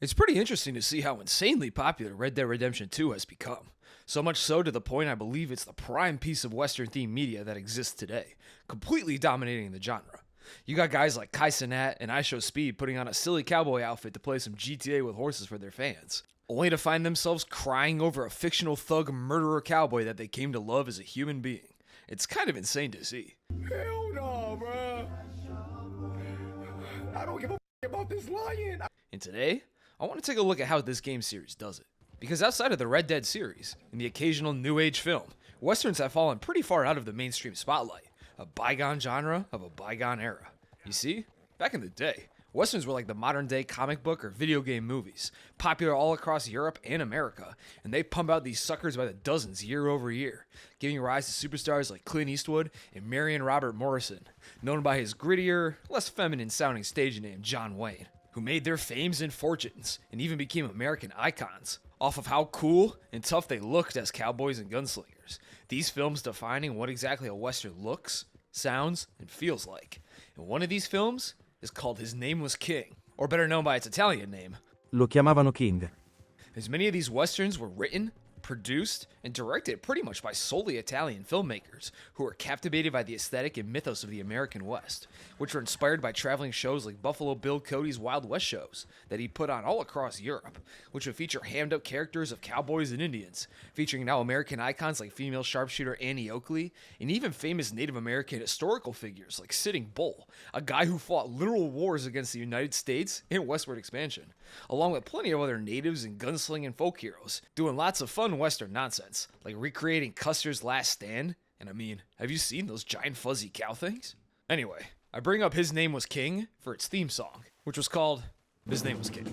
It's pretty interesting to see how insanely popular Red Dead Redemption 2 has become. So much so to the point I believe it's the prime piece of Western-themed media that exists today, completely dominating the genre. You got guys like Kai Cenat and IShowSpeed putting on a silly cowboy outfit to play some GTA with horses for their fans, only to find themselves crying over a fictional thug murderer cowboy that they came to love as a human being. It's kind of insane to see. Hell no, bro. I don't give a about this lion. And today, I want to take a look at how this game series does it. Because outside of the Red Dead series, and the occasional new age film, Westerns have fallen pretty far out of the mainstream spotlight, a bygone genre of a bygone era. You see, back in the day, Westerns were like the modern day comic book or video game movies, popular all across Europe and America, and they pump out these suckers by the dozens year over year, giving rise to superstars like Clint Eastwood and Marion Robert Morrison, known by his grittier, less feminine sounding stage name John Wayne, who made their fames and fortunes and even became American icons off of how cool and tough they looked as cowboys and gunslingers. These films defining what exactly a Western looks, sounds, and feels like. And one of these films is called His Name Was King, or better known by its Italian name, Lo chiamavano King. as many of these Westerns were written, produced, and directed pretty much by solely Italian filmmakers who were captivated by the aesthetic and mythos of the American West, which were inspired by traveling shows like Buffalo Bill Cody's Wild West shows that he put on all across Europe, which would feature hammed-up characters of cowboys and Indians, featuring now American icons like female sharpshooter Annie Oakley, and even famous Native American historical figures like Sitting Bull, a guy who fought literal wars against the United States and westward expansion, along with plenty of other natives and gunslinging folk heroes, doing lots of fun Western nonsense, like recreating Custer's Last Stand, and I mean, have you seen those giant fuzzy cow things? Anyway, I bring up His Name Was King for its theme song, which was called His Name Was King,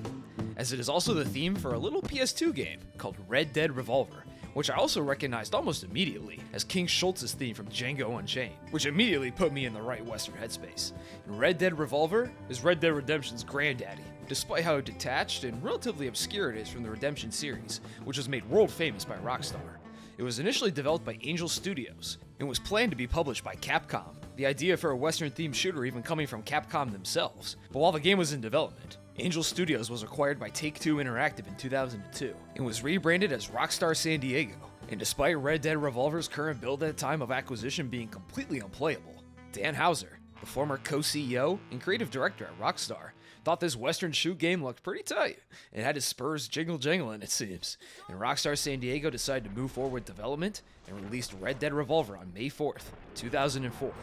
as it is also the theme for a little PS2 game called Red Dead Revolver, which I also recognized almost immediately as King Schultz's theme from Django Unchained, which immediately put me in the right Western headspace. And Red Dead Revolver is Red Dead Redemption's granddaddy, despite how detached and relatively obscure it is from the Redemption series, which was made world famous by Rockstar. It was initially developed by Angel Studios, and was planned to be published by Capcom, the idea for a Western-themed shooter even coming from Capcom themselves. But while the game was in development, Angel Studios was acquired by Take-Two Interactive in 2002, and was rebranded as Rockstar San Diego. And despite Red Dead Revolver's current build at the time of acquisition being completely unplayable, Dan Houser, the former co-CEO and creative director at Rockstar, thought this Western shoot game looked pretty tight, and had his spurs jingling it seems, and Rockstar San Diego decided to move forward with development and released Red Dead Revolver on May 4th, 2004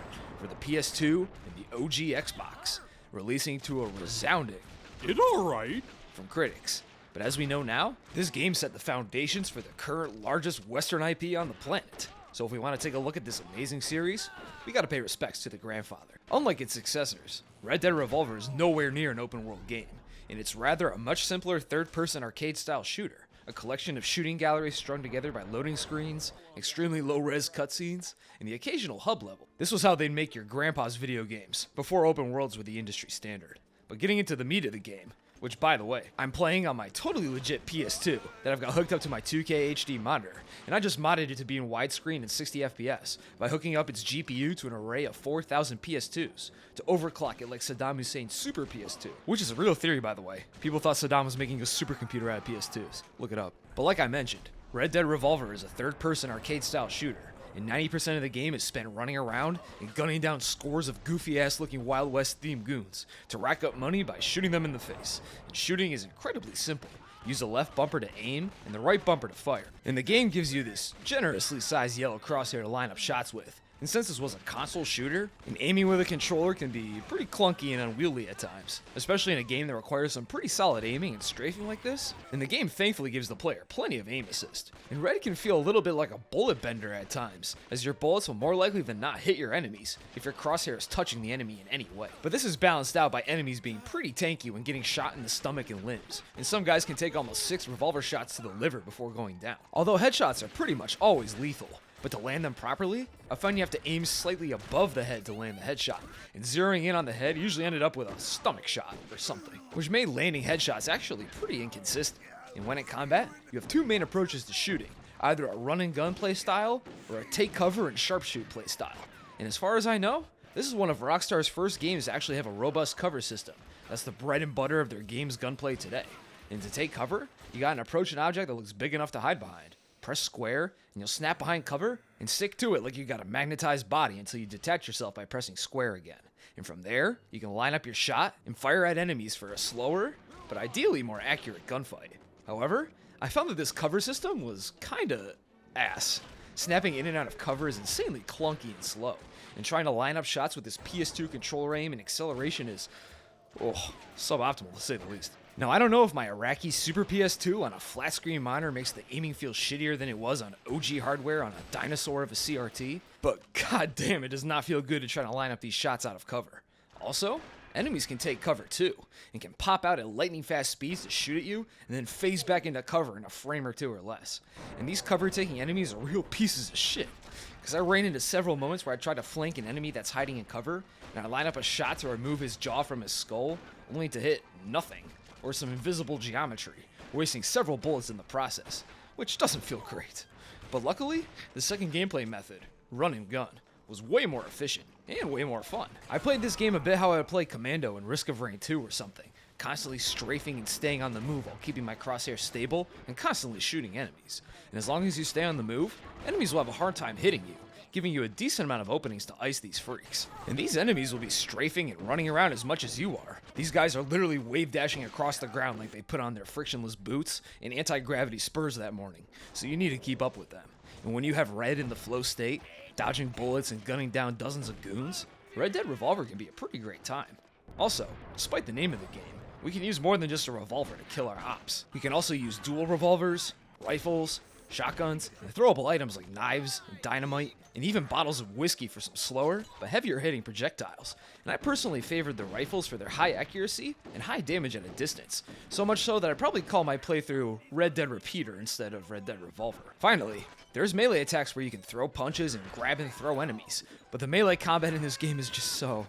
for the PS2 and the OG Xbox, releasing to a resounding It's alright. from critics. But as we know now, this game set the foundations for the current largest Western IP on the planet. So if we want to take a look at this amazing series, we gotta pay respects to the grandfather. Unlike its successors, Red Dead Revolver is nowhere near an open world game, and it's rather a much simpler third-person arcade-style shooter, a collection of shooting galleries strung together by loading screens, extremely low-res cutscenes, and the occasional hub level. This was how they'd make your grandpa's video games, before open worlds were the industry standard. But getting into the meat of the game, which, by the way, I'm playing on my totally legit PS2 that I've got hooked up to my 2K HD monitor, and I just modded it to be in widescreen and 60 FPS by hooking up its GPU to an array of 4,000 PS2s to overclock it like Saddam Hussein's Super PS2, which is a real theory, by the way. People thought Saddam was making a supercomputer out of PS2s. Look it up. But like I mentioned, Red Dead Revolver is a third-person arcade-style shooter, and 90% of the game is spent running around and gunning down scores of goofy-ass looking Wild West-themed goons to rack up money by shooting them in the face. And shooting is incredibly simple. Use the left bumper to aim and the right bumper to fire. And the game gives you this generously sized yellow crosshair to line up shots with. And since this was a console shooter, and aiming with a controller can be pretty clunky and unwieldy at times, especially in a game that requires some pretty solid aiming and strafing like this, and the game thankfully gives the player plenty of aim assist. And Red can feel a little bit like a bullet bender at times, as your bullets will more likely than not hit your enemies if your crosshair is touching the enemy in any way. But this is balanced out by enemies being pretty tanky when getting shot in the stomach and limbs, and some guys can take almost 6 revolver shots to the liver before going down. Although headshots are pretty much always lethal, but to land them properly, I find you have to aim slightly above the head to land the headshot, and zeroing in on the head usually ended up with a stomach shot or something, which made landing headshots actually pretty inconsistent. And when in combat, you have 2 main approaches to shooting, either a run and gun play style, or a take cover and sharpshoot play style. And as far as I know, this is one of Rockstar's first games to actually have a robust cover system. That's the bread and butter of their game's gunplay today. And to take cover, you gotta approach an object that looks big enough to hide behind. Press square, and you'll snap behind cover, and stick to it like you got a magnetized body until you detach yourself by pressing square again. And from there, you can line up your shot and fire at enemies for a slower, but ideally more accurate gunfight. However, I found that this cover system was kinda ass. Snapping in and out of cover is insanely clunky and slow, and trying to line up shots with this PS2 controller aim and acceleration is, suboptimal to say the least. Now, I don't know if my Iraqi Super PS2 on a flat screen monitor makes the aiming feel shittier than it was on OG hardware on a dinosaur of a CRT, but goddamn, it does not feel good to try to line up these shots out of cover. Also, enemies can take cover too, and can pop out at lightning fast speeds to shoot at you, and then phase back into cover in a frame or two or less. And these cover taking enemies are real pieces of shit, because I ran into several moments where I tried to flank an enemy that's hiding in cover, and I line up a shot to remove his jaw from his skull, only to hit nothing, or some invisible geometry, wasting several bullets in the process, which doesn't feel great. But luckily, the second gameplay method, run and gun, was way more efficient and way more fun. I played this game a bit how I would play Commando in Risk of Rain 2 or something, constantly strafing and staying on the move while keeping my crosshair stable and constantly shooting enemies. And as long as you stay on the move, enemies will have a hard time hitting you, giving you a decent amount of openings to ice these freaks. And these enemies will be strafing and running around as much as you are. These guys are literally wave dashing across the ground like they put on their frictionless boots and anti-gravity spurs that morning, so you need to keep up with them. And when you have Red in the flow state, dodging bullets and gunning down dozens of goons, Red Dead Revolver can be a pretty great time. Also, despite the name of the game, we can use more than just a revolver to kill our ops. We can also use dual revolvers, rifles, shotguns, and throwable items like knives, and dynamite, and even bottles of whiskey for some slower, but heavier hitting projectiles. And I personally favored the rifles for their high accuracy and high damage at a distance, so much so that I'd probably call my playthrough Red Dead Repeater instead of Red Dead Revolver. Finally, there's melee attacks where you can throw punches and grab and throw enemies, but the melee combat in this game is just so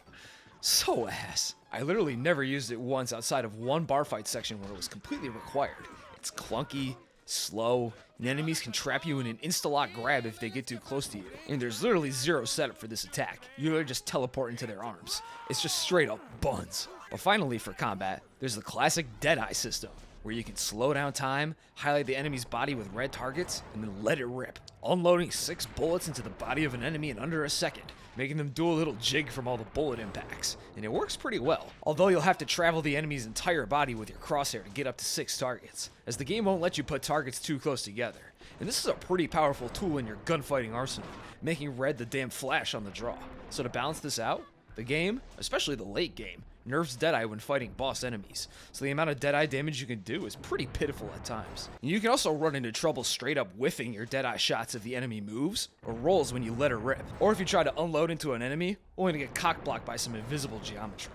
ass. I literally never used it once outside of one bar fight section where it was completely required. It's clunky, slow, and enemies can trap you in an insta-lock grab if they get too close to you. And there's literally zero setup for this attack. You literally just teleport into their arms. It's just straight up buns. But finally for combat, there's the classic Deadeye system, where you can slow down time, highlight the enemy's body with red targets, and then let it rip, unloading 6 bullets into the body of an enemy in under a second, making them do a little jig from all the bullet impacts. And it works pretty well, although you'll have to travel the enemy's entire body with your crosshair to get up to 6 targets, as the game won't let you put targets too close together. And this is a pretty powerful tool in your gunfighting arsenal, making Red the damn Flash on the draw. So to balance this out, the game, especially the late game, nerfs Deadeye when fighting boss enemies, so the amount of Deadeye damage you can do is pretty pitiful at times. And you can also run into trouble straight up whiffing your Deadeye shots if the enemy moves, or rolls when you let her rip, or if you try to unload into an enemy, only to get cock-blocked by some invisible geometry.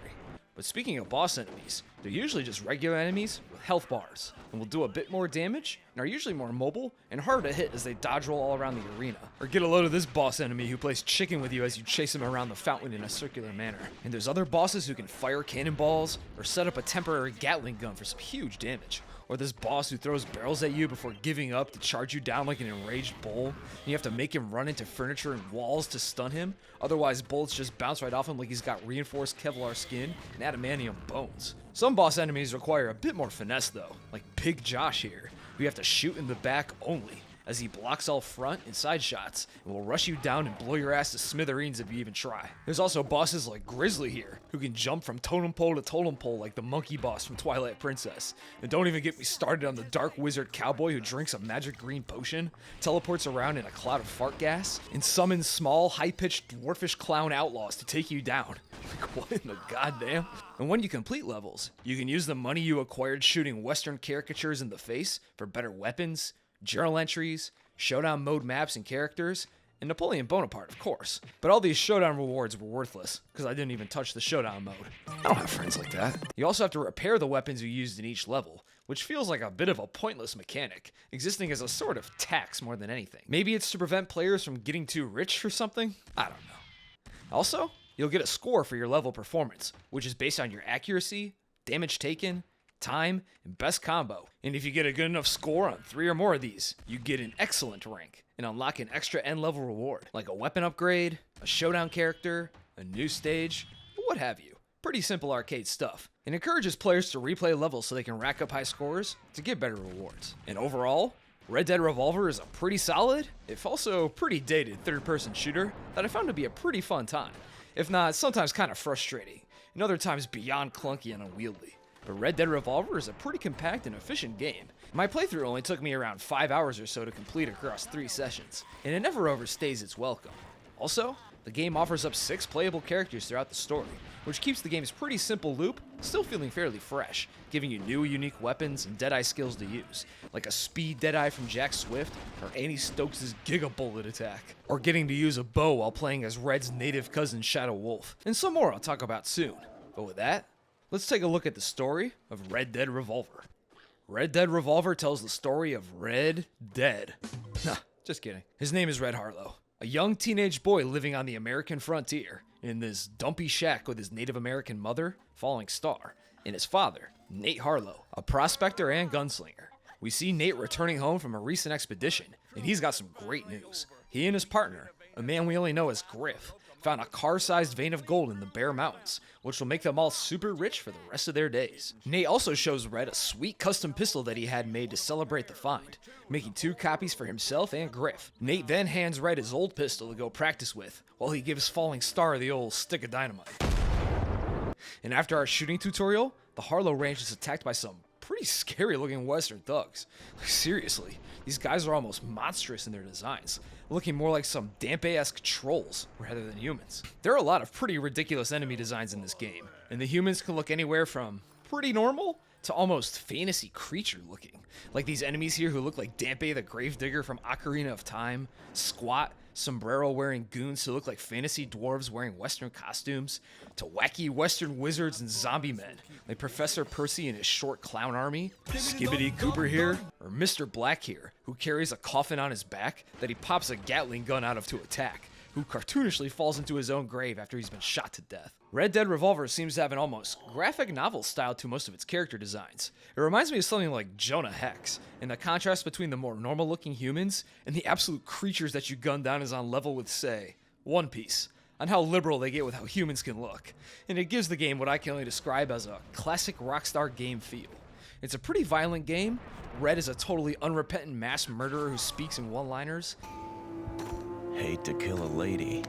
But speaking of boss enemies, they're usually just regular enemies with health bars, and will do a bit more damage, and are usually more mobile, and harder to hit as they dodge roll all around the arena. Or get a load of this boss enemy who plays chicken with you as you chase him around the fountain in a circular manner. And there's other bosses who can fire cannonballs, or set up a temporary Gatling gun for some huge damage. Or this boss who throws barrels at you before giving up to charge you down like an enraged bull, and you have to make him run into furniture and walls to stun him, otherwise bullets just bounce right off him like he's got reinforced Kevlar skin and adamantium bones. Some boss enemies require a bit more finesse though, like Big Josh here, who you have to shoot in the back only, as he blocks all front and side shots and will rush you down and blow your ass to smithereens if you even try. There's also bosses like Grizzly here, who can jump from totem pole to totem pole like the monkey boss from Twilight Princess. And don't even get me started on the dark wizard cowboy who drinks a magic green potion, teleports around in a cloud of fart gas, and summons small, high-pitched dwarfish clown outlaws to take you down. Like, what in the goddamn? And when you complete levels, you can use the money you acquired shooting Western caricatures in the face for better weapons, journal entries, showdown mode maps and characters, and Napoleon Bonaparte, of course. But all these showdown rewards were worthless, because I didn't even touch the showdown mode. I don't have friends like that. You also have to repair the weapons you used in each level, which feels like a bit of a pointless mechanic, existing as a sort of tax more than anything. Maybe it's to prevent players from getting too rich or something? I don't know. Also, you'll get a score for your level performance, which is based on your accuracy, damage taken, time, and best combo. And if you get a good enough score on 3 or more of these, you get an excellent rank and unlock an extra end level reward, like a weapon upgrade, a showdown character, a new stage, what have you. Pretty simple arcade stuff. It encourages players to replay levels so they can rack up high scores to get better rewards. And overall, Red Dead Revolver is a pretty solid, if also pretty dated third-person shooter that I found to be a pretty fun time. If not, sometimes kind of frustrating, and other times beyond clunky and unwieldy. But Red Dead Revolver is a pretty compact and efficient game. My playthrough only took me around 5 hours or so to complete across 3 sessions, and it never overstays its welcome. Also, the game offers up 6 playable characters throughout the story, which keeps the game's pretty simple loop still feeling fairly fresh, giving you new unique weapons and Deadeye skills to use, like a speed Deadeye from Jack Swift or Annie Stokes' Giga Bullet attack, or getting to use a bow while playing as Red's native cousin Shadow Wolf, and some more I'll talk about soon. But with that, let's take a look at the story of Red Dead Revolver. Red Dead Revolver tells the story of Red Dead. Nah, just kidding. His name is Red Harlow, a young teenage boy living on the American frontier in this dumpy shack with his Native American mother, Falling Star, and his father, Nate Harlow, a prospector and gunslinger. We see Nate returning home from a recent expedition, and he's got some great news. He and his partner, a man we only know as Griff, found a car-sized vein of gold in the Bear Mountains, which will make them all super rich for the rest of their days. Nate also shows Red a sweet custom pistol that he had made to celebrate the find, making 2 copies for himself and Griff. Nate then hands Red his old pistol to go practice with, while he gives Falling Star the old stick of dynamite. And after our shooting tutorial, the Harlow Ranch is attacked by some pretty scary looking Western thugs. Like, seriously, these guys are almost monstrous in their designs, looking more like some Dampe-esque trolls rather than humans. There are a lot of pretty ridiculous enemy designs in this game, and the humans can look anywhere from pretty normal to almost fantasy creature looking. Like these enemies here who look like Dampe the Gravedigger from Ocarina of Time, squat, sombrero-wearing goons who look like fantasy dwarves wearing Western costumes, to wacky Western wizards and zombie men, like Professor Percy and his short clown army, Skibbity Cooper here, or Mr. Black here, who carries a coffin on his back that he pops a Gatling gun out of to attack, who cartoonishly falls into his own grave after he's been shot to death. Red Dead Revolver seems to have an almost graphic novel style to most of its character designs. It reminds me of something like Jonah Hex, and the contrast between the more normal-looking humans and the absolute creatures that you gun down is on level with, say, One Piece, on how liberal they get with how humans can look. And it gives the game what I can only describe as a classic Rockstar game feel. It's a pretty violent game. Red is a totally unrepentant mass murderer who speaks in one-liners. Hate to kill a lady.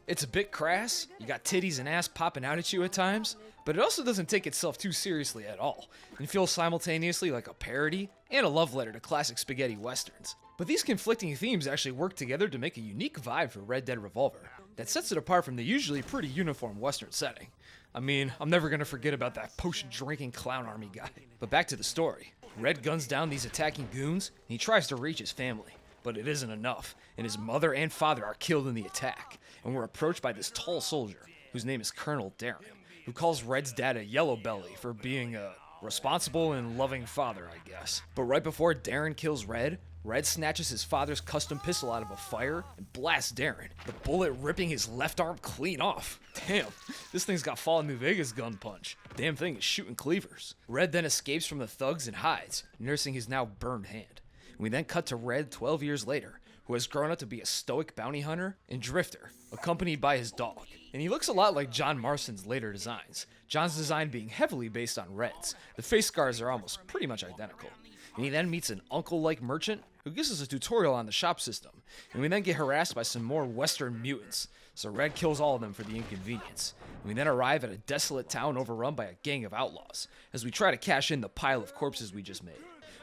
It's a bit crass, you got titties and ass popping out at you at times, but it also doesn't take itself too seriously at all, and feels simultaneously like a parody and a love letter to classic spaghetti westerns. But these conflicting themes actually work together to make a unique vibe for Red Dead Revolver that sets it apart from the usually pretty uniform western setting. I mean, I'm never gonna forget about that potion-drinking clown army guy. But back to the story. Red guns down these attacking goons, and he tries to reach his family. But it isn't enough, and his mother and father are killed in the attack, and we're approached by this tall soldier, whose name is Colonel Darren, who calls Red's dad a yellow belly for being a responsible and loving father, I guess. But right before Darren kills Red, Red snatches his father's custom pistol out of a fire and blasts Darren, the bullet ripping his left arm clean off. Damn, this thing's got Fallout New Vegas gun punch. Damn thing is shooting cleavers. Red then escapes from the thugs and hides, nursing his now burned hand. We then cut to Red 12 years later, who has grown up to be a stoic bounty hunter and drifter, accompanied by his dog. And he looks a lot like John Marston's later designs, John's design being heavily based on Red's. The face scars are almost pretty much identical. And he then meets an uncle-like merchant who gives us a tutorial on the shop system, and we then get harassed by some more western mutants, so Red kills all of them for the inconvenience. And we then arrive at a desolate town overrun by a gang of outlaws, as we try to cash in the pile of corpses we just made.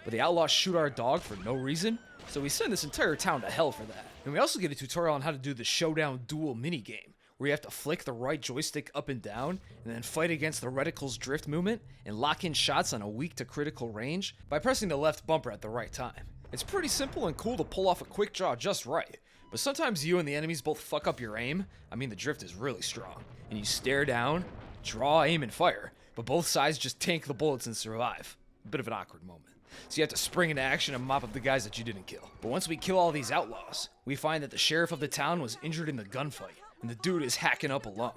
But the outlaws shoot our dog for no reason, so we send this entire town to hell for that. And we also get a tutorial on how to do the Showdown Duel minigame, where you have to flick the right joystick up and down, and then fight against the reticle's drift movement, and lock in shots on a weak to critical range by pressing the left bumper at the right time. It's pretty simple and cool to pull off a quick draw just right, but sometimes you and the enemies both fuck up your aim. I mean, the drift is really strong, and you stare down, draw, aim, and fire, but both sides just tank the bullets and survive. A bit of an awkward moment. So you have to spring into action and mop up the guys that you didn't kill. But once we kill all these outlaws, we find that the sheriff of the town was injured in the gunfight, and the dude is hacking up alone.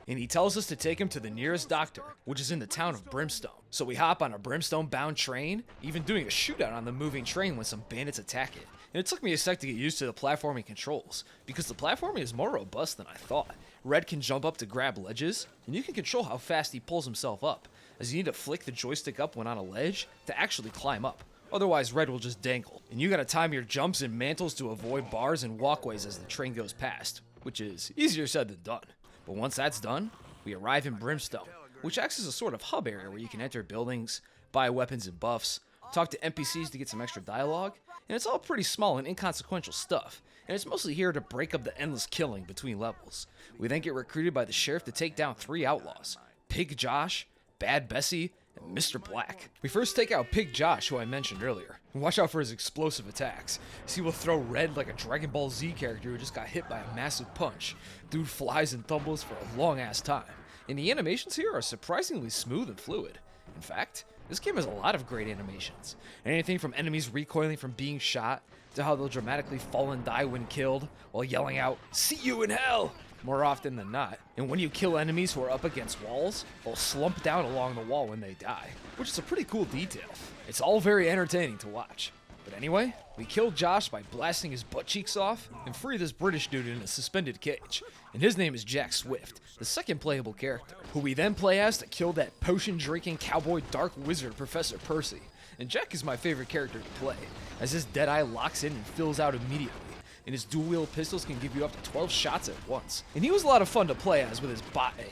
and he tells us to take him to the nearest doctor, which is in the town of Brimstone. So we hop on a Brimstone-bound train, even doing a shootout on the moving train when some bandits attack it. And it took me a sec to get used to the platforming controls, because the platforming is more robust than I thought. Red can jump up to grab ledges, and you can control how fast he pulls himself up, as you need to flick the joystick up when on a ledge to actually climb up. Otherwise, Red will just dangle, and you gotta time your jumps and mantles to avoid bars and walkways as the train goes past, which is easier said than done. But once that's done, we arrive in Brimstone, which acts as a sort of hub area where you can enter buildings, buy weapons and buffs, talk to NPCs to get some extra dialogue, and it's all pretty small and inconsequential stuff, and it's mostly here to break up the endless killing between levels. We then get recruited by the sheriff to take down 3 outlaws, Pig Josh, Bad Bessie, and Mr. Black. We first take out Pig Josh, who I mentioned earlier, and watch out for his explosive attacks, as he will throw Red like a Dragon Ball Z character who just got hit by a massive punch. Dude flies and tumbles for a long ass time, and the animations here are surprisingly smooth and fluid. In fact, this game has a lot of great animations. Anything from enemies recoiling from being shot, to how they'll dramatically fall and die when killed, while yelling out, "See you in hell!" more often than not. And when you kill enemies who are up against walls, they'll slump down along the wall when they die, which is a pretty cool detail. It's all very entertaining to watch. But anyway, we kill Josh by blasting his butt cheeks off and free this British dude in a suspended cage. And his name is Jack Swift, the second playable character, who we then play as to kill that potion-drinking cowboy dark wizard Professor Percy. And Jack is my favorite character to play, as his dead eye locks in and fills out immediately, and his dual-wield pistols can give you up to 12 shots at once. And he was a lot of fun to play as with his bot aim.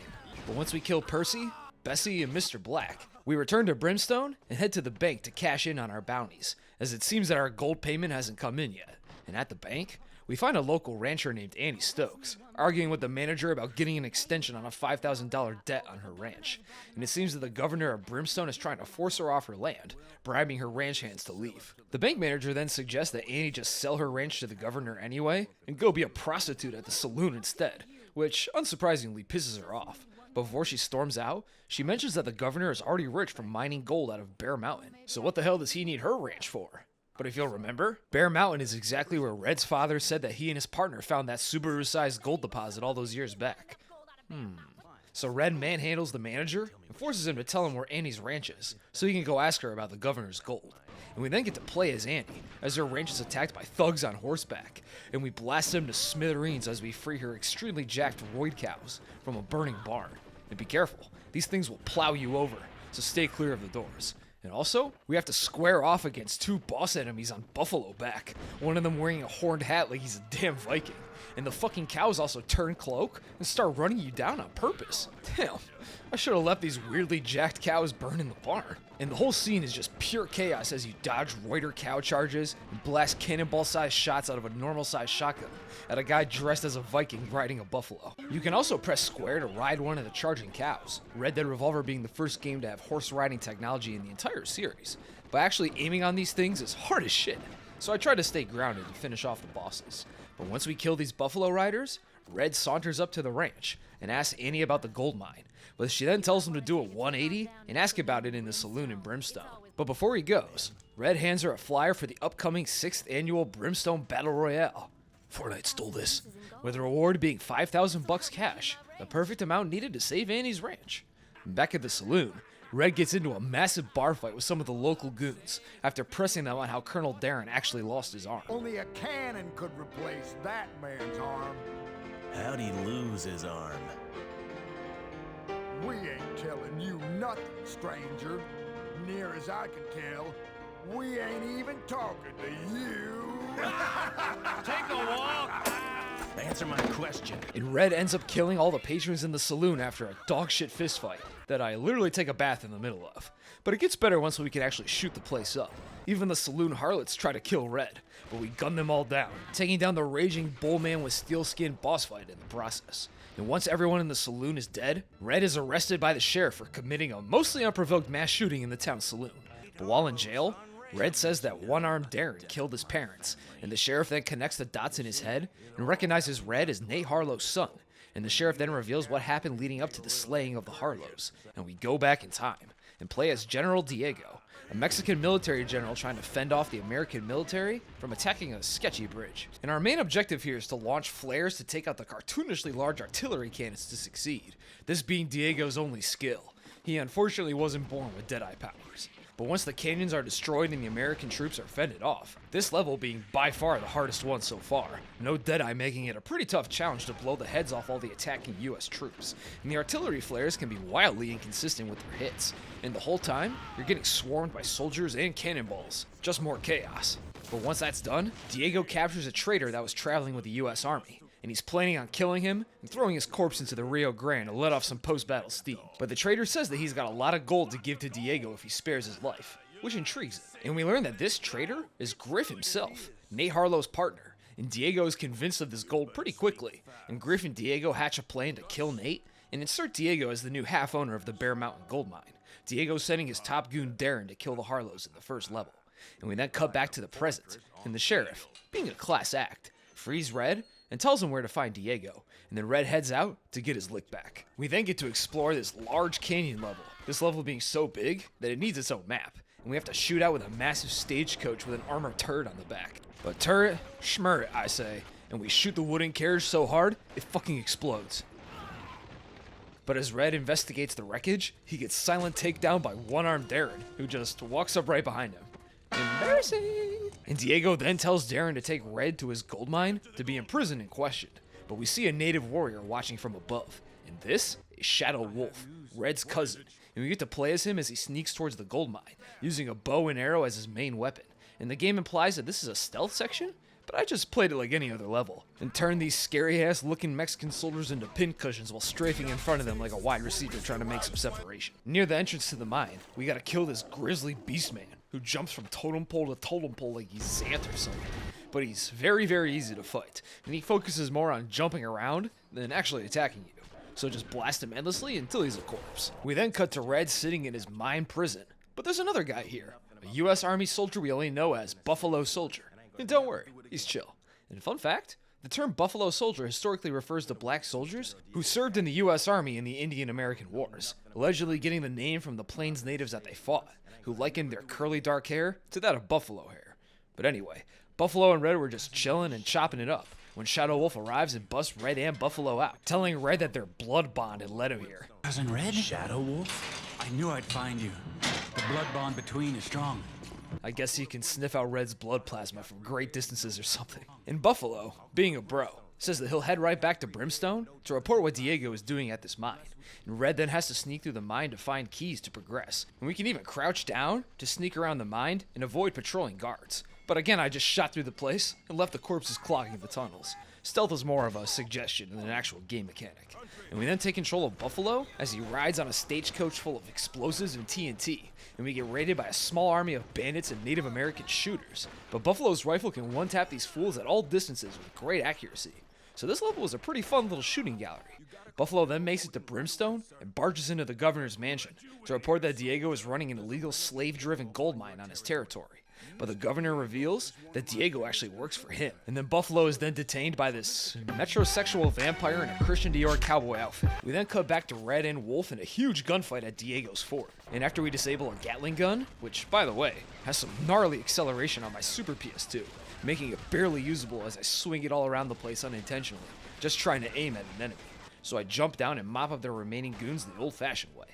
But once we kill Percy, Bessie, and Mr. Black, we return to Brimstone and head to the bank to cash in on our bounties, as it seems that our gold payment hasn't come in yet. And at the bank, we find a local rancher named Annie Stokes, arguing with the manager about getting an extension on a $5,000 debt on her ranch. And it seems that the governor of Brimstone is trying to force her off her land, bribing her ranch hands to leave. The bank manager then suggests that Annie just sell her ranch to the governor anyway, and go be a prostitute at the saloon instead, which unsurprisingly pisses her off. But before she storms out, she mentions that the governor is already rich from mining gold out of Bear Mountain. So what the hell does he need her ranch for? But if you'll remember, Bear Mountain is exactly where Red's father said that he and his partner found that Subaru-sized gold deposit all those years back. So Red manhandles the manager and forces him to tell him where Annie's ranch is, so he can go ask her about the governor's gold. And we then get to play as Annie, as her ranch is attacked by thugs on horseback, and we blast them to smithereens as we free her extremely jacked roid cows from a burning barn. And be careful, these things will plow you over, so stay clear of the doors. And also, we have to square off against 2 boss enemies on buffalo back, one of them wearing a horned hat like he's a damn Viking. And the fucking cows also turn cloak and start running you down on purpose. Damn, I should have left these weirdly jacked cows burn in the barn. And the whole scene is just pure chaos as you dodge Reuter cow charges and blast cannonball-sized shots out of a normal-sized shotgun at a guy dressed as a Viking riding a buffalo. You can also press square to ride one of the charging cows, Red Dead Revolver being the first game to have horse riding technology in the entire series. But actually aiming on these things is hard as shit, so I tried to stay grounded and finish off the bosses. But once we kill these buffalo riders, Red saunters up to the ranch and asks Annie about the gold mine, but she then tells him to do a 180 and ask about it in the saloon in Brimstone. But before he goes, Red hands her a flyer for the upcoming 6th annual Brimstone Battle Royale. Fortnite stole this, with the reward being $5,000 cash, the perfect amount needed to save Annie's ranch. Back at the saloon, Red gets into a massive bar fight with some of the local goons after pressing them on how Colonel Darren actually lost his arm. Only a cannon could replace that man's arm. How'd he lose his arm? We ain't telling you nothing, stranger. Near as I can tell, we ain't even talking to you. Take a walk! Answer my question. And Red ends up killing all the patrons in the saloon after a dogshit fistfight that I literally take a bath in the middle of. But it gets better once we can actually shoot the place up. Even the saloon harlots try to kill Red, but we gun them all down, taking down the raging bullman with steel skin boss fight in the process. And once everyone in the saloon is dead, Red is arrested by the sheriff for committing a mostly unprovoked mass shooting in the town saloon. But while in jail, Red says that one-armed Darren killed his parents, and the sheriff then connects the dots in his head and recognizes Red as Nate Harlow's son, and the sheriff then reveals what happened leading up to the slaying of the Harlows, and we go back in time, and play as General Diego, a Mexican military general trying to fend off the American military from attacking a sketchy bridge. And our main objective here is to launch flares to take out the cartoonishly large artillery cannons to succeed, this being Diego's only skill. He unfortunately wasn't born with Deadeye powers. But once the cannons are destroyed and the American troops are fended off, this level being by far the hardest one so far, no Deadeye making it a pretty tough challenge to blow the heads off all the attacking US troops, and the artillery flares can be wildly inconsistent with their hits, and the whole time, you're getting swarmed by soldiers and cannonballs, just more chaos. But once that's done, Diego captures a traitor that was traveling with the US Army, and he's planning on killing him and throwing his corpse into the Rio Grande to let off some post-battle steam. But the traitor says that he's got a lot of gold to give to Diego if he spares his life, which intrigues him. And we learn that this traitor is Griff himself, Nate Harlow's partner, and Diego is convinced of this gold pretty quickly, and Griff and Diego hatch a plan to kill Nate and insert Diego as the new half-owner of the Bear Mountain gold mine. Diego sending his top goon Darren to kill the Harlows in the first level. And we then cut back to the present, and the sheriff, being a class act, frees Red and tells him where to find Diego, and then Red heads out to get his lick back. We then get to explore this large canyon level, this level being so big that it needs its own map, and we have to shoot out with a massive stagecoach with an armored turret on the back. But turret, schmur it, I say, and we shoot the wooden carriage so hard, it fucking explodes. But as Red investigates the wreckage, he gets silent takedown by one-armed Darren, who just walks up right behind him. Embarrassing! And Diego then tells Darren to take Red to his gold mine to be imprisoned and questioned. But we see a native warrior watching from above, and this is Shadow Wolf, Red's cousin, and we get to play as him as he sneaks towards the gold mine, using a bow and arrow as his main weapon. And the game implies that this is a stealth section, but I just played it like any other level, and turned these scary-ass looking Mexican soldiers into pincushions while strafing in front of them like a wide receiver trying to make some separation. Near the entrance to the mine, we gotta kill this grizzly beastman, who jumps from totem pole to totem pole like he's Xanth or something. But he's very, very easy to fight, and he focuses more on jumping around than actually attacking you. So just blast him endlessly until he's a corpse. We then cut to Red sitting in his mine prison, but there's another guy here, a US Army soldier we only know as Buffalo Soldier. And don't worry, he's chill. And fun fact, the term Buffalo Soldier historically refers to black soldiers who served in the US Army in the Indian-American Wars, allegedly getting the name from the Plains natives that they fought, who likened their curly dark hair to that of buffalo hair. But anyway, Buffalo and Red were just chilling and chopping it up when Shadow Wolf arrives and busts Red and Buffalo out, telling Red that their blood bond had led him here. Cousin Red? Shadow Wolf? I knew I'd find you. The blood bond between is strong. I guess he can sniff out Red's blood plasma from great distances or something. And Buffalo, being a bro, says that he'll head right back to Brimstone to report what Diego is doing at this mine. And Red then has to sneak through the mine to find keys to progress. And we can even crouch down to sneak around the mine and avoid patrolling guards. But again, I just shot through the place and left the corpses clogging the tunnels. Stealth is more of a suggestion than an actual game mechanic. And we then take control of Buffalo as he rides on a stagecoach full of explosives and TNT, and we get raided by a small army of bandits and Native American shooters. But Buffalo's rifle can one-tap these fools at all distances with great accuracy. So this level was a pretty fun little shooting gallery. Buffalo then makes it to Brimstone and barges into the governor's mansion to report that Diego is running an illegal slave-driven gold mine on his territory. But the governor reveals that Diego actually works for him. And then Buffalo is then detained by this metrosexual vampire in a Christian Dior cowboy outfit. We then cut back to Red and Wolf in a huge gunfight at Diego's fort. And after we disable a Gatling gun, which, by the way, has some gnarly acceleration on my Super PS2, making it barely usable as I swing it all around the place unintentionally, just trying to aim at an enemy. So I jump down and mop up their remaining goons the old-fashioned way.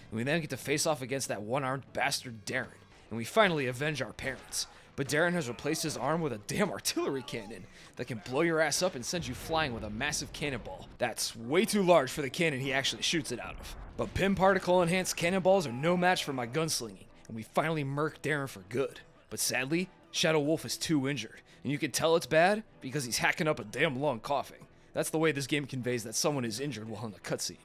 And we then get to face off against that one-armed bastard Darren. And we finally avenge our parents. But Darren has replaced his arm with a damn artillery cannon that can blow your ass up and send you flying with a massive cannonball. That's way too large for the cannon he actually shoots it out of. But PIM particle-enhanced cannonballs are no match for my gunslinging, and we finally murk Darren for good. But sadly, Shadow Wolf is too injured, and you can tell it's bad because he's hacking up a damn lung coughing. That's the way this game conveys that someone is injured while in the cutscene.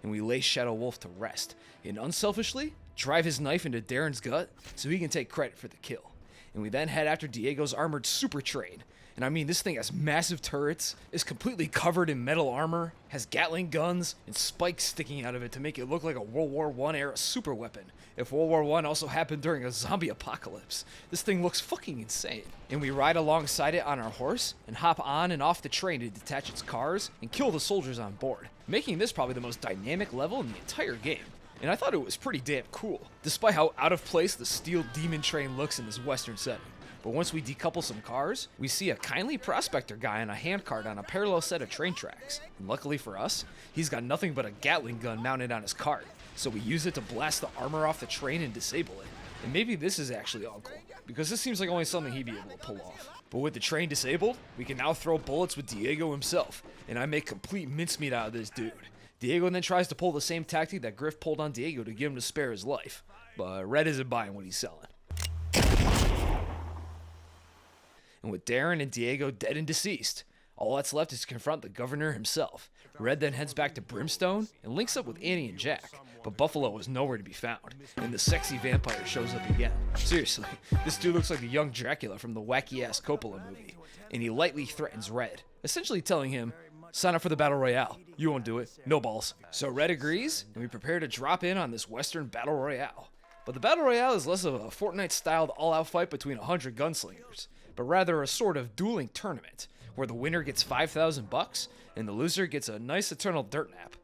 And we lay Shadow Wolf to rest, and unselfishly drive his knife into Darren's gut so he can take credit for the kill. And we then head after Diego's armored super train, And I mean, this thing has massive turrets, is completely covered in metal armor, has Gatling guns, and spikes sticking out of it to make it look like a World War I era super weapon. If World War I also happened during a zombie apocalypse. This thing looks fucking insane. And we ride alongside it on our horse, and hop on and off the train to detach its cars, and kill the soldiers on board, making this probably the most dynamic level in the entire game. And I thought it was pretty damn cool, despite how out of place the steel demon train looks in this western setting. But once we decouple some cars, we see a kindly prospector guy on a handcart on a parallel set of train tracks. And luckily for us, he's got nothing but a Gatling gun mounted on his cart, so we use it to blast the armor off the train and disable it. And maybe this is actually Uncle, because this seems like only something he'd be able to pull off. But with the train disabled, we can now throw bullets with Diego himself, and I make complete mincemeat out of this dude. Diego then tries to pull the same tactic that Griff pulled on Diego to get him to spare his life, but Red isn't buying what he's selling. And with Darren and Diego dead and deceased, all that's left is to confront the governor himself. Red then heads back to Brimstone and links up with Annie and Jack, but Buffalo is nowhere to be found, and the sexy vampire shows up again. Seriously, this dude looks like the young Dracula from the wacky-ass Coppola movie, and he lightly threatens Red, essentially telling him, "Sign up for the Battle Royale. You won't do it. No balls." So Red agrees, and we prepare to drop in on this Western Battle Royale. But the Battle Royale is less of a Fortnite-styled all-out fight between 100 gunslingers, but rather a sort of dueling tournament, where the winner gets $5,000 and the loser gets a nice eternal dirt nap.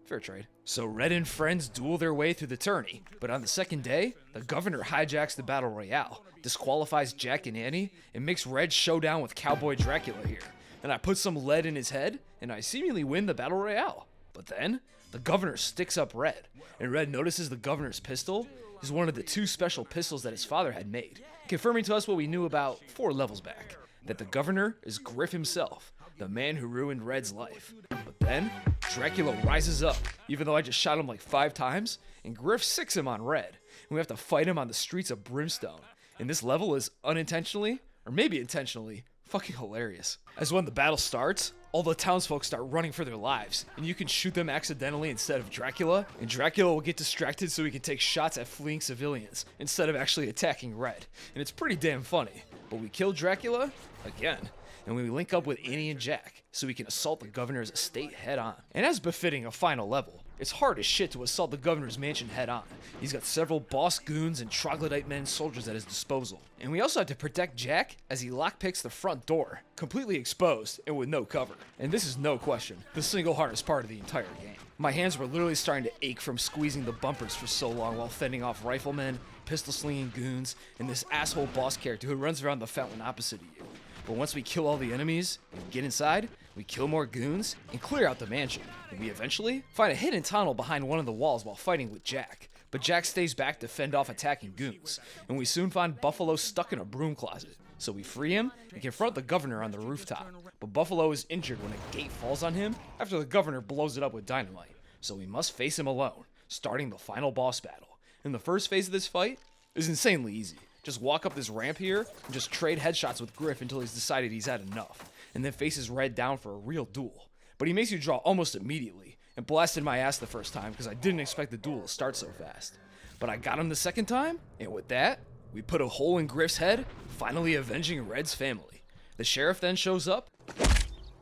Fair trade. So Red and friends duel their way through the tourney, but on the second day, the governor hijacks the Battle Royale, disqualifies Jack and Annie, and makes Red showdown with Cowboy Dracula here. And I put some lead in his head, and I seemingly win the Battle Royale. But then, the governor sticks up Red, and Red notices the governor's pistol is one of the 2 special pistols that his father had made, confirming to us what we knew about 4 levels back, that the governor is Griff himself, the man who ruined Red's life. But then, Dracula rises up, even though I just shot him like 5 times, and Griff sicks him on Red, and we have to fight him on the streets of Brimstone. And this level is unintentionally, or maybe intentionally, fucking hilarious. As when the battle starts, all the townsfolk start running for their lives, and you can shoot them accidentally instead of Dracula, and Dracula will get distracted so he can take shots at fleeing civilians, instead of actually attacking Red. And it's pretty damn funny. But we kill Dracula, again, and we link up with Annie and Jack, so we can assault the governor's estate head on. And as befitting a final level, it's hard as shit to assault the governor's mansion head on. He's got several boss goons and troglodyte men soldiers at his disposal. And we also have to protect Jack as he lockpicks the front door, completely exposed and with no cover. And this is no question the single hardest part of the entire game. My hands were literally starting to ache from squeezing the bumpers for so long while fending off riflemen, pistol-slinging goons, and this asshole boss character who runs around the fountain opposite of you. But once we kill all the enemies and get inside, we kill more goons and clear out the mansion. And we eventually find a hidden tunnel behind one of the walls while fighting with Jack. But Jack stays back to fend off attacking goons, and we soon find Buffalo stuck in a broom closet. So we free him and confront the governor on the rooftop. But Buffalo is injured when a gate falls on him after the governor blows it up with dynamite. So we must face him alone, starting the final boss battle. And the first phase of this fight is insanely easy. Just walk up this ramp here and just trade headshots with Griff until he's decided he's had enough, and then faces Red down for a real duel. But he makes you draw almost immediately, and blasted my ass the first time because I didn't expect the duel to start so fast. But I got him the second time, and with that, we put a hole in Griff's head, finally avenging Red's family. The sheriff then shows up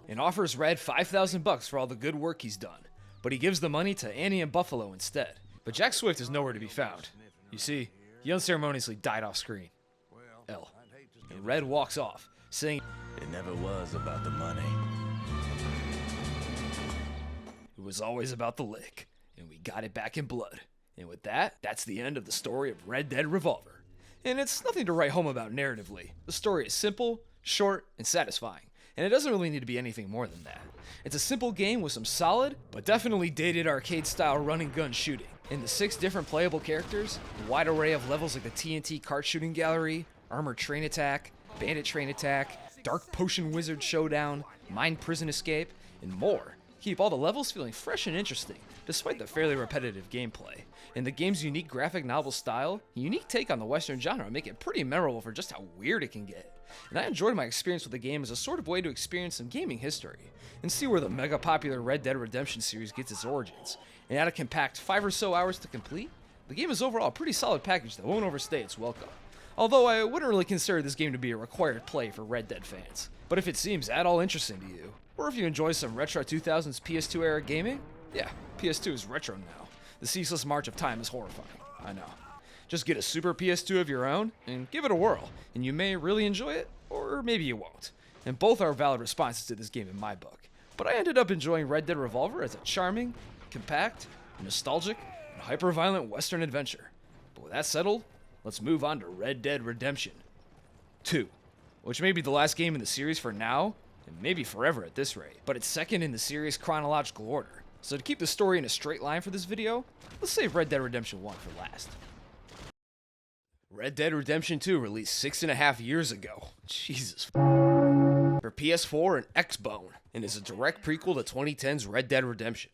and offers Red $5,000 for all the good work he's done, but he gives the money to Annie and Buffalo instead. But Jack Swift is nowhere to be found. You see, he unceremoniously died off screen. L. And Red walks off, saying, It never was about the money. "It was always about the lick, and we got it back in blood." And with that, that's the end of the story of Red Dead Revolver. And it's nothing to write home about narratively. The story is simple, short, and satisfying, and it doesn't really need to be anything more than that. It's a simple game with some solid, but definitely dated arcade-style run-and-gun shooting. And the 6 different playable characters, a wide array of levels like the TNT cart shooting gallery, armored train attack, bandit train attack, dark potion wizard showdown, mine prison escape, and more, keep all the levels feeling fresh and interesting, despite the fairly repetitive gameplay. And the game's unique graphic novel style, unique take on the Western genre make it pretty memorable for just how weird it can get. And I enjoyed my experience with the game as a sort of way to experience some gaming history, and see where the mega popular Red Dead Redemption series gets its origins. And at a compact 5 or so hours to complete, the game is overall a pretty solid package that won't overstay its welcome. Although I wouldn't really consider this game to be a required play for Red Dead fans. But if it seems at all interesting to you, or if you enjoy some retro 2000s PS2 era gaming, yeah, PS2 is retro now. The ceaseless march of time is horrifying, I know. Just get a Super PS2 of your own and give it a whirl, and you may really enjoy it, or maybe you won't. And both are valid responses to this game in my book. But I ended up enjoying Red Dead Revolver as a charming, compact, nostalgic, and hyper-violent Western adventure. But with that settled, let's move on to Red Dead Redemption 2, which may be the last game in the series for now, and maybe forever at this rate, but it's second in the series' chronological order. So to keep the story in a straight line for this video, let's save Red Dead Redemption 1 for last. Red Dead Redemption 2 released 6.5 years ago. Jesus. For PS4 and Xbone, and is a direct prequel to 2010's Red Dead Redemption.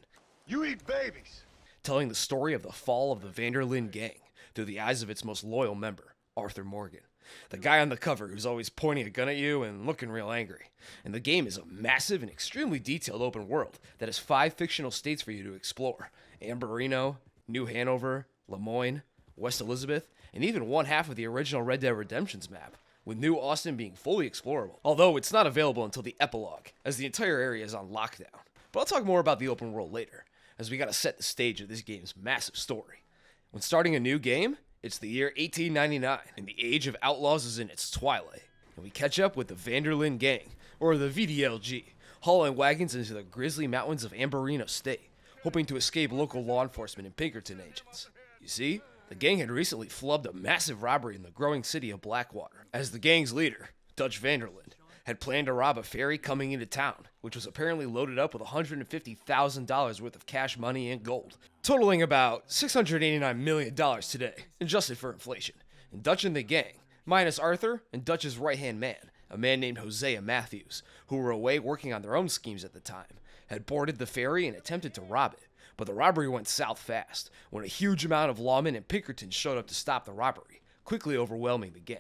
You eat babies. Telling the story of the fall of the Vanderlyn gang through the eyes of its most loyal member, Arthur Morgan. The guy on the cover who's always pointing a gun at you and looking real angry. And the game is a massive and extremely detailed open world that has 5 fictional states for you to explore. Amberino, New Hanover, Lemoyne, West Elizabeth, and even one half of the original Red Dead Redemption's map, with New Austin being fully explorable. Although it's not available until the epilogue, as the entire area is on lockdown. But I'll talk more about the open world later, as we gotta set the stage of this game's massive story. When starting a new game, it's the year 1899, and the age of outlaws is in its twilight, and we catch up with the Vanderlyn gang, or the VDLG, hauling wagons into the grisly mountains of Amberino State, hoping to escape local law enforcement and Pinkerton agents. You see, the gang had recently flubbed a massive robbery in the growing city of Blackwater, as the gang's leader, Dutch Vanderlyn, had planned to rob a ferry coming into town, which was apparently loaded up with $150,000 worth of cash money and gold, totaling about $689 million today, adjusted for inflation. And Dutch and the gang, minus Arthur and Dutch's right-hand man, a man named Hosea Matthews, who were away working on their own schemes at the time, had boarded the ferry and attempted to rob it. But the robbery went south fast, when a huge amount of lawmen and Pinkertons showed up to stop the robbery, quickly overwhelming the gang.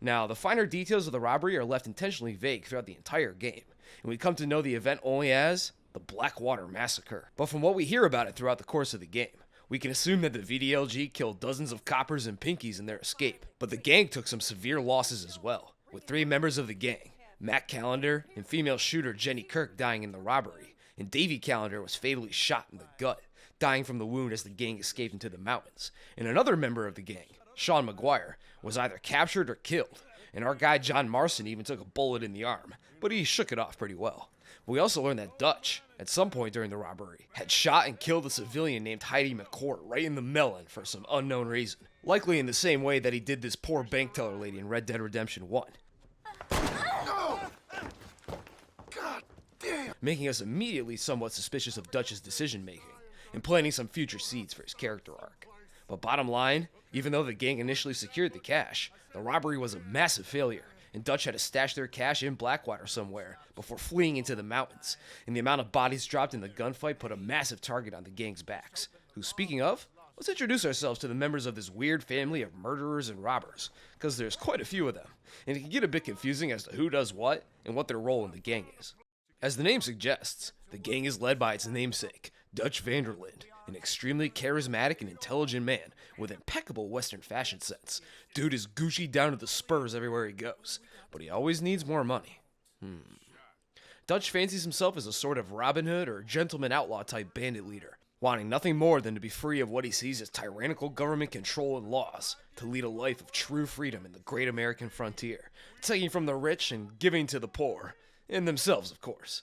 Now, the finer details of the robbery are left intentionally vague throughout the entire game, and we come to know the event only as the Blackwater Massacre. But from what we hear about it throughout the course of the game, we can assume that the VDLG killed dozens of coppers and pinkies in their escape, but the gang took some severe losses as well, with 3 members of the gang, Matt Callender and female shooter Jenny Kirk, dying in the robbery, and Davy Callender was fatally shot in the gut, dying from the wound as the gang escaped into the mountains, and another member of the gang, Sean McGuire, was either captured or killed, and our guy John Marston even took a bullet in the arm, but he shook it off pretty well. We also learned that Dutch, at some point during the robbery, had shot and killed a civilian named Heidi McCourt right in the melon for some unknown reason, likely in the same way that he did this poor bank teller lady in Red Dead Redemption 1. God damn. Making us immediately somewhat suspicious of Dutch's decision-making, and planting some future seeds for his character arc. But bottom line, even though the gang initially secured the cash, the robbery was a massive failure, and Dutch had to stash their cash in Blackwater somewhere before fleeing into the mountains, and the amount of bodies dropped in the gunfight put a massive target on the gang's backs, who, speaking of, let's introduce ourselves to the members of this weird family of murderers and robbers, because there's quite a few of them, and it can get a bit confusing as to who does what and what their role in the gang is. As the name suggests, the gang is led by its namesake, Dutch Vanderlyn, an extremely charismatic and intelligent man with impeccable Western fashion sense. Dude is Gucci down to the spurs everywhere he goes, but he always needs more money. Dutch fancies himself as a sort of Robin Hood or gentleman outlaw type bandit leader, wanting nothing more than to be free of what he sees as tyrannical government control and laws, to lead a life of true freedom in the great American frontier, taking from the rich and giving to the poor, and themselves, of course.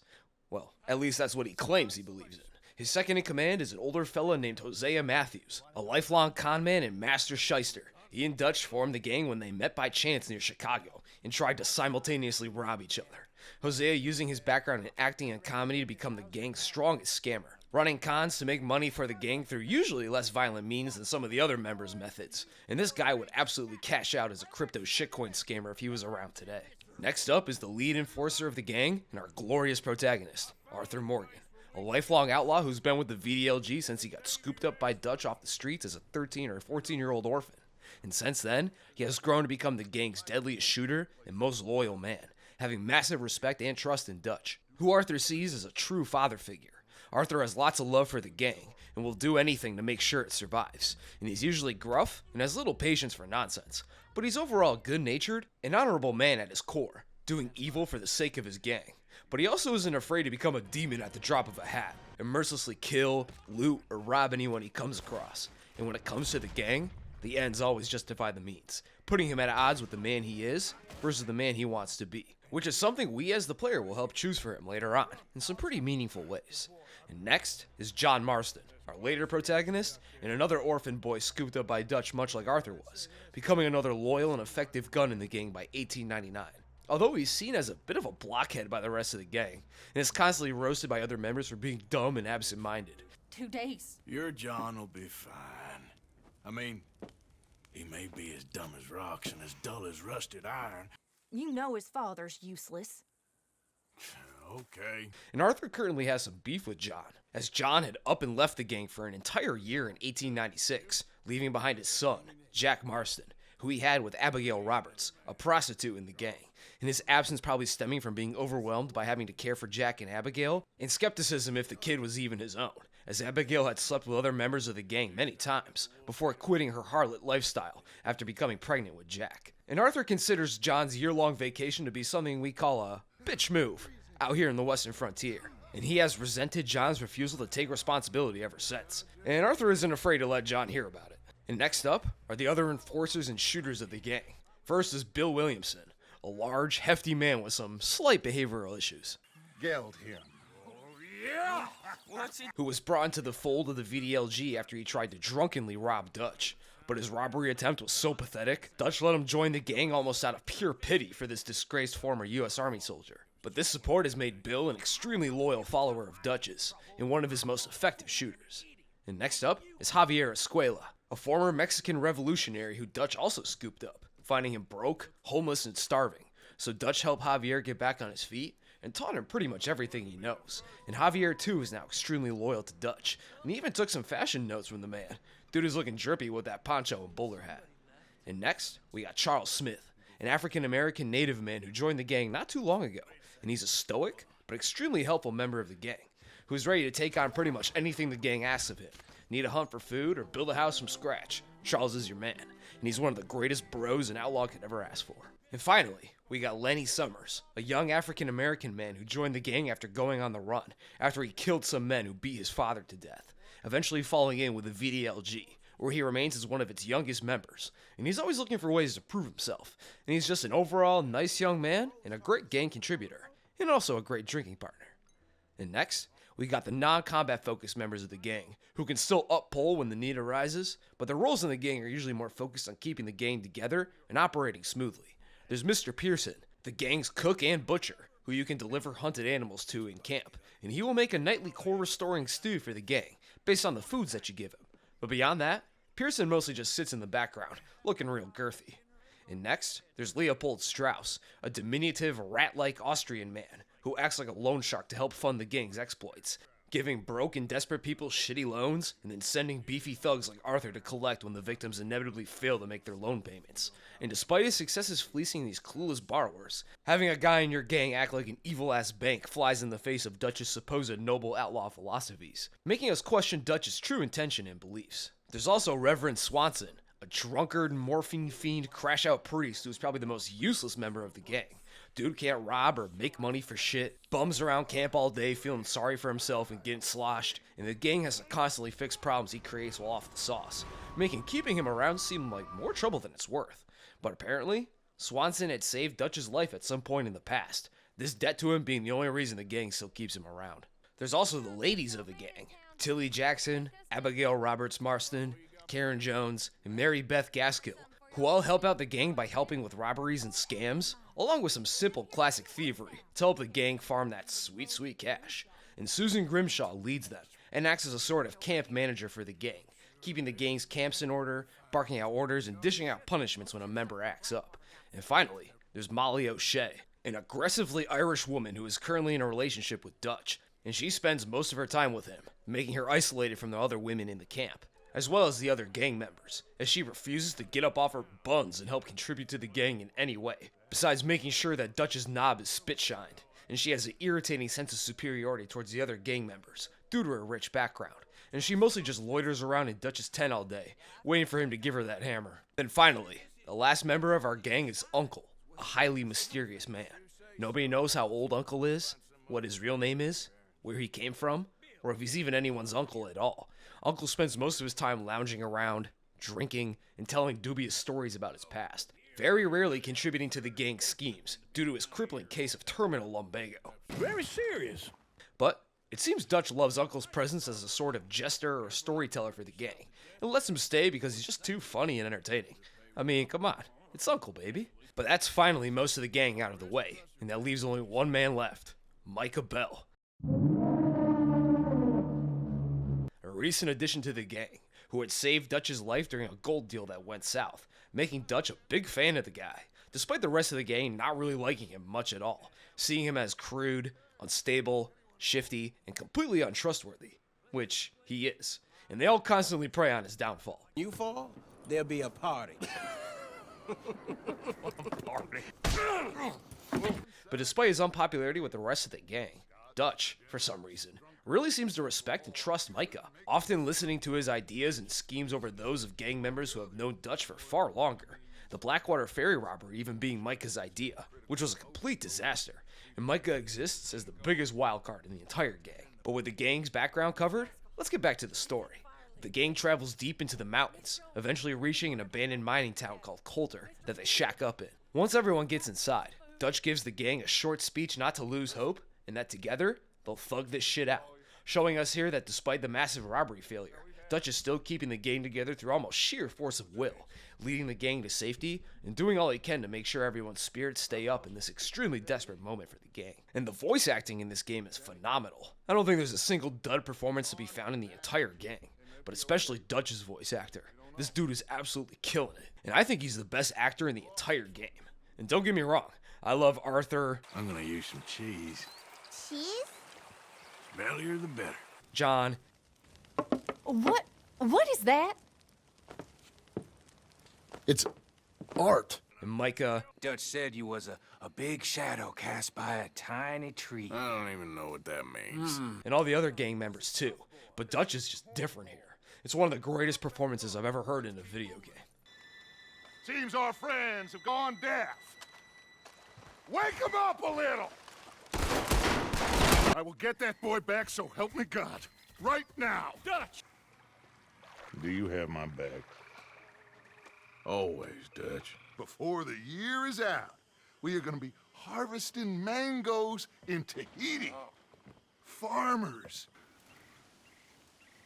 Well, at least that's what he claims he believes in. His second in command is an older fella named Hosea Matthews, a lifelong conman and master shyster. He and Dutch formed the gang when they met by chance near Chicago and tried to simultaneously rob each other. Hosea using his background in acting and comedy to become the gang's strongest scammer, running cons to make money for the gang through usually less violent means than some of the other members' methods. And this guy would absolutely cash out as a crypto shitcoin scammer if he was around today. Next up is the lead enforcer of the gang and our glorious protagonist, Arthur Morgan, a lifelong outlaw who's been with the VDLG since he got scooped up by Dutch off the streets as a 13 or 14-year-old orphan. And since then, he has grown to become the gang's deadliest shooter and most loyal man, having massive respect and trust in Dutch, who Arthur sees as a true father figure, Arthur has lots of love for the gang and will do anything to make sure it survives, and he's usually gruff and has little patience for nonsense, but he's overall a good-natured and honorable man at his core, doing evil for the sake of his gang. But he also isn't afraid to become a demon at the drop of a hat, and mercilessly kill, loot, or rob anyone he comes across. And when it comes to the gang, the ends always justify the means, putting him at odds with the man he is versus the man he wants to be, which is something we as the player will help choose for him later on, in some pretty meaningful ways. And next is John Marston, our later protagonist, and another orphan boy scooped up by Dutch much like Arthur was, becoming another loyal and effective gun in the gang by 1899. Although he's seen as a bit of a blockhead by the rest of the gang, and is constantly roasted by other members for being dumb and absent-minded. 2 days. Your John will be fine. I mean, he may be as dumb as rocks and as dull as rusted iron. You know his father's useless. Okay. And Arthur currently has some beef with John, as John had up and left the gang for an entire year in 1896, leaving behind his son, Jack Marston, who he had with Abigail Roberts, a prostitute in the gang, and his absence probably stemming from being overwhelmed by having to care for Jack and Abigail, and skepticism if the kid was even his own, as Abigail had slept with other members of the gang many times, before quitting her harlot lifestyle after becoming pregnant with Jack. And Arthur considers John's year-long vacation to be something we call a bitch move, out here in the western frontier, and he has resented John's refusal to take responsibility ever since, and Arthur isn't afraid to let John hear about it. And next up are the other enforcers and shooters of the gang. First is Bill Williamson, a large, hefty man with some slight behavioral issues, Geld him. who was brought into the fold of the VDLG after he tried to drunkenly rob Dutch. But his robbery attempt was so pathetic, Dutch let him join the gang almost out of pure pity for this disgraced former US Army soldier. But this support has made Bill an extremely loyal follower of Dutch's, and one of his most effective shooters. And next up is Javier Escuela, a former Mexican revolutionary who Dutch also scooped up, finding him broke, homeless, and starving. So Dutch helped Javier get back on his feet, and taught him pretty much everything he knows. And Javier too is now extremely loyal to Dutch, and he even took some fashion notes from the man. Dude is looking drippy with that poncho and bowler hat. And next, we got Charles Smith, an African-American native man who joined the gang not too long ago, and he's a stoic, but extremely helpful member of the gang, who's ready to take on pretty much anything the gang asks of him. Need a hunt for food or build a house from scratch? Charles is your man, and he's one of the greatest bros an outlaw could ever ask for. And finally, we got Lenny Summers, a young African-American man who joined the gang after going on the run, after he killed some men who beat his father to death, eventually falling in with the VDLG, where he remains as one of its youngest members, and he's always looking for ways to prove himself, and he's just an overall nice young man and a great gang contributor, and also a great drinking partner. And next, we got the non-combat focused members of the gang, who can still up-pole when the need arises, but their roles in the gang are usually more focused on keeping the gang together and operating smoothly. There's Mr. Pearson, the gang's cook and butcher, who you can deliver hunted animals to in camp, and he will make a nightly core-restoring stew for the gang, based on the foods that you give him. But beyond that, Pearson mostly just sits in the background, looking real girthy. And next, there's Leopold Strauss, a diminutive, rat-like Austrian man, who acts like a loan shark to help fund the gang's exploits, giving broke and desperate people shitty loans, and then sending beefy thugs like Arthur to collect when the victims inevitably fail to make their loan payments. And despite his successes fleecing these clueless borrowers, having a guy in your gang act like an evil-ass bank flies in the face of Dutch's supposed noble outlaw philosophies, making us question Dutch's true intention and beliefs. There's also Reverend Swanson, a drunkard, morphine fiend, crash-out priest who's probably the most useless member of the gang. Dude can't rob or make money for shit, bums around camp all day feeling sorry for himself and getting sloshed, and the gang has to constantly fix problems he creates while off the sauce, making keeping him around seem like more trouble than it's worth. But apparently, Swanson had saved Dutch's life at some point in the past, this debt to him being the only reason the gang still keeps him around. There's also the ladies of the gang, Tilly Jackson, Abigail Roberts Marston, Karen Jones, and Mary Beth Gaskill, who all help out the gang by helping with robberies and scams, along with some simple classic thievery to help the gang farm that sweet, sweet cash. And Susan Grimshaw leads them and acts as a sort of camp manager for the gang, keeping the gang's camps in order, barking out orders, and dishing out punishments when a member acts up. And finally, there's Molly O'Shea, an aggressively Irish woman who is currently in a relationship with Dutch, and she spends most of her time with him, making her isolated from the other women in the camp, as well as the other gang members, as she refuses to get up off her buns and help contribute to the gang in any way, besides making sure that Dutch's knob is spit-shined, and she has an irritating sense of superiority towards the other gang members, due to her rich background, and she mostly just loiters around in Dutch's tent all day, waiting for him to give her that hammer. Then finally, the last member of our gang is Uncle, a highly mysterious man. Nobody knows how old Uncle is, what his real name is, where he came from, or if he's even anyone's uncle at all. Uncle spends most of his time lounging around, drinking, and telling dubious stories about his past, very rarely contributing to the gang's schemes due to his crippling case of terminal lumbago. Very serious. But it seems Dutch loves Uncle's presence as a sort of jester or storyteller for the gang, and lets him stay because he's just too funny and entertaining. I mean, come on, it's Uncle, baby. But that's finally most of the gang out of the way, and that leaves only one man left, Micah Bell. A recent addition to the gang, who had saved Dutch's life during a gold deal that went south, making Dutch a big fan of the guy, despite the rest of the gang not really liking him much at all, seeing him as crude, unstable, shifty, and completely untrustworthy, which he is, and they all constantly prey on his downfall. You fall, there'll be a party. But despite his unpopularity with the rest of the gang, Dutch, for some reason, really seems to respect and trust Micah, often listening to his ideas and schemes over those of gang members who have known Dutch for far longer. The Blackwater ferry robbery even being Micah's idea, which was a complete disaster, and Micah exists as the biggest wildcard in the entire gang. But with the gang's background covered, let's get back to the story. The gang travels deep into the mountains, eventually reaching an abandoned mining town called Coulter that they shack up in. Once everyone gets inside, Dutch gives the gang a short speech not to lose hope, and that together, they'll thug this shit out, showing us here that despite the massive robbery failure, Dutch is still keeping the gang together through almost sheer force of will, leading the gang to safety, and doing all he can to make sure everyone's spirits stay up in this extremely desperate moment for the gang. And the voice acting in this game is phenomenal. I don't think there's a single dud performance to be found in the entire gang, but especially Dutch's voice actor. This dude is absolutely killing it, and I think he's the best actor in the entire game. And don't get me wrong, I love Arthur, I'm gonna use some cheese. Cheese? Smellier the better. John, What is that? It's art. and Micah. Dutch said you was a big shadow cast by a tiny tree. I don't even know what that means. And all the other gang members too. But Dutch is just different here. It's one of the greatest performances I've ever heard in a video game. Seems our friends have gone deaf. Wake them up a little! I will get that boy back, so help me God. Right now. Dutch! Do you have my back? Always, Dutch. Before the year is out, we are gonna be harvesting mangoes in Tahiti. Farmers.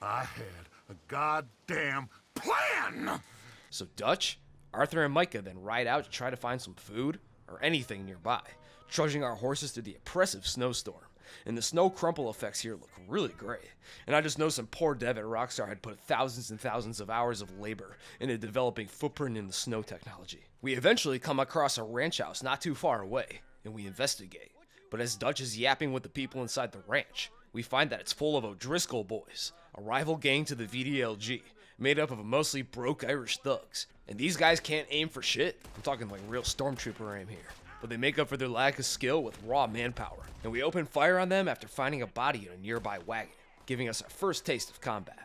I had a goddamn plan! So Dutch, Arthur, and Micah then ride out to try to find some food or anything nearby, trudging our horses through the oppressive snowstorm. And the snow crumple effects here look really great. And I just know some poor dev at Rockstar had put thousands and thousands of hours of labor into developing footprint in the snow technology. We eventually come across a ranch house not too far away, and we investigate. But as Dutch is yapping with the people inside the ranch, we find that it's full of O'Driscoll boys, a rival gang to the VDLG, made up of mostly broke Irish thugs. And these guys can't aim for shit. I'm talking like real stormtrooper aim here. But they make up for their lack of skill with raw manpower. And we open fire on them after finding a body in a nearby wagon, giving us our first taste of combat.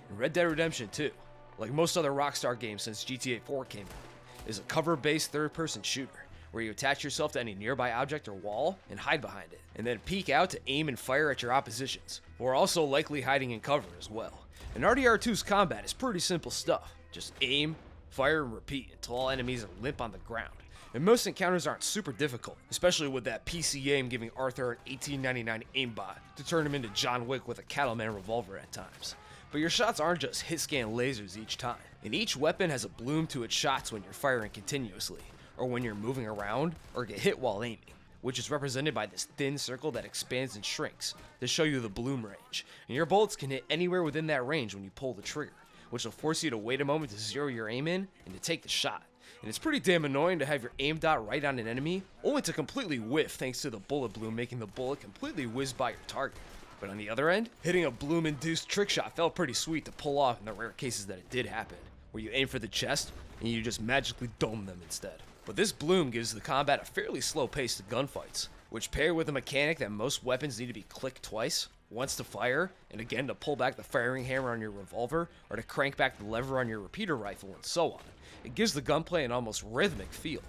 And Red Dead Redemption 2, like most other Rockstar games since GTA 4 came out, is a cover-based third-person shooter, where you attach yourself to any nearby object or wall and hide behind it, and then peek out to aim and fire at your oppositions, who are also likely hiding in cover as well. And RDR2's combat is pretty simple stuff. Just aim, fire, and repeat until all enemies are limp on the ground. And most encounters aren't super difficult, especially with that PC aim giving Arthur an 1899 aimbot to turn him into John Wick with a cattleman revolver at times. But your shots aren't just hit-scan lasers each time, and each weapon has a bloom to its shots when you're firing continuously, or when you're moving around, or get hit while aiming, which is represented by this thin circle that expands and shrinks to show you the bloom range, and your bullets can hit anywhere within that range when you pull the trigger, which will force you to wait a moment to zero your aim in and to take the shot. And it's pretty damn annoying to have your aim dot right on an enemy, only to completely whiff thanks to the bullet bloom making the bullet completely whiz by your target. But on the other end, hitting a bloom-induced trick shot felt pretty sweet to pull off in the rare cases that it did happen, where you aim for the chest and you just magically dome them instead. But this bloom gives the combat a fairly slow pace to gunfights, which paired with a mechanic that most weapons need to be clicked twice, once to fire, and again to pull back the firing hammer on your revolver, or to crank back the lever on your repeater rifle, and so on. It gives the gunplay an almost rhythmic feel.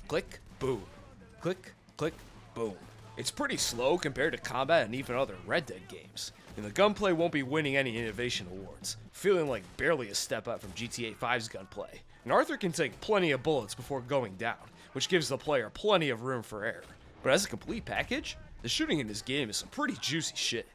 Click, boom. Click, click, boom. It's pretty slow compared to combat and even other Red Dead games, and the gunplay won't be winning any innovation awards, feeling like barely a step up from GTA 5's gunplay. And Arthur can take plenty of bullets before going down, which gives the player plenty of room for error. But as a complete package, the shooting in this game is some pretty juicy shit.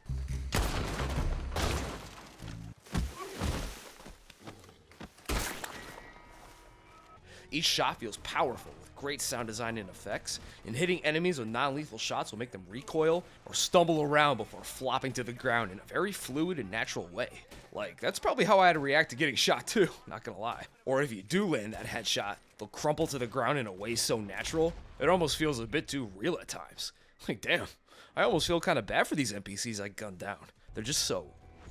Each shot feels powerful with great sound design and effects, and hitting enemies with non-lethal shots will make them recoil or stumble around before flopping to the ground in a very fluid and natural way. Like, that's probably how I had to react to getting shot too, not gonna lie. Or if you do land that headshot, they'll crumple to the ground in a way so natural, it almost feels a bit too real at times. Like, damn, I almost feel kind of bad for these NPCs I gunned down. They're just so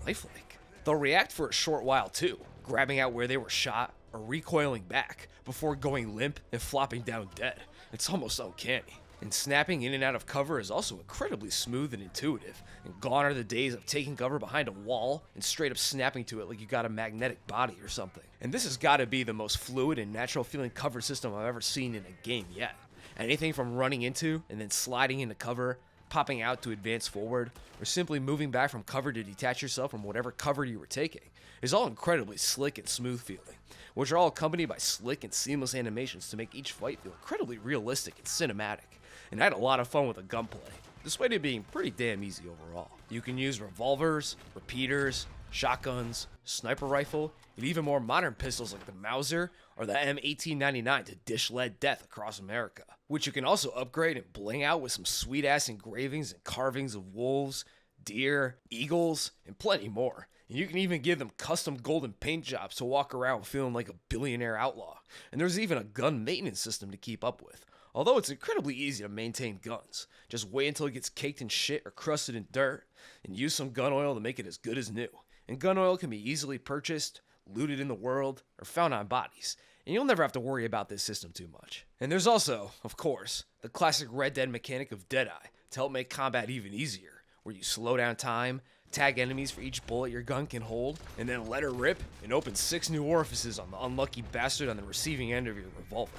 lifelike. They'll react for a short while too, grabbing out where they were shot or recoiling back before going limp and flopping down dead. It's almost uncanny. And snapping in and out of cover is also incredibly smooth and intuitive, and gone are the days of taking cover behind a wall and straight up snapping to it like you got a magnetic body or something. And this has got to be the most fluid and natural feeling cover system I've ever seen in a game yet. Anything from running into and then sliding into cover, popping out to advance forward, or simply moving back from cover to detach yourself from whatever cover you were taking is all incredibly slick and smooth feeling, which are all accompanied by slick and seamless animations to make each fight feel incredibly realistic and cinematic. And I had a lot of fun with the gunplay, despite it being pretty damn easy overall. You can use revolvers, repeaters, shotguns, sniper rifle, and even more modern pistols like the Mauser or the M1899 to dish lead death across America, which you can also upgrade and bling out with some sweet ass engravings and carvings of wolves, deer, eagles, and plenty more. And you can even give them custom golden paint jobs to walk around feeling like a billionaire outlaw. And there's even a gun maintenance system to keep up with. Although it's incredibly easy to maintain guns. Just wait until it gets caked in shit or crusted in dirt, and use some gun oil to make it as good as new. And gun oil can be easily purchased, looted in the world, or found on bodies. And you'll never have to worry about this system too much. And there's also, of course, the classic Red Dead mechanic of Deadeye to help make combat even easier, where you slow down time, tag enemies for each bullet your gun can hold, and then let her rip and open 6 new orifices on the unlucky bastard on the receiving end of your revolver.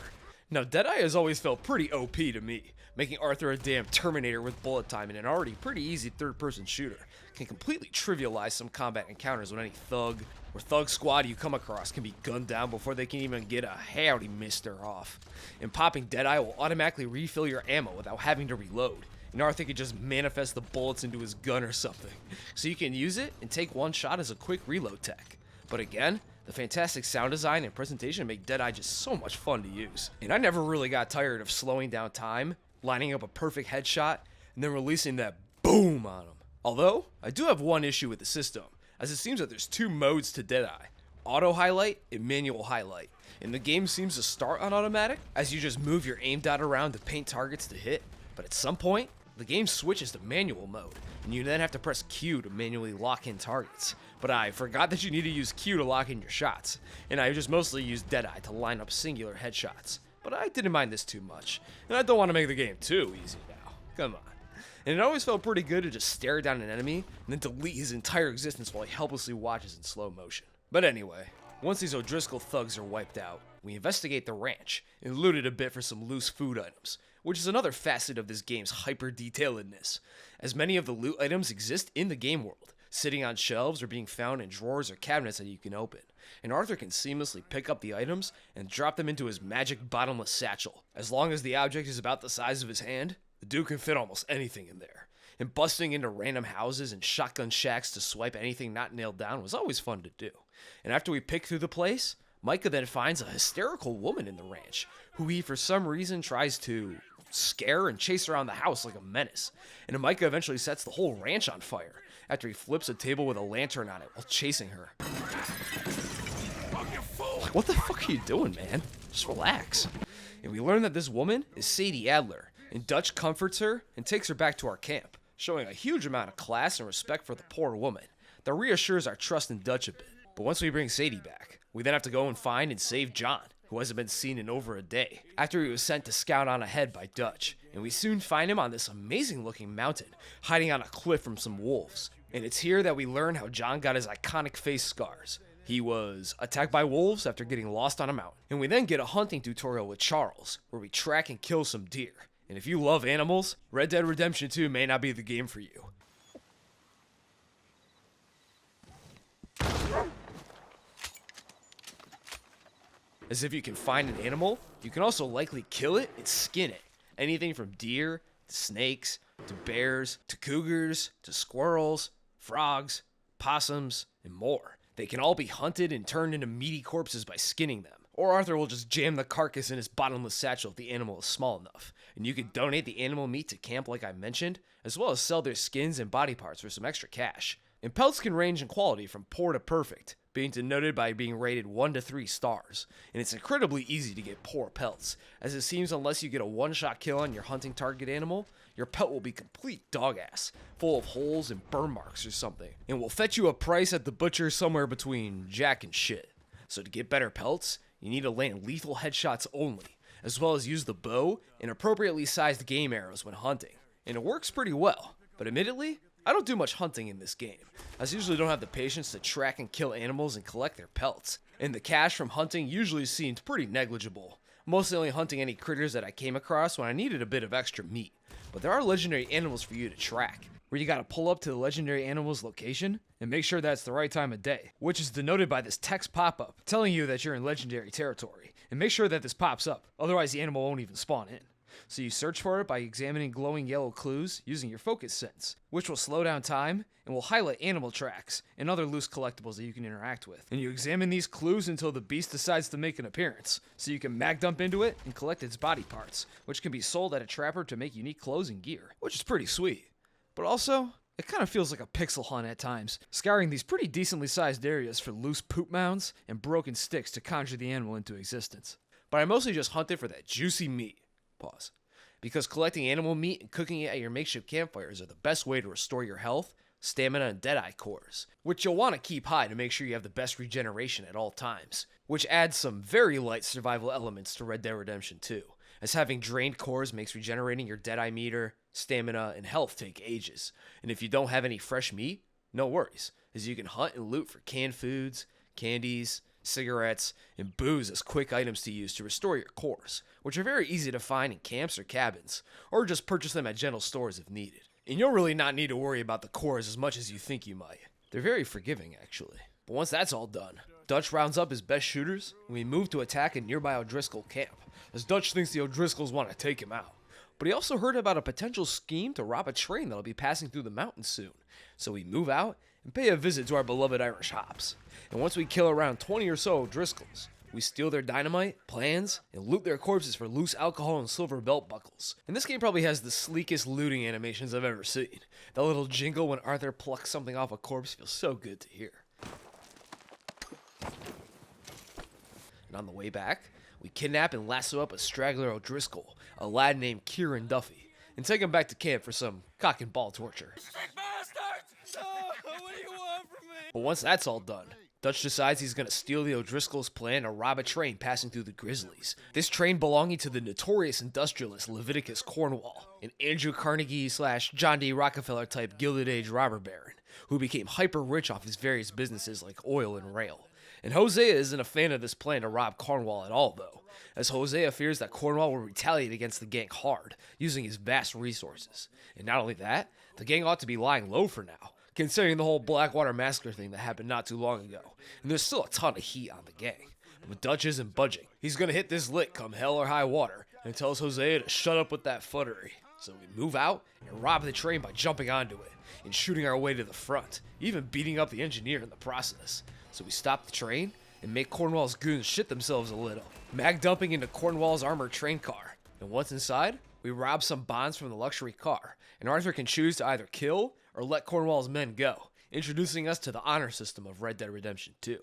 Now, Deadeye has always felt pretty OP to me, making Arthur a damn Terminator with bullet time in an already pretty easy third-person shooter can completely trivialize some combat encounters when any thug or thug squad you come across can be gunned down before they can even get a howdy mister off. And popping Deadeye will automatically refill your ammo without having to reload, and Arthur can just manifest the bullets into his gun or something, so you can use it and take one shot as a quick reload tech. But again, the fantastic sound design and presentation make Deadeye just so much fun to use. And I never really got tired of slowing down time, lining up a perfect headshot, and then releasing that boom on him. Although, I do have one issue with the system, as it seems that there's 2 modes to Deadeye, auto highlight and manual highlight. And the game seems to start on automatic, as you just move your aim dot around to paint targets to hit, but at some point, the game switches to manual mode, and you then have to press Q to manually lock in targets. But I forgot that you need to use Q to lock in your shots, and I just mostly used Deadeye to line up singular headshots. But I didn't mind this too much, and I don't want to make the game too easy now. Come on. And it always felt pretty good to just stare down an enemy, and then delete his entire existence while he helplessly watches in slow motion. But anyway, once these O'Driscoll thugs are wiped out, we investigate the ranch, and loot it a bit for some loose food items, which is another facet of this game's hyper-detailedness, as many of the loot items exist in the game world, sitting on shelves or being found in drawers or cabinets that you can open. And Arthur can seamlessly pick up the items and drop them into his magic bottomless satchel. As long as the object is about the size of his hand, the dude can fit almost anything in there. And busting into random houses and shotgun shacks to swipe anything not nailed down was always fun to do. And after we pick through the place, Micah then finds a hysterical woman in the ranch, who he for some reason tries to scare and chase around the house like a menace. And Micah eventually sets the whole ranch on fire, after he flips a table with a lantern on it while chasing her. What the fuck are you doing, man? Just relax. And we learn that this woman is Sadie Adler, and Dutch comforts her and takes her back to our camp, showing a huge amount of class and respect for the poor woman that reassures our trust in Dutch a bit. But once we bring Sadie back, we then have to go and find and save John, who hasn't been seen in over a day, after he was sent to scout on ahead by Dutch. And we soon find him on this amazing looking mountain, hiding on a cliff from some wolves. And it's here that we learn how John got his iconic face scars. He was attacked by wolves after getting lost on a mountain. And we then get a hunting tutorial with Charles, where we track and kill some deer. And if you love animals, Red Dead Redemption 2 may not be the game for you. As if you can find an animal, you can also likely kill it and skin it. Anything from deer, to snakes, to bears, to cougars, to squirrels, frogs, possums, and more. They can all be hunted and turned into meaty corpses by skinning them. Or Arthur will just jam the carcass in his bottomless satchel if the animal is small enough. And you can donate the animal meat to camp like I mentioned, as well as sell their skins and body parts for some extra cash. And pelts can range in quality from poor to perfect, being denoted by being rated 1 to 3 stars. And it's incredibly easy to get poor pelts, as it seems unless you get a one-shot kill on your hunting target animal, your pelt will be complete dog ass, full of holes and burn marks or something, and will fetch you a price at the butcher somewhere between jack and shit. So to get better pelts, you need to land lethal headshots only, as well as use the bow and appropriately sized game arrows when hunting. And it works pretty well, but admittedly, I don't do much hunting in this game, as I usually don't have the patience to track and kill animals and collect their pelts, and the cash from hunting usually seemed pretty negligible, mostly only hunting any critters that I came across when I needed a bit of extra meat. But there are legendary animals for you to track, where you gotta pull up to the legendary animal's location and make sure that's the right time of day, which is denoted by this text pop-up telling you that you're in legendary territory, and make sure that this pops up, otherwise the animal won't even spawn in. So you search for it by examining glowing yellow clues using your focus sense, which will slow down time and will highlight animal tracks and other loose collectibles that you can interact with. And you examine these clues until the beast decides to make an appearance, so you can mag dump into it and collect its body parts, which can be sold at a trapper to make unique clothes and gear, which is pretty sweet. But also, it kind of feels like a pixel hunt at times, scouring these pretty decently sized areas for loose poop mounds and broken sticks to conjure the animal into existence. But I mostly just hunted for that juicy meat. Pause. Because collecting animal meat and cooking it at your makeshift campfires are the best way to restore your health, stamina, and deadeye cores, which you'll want to keep high to make sure you have the best regeneration at all times, which adds some very light survival elements to Red Dead Redemption 2, as having drained cores makes regenerating your deadeye meter, stamina, and health take ages. And if you don't have any fresh meat, no worries, as you can hunt and loot for canned foods, candies, cigarettes, and booze as quick items to use to restore your cores, which are very easy to find in camps or cabins, or just purchase them at general stores if needed. And you'll really not need to worry about the cores as much as you think you might. They're very forgiving, actually. But once that's all done, Dutch rounds up his best shooters, and we move to attack a nearby O'Driscoll camp, as Dutch thinks the O'Driscolls want to take him out. But he also heard about a potential scheme to rob a train that'll be passing through the mountains soon, so we move out and pay a visit to our beloved Irish hops. And once we kill around 20 or so O'Driscolls, we steal their dynamite, plans, and loot their corpses for loose alcohol and silver belt buckles. And this game probably has the sleekest looting animations I've ever seen. That little jingle when Arthur plucks something off a corpse feels so good to hear. And on the way back, we kidnap and lasso up a straggler O'Driscoll, a lad named Kieran Duffy, and take him back to camp for some cock and ball torture. But once that's all done, Dutch decides he's going to steal the O'Driscoll's plan to rob a train passing through the Grizzlies. This train belonging to the notorious industrialist Leviticus Cornwall, an Andrew Carnegie / John D. Rockefeller type Gilded Age robber baron, who became hyper rich off his various businesses like oil and rail. And Hosea isn't a fan of this plan to rob Cornwall at all, though, as Hosea fears that Cornwall will retaliate against the gang hard, using his vast resources. And not only that, the gang ought to be lying low for now, considering the whole Blackwater Massacre thing that happened not too long ago, and there's still a ton of heat on the gang. But Dutch isn't budging. He's gonna hit this lick come hell or high water, and tells Hosea to shut up with that futtery. So we move out and rob the train by jumping onto it, and shooting our way to the front, even beating up the engineer in the process. So we stop the train, and make Cornwall's goons shit themselves a little, mag dumping into Cornwall's armored train car. And once inside, we rob some bonds from the luxury car, and Arthur can choose to either kill or let Cornwall's men go, introducing us to the honor system of Red Dead Redemption 2.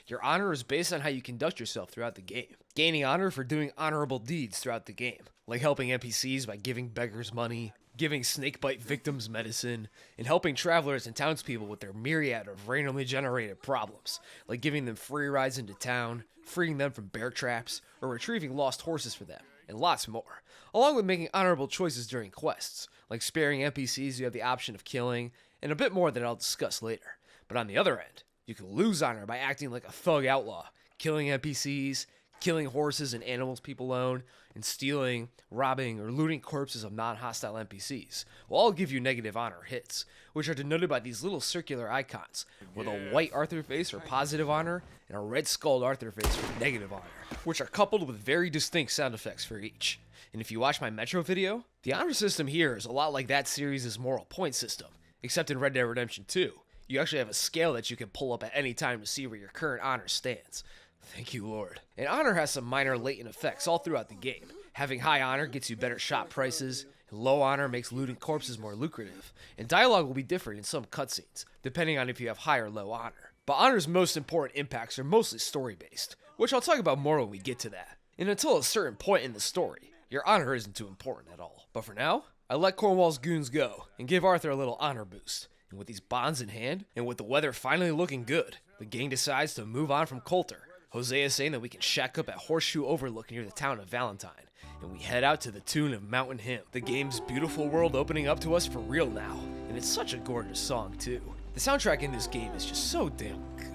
Your honor is based on how you conduct yourself throughout the game, gaining honor for doing honorable deeds throughout the game, like helping NPCs by giving beggars money, giving snakebite victims medicine, and helping travelers and townspeople with their myriad of randomly generated problems, like giving them free rides into town, freeing them from bear traps, or retrieving lost horses for them, and lots more, along with making honorable choices during quests, like sparing NPCs you have the option of killing, and a bit more that I'll discuss later. But on the other end, you can lose honor by acting like a thug outlaw, killing NPCs, killing horses and animals people own, and stealing, robbing, or looting corpses of non-hostile NPCs will all give you negative honor hits, which are denoted by these little circular icons, with a white Arthur face for positive honor, and a red skulled Arthur face for negative honor, which are coupled with very distinct sound effects for each. And if you watch my Metro video, the honor system here is a lot like that series' moral point system, except in Red Dead Redemption 2, you actually have a scale that you can pull up at any time to see where your current honor stands. Thank you, Lord. And honor has some minor latent effects all throughout the game. Having high honor gets you better shop prices, and low honor makes looting corpses more lucrative, and dialogue will be different in some cutscenes, depending on if you have high or low honor. But honor's most important impacts are mostly story-based, which I'll talk about more when we get to that. And until a certain point in the story, your honor isn't too important at all. But for now, I let Cornwall's goons go, and give Arthur a little honor boost. And with these bonds in hand, and with the weather finally looking good, the gang decides to move on from Coulter. Hosea is saying that we can shack up at Horseshoe Overlook near the town of Valentine, and we head out to the tune of Mountain Hymn, the game's beautiful world opening up to us for real now, and it's such a gorgeous song too. The soundtrack in this game is just so damn good.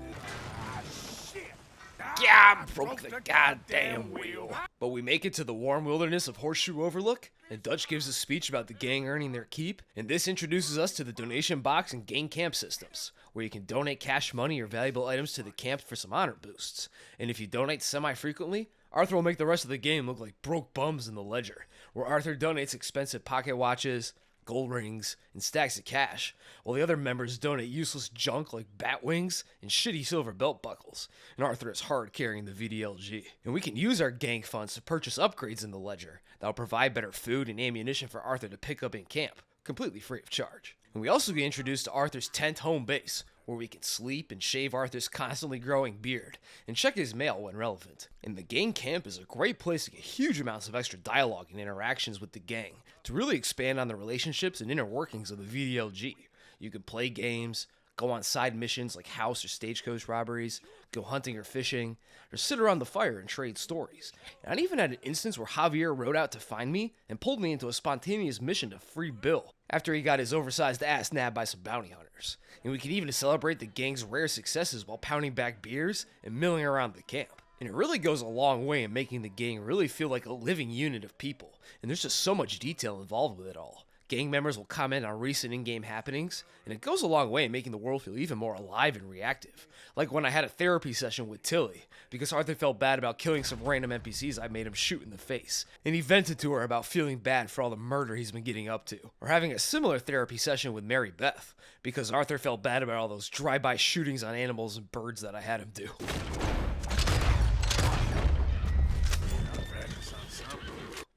Yeah, I broke the goddamn wheel. But we make it to the warm wilderness of Horseshoe Overlook, and Dutch gives a speech about the gang earning their keep, and this introduces us to the donation box and gang camp systems, where you can donate cash money or valuable items to the camp for some honor boosts. And if you donate semi-frequently, Arthur will make the rest of the game look like broke bums in the ledger, where Arthur donates expensive pocket watches, gold rings, and stacks of cash, while the other members donate useless junk like bat wings and shitty silver belt buckles, and Arthur is hard carrying the VDLG. And we can use our gang funds to purchase upgrades in the ledger that will provide better food and ammunition for Arthur to pick up in camp, completely free of charge. And we also get introduced to Arthur's 10th home base, where we can sleep and shave Arthur's constantly growing beard, and check his mail when relevant. And the gang camp is a great place to get huge amounts of extra dialogue and interactions with the gang, to really expand on the relationships and inner workings of the VDLG. You can play games, go on side missions like house or stagecoach robberies, go hunting or fishing, or sit around the fire and trade stories. And I even had an instance where Javier rode out to find me and pulled me into a spontaneous mission to free Bill, after he got his oversized ass nabbed by some bounty hunters. And we could even celebrate the gang's rare successes while pounding back beers and milling around the camp. And it really goes a long way in making the gang really feel like a living unit of people, and there's just so much detail involved with it all. Gang members will comment on recent in-game happenings, and it goes a long way in making the world feel even more alive and reactive. Like when I had a therapy session with Tilly, because Arthur felt bad about killing some random NPCs I made him shoot in the face, and he vented to her about feeling bad for all the murder he's been getting up to. Or having a similar therapy session with Mary Beth, because Arthur felt bad about all those drive-by shootings on animals and birds that I had him do.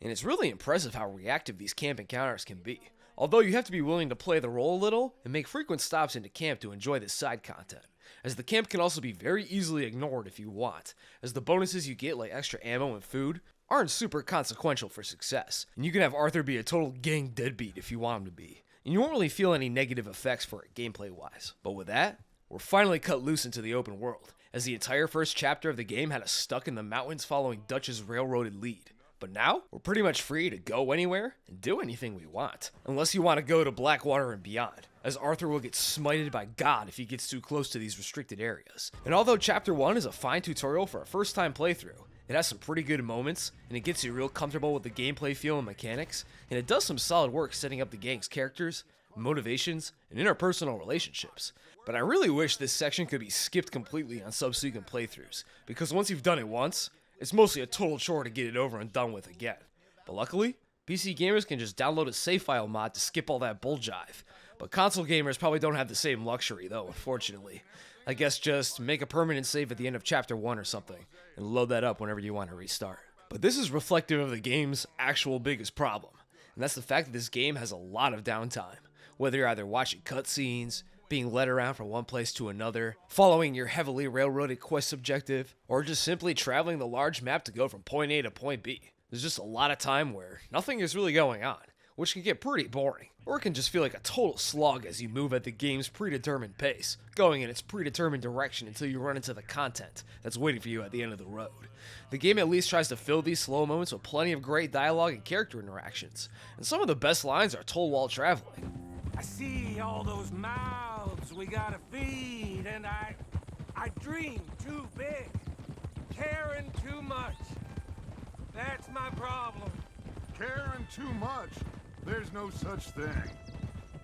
And it's really impressive how reactive these camp encounters can be, although you have to be willing to play the role a little and make frequent stops into camp to enjoy this side content, as the camp can also be very easily ignored if you want, as the bonuses you get like extra ammo and food aren't super consequential for success, and you can have Arthur be a total gang deadbeat if you want him to be, and you won't really feel any negative effects for it gameplay wise. But with that, we're finally cut loose into the open world, as the entire first chapter of the game had us stuck in the mountains following Dutch's railroaded lead. But now, we're pretty much free to go anywhere and do anything we want. Unless you want to go to Blackwater and beyond, as Arthur will get smited by God if he gets too close to these restricted areas. And although Chapter 1 is a fine tutorial for a first time playthrough, it has some pretty good moments, and it gets you real comfortable with the gameplay feel and mechanics, and it does some solid work setting up the gang's characters, motivations, and interpersonal relationships. But I really wish this section could be skipped completely on subsequent playthroughs, because once you've done it once, it's mostly a total chore to get it over and done with again. But luckily, PC gamers can just download a save file mod to skip all that bull jive. But console gamers probably don't have the same luxury though, unfortunately. I guess just make a permanent save at the end of Chapter 1 or something, and load that up whenever you want to restart. But this is reflective of the game's actual biggest problem, and that's the fact that this game has a lot of downtime. Whether you're either watching cutscenes, being led around from one place to another, following your heavily railroaded quest objective, or just simply traveling the large map to go from point A to point B. There's just a lot of time where nothing is really going on, which can get pretty boring, or it can just feel like a total slog as you move at the game's predetermined pace, going in its predetermined direction until you run into the content that's waiting for you at the end of the road. The game at least tries to fill these slow moments with plenty of great dialogue and character interactions, and some of the best lines are told while traveling. I see all those mouths we gotta feed, and I dream too big, caring too much. That's my problem. Caring too much? There's no such thing.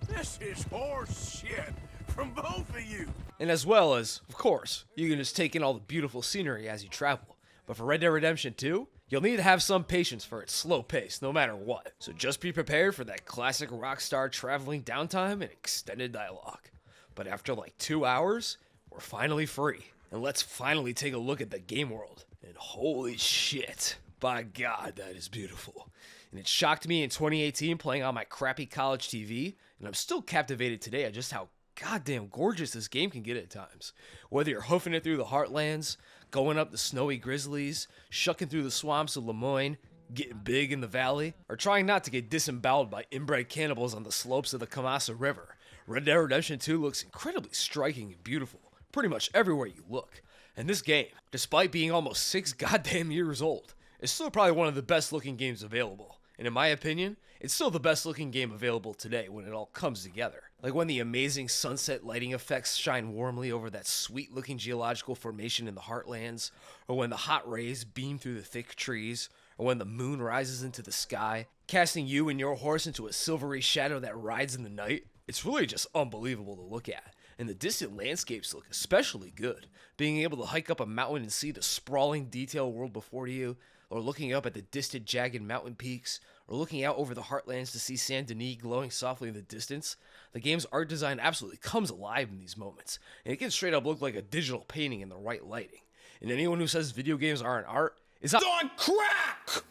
This is horse shit from both of you. And as well as, of course, you can just take in all the beautiful scenery as you travel. But for Red Dead Redemption 2, you'll need to have some patience for its slow pace, no matter what. So just be prepared for that classic Rockstar traveling downtime and extended dialogue. But after like 2 hours, we're finally free. And let's finally take a look at the game world. And holy shit, by God, that is beautiful. And it shocked me in 2018 playing on my crappy college TV, and I'm still captivated today at just how goddamn gorgeous this game can get at times. Whether you're hoofing it through the heartlands, going up the snowy grizzlies, shucking through the swamps of Lemoyne, getting big in the valley, or trying not to get disemboweled by inbred cannibals on the slopes of the Kamasa River, Red Dead Redemption 2 looks incredibly striking and beautiful, pretty much everywhere you look. And this game, despite being almost 6 goddamn years old, is still probably one of the best looking games available. And in my opinion, it's still the best looking game available today when it all comes together. Like when the amazing sunset lighting effects shine warmly over that sweet looking geological formation in the heartlands, or when the hot rays beam through the thick trees, or when the moon rises into the sky, casting you and your horse into a silvery shadow that rides in the night. It's really just unbelievable to look at. And the distant landscapes look especially good. Being able to hike up a mountain and see the sprawling detailed world before you, or looking up at the distant jagged mountain peaks, or looking out over the heartlands to see Saint Denis glowing softly in the distance, the game's art design absolutely comes alive in these moments, and it can straight up look like a digital painting in the right lighting. And anyone who says video games aren't art is on crack!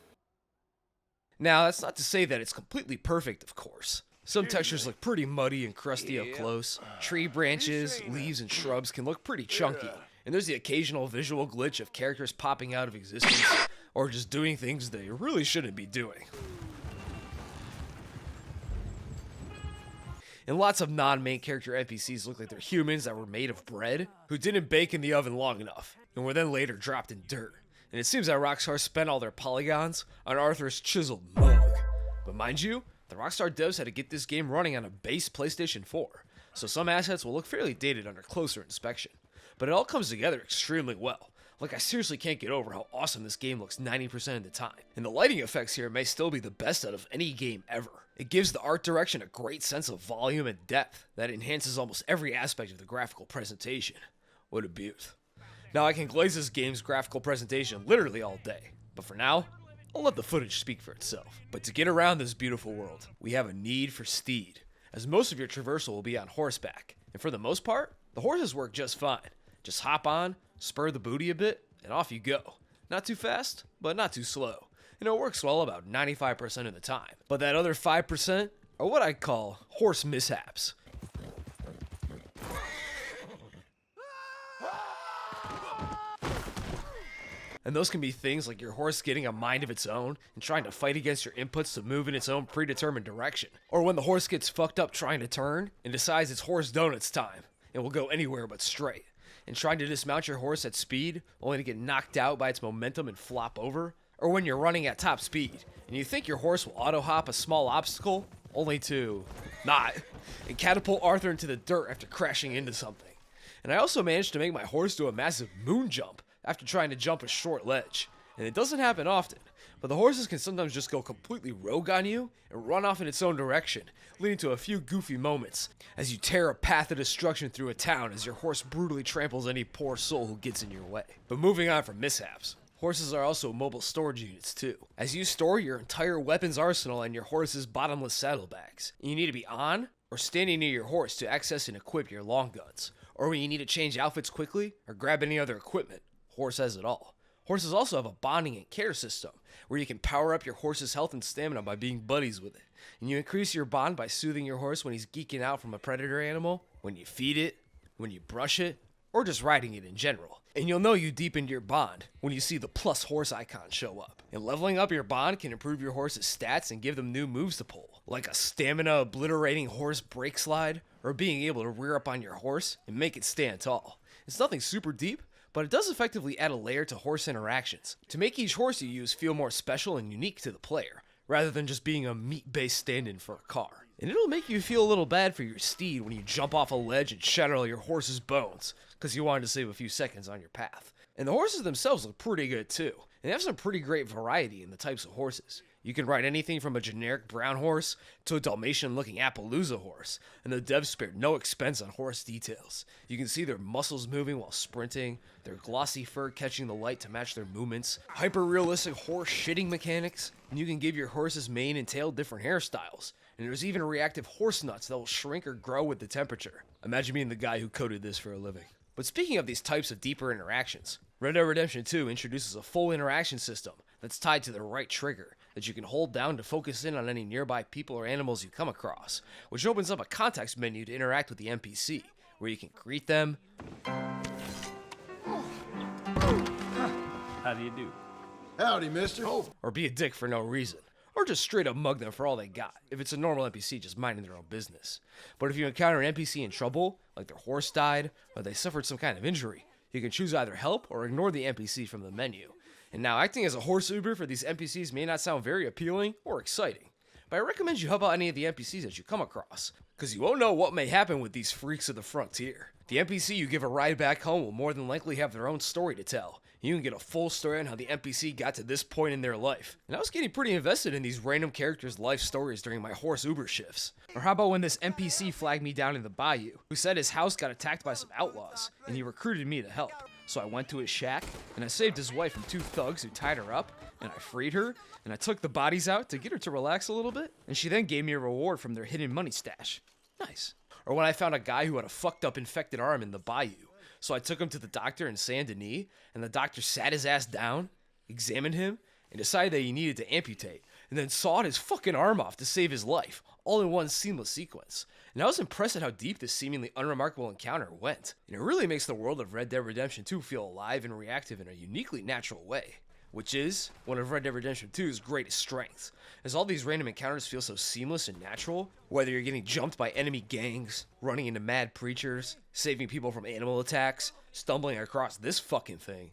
Now, that's not to say that it's completely perfect, of course. Some textures look pretty muddy and crusty up close. Tree branches, leaves, and shrubs can look pretty chunky. And there's the occasional visual glitch of characters popping out of existence, or just doing things they really shouldn't be doing. And lots of non-main character NPCs look like they're humans that were made of bread, who didn't bake in the oven long enough, and were then later dropped in dirt. And it seems that Rockstar spent all their polygons on Arthur's chiseled mug. But mind you, the Rockstar devs had to get this game running on a base PlayStation 4, so some assets will look fairly dated under closer inspection. But it all comes together extremely well. Like, I seriously can't get over how awesome this game looks 90% of the time. And the lighting effects here may still be the best out of any game ever. It gives the art direction a great sense of volume and depth that enhances almost every aspect of the graphical presentation. What a beaut. Now, I can glaze this game's graphical presentation literally all day, but for now, I'll let the footage speak for itself. But to get around this beautiful world, we have a need for steed, as most of your traversal will be on horseback. And for the most part, the horses work just fine. Just hop on, spur the booty a bit, and off you go. Not too fast, but not too slow. And it works well about 95% of the time. But that other 5% are what I call horse mishaps. And those can be things like your horse getting a mind of its own and trying to fight against your inputs to move in its own predetermined direction. Or when the horse gets fucked up trying to turn and decides it's horse donuts time and will go anywhere but straight. And trying to dismount your horse at speed, only to get knocked out by its momentum and flop over. Or when you're running at top speed, and you think your horse will auto-hop a small obstacle, only to not, and catapult Arthur into the dirt after crashing into something. And I also managed to make my horse do a massive moon jump after trying to jump a short ledge. And it doesn't happen often, but the horses can sometimes just go completely rogue on you and run off in its own direction, leading to a few goofy moments as you tear a path of destruction through a town as your horse brutally tramples any poor soul who gets in your way. But moving on from mishaps, horses are also mobile storage units too, as you store your entire weapons arsenal in your horse's bottomless saddlebags. You need to be on or standing near your horse to access and equip your long guns, or when you need to change outfits quickly or grab any other equipment, horse has it all. Horses also have a bonding and care system, where you can power up your horse's health and stamina by being buddies with it. And you increase your bond by soothing your horse when he's geeking out from a predator animal, when you feed it, when you brush it, or just riding it in general. And you'll know you deepened your bond when you see the plus horse icon show up. And leveling up your bond can improve your horse's stats and give them new moves to pull, like a stamina obliterating horse brake slide, or being able to rear up on your horse and make it stand tall. It's nothing super deep, but it does effectively add a layer to horse interactions, to make each horse you use feel more special and unique to the player, rather than just being a meat-based stand-in for a car. And it'll make you feel a little bad for your steed when you jump off a ledge and shatter all your horse's bones, because you wanted to save a few seconds on your path. And the horses themselves look pretty good too, and they have some pretty great variety in the types of horses. You can ride anything from a generic brown horse to a Dalmatian-looking Appaloosa horse, and the devs spared no expense on horse details. You can see their muscles moving while sprinting, their glossy fur catching the light to match their movements, hyper-realistic horse shitting mechanics, and you can give your horse's mane and tail different hairstyles. And there's even reactive horse nuts that will shrink or grow with the temperature. Imagine being the guy who coded this for a living. But speaking of these types of deeper interactions, Red Dead Redemption 2 introduces a full interaction system that's tied to the right trigger that you can hold down to focus in on any nearby people or animals you come across, which opens up a context menu to interact with the NPC, where you can greet them. How do you do? Howdy, mister. Or be a dick for no reason. Or just straight up mug them for all they got, if it's a normal NPC just minding their own business. But if you encounter an NPC in trouble, like their horse died, or they suffered some kind of injury, you can choose either help or ignore the NPC from the menu. And now, acting as a horse Uber for these NPCs may not sound very appealing or exciting, but I recommend you help out any of the NPCs that you come across, because you won't know what may happen with these freaks of the frontier. The NPC you give a ride back home will more than likely have their own story to tell. You can get a full story on how the NPC got to this point in their life. And I was getting pretty invested in these random characters' life stories during my horse Uber shifts. Or how about when this NPC flagged me down in the bayou, who said his house got attacked by some outlaws, and he recruited me to help. So I went to his shack, and I saved his wife from 2 thugs who tied her up, and I freed her, and I took the bodies out to get her to relax a little bit, and she then gave me a reward from their hidden money stash. Nice. Or when I found a guy who had a fucked up infected arm in the bayou. So I took him to the doctor in Saint Denis, and the doctor sat his ass down, examined him, and decided that he needed to amputate, and then sawed his fucking arm off to save his life, all in one seamless sequence. And I was impressed at how deep this seemingly unremarkable encounter went. And it really makes the world of Red Dead Redemption 2 feel alive and reactive in a uniquely natural way. Which is one of Red Dead Redemption 2's greatest strengths, as all these random encounters feel so seamless and natural, whether you're getting jumped by enemy gangs, running into mad preachers, saving people from animal attacks, stumbling across this fucking thing,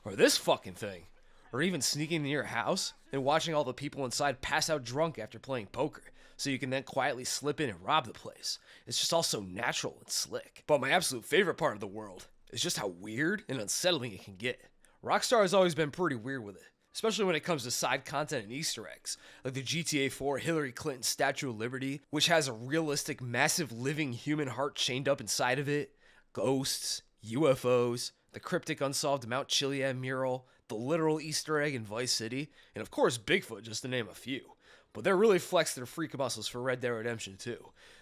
or this fucking thing, or even sneaking into your house and watching all the people inside pass out drunk after playing poker, so you can then quietly slip in and rob the place. It's just all so natural and slick. But my absolute favorite part of the world is just how weird and unsettling it can get. Rockstar has always been pretty weird with it, especially when it comes to side content and Easter eggs, like the GTA 4 Hillary Clinton Statue of Liberty, which has a realistic, massive living human heart chained up inside of it, ghosts, UFOs, the cryptic unsolved Mount Chiliad mural, the literal Easter egg in Vice City, and of course Bigfoot, just to name a few. But they really flexed their freak muscles for Red Dead Redemption 2.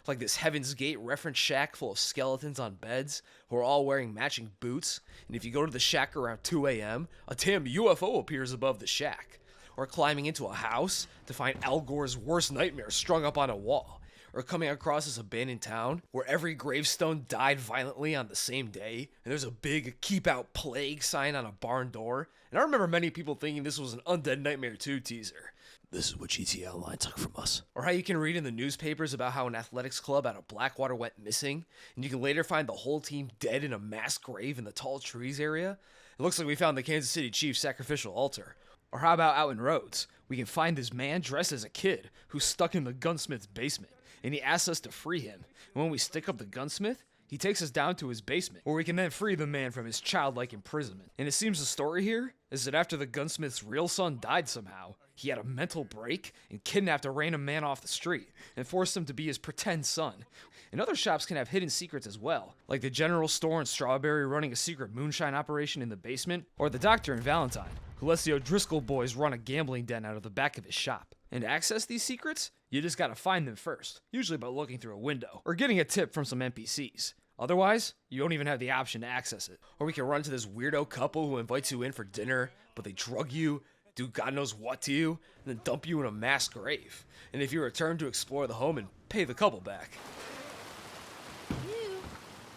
Like this Heaven's Gate reference shack full of skeletons on beds who are all wearing matching boots, and if you go to the shack around 2 a.m., a damn UFO appears above the shack. Or climbing into a house to find Al Gore's worst nightmare strung up on a wall. Or coming across this abandoned town where every gravestone died violently on the same day, and there's a big "Keep Out Plague" sign on a barn door. And I remember many people thinking this was an Undead Nightmare 2 teaser. This is what GTA Online took from us. Or how you can read in the newspapers about how an athletics club out of Blackwater went missing, and you can later find the whole team dead in a mass grave in the tall trees area. It looks like we found the Kansas City Chiefs sacrificial altar. Or how about out in Rhodes? We can find this man dressed as a kid who's stuck in the gunsmith's basement, and he asks us to free him. And when we stick up the gunsmith, he takes us down to his basement, where we can then free the man from his childlike imprisonment. And it seems the story here is that after the gunsmith's real son died somehow, he had a mental break and kidnapped a random man off the street and forced him to be his pretend son. And other shops can have hidden secrets as well, like the general store in Strawberry running a secret moonshine operation in the basement, or the doctor in Valentine, who lets the O'Driscoll boys run a gambling den out of the back of his shop. And to access these secrets, you just gotta find them first, usually by looking through a window, or getting a tip from some NPCs. Otherwise, you don't even have the option to access it. Or we can run to this weirdo couple who invites you in for dinner, but they drug you, do God knows what to you, and then dump you in a mass grave. And if you return to explore the home and pay the couple back.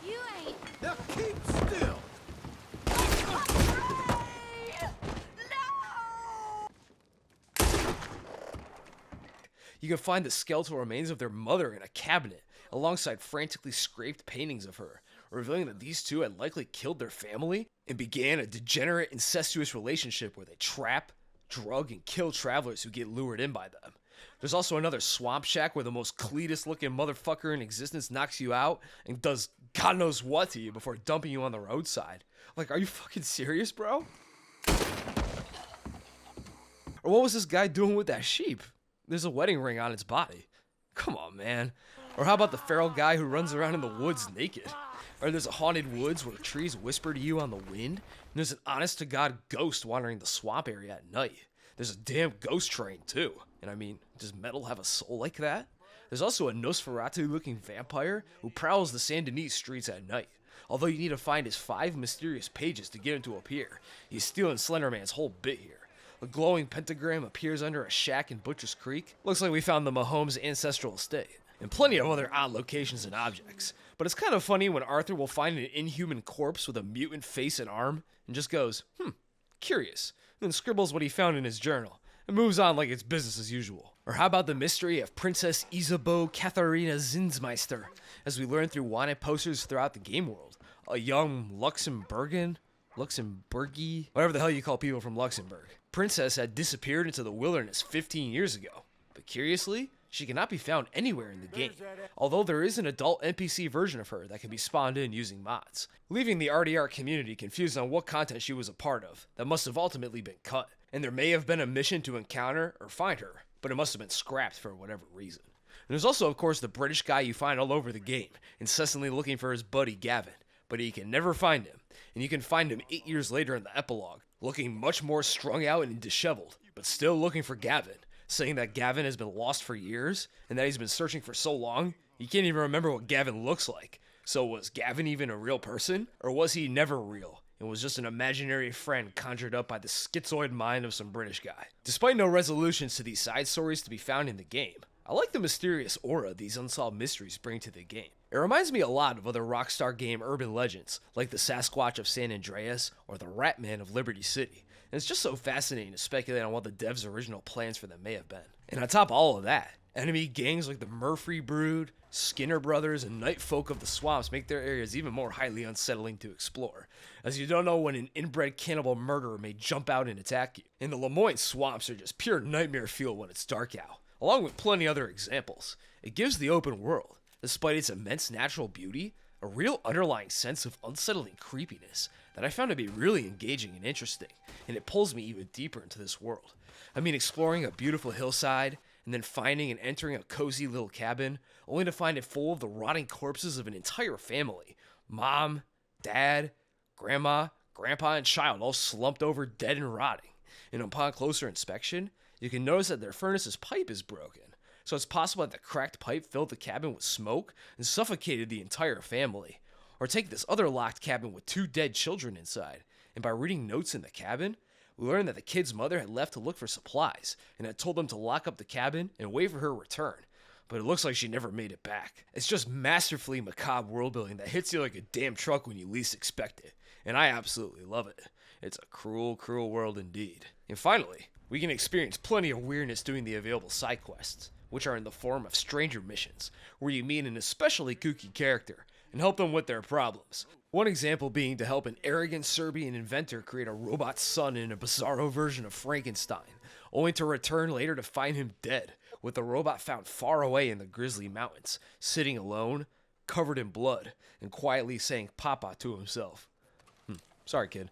You ain't. Now keep still. You can find the skeletal remains of their mother in a cabinet, alongside frantically scraped paintings of her, revealing that these two had likely killed their family and began a degenerate, incestuous relationship where they trap, drug, and kill travelers who get lured in by them. There's also another swamp shack where the most Cletus looking motherfucker in existence knocks you out and does God knows what to you before dumping you on the roadside. Like, are you fucking serious, bro? Or what was this guy doing with that sheep? There's a wedding ring on its body. Come on, man. Or how about the feral guy who runs around in the woods naked? Or there's a haunted woods where trees whisper to you on the wind, and there's an honest-to-God ghost wandering the swamp area at night. There's a damn ghost train, too. And I mean, does metal have a soul like that? There's also a Nosferatu-looking vampire who prowls the Saint Denis streets at night. Although you need to find his 5 mysterious pages to get him to appear. He's stealing Slenderman's whole bit here. A glowing pentagram appears under a shack in Butcher's Creek. Looks like we found the Mahomes' ancestral estate. And plenty of other odd locations and objects. But it's kind of funny when Arthur will find an inhuman corpse with a mutant face and arm, and just goes, curious, and then scribbles what he found in his journal, and moves on like it's business as usual. Or how about the mystery of Princess Isabeau Katharina Zinsmeister, as we learn through wanted posters throughout the game world. A young Luxembourgie, whatever the hell you call people from Luxembourg. Princess had disappeared into the wilderness 15 years ago, but curiously, she cannot be found anywhere in the game, although there is an adult NPC version of her that can be spawned in using mods, leaving the RDR community confused on what content she was a part of that must have ultimately been cut, and there may have been a mission to encounter or find her, but it must have been scrapped for whatever reason. And there's also, of course, the British guy you find all over the game, incessantly looking for his buddy Gavin, but he can never find him, and you can find him 8 years later in the epilogue, looking much more strung out and disheveled, but still looking for Gavin, saying that Gavin has been lost for years, and that he's been searching for so long, he can't even remember what Gavin looks like. So was Gavin even a real person? Or was he never real, and was just an imaginary friend conjured up by the schizoid mind of some British guy? Despite no resolutions to these side stories to be found in the game, I like the mysterious aura these unsolved mysteries bring to the game. It reminds me a lot of other Rockstar game urban legends, like the Sasquatch of San Andreas, or the Ratman of Liberty City. And it's just so fascinating to speculate on what the devs' original plans for them may have been. And on top of all of that, enemy gangs like the Murphy Brood, Skinner Brothers, and Night Folk of the Swamps make their areas even more highly unsettling to explore, as you don't know when an inbred cannibal murderer may jump out and attack you. And the Lemoyne Swamps are just pure nightmare fuel when it's dark out, along with plenty other examples. It gives the open world, despite its immense natural beauty, a real underlying sense of unsettling creepiness that I found to be really engaging and interesting, and it pulls me even deeper into this world. I mean, exploring a beautiful hillside, and then finding and entering a cozy little cabin, only to find it full of the rotting corpses of an entire family. Mom, dad, grandma, grandpa, and child all slumped over dead and rotting. And upon closer inspection, you can notice that their furnace's pipe is broken. So it's possible that the cracked pipe filled the cabin with smoke and suffocated the entire family. Or take this other locked cabin with 2 dead children inside, and by reading notes in the cabin, we learned that the kid's mother had left to look for supplies, and had told them to lock up the cabin and wait for her return. But it looks like she never made it back. It's just masterfully macabre world building that hits you like a damn truck when you least expect it, and I absolutely love it. It's a cruel, cruel world indeed. And finally, we can experience plenty of weirdness doing the available side quests, which are in the form of stranger missions, where you meet an especially kooky character and help them with their problems. One example being to help an arrogant Serbian inventor create a robot son in a bizarro version of Frankenstein, only to return later to find him dead, with the robot found far away in the Grizzly Mountains, sitting alone, covered in blood, and quietly saying "Papa" to himself. Sorry, kid.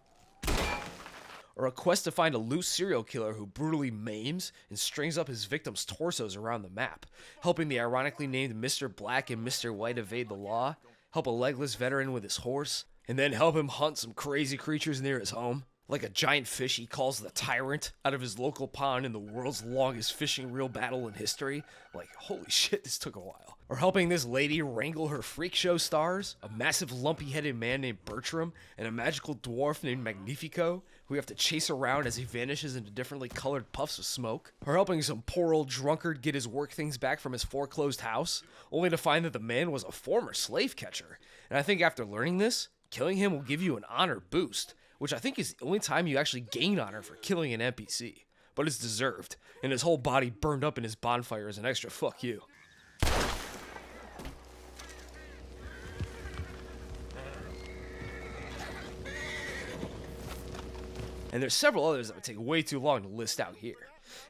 Or a quest to find a loose serial killer who brutally maims and strings up his victims' torsos around the map, helping the ironically named Mr. Black and Mr. White evade the law, help a legless veteran with his horse, and then help him hunt some crazy creatures near his home, like a giant fish he calls the Tyrant out of his local pond in the world's longest fishing reel battle in history. Like, holy shit, this took a while. Or helping this lady wrangle her freak show stars, a massive lumpy-headed man named Bertram, and a magical dwarf named Magnifico, who you have to chase around as he vanishes into differently colored puffs of smoke. Or helping some poor old drunkard get his work things back from his foreclosed house, only to find that the man was a former slave catcher. And I think after learning this, killing him will give you an honor boost, which I think is the only time you actually gain honor for killing an NPC. But it's deserved, and his whole body burned up in his bonfire is an extra fuck you. And there's several others that would take way too long to list out here.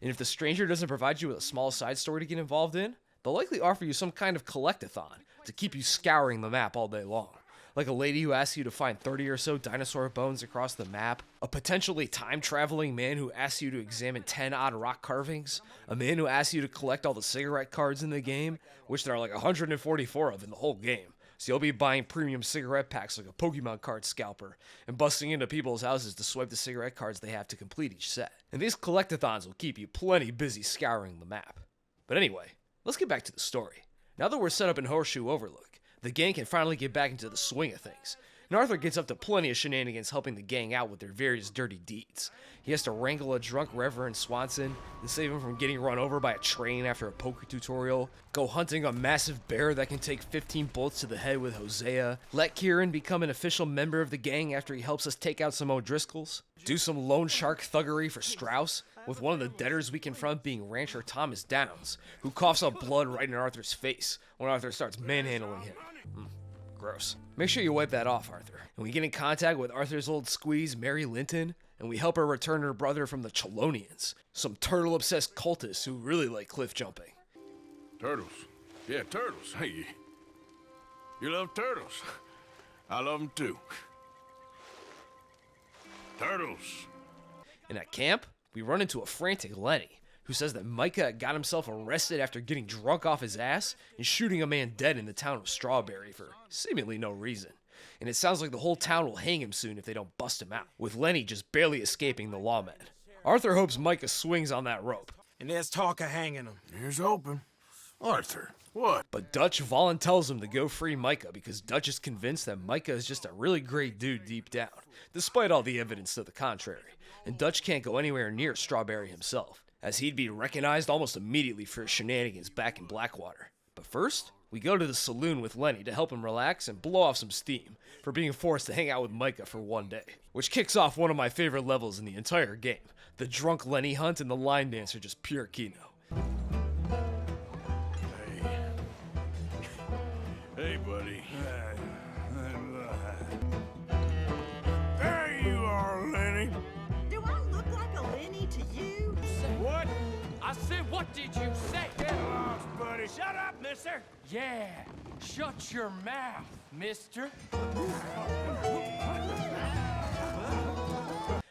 And if the stranger doesn't provide you with a small side story to get involved in, they'll likely offer you some kind of collectathon to keep you scouring the map all day long. Like a lady who asks you to find 30 or so dinosaur bones across the map, a potentially time-traveling man who asks you to examine 10 odd rock carvings, a man who asks you to collect all the cigarette cards in the game, which there are like 144 of in the whole game. So you'll be buying premium cigarette packs like a Pokemon card scalper, and busting into people's houses to swipe the cigarette cards they have to complete each set. And these collectathons will keep you plenty busy scouring the map. But anyway, let's get back to the story. Now that we're set up in Horseshoe Overlook, the gang can finally get back into the swing of things, and Arthur gets up to plenty of shenanigans helping the gang out with their various dirty deeds. He has to wrangle a drunk Reverend Swanson and save him from getting run over by a train after a poker tutorial, go hunting a massive bear that can take 15 bullets to the head with Hosea, let Kieran become an official member of the gang after he helps us take out some O'Driscolls, do some loan shark thuggery for Strauss, with one of the debtors we confront being rancher Thomas Downs, who coughs up blood right in Arthur's face when Arthur starts manhandling him. Gross. Make sure you wipe that off, Arthur. And we get in contact with Arthur's old squeeze, Mary Linton, and we help her return her brother from the Chelonians, some turtle-obsessed cultists who really like cliff jumping. Turtles. Yeah, turtles. Hey, you love turtles. I love them too. Turtles. And at camp, we run into a frantic Lenny, who says that Micah got himself arrested after getting drunk off his ass and shooting a man dead in the town of Strawberry for seemingly no reason. And it sounds like the whole town will hang him soon if they don't bust him out, with Lenny just barely escaping the lawman. Arthur hopes Micah swings on that rope, And there's talk of hanging him. Here's hoping. Arthur, what? but Dutch voluntells him to go free Micah because Dutch is convinced that Micah is just a really great dude deep down, despite all the evidence to the contrary, and Dutch can't go anywhere near Strawberry himself, as he'd be recognized almost immediately for his shenanigans back in Blackwater. But first, we go to the saloon with Lenny to help him relax and blow off some steam for being forced to hang out with Micah for one day, which kicks off one of my favorite levels in the entire game. The drunk Lenny hunt and the line dance are just pure Kino. Hey, buddy. There you are, Lenny. Do I look like a Lenny to you? What? I said, what did you say? Get lost, buddy. Shut up, mister. Yeah, shut your mouth, mister.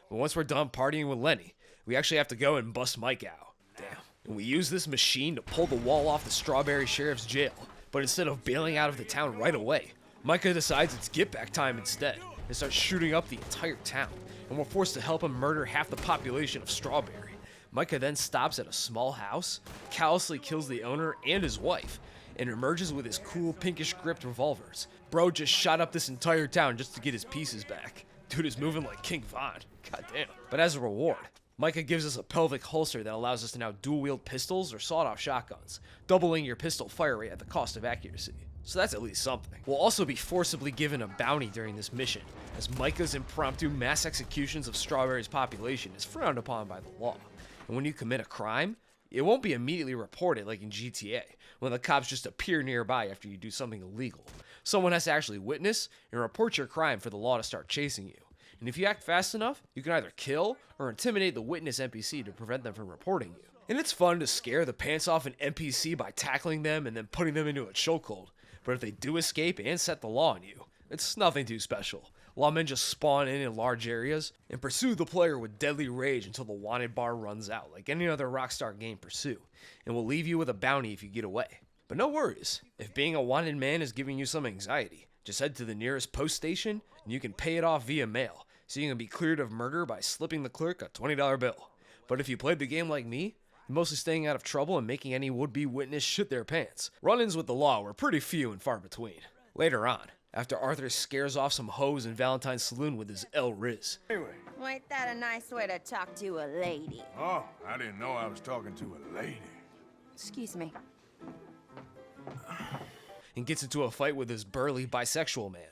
But once we're done partying with Lenny, we actually have to go and bust Mike out. Damn. And we use this machine to pull the wall off the Strawberry Sheriff's jail. But instead of bailing out of the town right away, Micah decides it's get back time instead and starts shooting up the entire town. And we're forced to help him murder half the population of Strawberry. Micah then stops at a small house, callously kills the owner and his wife, and emerges with his cool pinkish gripped revolvers. Bro just shot up this entire town just to get his pieces back. Dude is moving like King Von. Goddamn. But as a reward, Micah gives us a pelvic holster that allows us to now dual-wield pistols or sawed-off shotguns, doubling your pistol fire rate at the cost of accuracy. So that's at least something. We'll also be forcibly given a bounty during this mission, as Micah's impromptu mass executions of Strawberry's population is frowned upon by the law. And when you commit a crime, it won't be immediately reported like in GTA, when the cops just appear nearby after you do something illegal. Someone has to actually witness and report your crime for the law to start chasing you. And if you act fast enough, you can either kill or intimidate the witness NPC to prevent them from reporting you. And it's fun to scare the pants off an NPC by tackling them and then putting them into a chokehold. But if they do escape and set the law on you, it's nothing too special. Lawmen just spawn in large areas and pursue the player with deadly rage until the wanted bar runs out, like any other Rockstar game pursue, and will leave you with a bounty if you get away. But no worries, if being a wanted man is giving you some anxiety, just head to the nearest post station and you can pay it off via mail, so you can be cleared of murder by slipping the clerk a $20 bill. But if you played the game like me, mostly staying out of trouble and making any would-be witness shit their pants, run-ins with the law were pretty few and far between. Later on, after Arthur scares off some hoes in Valentine's Saloon with his El Riz, Ain't that a nice way to talk to a lady? Oh, I didn't know I was talking to a lady. Excuse me. and gets into a fight with this burly bisexual man.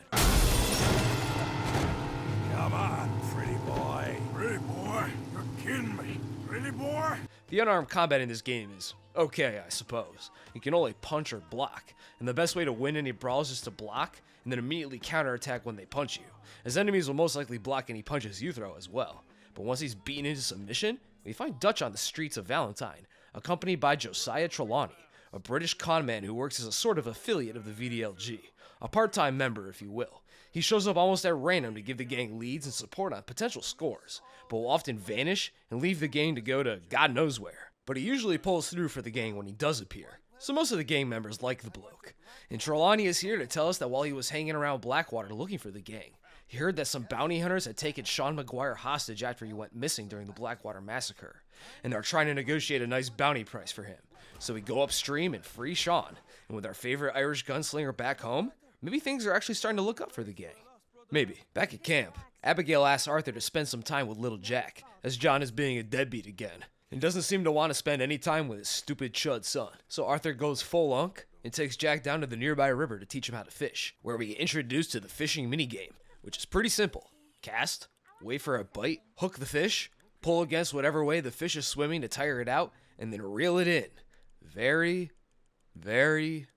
Come on, pretty boy. Pretty boy? You're kidding me. Pretty boy? The unarmed combat in this game is okay, I suppose. You can only punch or block, and the best way to win any brawls is to block and then immediately counterattack when they punch you, as enemies will most likely block any punches you throw as well. But once he's beaten into submission, we find Dutch on the streets of Valentine, accompanied by Josiah Trelawney, a British conman who works as a sort of affiliate of the VDLG, a part-time member if you will. He shows up almost at random to give the gang leads and support on potential scores, but will often vanish and leave the gang to go to God knows where. But he usually pulls through for the gang when he does appear, so most of the gang members like the bloke. And Trelawney is here to tell us that while he was hanging around Blackwater looking for the gang, he heard that some bounty hunters had taken Sean McGuire hostage after he went missing during the Blackwater massacre, and they're trying to negotiate a nice bounty price for him. So we go upstream and free Sean, and with our favorite Irish gunslinger back home, maybe things are actually starting to look up for the gang. Maybe. Back at camp, Abigail asks Arthur to spend some time with little Jack, as John is being a deadbeat again, and doesn't seem to want to spend any time with his stupid chud son. So Arthur goes full unk and takes Jack down to the nearby river to teach him how to fish, where we get introduced to the fishing minigame, which is pretty simple. Cast, wait for a bite, hook the fish, pull against whatever way the fish is swimming to tire it out, and then reel it in. Very, very,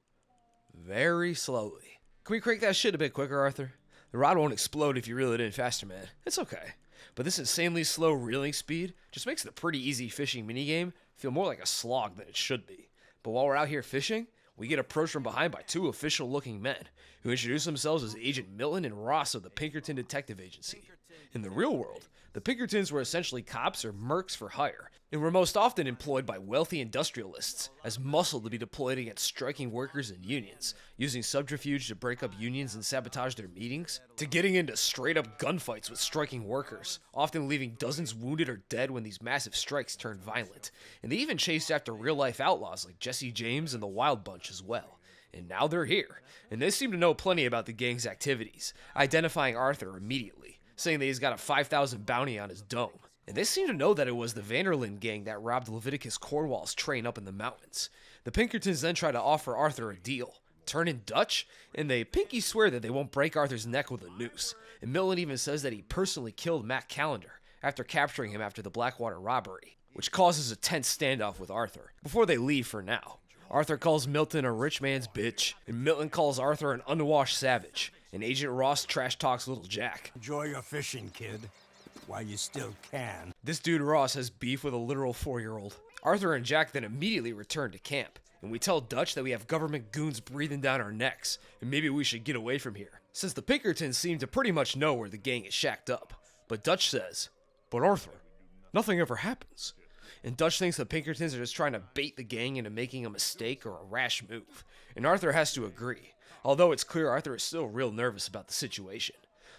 very slowly. Can we crank that shit a bit quicker, Arthur? The rod won't explode if you reel it in faster, man. It's okay. But this insanely slow reeling speed just makes the pretty easy fishing minigame feel more like a slog than it should be. But while we're out here fishing, we get approached from behind by two official-looking men who introduce themselves as Agent Milton and Ross of the Pinkerton Detective Agency. In the real world, the Pinkertons were essentially cops or mercs for hire, and were most often employed by wealthy industrialists as muscle to be deployed against striking workers and unions, using subterfuge to break up unions and sabotage their meetings, to getting into straight-up gunfights with striking workers, often leaving dozens wounded or dead when these massive strikes turned violent. And they even chased after real-life outlaws like Jesse James and the Wild Bunch as well. And now they're here, and they seem to know plenty about the gang's activities, identifying Arthur immediately, saying that he's got a 5,000 bounty on his dome. And they seem to know that it was the Vanderlyn gang that robbed Leviticus Cornwall's train up in the mountains. The Pinkertons then try to offer Arthur a deal, turn in Dutch, and they pinky swear that they won't break Arthur's neck with a noose. And Milton even says that he personally killed Matt Callender after capturing him after the Blackwater robbery, which causes a tense standoff with Arthur, before they leave for now. Arthur calls Milton a rich man's bitch, and Milton calls Arthur an unwashed savage, and Agent Ross trash talks little Jack. Enjoy your fishing, kid, while you still can. This dude Ross has beef with a literal 4-year-old. Arthur and Jack then immediately return to camp, and we tell Dutch that we have government goons breathing down our necks, and maybe we should get away from here, since the Pinkertons seem to pretty much know where the gang is shacked up. But Dutch says, "But Arthur, nothing ever happens." And Dutch thinks the Pinkertons are just trying to bait the gang into making a mistake or a rash move, and Arthur has to agree, although it's clear Arthur is still real nervous about the situation.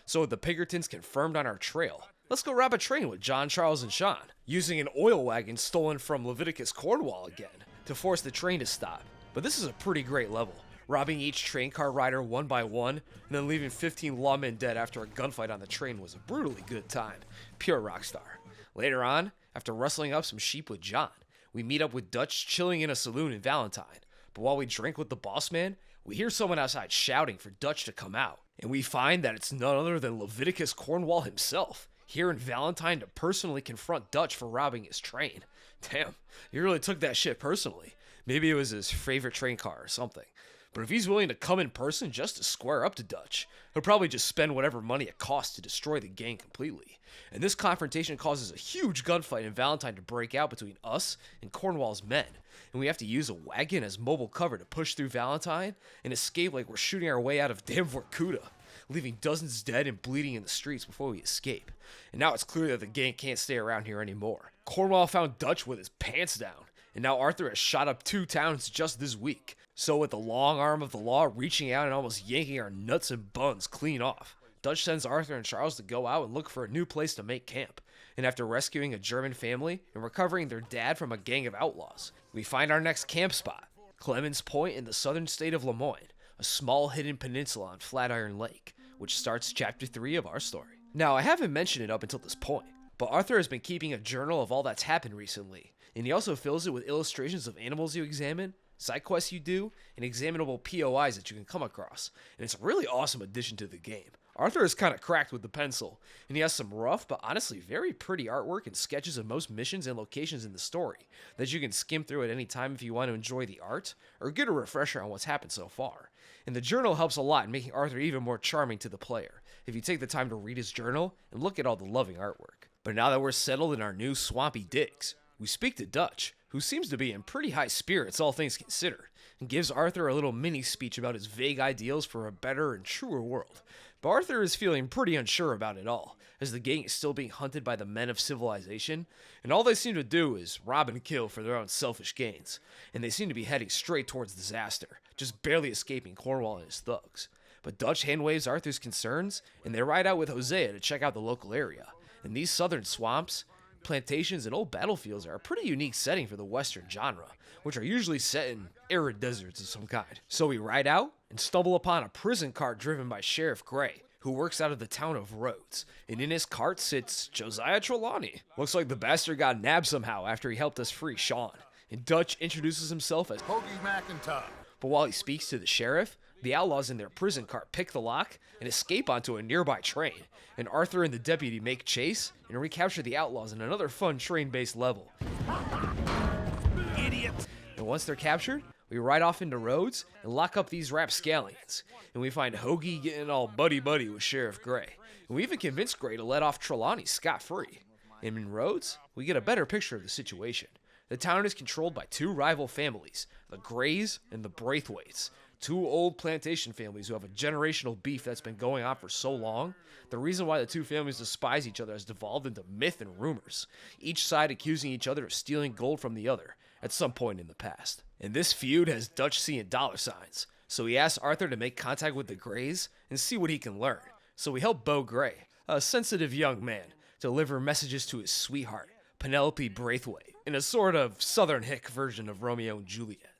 So with the Pinkertons confirmed on our trail, let's go rob a train with John, Charles, and Sean, using an oil wagon stolen from Leviticus Cornwall again, to force the train to stop. But this is a pretty great level, robbing each train car rider one by one, and then leaving 15 lawmen dead after a gunfight on the train was a brutally good time. Pure Rockstar. Later on, after rustling up some sheep with John, we meet up with Dutch chilling in a saloon in Valentine. But while we drink with the boss man, we hear someone outside shouting for Dutch to come out. And we find that it's none other than Leviticus Cornwall himself, here in Valentine to personally confront Dutch for robbing his train. Damn, he really took that shit personally. Maybe it was his favorite train car or something. But if he's willing to come in person just to square up to Dutch, he'll probably just spend whatever money it costs to destroy the gang completely. And this confrontation causes a huge gunfight in Valentine to break out between us and Cornwall's men. And we have to use a wagon as mobile cover to push through Valentine and escape like we're shooting our way out of damn Vorkuta, leaving dozens dead and bleeding in the streets before we escape. And now it's clear that the gang can't stay around here anymore. Cornwall found Dutch with his pants down, and now Arthur has shot up 2 towns just this week. So with the long arm of the law reaching out and almost yanking our nuts and buns clean off, Dutch sends Arthur and Charles to go out and look for a new place to make camp. And after rescuing a German family and recovering their dad from a gang of outlaws, we find our next camp spot, Clemens Point in the southern state of Lemoyne, a small hidden peninsula on Flatiron Lake, which starts chapter 3 of our story. Now, I haven't mentioned it up until this point, but Arthur has been keeping a journal of all that's happened recently, and he also fills it with illustrations of animals you examine, side quests you do, and examinable POIs that you can come across, and it's a really awesome addition to the game. Arthur is kind of cracked with the pencil, and he has some rough but honestly very pretty artwork and sketches of most missions and locations in the story that you can skim through at any time if you want to enjoy the art or get a refresher on what's happened so far. And the journal helps a lot in making Arthur even more charming to the player if you take the time to read his journal and look at all the loving artwork. But now that we're settled in our new swampy digs, we speak to Dutch, who seems to be in pretty high spirits all things considered, and gives Arthur a little mini speech about his vague ideals for a better and truer world. But Arthur is feeling pretty unsure about it all, as the gang is still being hunted by the men of civilization, and all they seem to do is rob and kill for their own selfish gains, and they seem to be heading straight towards disaster, just barely escaping Cornwall and his thugs. But Dutch handwaves Arthur's concerns, and they ride out with Hosea to check out the local area. And these southern swamps, plantations, and old battlefields are a pretty unique setting for the western genre, which are usually set in arid deserts of some kind. So we ride out and stumble upon a prison cart driven by Sheriff Gray, who works out of the town of Rhodes, and in his cart sits Josiah Trelawney. Looks like the bastard got nabbed somehow after he helped us free Sean, and Dutch introduces himself as Hoagie McIntyre. But while he speaks to the sheriff, the outlaws in their prison cart pick the lock and escape onto a nearby train, and Arthur and the deputy make chase and recapture the outlaws in another fun train-based level. Idiot! And once they're captured, we ride off into Rhodes and lock up these rapscallions, and we find Hoagie getting all buddy-buddy with Sheriff Gray, and we even convince Gray to let off Trelawney scot-free. And in Rhodes, we get a better picture of the situation. The town is controlled by two rival families, the Grays and the Braithwaites, two old plantation families who have a generational beef that's been going on for so long. The reason why the two families despise each other has devolved into myth and rumors, each side accusing each other of stealing gold from the other at some point in the past. And this feud has Dutch seeing dollar signs, so he asks Arthur to make contact with the Grays and see what he can learn. So we help Beau Gray, a sensitive young man, deliver messages to his sweetheart, Penelope Braithwaite, in a sort of Southern hick version of Romeo and Juliet.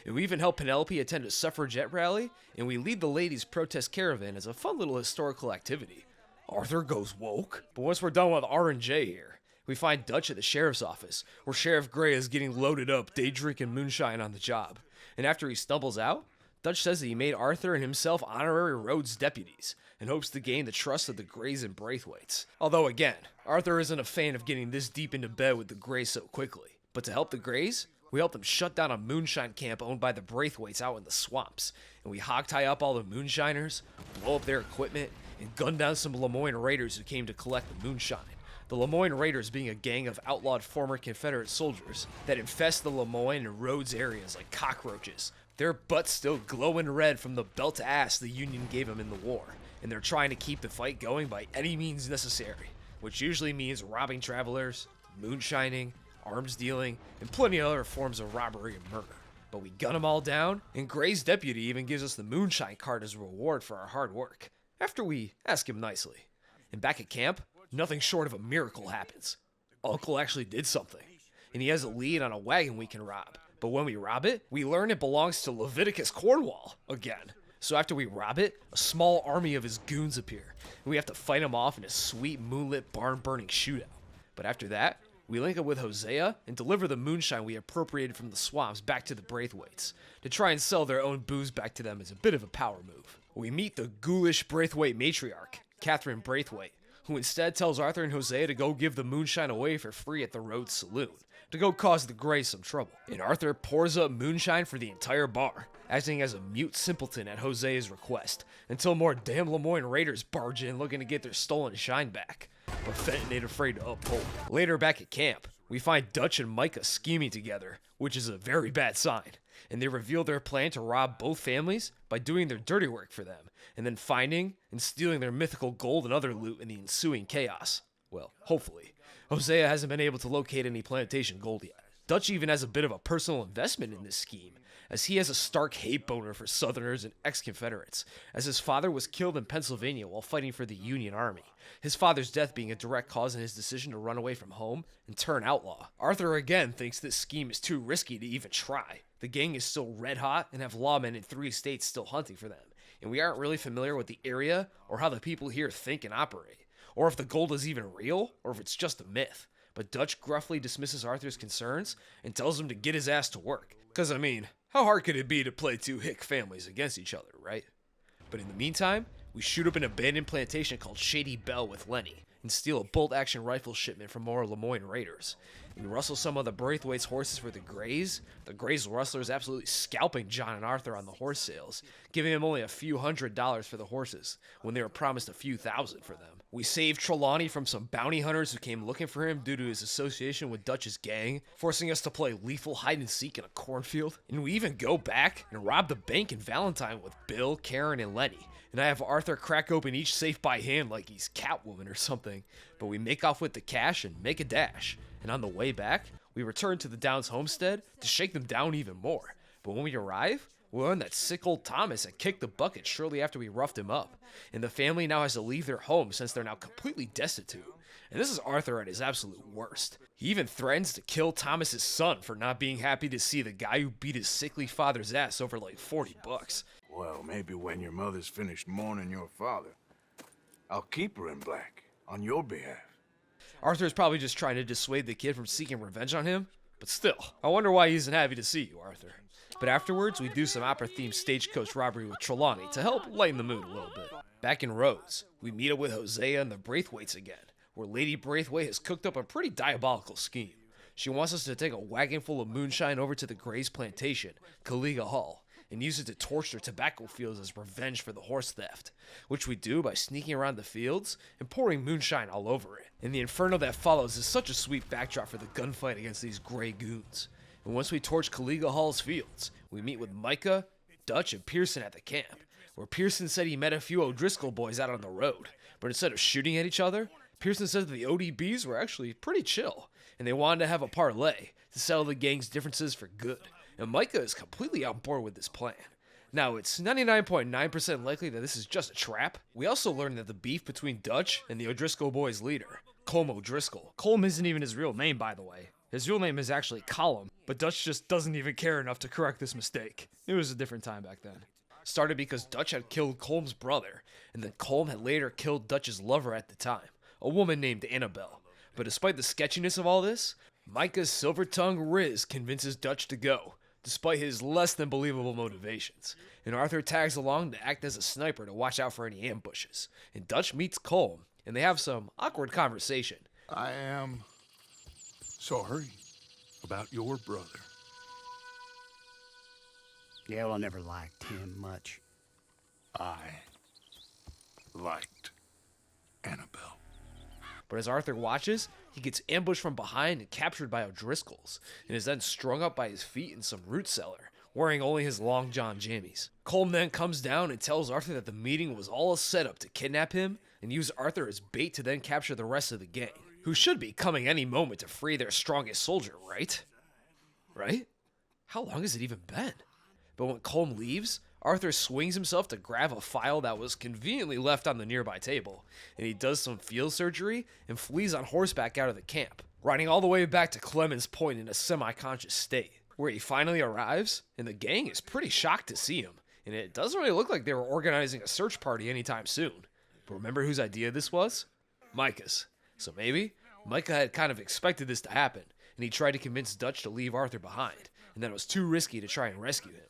And we even help Penelope attend a suffragette rally, and we lead the ladies' protest caravan as a fun little historical activity. Arthur goes woke. But once we're done with R&J here, we find Dutch at the sheriff's office, where Sheriff Gray is getting loaded up, day drinking moonshine on the job. And after he stumbles out, Dutch says that he made Arthur and himself honorary Rhodes deputies, and hopes to gain the trust of the Grays and Braithwaites. Although again, Arthur isn't a fan of getting this deep into bed with the Grays so quickly. But to help the Grays, we help them shut down a moonshine camp owned by the Braithwaites out in the swamps, and we hog-tie up all the moonshiners, blow up their equipment, and gun down some Lemoyne Raiders who came to collect the moonshine. The Lemoyne Raiders being a gang of outlawed former Confederate soldiers that infest the Lemoyne and Rhodes areas like cockroaches. Their butts still glowing red from the belt to ass the Union gave them in the war, and they're trying to keep the fight going by any means necessary, which usually means robbing travelers, moonshining, arms dealing, and plenty of other forms of robbery and murder. But we gun them all down, and Gray's deputy even gives us the moonshine card as a reward for our hard work, after we ask him nicely. And back at camp, nothing short of a miracle happens. Uncle actually did something, and he has a lead on a wagon we can rob. But when we rob it, we learn it belongs to Leviticus Cornwall again. So after we rob it, a small army of his goons appear, and we have to fight them off in a sweet moonlit barn-burning shootout. But after that, we link up with Hosea and deliver the moonshine we appropriated from the swamps back to the Braithwaites, to try and sell their own booze back to them as a bit of a power move. We meet the ghoulish Braithwaite matriarch, Catherine Braithwaite, who instead tells Arthur and Hosea to go give the moonshine away for free at the Rhodes Saloon, to go cause the Grays some trouble. And Arthur pours up moonshine for the entire bar, acting as a mute simpleton at Hosea's request, until more damn Lemoyne Raiders barge in looking to get their stolen shine back. But Fenton ain't afraid to uphold. Later back at camp, we find Dutch and Micah scheming together, which is a very bad sign, and they reveal their plan to rob both families by doing their dirty work for them, and then finding and stealing their mythical gold and other loot in the ensuing chaos. Well, hopefully. Hosea hasn't been able to locate any plantation gold yet. Dutch even has a bit of a personal investment in this scheme, as he has a stark hate boner for Southerners and ex-Confederates, as his father was killed in Pennsylvania while fighting for the Union Army, his father's death being a direct cause in his decision to run away from home and turn outlaw. Arthur again thinks this scheme is too risky to even try. The gang is still red hot and have lawmen in 3 states still hunting for them, and we aren't really familiar with the area or how the people here think and operate, or if the gold is even real or if it's just a myth. But Dutch gruffly dismisses Arthur's concerns and tells him to get his ass to work. Cause I mean, how hard could it be to play two hick families against each other, right? But in the meantime, we shoot up an abandoned plantation called Shady Bell with Lenny, and steal a bolt-action rifle shipment from more Lemoyne Raiders. We rustle some of the Braithwaite's horses for the Grays. The Grays rustlers absolutely scalping John and Arthur on the horse sales, giving them only a few $100s for the horses, when they were promised a few thousand for them. We saved Trelawney from some bounty hunters who came looking for him due to his association with Dutch's gang, forcing us to play lethal hide and seek in a cornfield. And we even go back and rob the bank in Valentine with Bill, Karen, and Lenny. And I have Arthur crack open each safe by hand like he's Catwoman or something. But we make off with the cash and make a dash. And on the way back, we return to the Downs homestead to shake them down even more. But when we arrive, we learn that sick old Thomas had kicked the bucket shortly after we roughed him up, and the family now has to leave their home since they're now completely destitute. And this is Arthur at his absolute worst. He even threatens to kill Thomas's son for not being happy to see the guy who beat his sickly father's ass over like $40. Well, maybe when your mother's finished mourning your father, I'll keep her in black on your behalf. Arthur's probably just trying to dissuade the kid from seeking revenge on him, but still, I wonder why he isn't happy to see you, Arthur. But afterwards, we do some opera-themed stagecoach robbery with Trelawney to help lighten the mood a little bit. Back in Rhodes, we meet up with Hosea and the Braithwaites again, where Lady Braithwaite has cooked up a pretty diabolical scheme. She wants us to take a wagon full of moonshine over to the Gray's plantation, Caliga Hall, and use it to torch their tobacco fields as revenge for the horse theft, which we do by sneaking around the fields and pouring moonshine all over it. And the inferno that follows is such a sweet backdrop for the gunfight against these Gray goons. And once we torch Caliga Hall's fields, we meet with Micah, Dutch, and Pearson at the camp, where Pearson said he met a few O'Driscoll boys out on the road, but instead of shooting at each other, Pearson said that the ODBs were actually pretty chill, and they wanted to have a parlay to settle the gang's differences for good. And Micah is completely on board with this plan. Now, it's 99.9% likely that this is just a trap. We also learned that the beef between Dutch and the O'Driscoll boys' leader, Colm O'Driscoll. Colm isn't even his real name, by the way. His real name is actually Colm, but Dutch just doesn't even care enough to correct this mistake. It was a different time back then. Started because Dutch had killed Colm's brother, and then Colm had later killed Dutch's lover at the time, a woman named Annabelle. But despite the sketchiness of all this, Micah's silver-tongued Riz convinces Dutch to go, despite his less than believable motivations. And Arthur tags along to act as a sniper to watch out for any ambushes. And Dutch meets Colm, and they have some awkward conversation. I am sorry about your brother. Yeah, well, I never liked him much. I liked Annabelle. But as Arthur watches, he gets ambushed from behind and captured by O'Driscolls, and is then strung up by his feet in some root cellar, wearing only his long john jammies. Colm then comes down and tells Arthur that the meeting was all a setup to kidnap him and use Arthur as bait to then capture the rest of the gang, who should be coming any moment to free their strongest soldier, right? Right? How long has it even been? But when Colm leaves, Arthur swings himself to grab a file that was conveniently left on the nearby table, and he does some field surgery and flees on horseback out of the camp, riding all the way back to Clemens Point in a semi-conscious state, where he finally arrives, and the gang is pretty shocked to see him, and it doesn't really look like they were organizing a search party anytime soon. But remember whose idea this was? Micah's. So maybe Micah had kind of expected this to happen, and he tried to convince Dutch to leave Arthur behind, and that it was too risky to try and rescue him.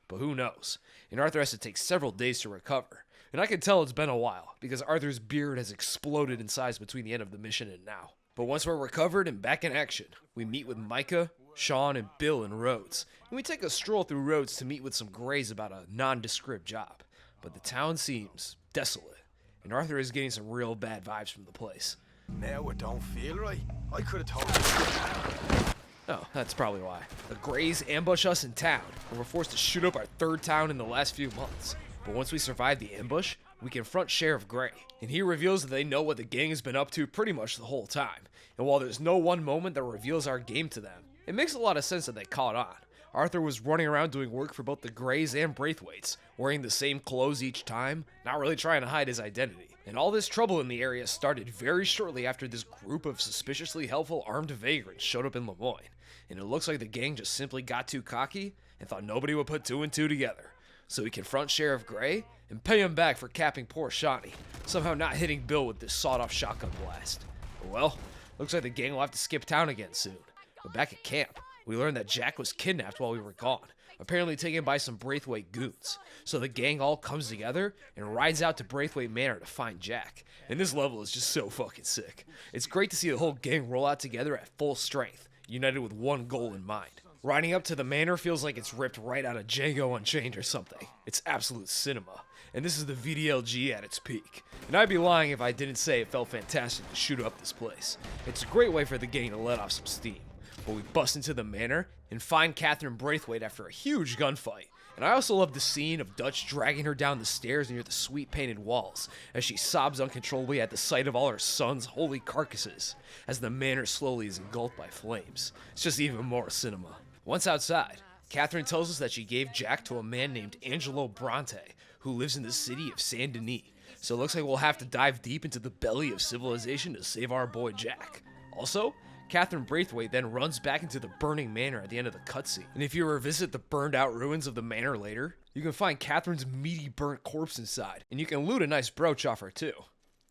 But who knows? And Arthur has to take several days to recover. And I can tell it's been a while, because Arthur's beard has exploded in size between the end of the mission and now. But once we're recovered and back in action, we meet with Micah, Sean, and Bill in Rhodes. And we take a stroll through Rhodes to meet with some Grays about a nondescript job. But the town seems desolate, and Arthur is getting some real bad vibes from the place. Now it don't feel right. I could have told you. Oh, that's probably why. The Grays ambush us in town, and we're forced to shoot up our third town in the last few months. But once we survive the ambush, we confront Sheriff Gray, and he reveals that they know what the gang has been up to pretty much the whole time. And while there's no one moment that reveals our game to them, it makes a lot of sense that they caught on. Arthur was running around doing work for both the Grays and Braithwaites, wearing the same clothes each time, not really trying to hide his identity. And all this trouble in the area started very shortly after this group of suspiciously helpful armed vagrants showed up in Lemoyne. And it looks like the gang just simply got too cocky and thought nobody would put two and two together. So we confront Sheriff Gray and pay him back for capping poor Shawnee, somehow not hitting Bill with this sawed-off shotgun blast. Well, looks like the gang will have to skip town again soon. But back at camp, we learned that Jack was kidnapped while we were gone, apparently taken by some Braithwaite goons. So the gang all comes together and rides out to Braithwaite Manor to find Jack. And this level is just so fucking sick. It's great to see the whole gang roll out together at full strength, united with one goal in mind. Riding up to the manor feels like it's ripped right out of Django Unchained or something. It's absolute cinema. and this is the VDLG at its peak. And I'd be lying if I didn't say it felt fantastic to shoot up this place. It's a great way for the gang to let off some steam. But we bust into the manor and find Catherine Braithwaite after a huge gunfight. And I also love the scene of Dutch dragging her down the stairs near the sweet painted walls as she sobs uncontrollably at the sight of all her son's holy carcasses as the manor slowly is engulfed by flames. It's just even more cinema. Once outside, Catherine tells us that she gave Jack to a man named Angelo Bronte, who lives in the city of Saint Denis. So it looks like we'll have to dive deep into the belly of civilization to save our boy Jack. Also, Catherine Braithwaite then runs back into the burning manor at the end of the cutscene. And if you revisit the burned out ruins of the manor later, you can find Catherine's meaty burnt corpse inside, and you can loot a nice brooch off her too.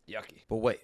Yucky. But wait,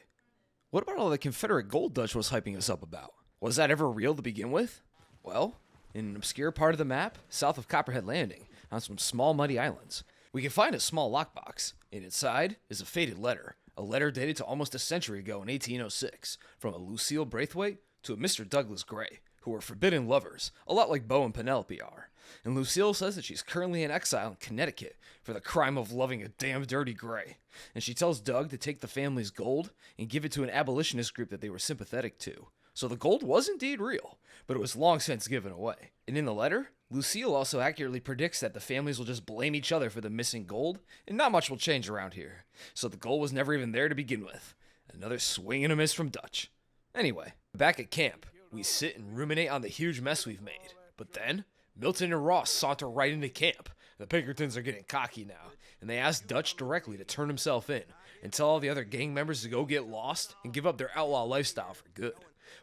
what about all the Confederate gold Dutch was hyping us up about? Was that ever real to begin with? Well, in an obscure part of the map, south of Copperhead Landing, on some small muddy islands, we can find a small lockbox, and inside is a faded letter. A letter dated to almost a century ago in 1806, from a Lucille Braithwaite to a Mr. Douglas Gray, who were forbidden lovers, a lot like Beau and Penelope are. And Lucille says that she's currently in exile in Connecticut for the crime of loving a damn dirty Gray. And she tells Doug to take the family's gold and give it to an abolitionist group that they were sympathetic to. So the gold was indeed real, but it was long since given away. And in the letter, Lucille also accurately predicts that the families will just blame each other for the missing gold, and not much will change around here. So the gold was never even there to begin with. Another swing and a miss from Dutch. Anyway, back at camp, we sit and ruminate on the huge mess we've made. But then, Milton and Ross saunter right into camp. The Pinkertons are getting cocky now, and they ask Dutch directly to turn himself in and tell all the other gang members to go get lost and give up their outlaw lifestyle for good.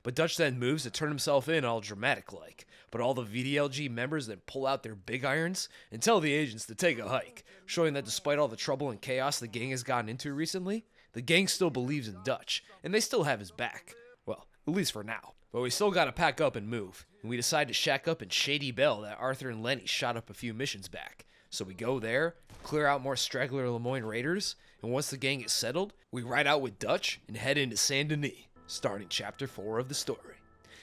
But Dutch then moves to turn himself in all dramatic-like, but all the VDLG members then pull out their big irons and tell the agents to take a hike, showing that despite all the trouble and chaos the gang has gotten into recently, the gang still believes in Dutch, and they still have his back. Well, at least for now. But we still gotta pack up and move, and we decide to shack up in Shady Bell that Arthur and Lenny shot up a few missions back. So we go there, clear out more straggler Lemoyne raiders, and once the gang is settled, we ride out with Dutch and head into Saint Denis, starting chapter 4 of the story.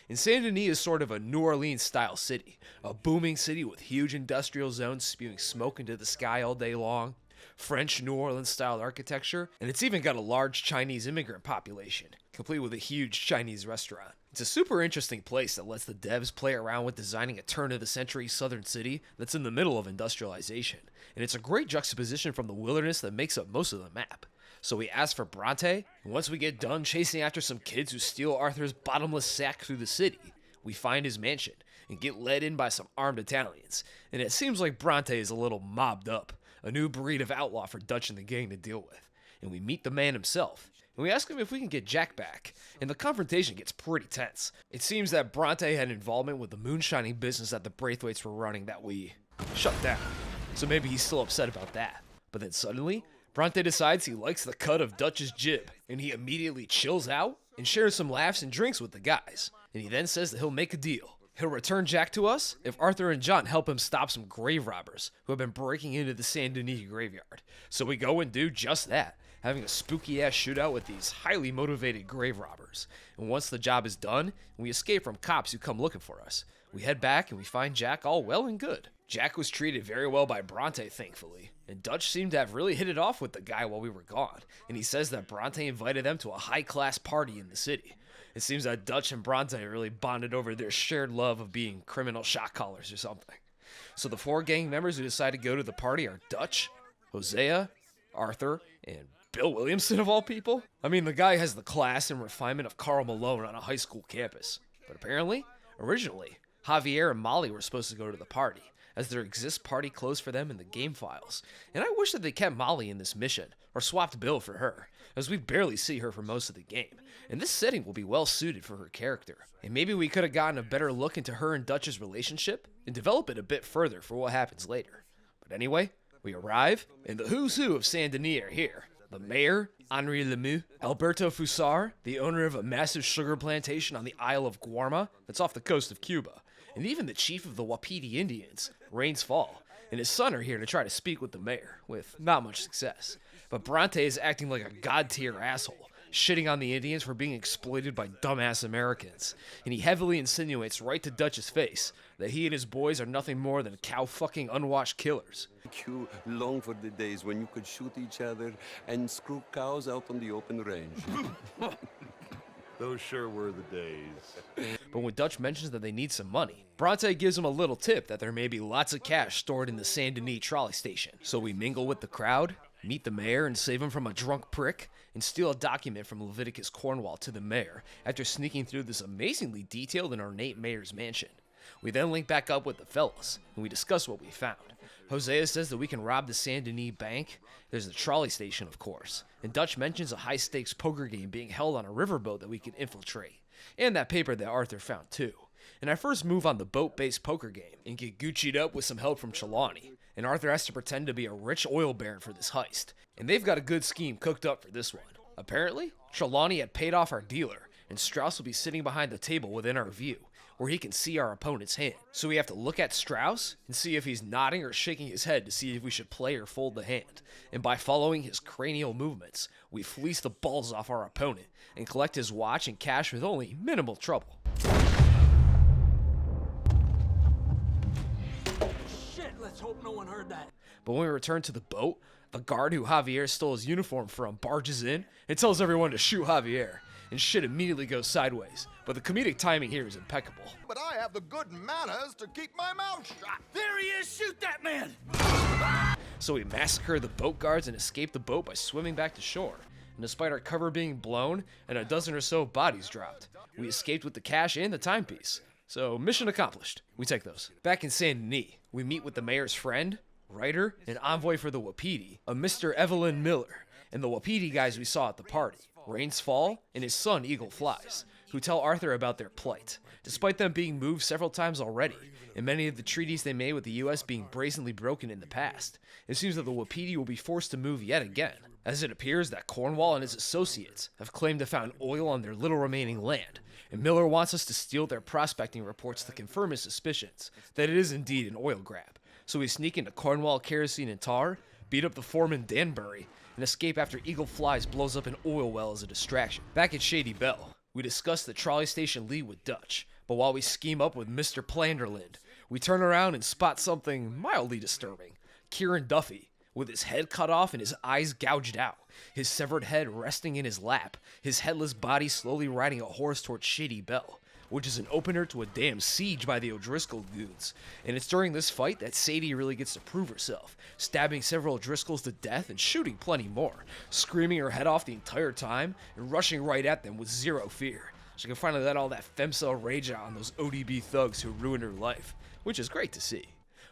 And Saint Denis is sort of a New Orleans-style city, a booming city with huge industrial zones spewing smoke into the sky all day long, French New Orleans-style architecture, and it's even got a large Chinese immigrant population, complete with a huge Chinese restaurant. It's a super interesting place that lets the devs play around with designing a turn-of-the-century southern city that's in the middle of industrialization, and it's a great juxtaposition from the wilderness that makes up most of the map. So we ask for Bronte, and once we get done chasing after some kids who steal Arthur's bottomless sack through the city, we find his mansion and get led in by some armed Italians, and it seems like Bronte is a little mobbed up, a new breed of outlaw for Dutch and the gang to deal with. And we meet the man himself, and we ask him if we can get Jack back, and the confrontation gets pretty tense. It seems that Bronte had involvement with the moonshining business that the Braithwaites were running that we shut down, so maybe he's still upset about that. But then suddenly, Bronte decides he likes the cut of Dutch's jib, and he immediately chills out and shares some laughs and drinks with the guys. And he then says that he'll make a deal. He'll return Jack to us if Arthur and John help him stop some grave robbers who have been breaking into the Saint Denis graveyard. So we go and do just that, having a spooky-ass shootout with these highly motivated grave robbers. And once the job is done, we escape from cops who come looking for us. We head back and we find Jack all well and good. Jack was treated very well by Bronte, thankfully, and Dutch seemed to have really hit it off with the guy while we were gone, and he says that Bronte invited them to a high-class party in the city. It seems that Dutch and Bronte really bonded over their shared love of being criminal shot callers or something. So the 4 gang members who decide to go to the party are Dutch, Hosea, Arthur, and Bill Williamson of all people? I mean, the guy has the class and refinement of Karl Malone on a high school campus. But apparently, originally, Javier and Molly were supposed to go to the party, as there exists party clothes for them in the game files. And I wish that they kept Molly in this mission, or swapped Bill for her, as we barely see her for most of the game. And this setting will be well suited for her character. And maybe we could have gotten a better look into her and Dutch's relationship, and develop it a bit further for what happens later. But anyway, we arrive, and the who's who of Saint Denis are here. The mayor, Henri Lemieux, Alberto Fusar, the owner of a massive sugar plantation on the Isle of Guarma that's off the coast of Cuba, and even the chief of the Wapiti Indians, Rains Fall, and his son are here to try to speak with the mayor, with not much success. But Bronte is acting like a god-tier asshole, shitting on the Indians for being exploited by dumbass Americans. And he heavily insinuates right to Dutch's face that he and his boys are nothing more than cow-fucking unwashed killers. You long for the days when you could shoot each other and screw cows out on the open range. Those sure were the days. But when Dutch mentions that they need some money, Bronte gives him a little tip that there may be lots of cash stored in the Saint Denis trolley station. So we mingle with the crowd, meet the mayor and save him from a drunk prick, and steal a document from Leviticus Cornwall to the mayor after sneaking through this amazingly detailed and ornate mayor's mansion. We then link back up with the fellas, and we discuss what we found. Hosea says that we can rob the Saint Denis bank. There's the trolley station, of course. And Dutch mentions a high-stakes poker game being held on a riverboat that we can infiltrate. And that paper that Arthur found, too. And I first move on the boat-based poker game and get Gucci'd up with some help from Trelawney. And Arthur has to pretend to be a rich oil baron for this heist. And they've got a good scheme cooked up for this one. Apparently, Trelawney had paid off our dealer, and Strauss will be sitting behind the table within our view, where he can see our opponent's hand. So we have to look at Strauss and see if he's nodding or shaking his head to see if we should play or fold the hand. And by following his cranial movements, we fleece the balls off our opponent and collect his watch and cash with only minimal trouble. Shit, let's hope no one heard that. But when we return to the boat, the guard who Javier stole his uniform from barges in and tells everyone to shoot Javier. And shit immediately goes sideways, but the comedic timing here is impeccable. But I have the good manners to keep my mouth shut. There he is! Shoot that man! So we massacre the boat guards and escape the boat by swimming back to shore. And despite our cover being blown and a dozen or so bodies dropped, we escaped with the cash and the timepiece. So mission accomplished. We take those. Back in Saint Denis, we meet with the mayor's friend, writer, and envoy for the Wapiti, a Mr. Evelyn Miller, and the Wapiti guys we saw at the party. Rains Fall, and his son Eagle Flies, who tell Arthur about their plight, despite them being moved several times already, and many of the treaties they made with the US being brazenly broken in the past. It seems that the Wapiti will be forced to move yet again, as it appears that Cornwall and his associates have claimed to found oil on their little remaining land, and Miller wants us to steal their prospecting reports to confirm his suspicions that it is indeed an oil grab. So we sneak into Cornwall kerosene and tar, beat up the foreman Danbury, and escape after Eagle Flies blows up an oil well as a distraction. Back at Shady Belle, we discuss the trolley station lead with Dutch, but while we scheme up with Mr. Planderland, we turn around and spot something mildly disturbing. Kieran Duffy, with his head cut off and his eyes gouged out, his severed head resting in his lap, his headless body slowly riding a horse towards Shady Belle, which is an opener to a damn siege by the O'Driscoll goons. And it's during this fight that Sadie really gets to prove herself, stabbing several O'Driscolls to death and shooting plenty more, screaming her head off the entire time and rushing right at them with zero fear. She can finally let all that femcel rage out on those ODB thugs who ruined her life, which is great to see.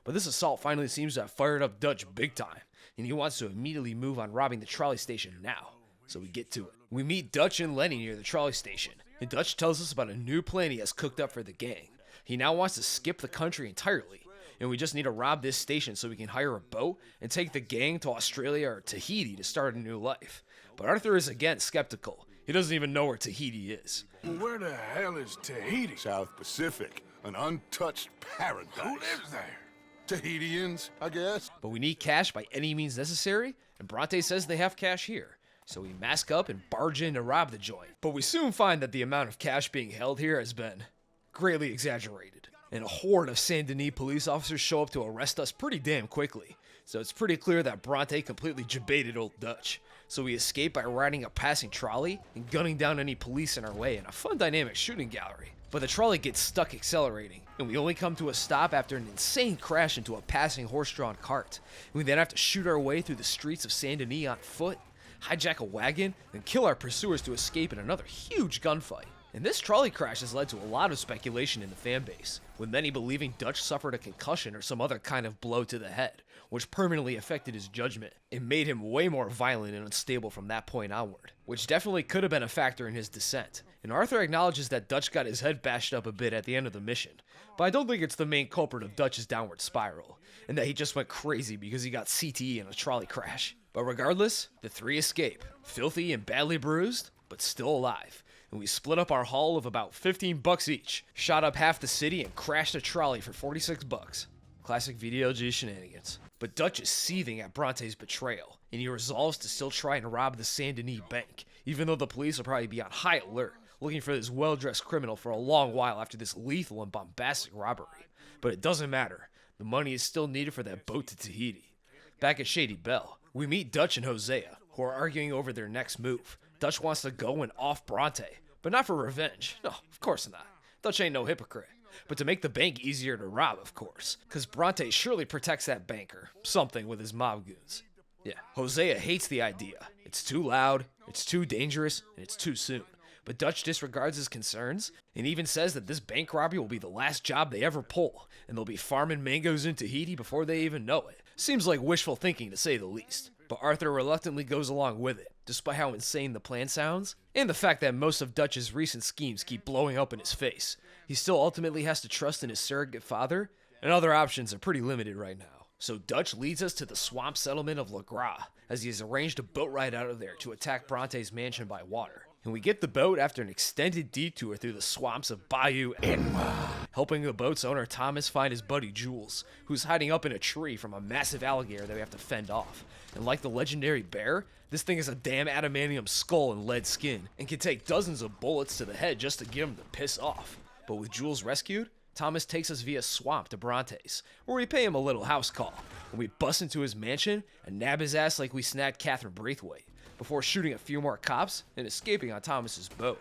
But this assault finally seems to have fired up Dutch big time, and he wants to immediately move on robbing the trolley station now. So we get to it. We meet Dutch and Lenny near the trolley station, and Dutch tells us about a new plan he has cooked up for the gang. He now wants to skip the country entirely, and we just need to rob this station so we can hire a boat and take the gang to Australia or Tahiti to start a new life. But Arthur is again skeptical. He doesn't even know where Tahiti is. Where the hell is Tahiti? South Pacific, an untouched paradise. Who lives there? Tahitians, I guess. But we need cash by any means necessary, and Bronte says they have cash here. So we mask up and barge in to rob the joint. But we soon find that the amount of cash being held here has been greatly exaggerated. And a horde of Saint Denis police officers show up to arrest us pretty damn quickly. So it's pretty clear that Bronte completely jebaited old Dutch. So we escape by riding a passing trolley and gunning down any police in our way in a fun dynamic shooting gallery. But the trolley gets stuck accelerating, and we only come to a stop after an insane crash into a passing horse-drawn cart. We then have to shoot our way through the streets of Saint Denis on foot, hijack a wagon, and kill our pursuers to escape in another huge gunfight. And this trolley crash has led to a lot of speculation in the fanbase, with many believing Dutch suffered a concussion or some other kind of blow to the head, which permanently affected his judgment and made him way more violent and unstable from that point onward, which definitely could have been a factor in his descent. And Arthur acknowledges that Dutch got his head bashed up a bit at the end of the mission, but I don't think it's the main culprit of Dutch's downward spiral, and that he just went crazy because he got CTE in a trolley crash. But regardless, the three escape, filthy and badly bruised, but still alive. And we split up our haul of about $15 each, shot up half the city, and crashed a trolley for $46. Classic VDLG shenanigans. But Dutch is seething at Bronte's betrayal, and he resolves to still try and rob the Saint Denis bank, even though the police will probably be on high alert, looking for this well-dressed criminal for a long while after this lethal and bombastic robbery. But it doesn't matter. The money is still needed for that boat to Tahiti. Back at Shady Belle, we meet Dutch and Hosea, who are arguing over their next move. Dutch wants to go and off Bronte, but not for revenge. No, of course not. Dutch ain't no hypocrite. But to make the bank easier to rob, of course, because Bronte surely protects that banker, something with his mob goons. Yeah, Hosea hates the idea. It's too loud, it's too dangerous, and it's too soon. But Dutch disregards his concerns, and even says that this bank robbery will be the last job they ever pull, and they'll be farming mangoes in Tahiti before they even know it. Seems like wishful thinking, to say the least. But Arthur reluctantly goes along with it, despite how insane the plan sounds, and the fact that most of Dutch's recent schemes keep blowing up in his face. He still ultimately has to trust in his surrogate father, and other options are pretty limited right now. So Dutch leads us to the swamp settlement of La Gras, as he has arranged a boat ride out of there to attack Bronte's mansion by water. And we get the boat after an extended detour through the swamps of Bayou Enwa, helping the boat's owner Thomas find his buddy Jules, who's hiding up in a tree from a massive alligator that we have to fend off. And like the legendary bear, this thing is a damn adamantium skull and lead skin, and can take dozens of bullets to the head just to get him to piss off. But with Jules rescued, Thomas takes us via swamp to Bronte's, where we pay him a little house call, and we bust into his mansion and nab his ass like we snagged Catherine Braithwaite, before shooting a few more cops and escaping on Thomas's boat.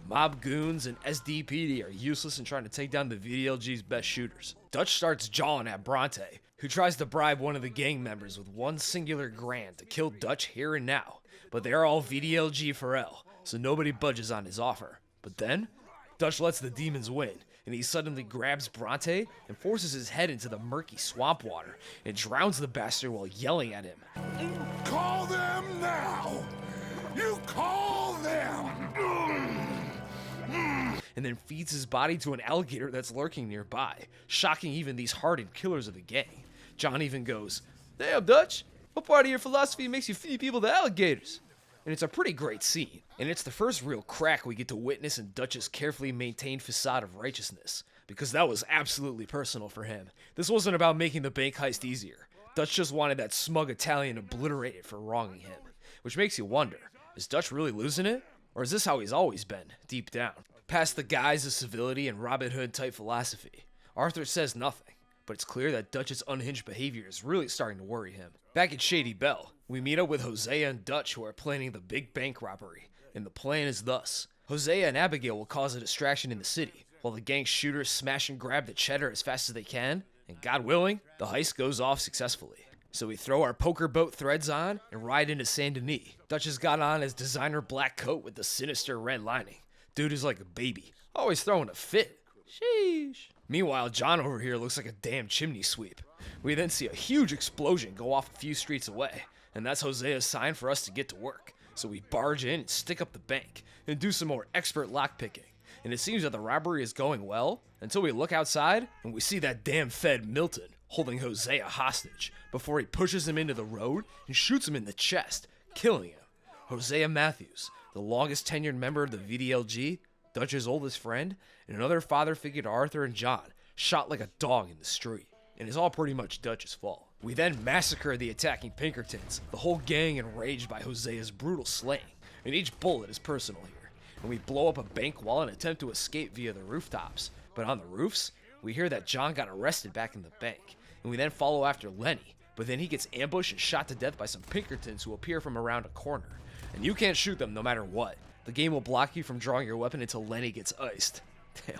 Mob goons and SDPD are useless in trying to take down the VDLG's best shooters. Dutch starts jawing at Bronte, who tries to bribe one of the gang members with one singular grand to kill Dutch here and now, but they are all VDLG for L, so nobody budges on his offer. But then, Dutch lets the demons win, and he suddenly grabs Bronte and forces his head into the murky swamp water and drowns the bastard while yelling at him. Call them now! You call them! And then feeds his body to an alligator that's lurking nearby, shocking even these hardened killers of the gang. John even goes, "Damn, Dutch, what part of your philosophy makes you feed people to alligators?" And it's a pretty great scene, and it's the first real crack we get to witness in Dutch's carefully maintained facade of righteousness, because that was absolutely personal for him. This wasn't about making the bank heist easier. Dutch just wanted that smug Italian obliterated for wronging him. Which makes you wonder, is Dutch really losing it? Or is this how he's always been, deep down? Past the guise of civility and Robin Hood type philosophy, Arthur says nothing, but it's clear that Dutch's unhinged behavior is really starting to worry him. Back at Shady Belle, we meet up with Hosea and Dutch, who are planning the big bank robbery, and the plan is thus. Hosea and Abigail will cause a distraction in the city, while the gang shooters smash and grab the cheddar as fast as they can, and God willing, the heist goes off successfully. So we throw our poker boat threads on and ride into Saint Denis. Dutch has got on his designer black coat with the sinister red lining. Dude is like a baby, always throwing a fit. Sheesh. Meanwhile, John over here looks like a damn chimney sweep. We then see a huge explosion go off a few streets away, and that's Hosea's sign for us to get to work. So we barge in and stick up the bank, and do some more expert lockpicking. And it seems that the robbery is going well, until we look outside, and we see that damn Fed Milton holding Hosea hostage, before he pushes him into the road and shoots him in the chest, killing him. Hosea Matthews, the longest tenured member of the VDLG, Dutch's oldest friend, and another father figure to Arthur and John, shot like a dog in the street. And it's all pretty much Dutch's fault. We then massacre the attacking Pinkertons, the whole gang enraged by Hosea's brutal slaying, and each bullet is personal here. And we blow up a bank wall and attempt to escape via the rooftops. But on the roofs, we hear that John got arrested back in the bank, and we then follow after Lenny, but then he gets ambushed and shot to death by some Pinkertons who appear from around a corner. And you can't shoot them no matter what. The game will block you from drawing your weapon until Lenny gets iced. Damn.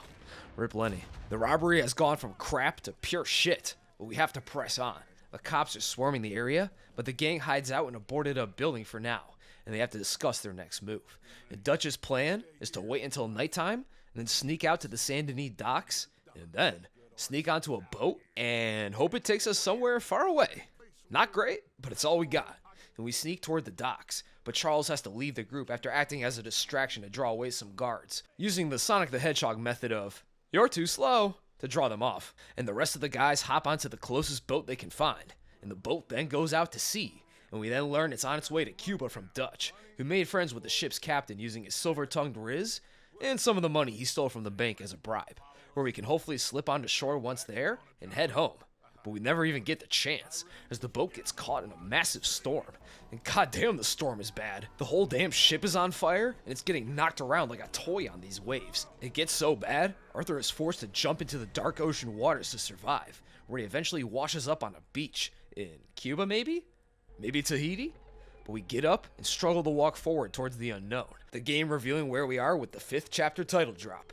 Rip Lenny. The robbery has gone from crap to pure shit, but we have to press on. The cops are swarming the area, but the gang hides out in a boarded up building for now, and they have to discuss their next move. And Dutch's plan is to wait until nighttime, and then sneak out to the Saint Denis docks, and then sneak onto a boat, and hope it takes us somewhere far away. Not great, but it's all we got. And we sneak toward the docks, but Charles has to leave the group after acting as a distraction to draw away some guards, using the Sonic the Hedgehog method of, "You're too slow," to draw them off. And the rest of the guys hop onto the closest boat they can find, and the boat then goes out to sea, and we then learn it's on its way to Cuba from Dutch, who made friends with the ship's captain using his silver-tongued riz, and some of the money he stole from the bank as a bribe, where we can hopefully slip onto shore once there, and head home. but we never even get the chance, as the boat gets caught in a massive storm. And goddamn, the storm is bad. The whole damn ship is on fire, and it's getting knocked around like a toy on these waves. It gets so bad, Arthur is forced to jump into the dark ocean waters to survive, where he eventually washes up on a beach in Cuba, maybe? Maybe Tahiti? But we get up and struggle to walk forward towards the unknown. The game revealing where we are with the 5th chapter title drop,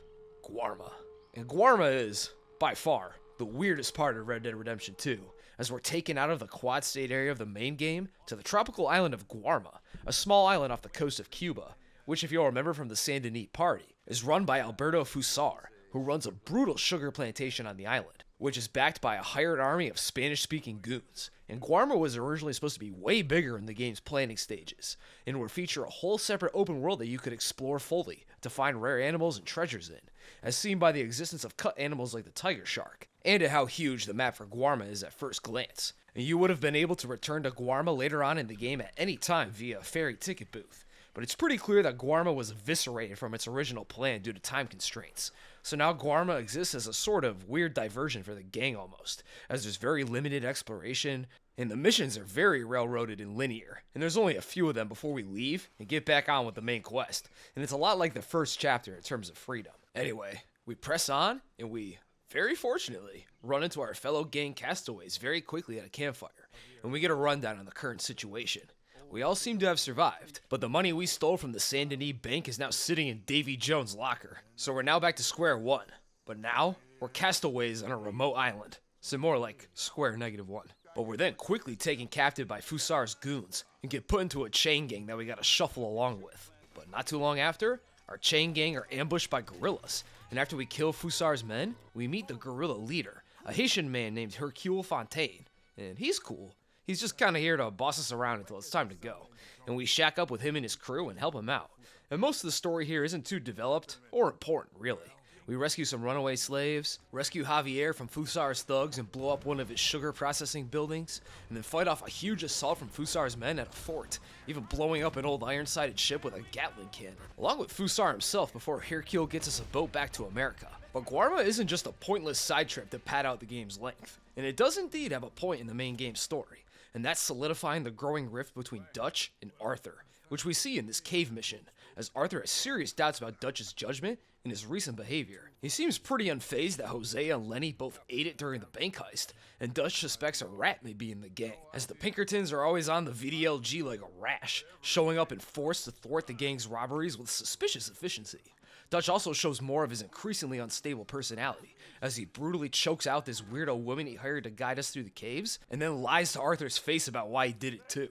Guarma. And Guarma is, by far, the weirdest part of Red Dead Redemption 2, as we're taken out of the quad state area of the main game to the tropical island of Guarma, a small island off the coast of Cuba, which, if you'll remember from the San Denis party, is run by Alberto Fusar, who runs a brutal sugar plantation on the island, which is backed by a hired army of Spanish-speaking goons. And Guarma was originally supposed to be way bigger in the game's planning stages, and would feature a whole separate open world that you could explore fully to find rare animals and treasures in, as seen by the existence of cut animals like the tiger shark, and at how huge the map for Guarma is at first glance. And you would have been able to return to Guarma later on in the game at any time via a ferry ticket booth, but it's pretty clear that Guarma was eviscerated from its original plan due to time constraints. So now Guarma exists as a sort of weird diversion for the gang almost, as there's very limited exploration, and the missions are very railroaded and linear, and there's only a few of them before we leave and get back on with the main quest, and it's a lot like the first chapter in terms of freedom. Anyway, we press on, and we, very fortunately, run into our fellow gang castaways very quickly at a campfire, and we get a rundown on the current situation. We all seem to have survived, but the money we stole from the San Denis bank is now sitting in Davy Jones' locker. So we're now back to square one. But now, we're castaways on a remote island. So more like square -1. But we're then quickly taken captive by Fusar's goons and get put into a chain gang that we gotta shuffle along with. But not too long after, our chain gang are ambushed by guerrillas. And after we kill Fusar's men, we meet the guerrilla leader, a Haitian man named Hercule Fontaine. And he's cool. He's just kind of here to boss us around until it's time to go, and we shack up with him and his crew and help him out. And most of the story here isn't too developed, or important, really. We rescue some runaway slaves, rescue Javier from Fusar's thugs and blow up one of his sugar processing buildings, and then fight off a huge assault from Fusar's men at a fort, even blowing up an old iron-sided ship with a Gatling cannon, along with Fusar himself before Hercule gets us a boat back to America. But Guarma isn't just a pointless side trip to pad out the game's length, and it does indeed have a point in the main game story. And that's solidifying the growing rift between Dutch and Arthur, which we see in this cave mission, as Arthur has serious doubts about Dutch's judgment and his recent behavior. He seems pretty unfazed that Hosea and Lenny both ate it during the bank heist, and Dutch suspects a rat may be in the gang, as the Pinkertons are always on the VDLG like a rash, showing up in force to thwart the gang's robberies with suspicious efficiency. Dutch also shows more of his increasingly unstable personality, as he brutally chokes out this weirdo woman he hired to guide us through the caves, and then lies to Arthur's face about why he did it too.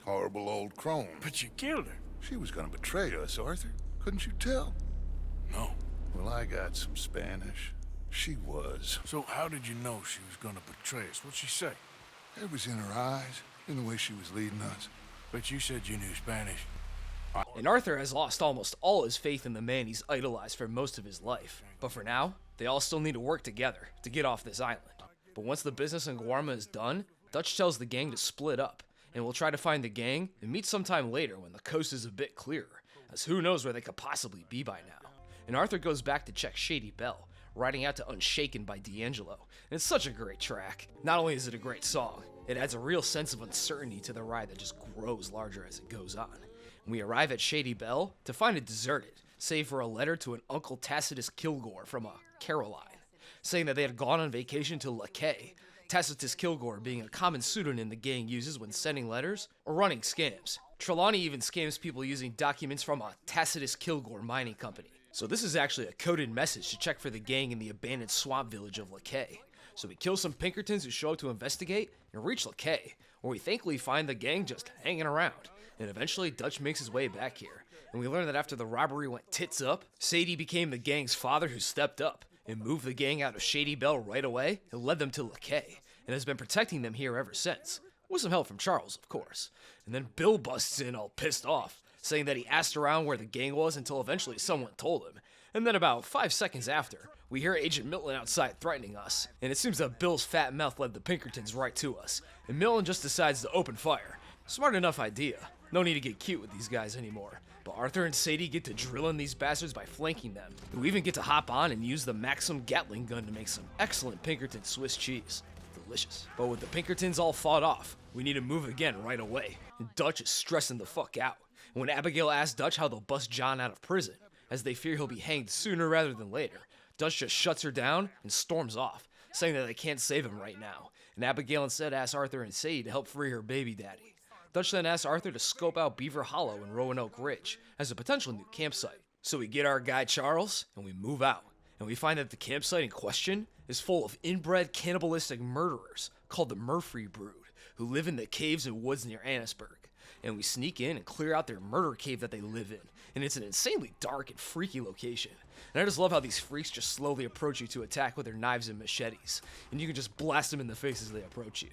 Horrible old crone. But you killed her. She was gonna betray us, Arthur. Couldn't you tell? No. Well, I got some Spanish. She was. So how did you know she was gonna betray us? What'd she say? It was in her eyes, in the way she was leading us. But you said you knew Spanish. And Arthur has lost almost all his faith in the man he's idolized for most of his life. But for now, they all still need to work together to get off this island. But once the business in Guarma is done, Dutch tells the gang to split up, and we'll try to find the gang and meet sometime later when the coast is a bit clearer, as who knows where they could possibly be by now. And Arthur goes back to check Shady Belle, riding out to Unshaken by D'Angelo, and it's such a great track. Not only is it a great song, it adds a real sense of uncertainty to the ride that just grows larger as it goes on. We arrive at Shady Belle to find it deserted, save for a letter to an Uncle Tacitus Kilgore from a Caroline, saying that they had gone on vacation to Lakay, Tacitus Kilgore being a common pseudonym the gang uses when sending letters or running scams. Trelawney even scams people using documents from a Tacitus Kilgore mining company. So this is actually a coded message to check for the gang in the abandoned swamp village of Lakay. So we kill some Pinkertons who show up to investigate and reach Lakay, where we thankfully find the gang just hanging around. And eventually, Dutch makes his way back here, and we learn that after the robbery went tits up, Sadie became the gang's father who stepped up and moved the gang out of Shady Belle right away and led them to Lakay, and has been protecting them here ever since, with some help from Charles, of course. And then Bill busts in all pissed off, saying that he asked around where the gang was until eventually someone told him, and then about 5 seconds after, we hear Agent Milton outside threatening us, and it seems that Bill's fat mouth led the Pinkertons right to us, and Milton just decides to open fire. Smart enough idea. No need to get cute with these guys anymore. But Arthur and Sadie get to drill in these bastards by flanking them. We even get to hop on and use the Maxim Gatling gun to make some excellent Pinkerton Swiss cheese. delicious. But with the Pinkertons all fought off, we need to move again right away. And Dutch is stressing the fuck out. And when Abigail asks Dutch how they'll bust John out of prison, as they fear he'll be hanged sooner rather than later, Dutch just shuts her down and storms off, saying that they can't save him right now. And Abigail instead asks Arthur and Sadie to help free her baby daddy. Dutch then asks Arthur to scope out Beaver Hollow and Roanoke Ridge as a potential new campsite. So we get our guy Charles, and we move out. And we find that the campsite in question is full of inbred cannibalistic murderers called the Murphy Brood, who live in the caves and woods near Annisburg. And we sneak in and clear out their murder cave that they live in. And it's an insanely dark and freaky location. And I just love how these freaks just slowly approach you to attack with their knives and machetes. And you can just blast them in the face as they approach you.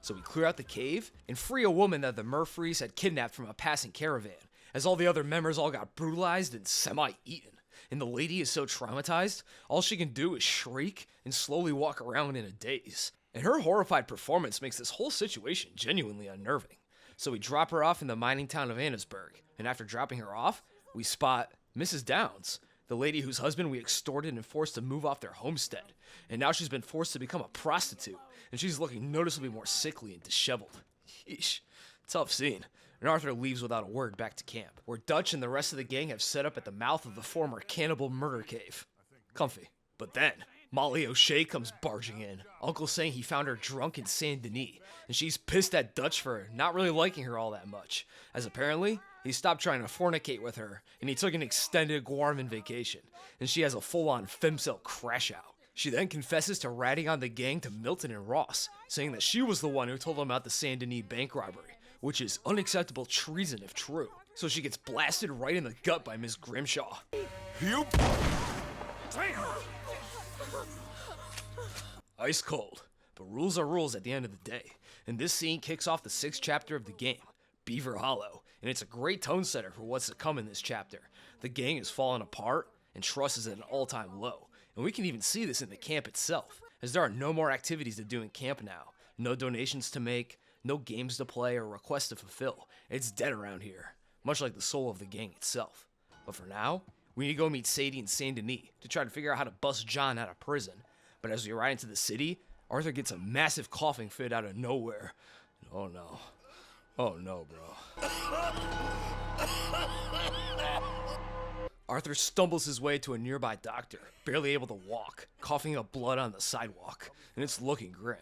So we clear out the cave and free a woman that the Murphys had kidnapped from a passing caravan, as all the other members all got brutalized and semi-eaten. And the lady is so traumatized, all she can do is shriek and slowly walk around in a daze. And her horrified performance makes this whole situation genuinely unnerving. So we drop her off in the mining town of Annisburg, and after dropping her off, we spot Mrs. Downs, the lady whose husband we extorted and forced to move off their homestead. And now she's been forced to become a prostitute, and she's looking noticeably more sickly and disheveled. Yeesh, tough scene. And Arthur leaves without a word back to camp, where Dutch and the rest of the gang have set up at the mouth of the former cannibal murder cave. Comfy. But then, Molly O'Shea comes barging in, Uncle saying he found her drunk in Saint Denis, and she's pissed at Dutch for not really liking her all that much, as apparently, he stopped trying to fornicate with her, and he took an extended Guarman vacation, and she has a full-on femcel crash out. She then confesses to ratting on the gang to Milton and Ross, saying that she was the one who told them about the Saint Denis bank robbery, which is unacceptable treason if true. So she gets blasted right in the gut by Miss Grimshaw. Ice cold, but rules are rules at the end of the day. And this scene kicks off the 6th chapter of the game, Beaver Hollow, and it's a great tone setter for what's to come in this chapter. The gang is falling apart, and trust is at an all-time low. And we can even see this in the camp itself, as there are no more activities to do in camp now, no donations to make, no games to play or requests to fulfill. It's dead around here, much like the soul of the gang itself. But for now, we need to go meet Sadie in Saint Denis to try to figure out how to bust John out of prison. But as we ride into the city, Arthur gets a massive coughing fit out of nowhere. Oh no. Oh no, bro. Arthur stumbles his way to a nearby doctor, barely able to walk, coughing up blood on the sidewalk, and it's looking grim.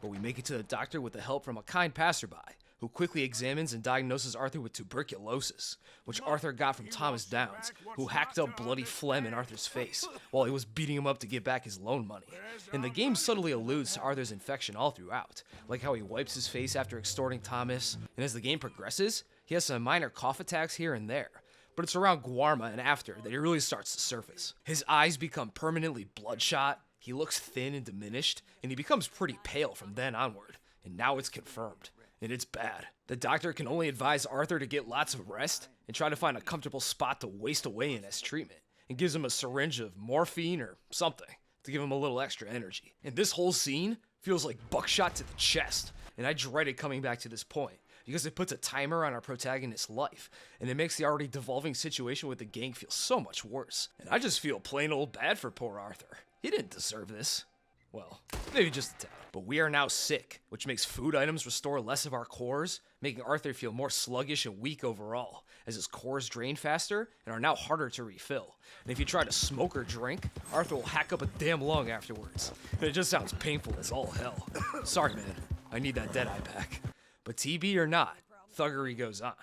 But we make it to the doctor with the help from a kind passerby, who quickly examines and diagnoses Arthur with tuberculosis, which Arthur got from Thomas Downs, who hacked up bloody phlegm in Arthur's face while he was beating him up to get back his loan money. And the game subtly alludes to Arthur's infection all throughout, like how he wipes his face after extorting Thomas, and as the game progresses, he has some minor cough attacks here and there. But it's around Guarma and after that he really starts to surface. His eyes become permanently bloodshot, he looks thin and diminished, and he becomes pretty pale from then onward. And now it's confirmed. And it's bad. The doctor can only advise Arthur to get lots of rest and try to find a comfortable spot to waste away in as treatment, and gives him a syringe of morphine or something to give him a little extra energy. And this whole scene feels like buckshot to the chest, and I dreaded coming back to this point, because it puts a timer on our protagonist's life, and it makes the already devolving situation with the gang feel so much worse. And I just feel plain old bad for poor Arthur. He didn't deserve this. Well, maybe just a tad. But we are now sick, which makes food items restore less of our cores, making Arthur feel more sluggish and weak overall, as his cores drain faster and are now harder to refill. And if you try to smoke or drink, Arthur will hack up a damn lung afterwards. And it just sounds painful as all hell. Sorry, man. I need that Deadeye back. But TB or not, thuggery goes on.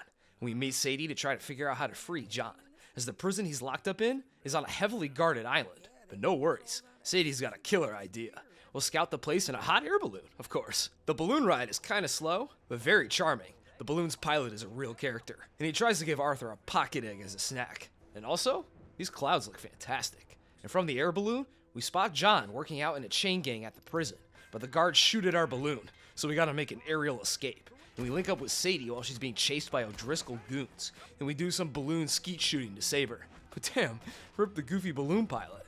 We meet Sadie to try to figure out how to free John, as the prison he's locked up in is on a heavily guarded island. But no worries, Sadie's got a killer idea. We'll scout the place in a hot air balloon, of course. The balloon ride is kinda slow, but very charming. The balloon's pilot is a real character, and he tries to give Arthur a pocket egg as a snack. And also, these clouds look fantastic. And from the air balloon, we spot John working out in a chain gang at the prison, but the guards shoot at our balloon, so we gotta make an aerial escape. And we link up with Sadie while she's being chased by O'Driscoll goons, and we do some balloon skeet shooting to save her. But damn, rip the goofy balloon pilot.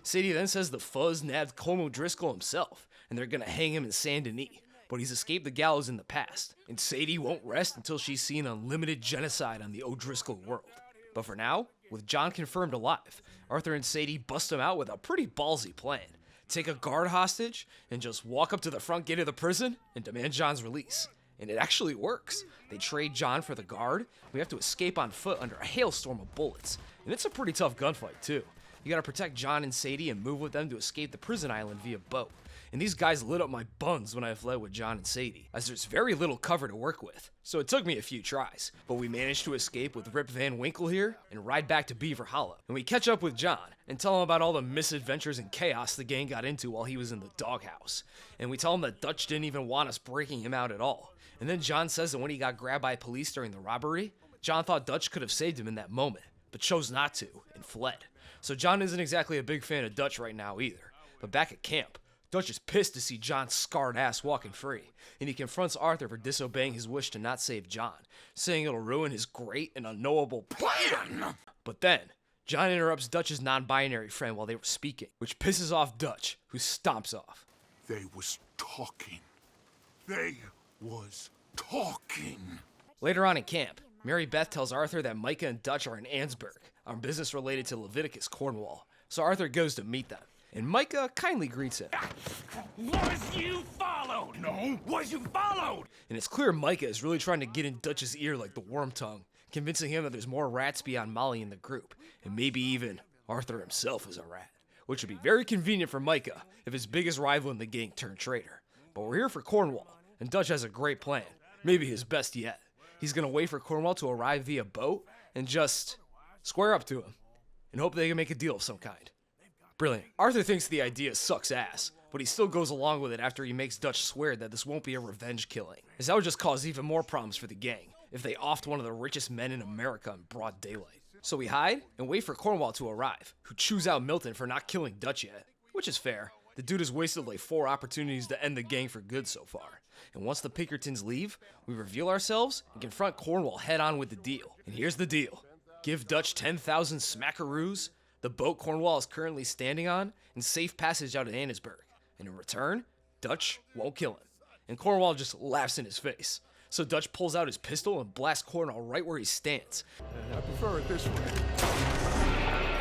Sadie then says the fuzz nabbed Colm O'Driscoll himself, and they're gonna hang him in Saint Denis, but he's escaped the gallows in the past, and Sadie won't rest until she's seen unlimited genocide on the O'Driscoll world. But for now, with John confirmed alive, Arthur and Sadie bust him out with a pretty ballsy plan, take a guard hostage and just walk up to the front gate of the prison and demand John's release. And it actually works. They trade John for the guard. We have to escape on foot under a hailstorm of bullets. And it's a pretty tough gunfight too. You gotta protect John and Sadie and move with them to escape the prison island via boat. And these guys lit up my buns when I fled with John and Sadie, as there's very little cover to work with. So it took me a few tries, but we managed to escape with Rip Van Winkle here and ride back to Beaver Hollow. And we catch up with John and tell him about all the misadventures and chaos the gang got into while he was in the doghouse. And we tell him that Dutch didn't even want us breaking him out at all. And then John says that when he got grabbed by police during the robbery, John thought Dutch could have saved him in that moment, but chose not to and fled. So John isn't exactly a big fan of Dutch right now either. But back at camp, Dutch is pissed to see John's scarred ass walking free, and he confronts Arthur for disobeying his wish to not save John, saying it'll ruin his great and unknowable plan. But then, John interrupts Dutch's non-binary friend while they were speaking, which pisses off Dutch, who stomps off. They was talking. They was talking. Later on in camp, Mary Beth tells Arthur that Micah and Dutch are in Ansburg, on business related to Leviticus, Cornwall, so Arthur goes to meet them. And Micah kindly greets him. Was you followed? No. Was you followed? And it's clear Micah is really trying to get in Dutch's ear like the worm tongue, convincing him that there's more rats beyond Molly in the group, and maybe even Arthur himself is a rat, which would be very convenient for Micah if his biggest rival in the gang turned traitor. But we're here for Cornwall, and Dutch has a great plan, maybe his best yet. He's gonna wait for Cornwall to arrive via boat and just square up to him, and hope they can make a deal of some kind. Brilliant. Arthur thinks the idea sucks ass, but he still goes along with it after he makes Dutch swear that this won't be a revenge killing, as that would just cause even more problems for the gang if they offed one of the richest men in America in broad daylight. So we hide and wait for Cornwall to arrive, who chews out Milton for not killing Dutch yet, which is fair. The dude has wasted like 4 opportunities to end the gang for good so far. And once the Pinkertons leave, we reveal ourselves and confront Cornwall head on with the deal. And here's the deal. Give Dutch 10,000 smackaroos, the boat Cornwall is currently standing on, and safe passage out of Annesburg. And in return, Dutch won't kill him. And Cornwall just laughs in his face. So Dutch pulls out his pistol and blasts Cornwall right where he stands. I prefer it this way.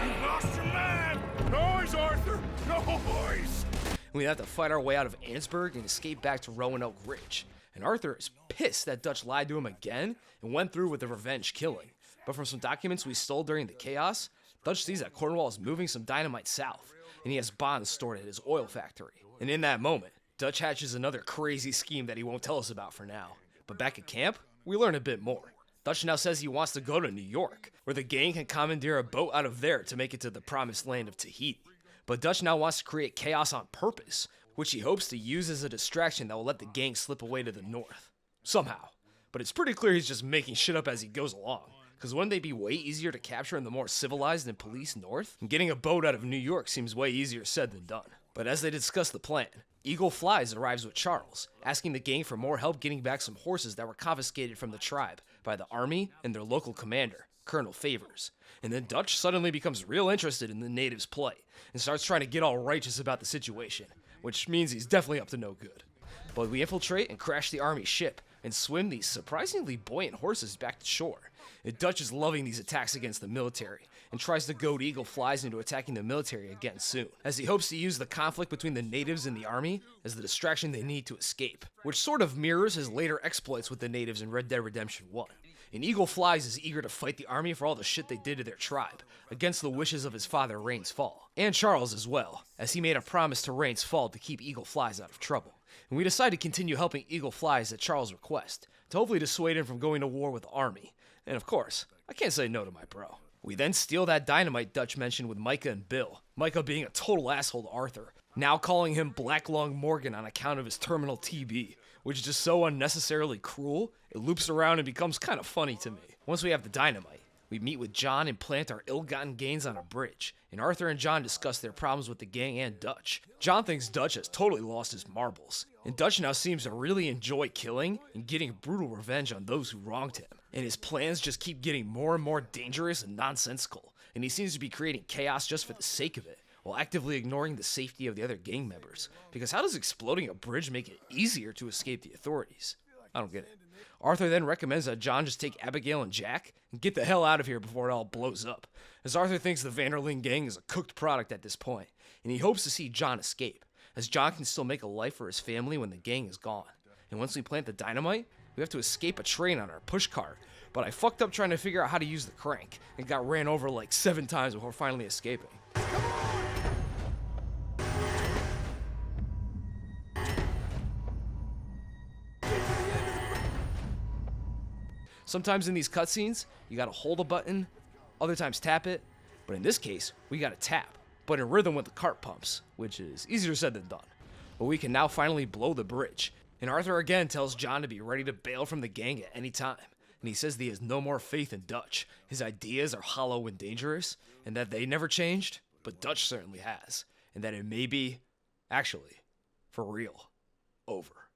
You lost your man! Noise, Arthur! Noise! We have to fight our way out of Annesburg and escape back to Roanoke Ridge. And Arthur is pissed that Dutch lied to him again and went through with the revenge killing. But from some documents we stole during the chaos, Dutch sees that Cornwall is moving some dynamite south, and he has bonds stored at his oil factory. And in that moment, Dutch hatches another crazy scheme that he won't tell us about for now. But back at camp, we learn a bit more. Dutch now says he wants to go to New York, where the gang can commandeer a boat out of there to make it to the promised land of Tahiti. But Dutch now wants to create chaos on purpose, which he hopes to use as a distraction that will let the gang slip away to the north. Somehow. But it's pretty clear he's just making shit up as he goes along. Because wouldn't they be way easier to capture in the more civilized and policed north? And getting a boat out of New York seems way easier said than done. But as they discuss the plan, Eagle Flies arrives with Charles, asking the gang for more help getting back some horses that were confiscated from the tribe by the army and their local commander, Colonel Favors. And then Dutch suddenly becomes real interested in the natives' plight and starts trying to get all righteous about the situation, which means he's definitely up to no good. But we infiltrate and crash the army ship and swim these surprisingly buoyant horses back to shore. And Dutch is loving these attacks against the military and tries to goad Eagle Flies into attacking the military again soon, as he hopes to use the conflict between the natives and the army as the distraction they need to escape, which sort of mirrors his later exploits with the natives in Red Dead Redemption 1. And Eagle Flies is eager to fight the army for all the shit they did to their tribe, against the wishes of his father Rain's Fall, and Charles as well, as he made a promise to Rain's Fall to keep Eagle Flies out of trouble. And we decide to continue helping Eagle Flies at Charles' request, to hopefully dissuade him from going to war with the army. And of course, I can't say no to my bro. We then steal that dynamite Dutch mentioned with Micah and Bill, Micah being a total asshole to Arthur, now calling him Black Lung Morgan on account of his terminal TB, which is just so unnecessarily cruel, it loops around and becomes kind of funny to me. Once we have the dynamite, we meet with John and plant our ill-gotten gains on a bridge, and Arthur and John discuss their problems with the gang and Dutch. John thinks Dutch has totally lost his marbles, and Dutch now seems to really enjoy killing and getting brutal revenge on those who wronged him. And his plans just keep getting more and more dangerous and nonsensical, and he seems to be creating chaos just for the sake of it, while actively ignoring the safety of the other gang members. Because how does exploding a bridge make it easier to escape the authorities? I don't get it. Arthur then recommends that John just take Abigail and Jack and get the hell out of here before it all blows up, as Arthur thinks the Vanderlyn gang is a cooked product at this point, and he hopes to see John escape, as John can still make a life for his family when the gang is gone. And once we plant the dynamite, we have to escape a train on our push cart, but I fucked up trying to figure out how to use the crank, and got ran over like 7 times before finally escaping. Sometimes in these cutscenes, you gotta hold a button, other times tap it, but in this case, we gotta tap, but in rhythm with the cart pumps, which is easier said than done. But we can now finally blow the bridge, and Arthur again tells John to be ready to bail from the gang at any time, and he says that he has no more faith in Dutch. His ideas are hollow and dangerous, and that they never changed, but Dutch certainly has, and that it may be, actually, for real, over.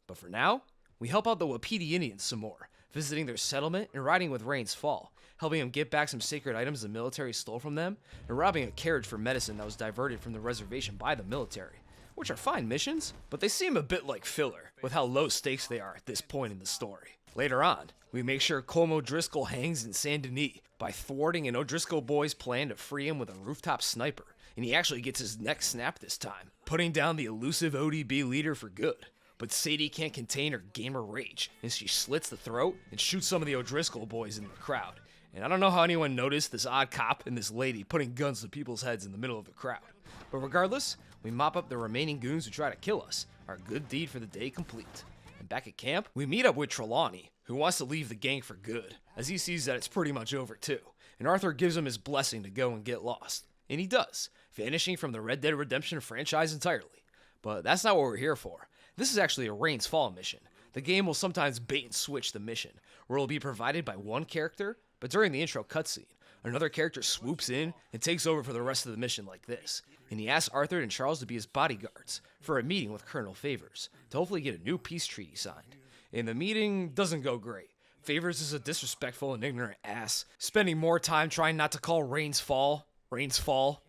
But for now, we help out the Wapiti Indians some more, visiting their settlement and riding with Rain's Fall, helping them get back some sacred items the military stole from them, and robbing a carriage for medicine that was diverted from the reservation by the military, which are fine missions, but they seem a bit like filler, with how low stakes they are at this point in the story. Later on, we make sure Colm O'Driscoll hangs in Saint Denis by thwarting an O'Driscoll boy's plan to free him with a rooftop sniper, and he actually gets his neck snapped this time, putting down the elusive ODB leader for good. But Sadie can't contain her gamer rage, and she slits the throat and shoots some of the O'Driscoll boys in the crowd. And I don't know how anyone noticed this odd cop and this lady putting guns to people's heads in the middle of the crowd. But regardless, we mop up the remaining goons who try to kill us, our good deed for the day complete. And back at camp, we meet up with Trelawney, who wants to leave the gang for good, as he sees that it's pretty much over too. And Arthur gives him his blessing to go and get lost. And he does, vanishing from the Red Dead Redemption franchise entirely. But that's not what we're here for. This is actually a Rain's Fall mission. The game will sometimes bait and switch the mission, where it will be provided by one character, but during the intro cutscene, another character swoops in and takes over for the rest of the mission like this, and he asks Arthur and Charles to be his bodyguards for a meeting with Colonel Favors, to hopefully get a new peace treaty signed. And the meeting doesn't go great. Favors is a disrespectful and ignorant ass, spending more time trying not to call Rain's Fall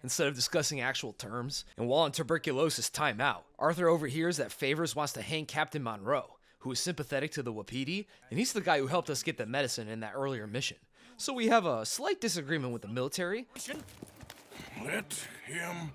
instead of discussing actual terms. And while on tuberculosis timeout, Arthur overhears that Favors wants to hang Captain Monroe, who is sympathetic to the Wapiti, and he's the guy who helped us get the medicine in that earlier mission. So we have a slight disagreement with the military. Let him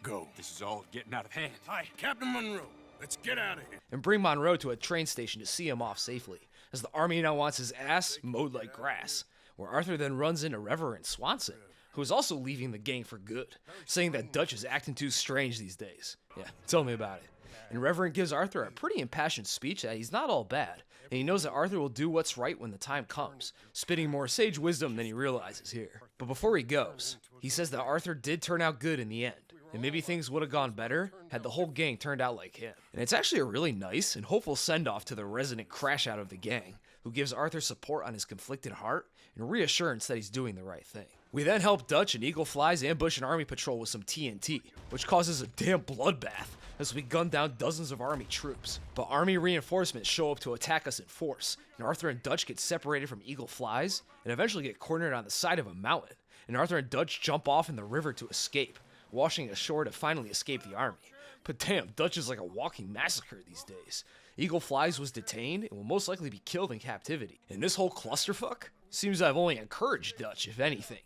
go. This is all getting out of hand. Hi, Captain Monroe. Let's get out of here. And bring Monroe to a train station to see him off safely, as the army now wants his ass mowed like grass, where Arthur then runs into Reverend Swanson, who is also leaving the gang for good, saying that Dutch is acting too strange these days. Yeah, tell me about it. And Reverend gives Arthur a pretty impassioned speech that he's not all bad, and he knows that Arthur will do what's right when the time comes, spitting more sage wisdom than he realizes here. But before he goes, he says that Arthur did turn out good in the end, and maybe things would have gone better had the whole gang turned out like him. And it's actually a really nice and hopeful send-off to the resident crash out of the gang, who gives Arthur support on his conflicted heart and reassurance that he's doing the right thing. We then help Dutch and Eagle Flies ambush an army patrol with some TNT, which causes a damn bloodbath as we gun down dozens of army troops. But army reinforcements show up to attack us in force, and Arthur and Dutch get separated from Eagle Flies and eventually get cornered on the side of a mountain, and Arthur and Dutch jump off in the river to escape, washing ashore to finally escape the army. But damn, Dutch is like a walking massacre these days. Eagle Flies was detained and will most likely be killed in captivity. And this whole clusterfuck seems to have only encouraged Dutch, if anything.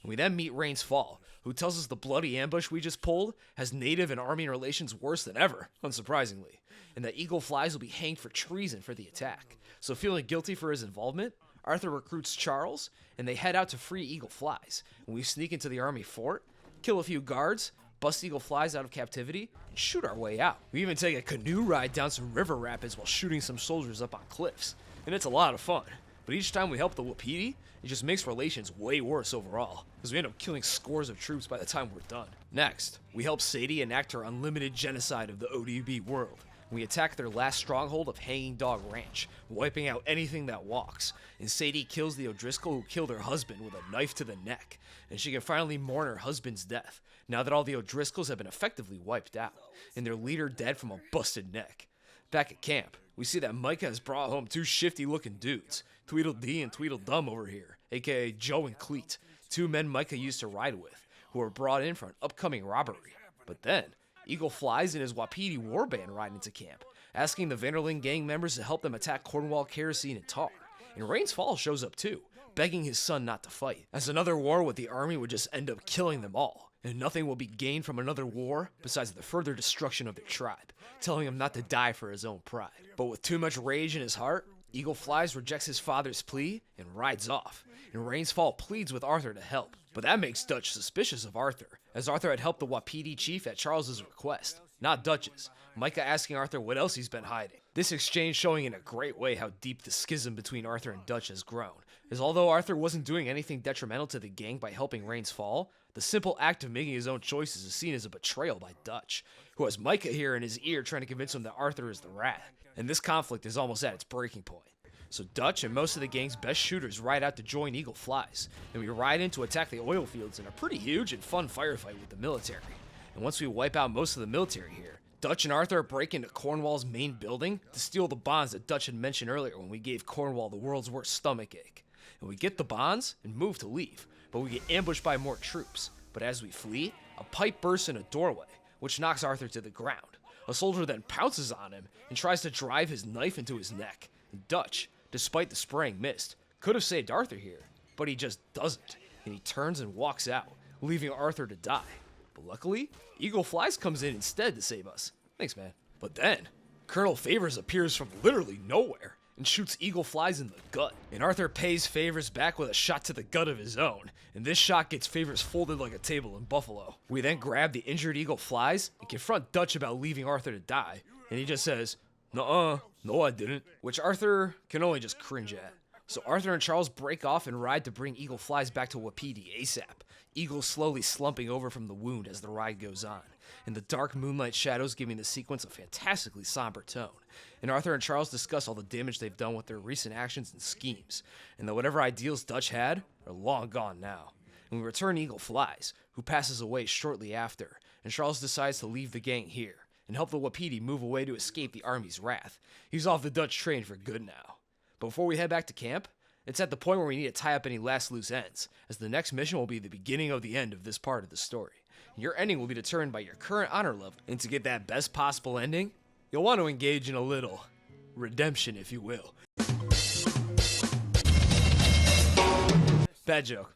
And we then meet Rain's Fall, who tells us the bloody ambush we just pulled has native and army relations worse than ever, unsurprisingly, and that Eagle Flies will be hanged for treason for the attack. So feeling guilty for his involvement, Arthur recruits Charles, and they head out to free Eagle Flies, and we sneak into the army fort, kill a few guards, bust Eagle Flies out of captivity, and shoot our way out. We even take a canoe ride down some river rapids while shooting some soldiers up on cliffs, and it's a lot of fun. But each time we help the Wapiti, it just makes relations way worse overall, because we end up killing scores of troops by the time we're done. Next, we help Sadie enact her unlimited genocide of the ODB world. We attack their last stronghold of Hanging Dog Ranch, wiping out anything that walks, and Sadie kills the O'Driscoll who killed her husband with a knife to the neck, and she can finally mourn her husband's death, now that all the O'Driscolls have been effectively wiped out, and their leader dead from a busted neck. Back at camp, we see that Micah has brought home two shifty-looking dudes, Tweedledee and Tweedledum over here, aka Joe and Cleet, two men Micah used to ride with, who were brought in for an upcoming robbery. But then, Eagle Flies and his Wapiti warband ride into camp, asking the Vanderlyn gang members to help them attack Cornwall, Kerosene, and Tar. And Rains Fall shows up too, begging his son not to fight, as another war with the army would just end up killing them all, and nothing will be gained from another war besides the further destruction of their tribe, telling him not to die for his own pride. But with too much rage in his heart, Eagle Flies rejects his father's plea and rides off, and Rains Fall pleads with Arthur to help. But that makes Dutch suspicious of Arthur, as Arthur had helped the Wapiti chief at Charles's request, not Dutch's, Micah asking Arthur what else he's been hiding. This exchange showing in a great way how deep the schism between Arthur and Dutch has grown, as although Arthur wasn't doing anything detrimental to the gang by helping Rains Fall, the simple act of making his own choices is seen as a betrayal by Dutch, who has Micah here in his ear trying to convince him that Arthur is the rat, and this conflict is almost at its breaking point. So Dutch and most of the gang's best shooters ride out to join Eagle Flies, and we ride in to attack the oil fields in a pretty huge and fun firefight with the military. And once we wipe out most of the military here, Dutch and Arthur break into Cornwall's main building to steal the bonds that Dutch had mentioned earlier when we gave Cornwall the world's worst stomachache. And we get the bonds and move to leave, but we get ambushed by more troops. But as we flee, a pipe bursts in a doorway, which knocks Arthur to the ground. A soldier then pounces on him and tries to drive his knife into his neck. And Dutch, despite the spraying mist, could have saved Arthur here, but he just doesn't, and he turns and walks out, leaving Arthur to die. But luckily, Eagle Flies comes in instead to save us. Thanks, man. But then, Colonel Favors appears from literally nowhere and shoots Eagle Flies in the gut. And Arthur pays Favors back with a shot to the gut of his own, and this shot gets Favors folded like a table in Buffalo. We then grab the injured Eagle Flies and confront Dutch about leaving Arthur to die, and he just says, "Nuh-uh, no I didn't," which Arthur can only just cringe at. So Arthur and Charles break off and ride to bring Eagle Flies back to Wapiti ASAP, Eagle slowly slumping over from the wound as the ride goes on, and the dark moonlight shadows giving the sequence a fantastically somber tone. And Arthur and Charles discuss all the damage they've done with their recent actions and schemes, and that whatever ideals Dutch had are long gone now. And we return Eagle Flies, who passes away shortly after, and Charles decides to leave the gang here and help the Wapiti move away to escape the army's wrath. He's off the Dutch train for good now. But before we head back to camp, it's at the point where we need to tie up any last loose ends, as the next mission will be the beginning of the end of this part of the story. Your ending will be determined by your current honor level, and to get that best possible ending, you'll want to engage in a little redemption, if you will. Bad joke.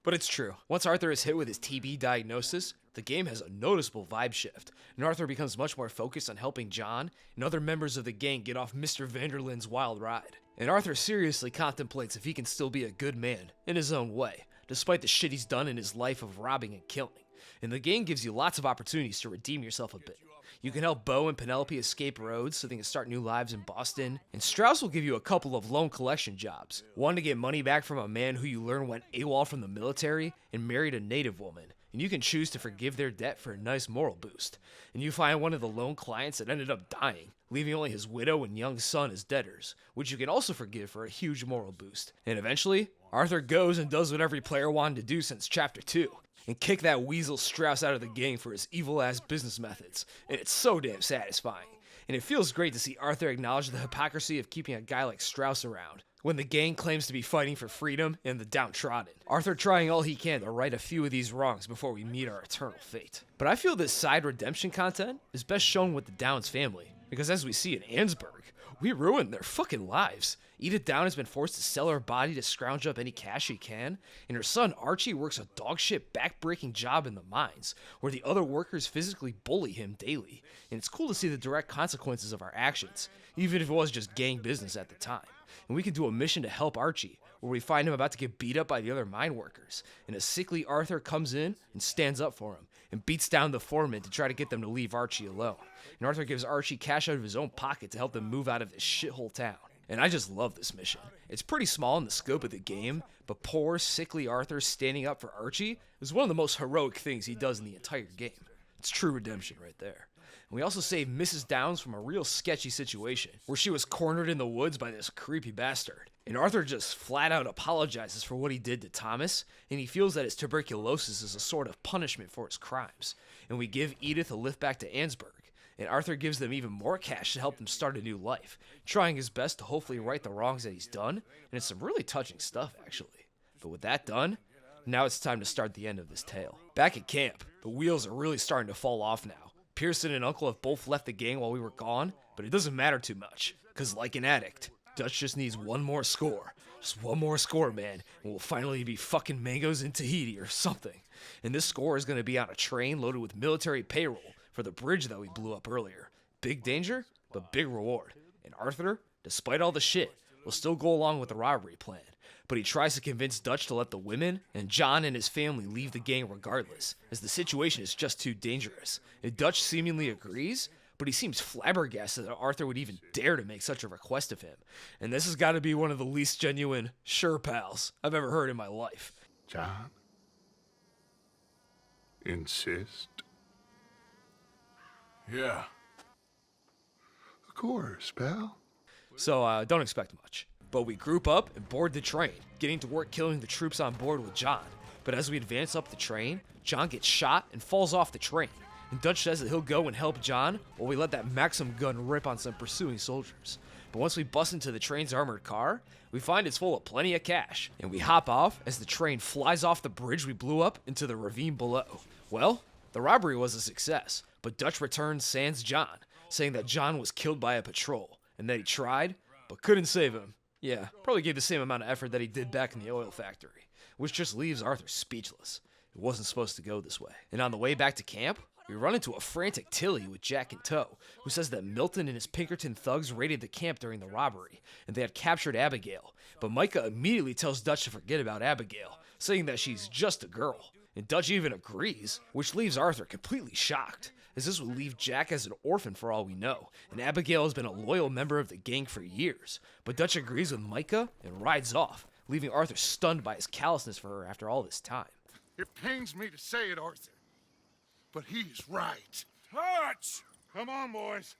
But it's true. Once Arthur is hit with his TB diagnosis, the game has a noticeable vibe shift, and Arthur becomes much more focused on helping John and other members of the gang get off Mr. Vanderlyn's wild ride. And Arthur seriously contemplates if he can still be a good man, in his own way, despite the shit he's done in his life of robbing and killing. And the game gives you lots of opportunities to redeem yourself a bit. You can help Bo and Penelope escape Rhodes so they can start new lives in Boston. And Strauss will give you a couple of loan collection jobs. One to get money back from a man who you learn went AWOL from the military and married a native woman. And you can choose to forgive their debt for a nice moral boost. And you find one of the loan clients that ended up dying, leaving only his widow and young son as debtors, which you can also forgive for a huge moral boost. And eventually, Arthur goes and does what every player wanted to do since Chapter 2. And kick that weasel Strauss out of the gang for his evil-ass business methods. And it's so damn satisfying. And it feels great to see Arthur acknowledge the hypocrisy of keeping a guy like Strauss around, when the gang claims to be fighting for freedom and the downtrodden. Arthur trying all he can to right a few of these wrongs before we meet our eternal fate. But I feel this side redemption content is best shown with the Downs family, because as we see in Ansburg, we ruined their fucking lives. Edith Down has been forced to sell her body to scrounge up any cash she can, and her son Archie works a dogshit back-breaking job in the mines, where the other workers physically bully him daily. And it's cool to see the direct consequences of our actions, even if it was just gang business at the time. And we can do a mission to help Archie, where we find him about to get beat up by the other mine workers, and a sickly Arthur comes in and stands up for him, and beats down the foreman to try to get them to leave Archie alone. And Arthur gives Archie cash out of his own pocket to help them move out of this shithole town. And I just love this mission. It's pretty small in the scope of the game, but poor, sickly Arthur standing up for Archie is one of the most heroic things he does in the entire game. It's true redemption right there. And we also save Mrs. Downs from a real sketchy situation, where she was cornered in the woods by this creepy bastard. And Arthur just flat out apologizes for what he did to Thomas, and he feels that his tuberculosis is a sort of punishment for his crimes. And we give Edith a lift back to Ansburg. And Arthur gives them even more cash to help them start a new life, trying his best to hopefully right the wrongs that he's done, and it's some really touching stuff, actually. But with that done, now it's time to start the end of this tale. Back at camp, the wheels are really starting to fall off now. Pearson and Uncle have both left the gang while we were gone, but it doesn't matter too much, because like an addict, Dutch just needs one more score. Just one more score, man, and we'll finally be fucking mangoes in Tahiti or something. And this score is going to be on a train loaded with military payroll for the bridge that we blew up earlier. Big danger, but big reward. And Arthur, despite all the shit, will still go along with the robbery plan. But he tries to convince Dutch to let the women and John and his family leave the gang regardless, as the situation is just too dangerous. And Dutch seemingly agrees, but he seems flabbergasted that Arthur would even dare to make such a request of him. And this has got to be one of the least genuine "sure pals" I've ever heard in my life. John? Insist? Yeah. Of course, pal. So don't expect much. But we group up and board the train, getting to work killing the troops on board with John. But as we advance up the train, John gets shot and falls off the train. And Dutch says that he'll go and help John while we let that Maxim gun rip on some pursuing soldiers. But once we bust into the train's armored car, we find it's full of plenty of cash, and we hop off as the train flies off the bridge we blew up into the ravine below. Well, the robbery was a success, but Dutch returns sans John, saying that John was killed by a patrol, and that he tried, but couldn't save him. Yeah, probably gave the same amount of effort that he did back in the oil factory, which just leaves Arthur speechless. It wasn't supposed to go this way. And on the way back to camp, we run into a frantic Tilly with Jack in tow, who says that Milton and his Pinkerton thugs raided the camp during the robbery, and they had captured Abigail. But Micah immediately tells Dutch to forget about Abigail, saying that she's just a girl. And Dutch even agrees, which leaves Arthur completely shocked, as this would leave Jack as an orphan for all we know, and Abigail has been a loyal member of the gang for years. But Dutch agrees with Micah and rides off, leaving Arthur stunned by his callousness for her after all this time. It pains me to say it, Arthur, but he's right. Touch! Come on, boys.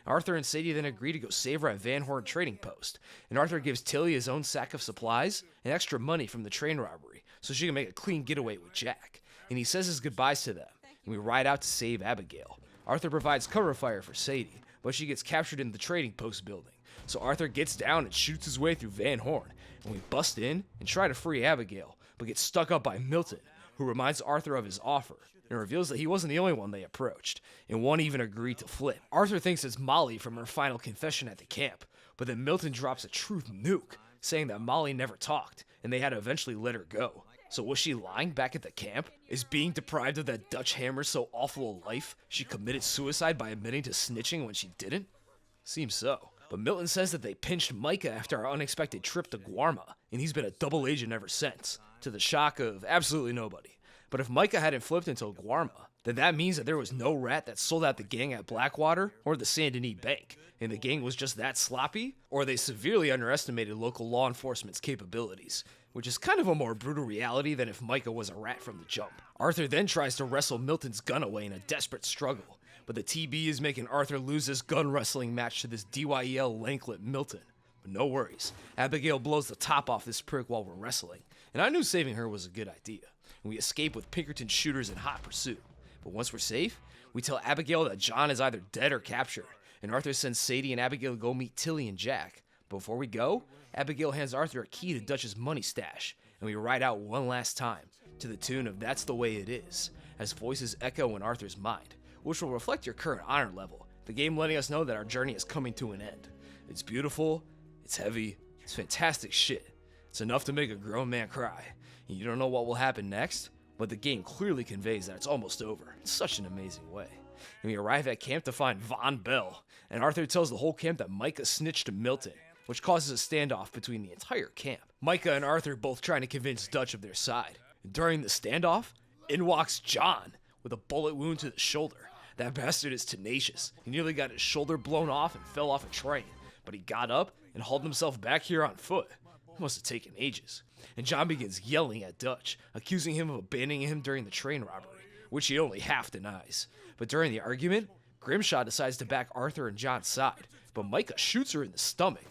Arthur and Sadie then agree to go save her at Van Horn Trading Post, and Arthur gives Tilly his own sack of supplies and extra money from the train robbery so she can make a clean getaway with Jack. And he says his goodbyes to them, and we ride out to save Abigail. Arthur provides cover fire for Sadie, but she gets captured in the Trading Post building. So Arthur gets down and shoots his way through Van Horn, and we bust in and try to free Abigail, but get stuck up by Milton, who reminds Arthur of his offer, and reveals that he wasn't the only one they approached, and one even agreed to flip. Arthur thinks it's Molly from her final confession at the camp, but then Milton drops a truth nuke, saying that Molly never talked, and they had to eventually let her go. So was she lying back at the camp? Is being deprived of that Dutch hammer so awful a life she committed suicide by admitting to snitching when she didn't? Seems so. But Milton says that they pinched Micah after our unexpected trip to Guarma, and he's been a double agent ever since, to the shock of absolutely nobody. But if Micah hadn't flipped until Guarma, then that means that there was no rat that sold out the gang at Blackwater or the Saint Denis Bank, and the gang was just that sloppy, or they severely underestimated local law enforcement's capabilities, which is kind of a more brutal reality than if Micah was a rat from the jump. Arthur then tries to wrestle Milton's gun away in a desperate struggle, but the TB is making Arthur lose this gun wrestling match to this DYEL Lanklet Milton. But no worries, Abigail blows the top off this prick while we're wrestling, and I knew saving her was a good idea, and we escape with Pinkerton shooters in hot pursuit. But once we're safe, we tell Abigail that John is either dead or captured, and Arthur sends Sadie and Abigail to go meet Tilly and Jack. Before we go, Abigail hands Arthur a key to Dutch's money stash, and we ride out one last time, to the tune of That's the Way It Is, as voices echo in Arthur's mind, which will reflect your current honor level, the game letting us know that our journey is coming to an end. It's beautiful, it's heavy, it's fantastic shit. It's enough to make a grown man cry, and you don't know what will happen next, but the game clearly conveys that it's almost over in such an amazing way. And we arrive at camp to find Von Bell, and Arthur tells the whole camp that Micah snitched to Milton, which causes a standoff between the entire camp. Micah and Arthur both trying to convince Dutch of their side. And during the standoff, in walks John with a bullet wound to the shoulder. That bastard is tenacious. He nearly got his shoulder blown off and fell off a train, but he got up and hauled himself back here on foot. It must have taken ages. And John begins yelling at Dutch, accusing him of abandoning him during the train robbery, which he only half denies. But during the argument, Grimshaw decides to back Arthur and John's side, but Micah shoots her in the stomach.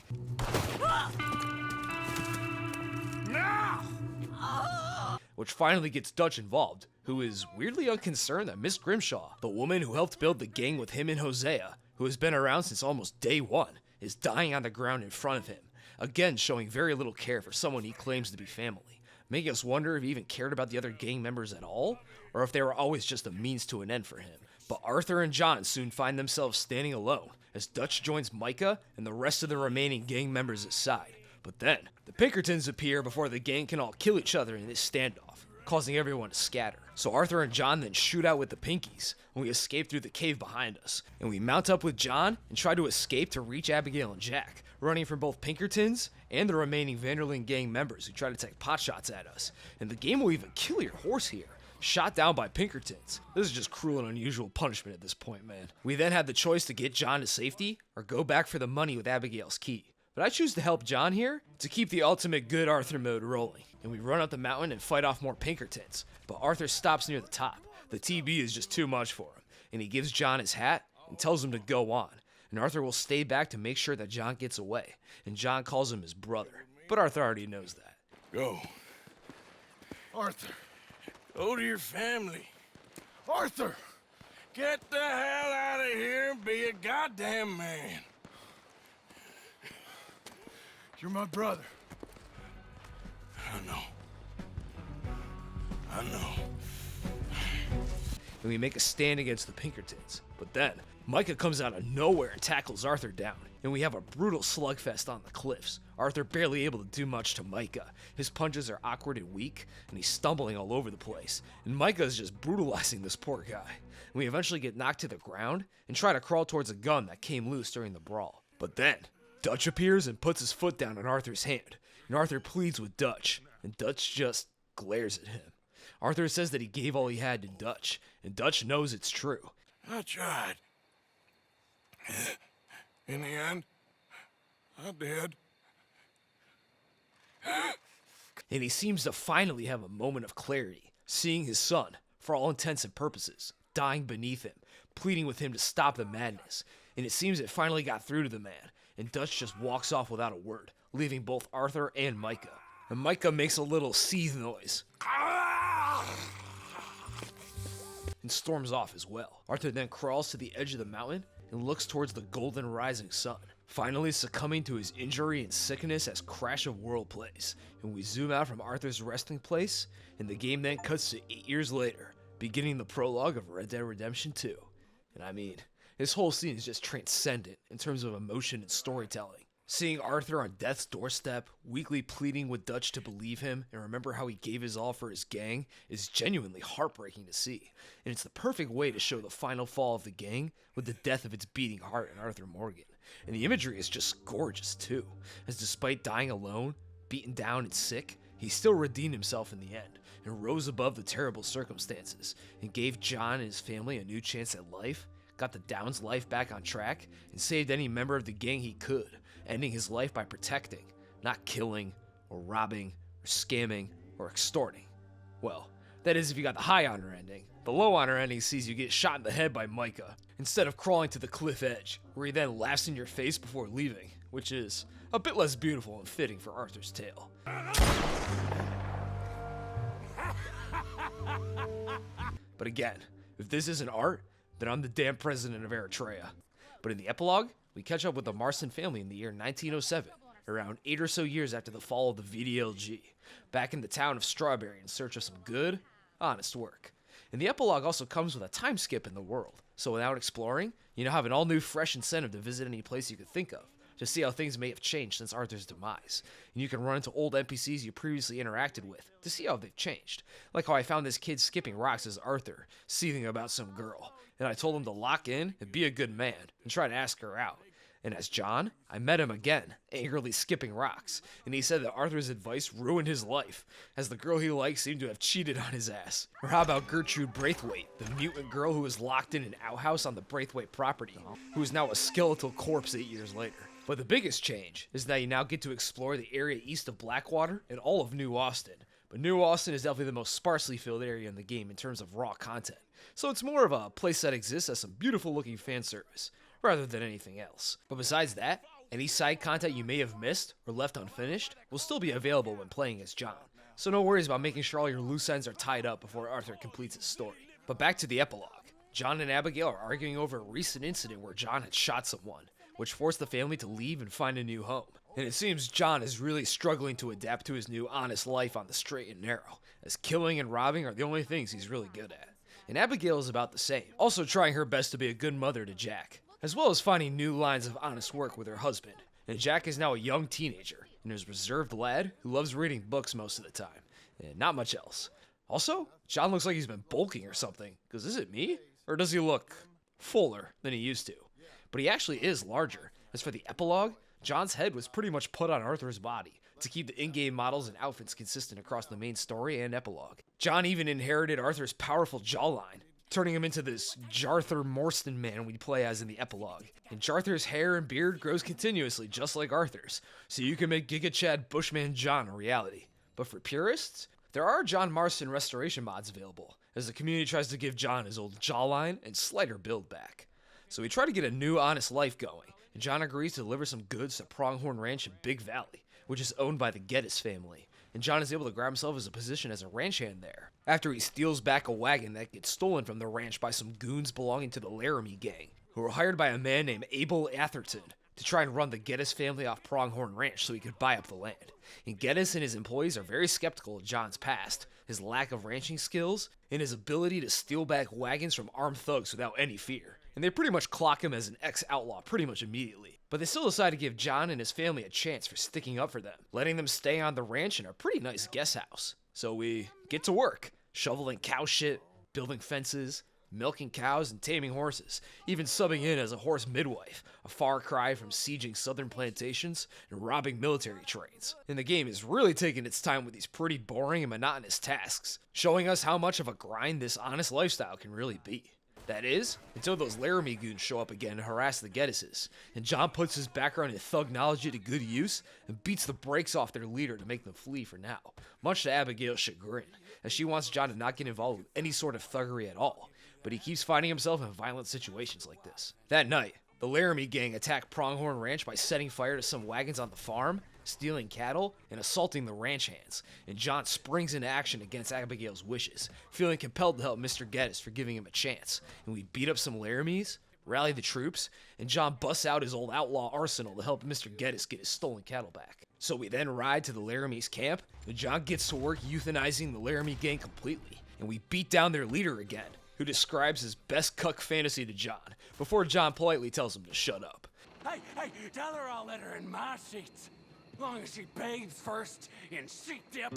Which finally gets Dutch involved, who is weirdly unconcerned that Miss Grimshaw, the woman who helped build the gang with him and Hosea, who has been around since almost day one, is dying on the ground in front of him, again showing very little care for someone he claims to be family. making us wonder if he even cared about the other gang members at all, or if they were always just a means to an end for him. But Arthur and John soon find themselves standing alone, as Dutch joins Micah and the rest of the remaining gang members aside. But then, the Pinkertons appear before the gang can all kill each other in this standoff, causing everyone to scatter. So Arthur and John then shoot out with the Pinkies, and we escape through the cave behind us. And we mount up with John and try to escape to reach Abigail and Jack, running from both Pinkertons and the remaining Vanderlyn gang members who try to take potshots at us. And the game will even kill your horse here, shot down by Pinkertons. This is just cruel and unusual punishment at this point, man. We then had the choice to get John to safety or go back for the money with Abigail's key. But I choose to help John here to keep the ultimate good Arthur mode rolling. And we run up the mountain and fight off more Pinkertons. But Arthur stops near the top. The TB is just too much for him. And he gives John his hat and tells him to go on. And Arthur will stay back to make sure that John gets away. And John calls him his brother. But Arthur already knows that. Go. Arthur, go to your family. Arthur, get the hell out of here and be a goddamn man. You're my brother. I know. And we make a stand against the Pinkertons. But then, Micah comes out of nowhere and tackles Arthur down. And we have a brutal slugfest on the cliffs. Arthur barely able to do much to Micah. His punches are awkward and weak, and he's stumbling all over the place. And Micah is just brutalizing this poor guy. And we eventually get knocked to the ground and try to crawl towards a gun that came loose during the brawl. But then, Dutch appears and puts his foot down on Arthur's hand. And Arthur pleads with Dutch, and Dutch just glares at him. Arthur says that he gave all he had to Dutch, and Dutch knows it's true. I tried. In the end, I did. And he seems to finally have a moment of clarity, seeing his son, for all intents and purposes, dying beneath him, pleading with him to stop the madness. And it seems it finally got through to the man, and Dutch just walks off without a word, leaving both Arthur and Micah. And Micah makes a little seethe noise and storms off as well. Arthur then crawls to the edge of the mountain and looks towards the golden rising sun, finally succumbing to his injury and sickness as Crash of World plays. And we zoom out from Arthur's resting place, and the game then cuts to 8 years later, beginning the prologue of Red Dead Redemption 2. And I mean, this whole scene is just transcendent in terms of emotion and storytelling. Seeing Arthur on death's doorstep, weakly pleading with Dutch to believe him and remember how he gave his all for his gang is genuinely heartbreaking to see. And it's the perfect way to show the final fall of the gang with the death of its beating heart in Arthur Morgan. And the imagery is just gorgeous too, as despite dying alone, beaten down and sick, he still redeemed himself in the end and rose above the terrible circumstances and gave John and his family a new chance at life, got the Downs' life back on track, and saved any member of the gang he could, ending his life by protecting, not killing, or robbing, or scamming, or extorting. Well, that is if you got the high honor ending. The low honor ending sees you get shot in the head by Micah, instead of crawling to the cliff edge, where he then laughs in your face before leaving, which is a bit less beautiful and fitting for Arthur's tale. But again, if this isn't art, then I'm the damn president of Eritrea. But in the epilogue, we catch up with the Marston family in the year 1907, around 8 or so years after the fall of the VDLG, back in the town of Strawberry in search of some good, honest work. And the epilogue also comes with a time skip in the world, so without exploring, you now have an all-new fresh incentive to visit any place you could think of, to see how things may have changed since Arthur's demise. And you can run into old NPCs you previously interacted with, to see how they've changed. Like how I found this kid skipping rocks as Arthur, seething about some girl, and I told him to lock in and be a good man, and try to ask her out. And as John, I met him again, angrily skipping rocks, and he said that Arthur's advice ruined his life, as the girl he liked seemed to have cheated on his ass. Or how about Gertrude Braithwaite, the mutant girl who was locked in an outhouse on the Braithwaite property, who is now a skeletal corpse 8 years later. But the biggest change is that you now get to explore the area east of Blackwater and all of New Austin. But New Austin is definitely the most sparsely filled area in the game in terms of raw content, so it's more of a place that exists as some beautiful looking fan service, rather than anything else. But besides that, any side content you may have missed or left unfinished will still be available when playing as John, so no worries about making sure all your loose ends are tied up before Arthur completes his story. But back to the epilogue. John and Abigail are arguing over a recent incident where John had shot someone, which forced the family to leave and find a new home. And it seems John is really struggling to adapt to his new honest life on the straight and narrow, as killing and robbing are the only things he's really good at. And Abigail is about the same, also trying her best to be a good mother to Jack, as well as finding new lines of honest work with her husband. And Jack is now a young teenager, and is a reserved lad who loves reading books most of the time, and not much else. Also, John looks like he's been bulking or something, because is it me? Or does he look fuller than he used to? But he actually is larger. As for the epilogue, John's head was pretty much put on Arthur's body to keep the in-game models and outfits consistent across the main story and epilogue. John even inherited Arthur's powerful jawline, turning him into this Jarthur Morstan man we play as in the epilogue. And Jarthur's hair and beard grows continuously just like Arthur's, so you can make Giga Chad Bushman John a reality. But for purists, there are John Marston restoration mods available, as the community tries to give John his old jawline and slighter build back. So we try to get a new honest life going, and John agrees to deliver some goods to Pronghorn Ranch in Big Valley, which is owned by the Geddes family, and John is able to grab himself as a position as a ranch hand there, after he steals back a wagon that gets stolen from the ranch by some goons belonging to the Laramie gang, who were hired by a man named Abel Atherton to try and run the Geddes family off Pronghorn Ranch so he could buy up the land. And Geddes and his employees are very skeptical of John's past, his lack of ranching skills, and his ability to steal back wagons from armed thugs without any fear. And they pretty much clock him as an ex-outlaw pretty much immediately. But they still decide to give John and his family a chance for sticking up for them, letting them stay on the ranch in a pretty nice guest house. So we get to work, shoveling cow shit, building fences, milking cows and taming horses, even subbing in as a horse midwife, a far cry from sieging southern plantations and robbing military trains. And the game is really taking its time with these pretty boring and monotonous tasks, showing us how much of a grind this honest lifestyle can really be. That is, until those Laramie goons show up again to harass the Geddeses, and John puts his background in thugnology to good use and beats the brakes off their leader to make them flee for now, much to Abigail's chagrin, as she wants John to not get involved with any sort of thuggery at all, but he keeps finding himself in violent situations like this. That night, the Laramie gang attack Pronghorn Ranch by setting fire to some wagons on the farm, stealing cattle, and assaulting the ranch hands, and John springs into action against Abigail's wishes, feeling compelled to help Mr. Geddes for giving him a chance, and we beat up some Laramies, rally the troops, and John busts out his old outlaw arsenal to help Mr. Geddes get his stolen cattle back. So we then ride to the Laramies' camp, and John gets to work euthanizing the Laramie gang completely, and we beat down their leader again, who describes his best cuck fantasy to John, before John politely tells him to shut up. Hey, tell her I'll let her in my sheets. Long as she bathes first in sheep dip.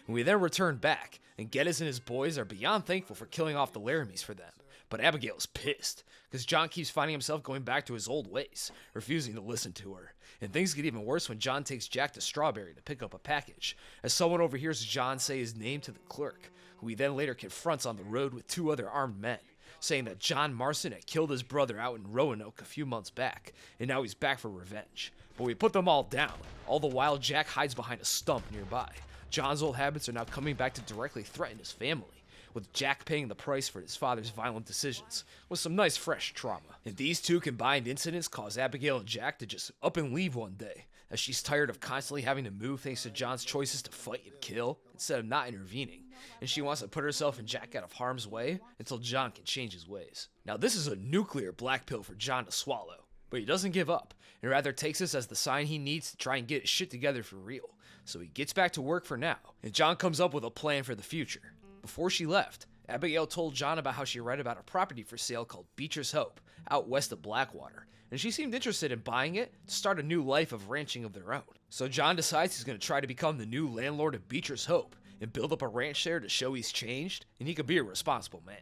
We then return back, and Geddes and his boys are beyond thankful for killing off the Laramies for them. But Abigail is pissed, because John keeps finding himself going back to his old ways, refusing to listen to her. And things get even worse when John takes Jack to Strawberry to pick up a package, as someone overhears John say his name to the clerk, who he then later confronts on the road with two other armed men, saying that John Marston had killed his brother out in Roanoke a few months back, and now he's back for revenge. But we put them all down, all the while Jack hides behind a stump nearby. John's old habits are now coming back to directly threaten his family, with Jack paying the price for his father's violent decisions, with some nice fresh trauma. And these two combined incidents cause Abigail and Jack to just up and leave one day, as she's tired of constantly having to move thanks to John's choices to fight and kill, instead of not intervening, and she wants to put herself and Jack out of harm's way until John can change his ways. Now this is a nuclear black pill for John to swallow, but he doesn't give up, and rather takes this as the sign he needs to try and get his shit together for real. So he gets back to work for now, and John comes up with a plan for the future. Before she left, Abigail told John about how she read about a property for sale called Beecher's Hope, out west of Blackwater, and she seemed interested in buying it to start a new life of ranching of their own. So John decides he's going to try to become the new landlord of Beecher's Hope, and build up a ranch there to show he's changed, and he could be a responsible man.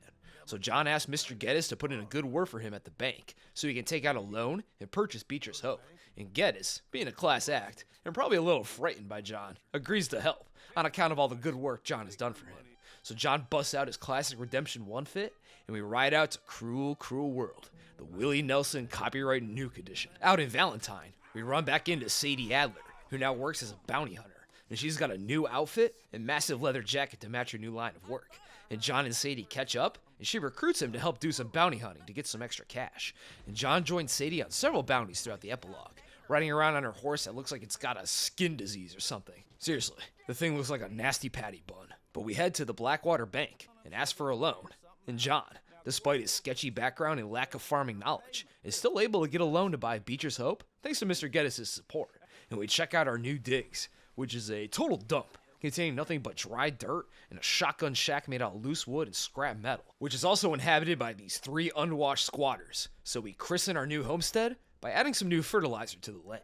So John asked Mr. Geddes to put in a good word for him at the bank, so he can take out a loan and purchase Beecher's Hope. And Geddes, being a class act, and probably a little frightened by John, agrees to help, on account of all the good work John has done for him. So John busts out his classic Redemption 1 fit, and we ride out to Cruel, Cruel World, the Willie Nelson copyright nuke edition. Out in Valentine, we run back into Sadie Adler, who now works as a bounty hunter, and she's got a new outfit and massive leather jacket to match her new line of work. And John and Sadie catch up, and she recruits him to help do some bounty hunting to get some extra cash. And John joins Sadie on several bounties throughout the epilogue, riding around on her horse that looks like it's got a skin disease or something. Seriously, the thing looks like a nasty patty bun. But we head to the Blackwater Bank and ask for a loan. And John, despite his sketchy background and lack of farming knowledge, is still able to get a loan to buy Beecher's Hope thanks to Mr. Geddes' support. And we check out our new digs, which is a total dump, containing nothing but dry dirt and a shotgun shack made out of loose wood and scrap metal, which is also inhabited by these 3 unwashed squatters. So we christen our new homestead by adding some new fertilizer to the land.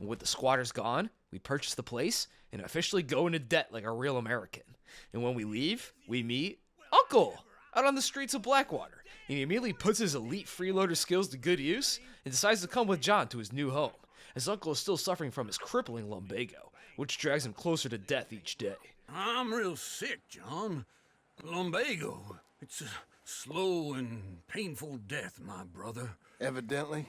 And with the squatters gone, we purchase the place and officially go into debt like a real American. And when we leave, we meet Uncle out on the streets of Blackwater. And he immediately puts his elite freeloader skills to good use and decides to come with John to his new home, as Uncle is still suffering from his crippling lumbago, which drags him closer to death each day. I'm real sick, John. Lumbago. It's a slow and painful death, my brother. Evidently.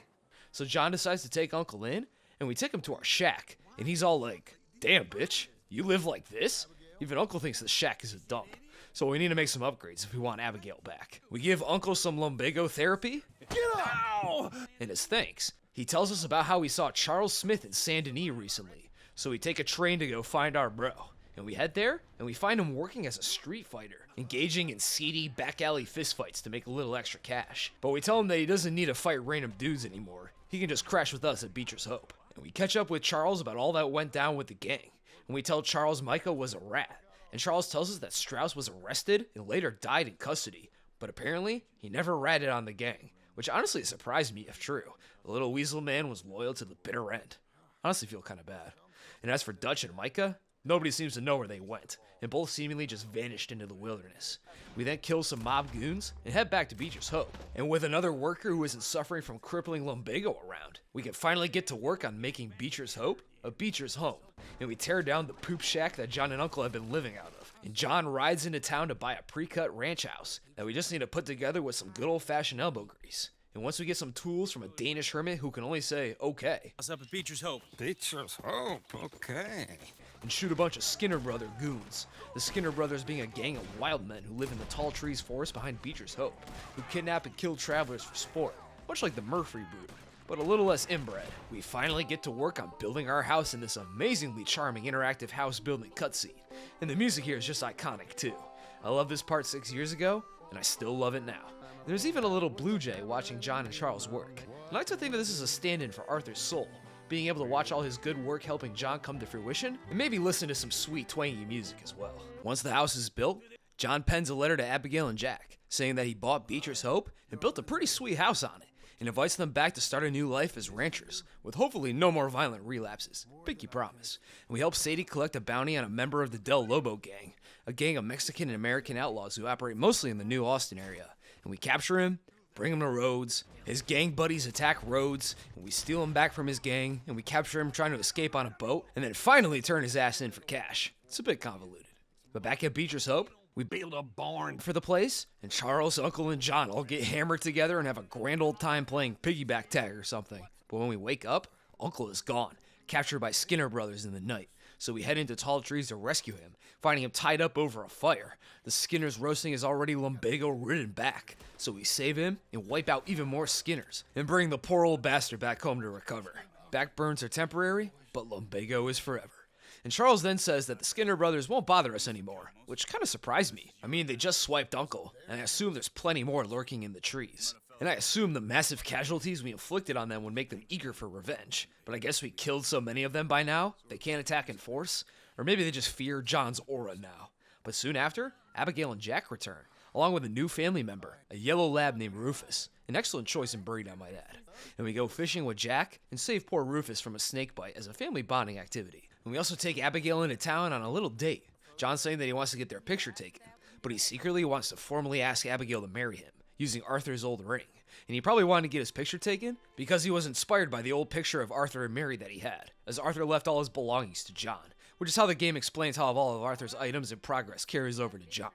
So John decides to take Uncle in, and we take him to our shack, and he's all like, "Damn, bitch, you live like this?" Even Uncle thinks the shack is a dump. So we need to make some upgrades if we want Abigail back. We give Uncle some lumbago therapy. Get up! Ow! And as thanks, he tells us about how he saw Charles Smith in Saint Denis recently. So we take a train to go find our bro. And we head there, and we find him working as a street fighter, engaging in seedy back alley fistfights to make a little extra cash. But we tell him that he doesn't need to fight random dudes anymore. He can just crash with us at Beecher's Hope. And we catch up with Charles about all that went down with the gang. And we tell Charles Micah was a rat. And Charles tells us that Strauss was arrested and later died in custody. But apparently, he never ratted on the gang, which honestly surprised me if true. The little weasel man was loyal to the bitter end. Honestly feel kind of bad. And as for Dutch and Micah, nobody seems to know where they went, and both seemingly just vanished into the wilderness. We then kill some mob goons and head back to Beecher's Hope. And with another worker who isn't suffering from crippling lumbago around, we can finally get to work on making Beecher's Hope a Beecher's home. And we tear down the poop shack that John and Uncle have been living out of. And John rides into town to buy a pre-cut ranch house that we just need to put together with some good old-fashioned elbow grease. And once we get some tools from a Danish hermit who can only say, okay. What's up at Beecher's Hope? Beecher's Hope, okay. And shoot a bunch of Skinner Brother goons. The Skinner Brothers being a gang of wild men who live in the tall trees forest behind Beecher's Hope, who kidnap and kill travelers for sport, much like the Murphy brood, but a little less inbred. We finally get to work on building our house in this amazingly charming interactive house building cutscene. And the music here is just iconic too. I loved this part 6 years ago, and I still love it now. And there's even a little blue jay watching John and Charles work. I like to think that this is a stand-in for Arthur's soul, being able to watch all his good work helping John come to fruition, and maybe listen to some sweet twangy music as well. Once the house is built, John pens a letter to Abigail and Jack, saying that he bought Beecher's Hope and built a pretty sweet house on it, and invites them back to start a new life as ranchers, with hopefully no more violent relapses. Pinky promise. And we help Sadie collect a bounty on a member of the Del Lobo gang, a gang of Mexican and American outlaws who operate mostly in the New Austin area. And we capture him, bring him to Rhodes, his gang buddies attack Rhodes, and we steal him back from his gang, and we capture him trying to escape on a boat, and then finally turn his ass in for cash. It's a bit convoluted. But back at Beecher's Hope, we build a barn for the place, and Charles, Uncle, and John all get hammered together and have a grand old time playing piggyback tag or something. But when we wake up, Uncle is gone, captured by Skinner Brothers in the night. So we head into tall trees to rescue him, finding him tied up over a fire. The Skinners roasting his already lumbago-ridden back. So we save him and wipe out even more Skinners, and bring the poor old bastard back home to recover. Back burns are temporary, but lumbago is forever. And Charles then says that the Skinner Brothers won't bother us anymore, which kind of surprised me. I mean, they just swiped Uncle, and I assume there's plenty more lurking in the trees. And I assume the massive casualties we inflicted on them would make them eager for revenge. But I guess we killed so many of them by now, they can't attack in force. Or maybe they just fear John's aura now. But soon after, Abigail and Jack return, along with a new family member, a yellow lab named Rufus. An excellent choice in breed, I might add. And we go fishing with Jack and save poor Rufus from a snake bite as a family bonding activity. And we also take Abigail into town on a little date. John's saying that he wants to get their picture taken, but he secretly wants to formally ask Abigail to marry him, using Arthur's old ring. And he probably wanted to get his picture taken because he was inspired by the old picture of Arthur and Mary that he had, as Arthur left all his belongings to John, which is how the game explains how all of Arthur's items in progress carries over to John.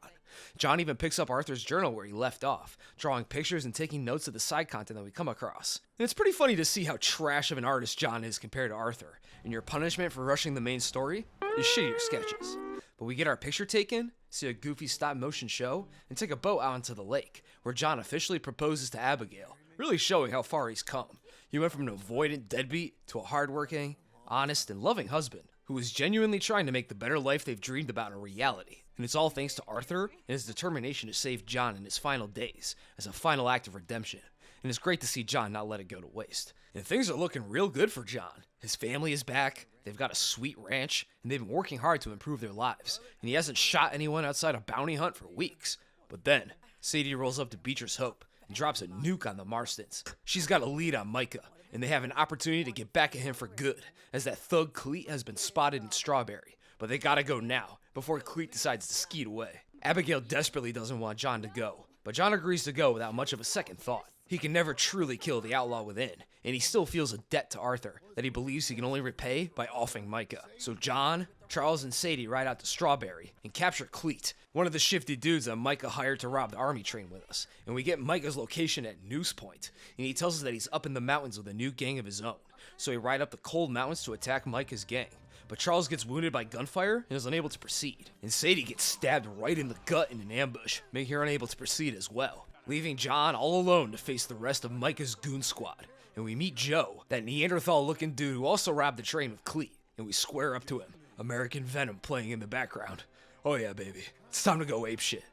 John even picks up Arthur's journal where he left off, drawing pictures and taking notes of the side content that we come across. And it's pretty funny to see how trash of an artist John is compared to Arthur, and your punishment for rushing the main story is shittier sketches. But we get our picture taken, see a goofy stop-motion show, and take a boat out into the lake, where John officially proposes to Abigail, really showing how far he's come. He went from an avoidant deadbeat to a hardworking, honest, and loving husband, who is genuinely trying to make the better life they've dreamed about a reality. And it's all thanks to Arthur and his determination to save John in his final days as a final act of redemption. And it's great to see John not let it go to waste. And things are looking real good for John. His family is back, they've got a sweet ranch, and they've been working hard to improve their lives. And he hasn't shot anyone outside a bounty hunt for weeks. But then, Sadie rolls up to Beecher's Hope and drops a nuke on the Marstons. She's got a lead on Micah, and they have an opportunity to get back at him for good, as that thug Cleet has been spotted in Strawberry. But they gotta go now, before Cleet decides to skeet away. Abigail desperately doesn't want John to go, but John agrees to go without much of a second thought. He can never truly kill the outlaw within, and he still feels a debt to Arthur that he believes he can only repay by offing Micah. So John, Charles, and Sadie ride out to Strawberry and capture Cleet, one of the shifty dudes that Micah hired to rob the army train with us. And we get Micah's location at Noose Point, and he tells us that he's up in the mountains with a new gang of his own. So we ride up the cold mountains to attack Micah's gang. But Charles gets wounded by gunfire and is unable to proceed. And Sadie gets stabbed right in the gut in an ambush, making her unable to proceed as well, leaving John all alone to face the rest of Micah's goon squad. And we meet Joe, that Neanderthal-looking dude who also robbed the train with Cleet, and we square up to him, American Venom playing in the background. Oh yeah, baby, it's time to go apeshit.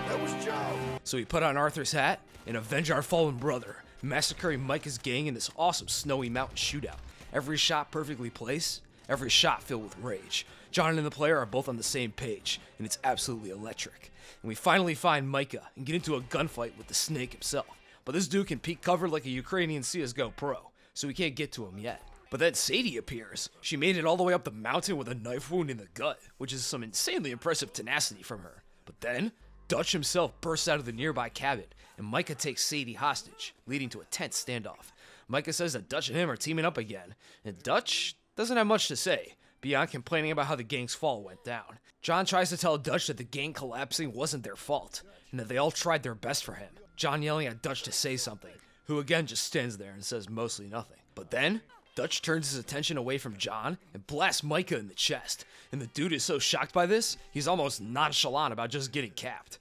That was Joe. So we put on Arthur's hat and avenge our fallen brother, massacring Micah's gang in this awesome snowy mountain shootout. Every shot perfectly placed, every shot filled with rage. John and the player are both on the same page, and it's absolutely electric. And we finally find Micah and get into a gunfight with the Snake himself. But this dude can peek cover like a Ukrainian CSGO pro, so we can't get to him yet. But then Sadie appears. She made it all the way up the mountain with a knife wound in the gut, which is some insanely impressive tenacity from her. But then, Dutch himself bursts out of the nearby cabin, and Micah takes Sadie hostage, leading to a tense standoff. Micah says that Dutch and him are teaming up again, and Dutch doesn't have much to say, beyond complaining about how the gang's fall went down. John tries to tell Dutch that the gang collapsing wasn't their fault, and that they all tried their best for him. John yelling at Dutch to say something, who again just stands there and says mostly nothing. But then, Dutch turns his attention away from John and blasts Micah in the chest, and the dude is so shocked by this, he's almost nonchalant about just getting capped.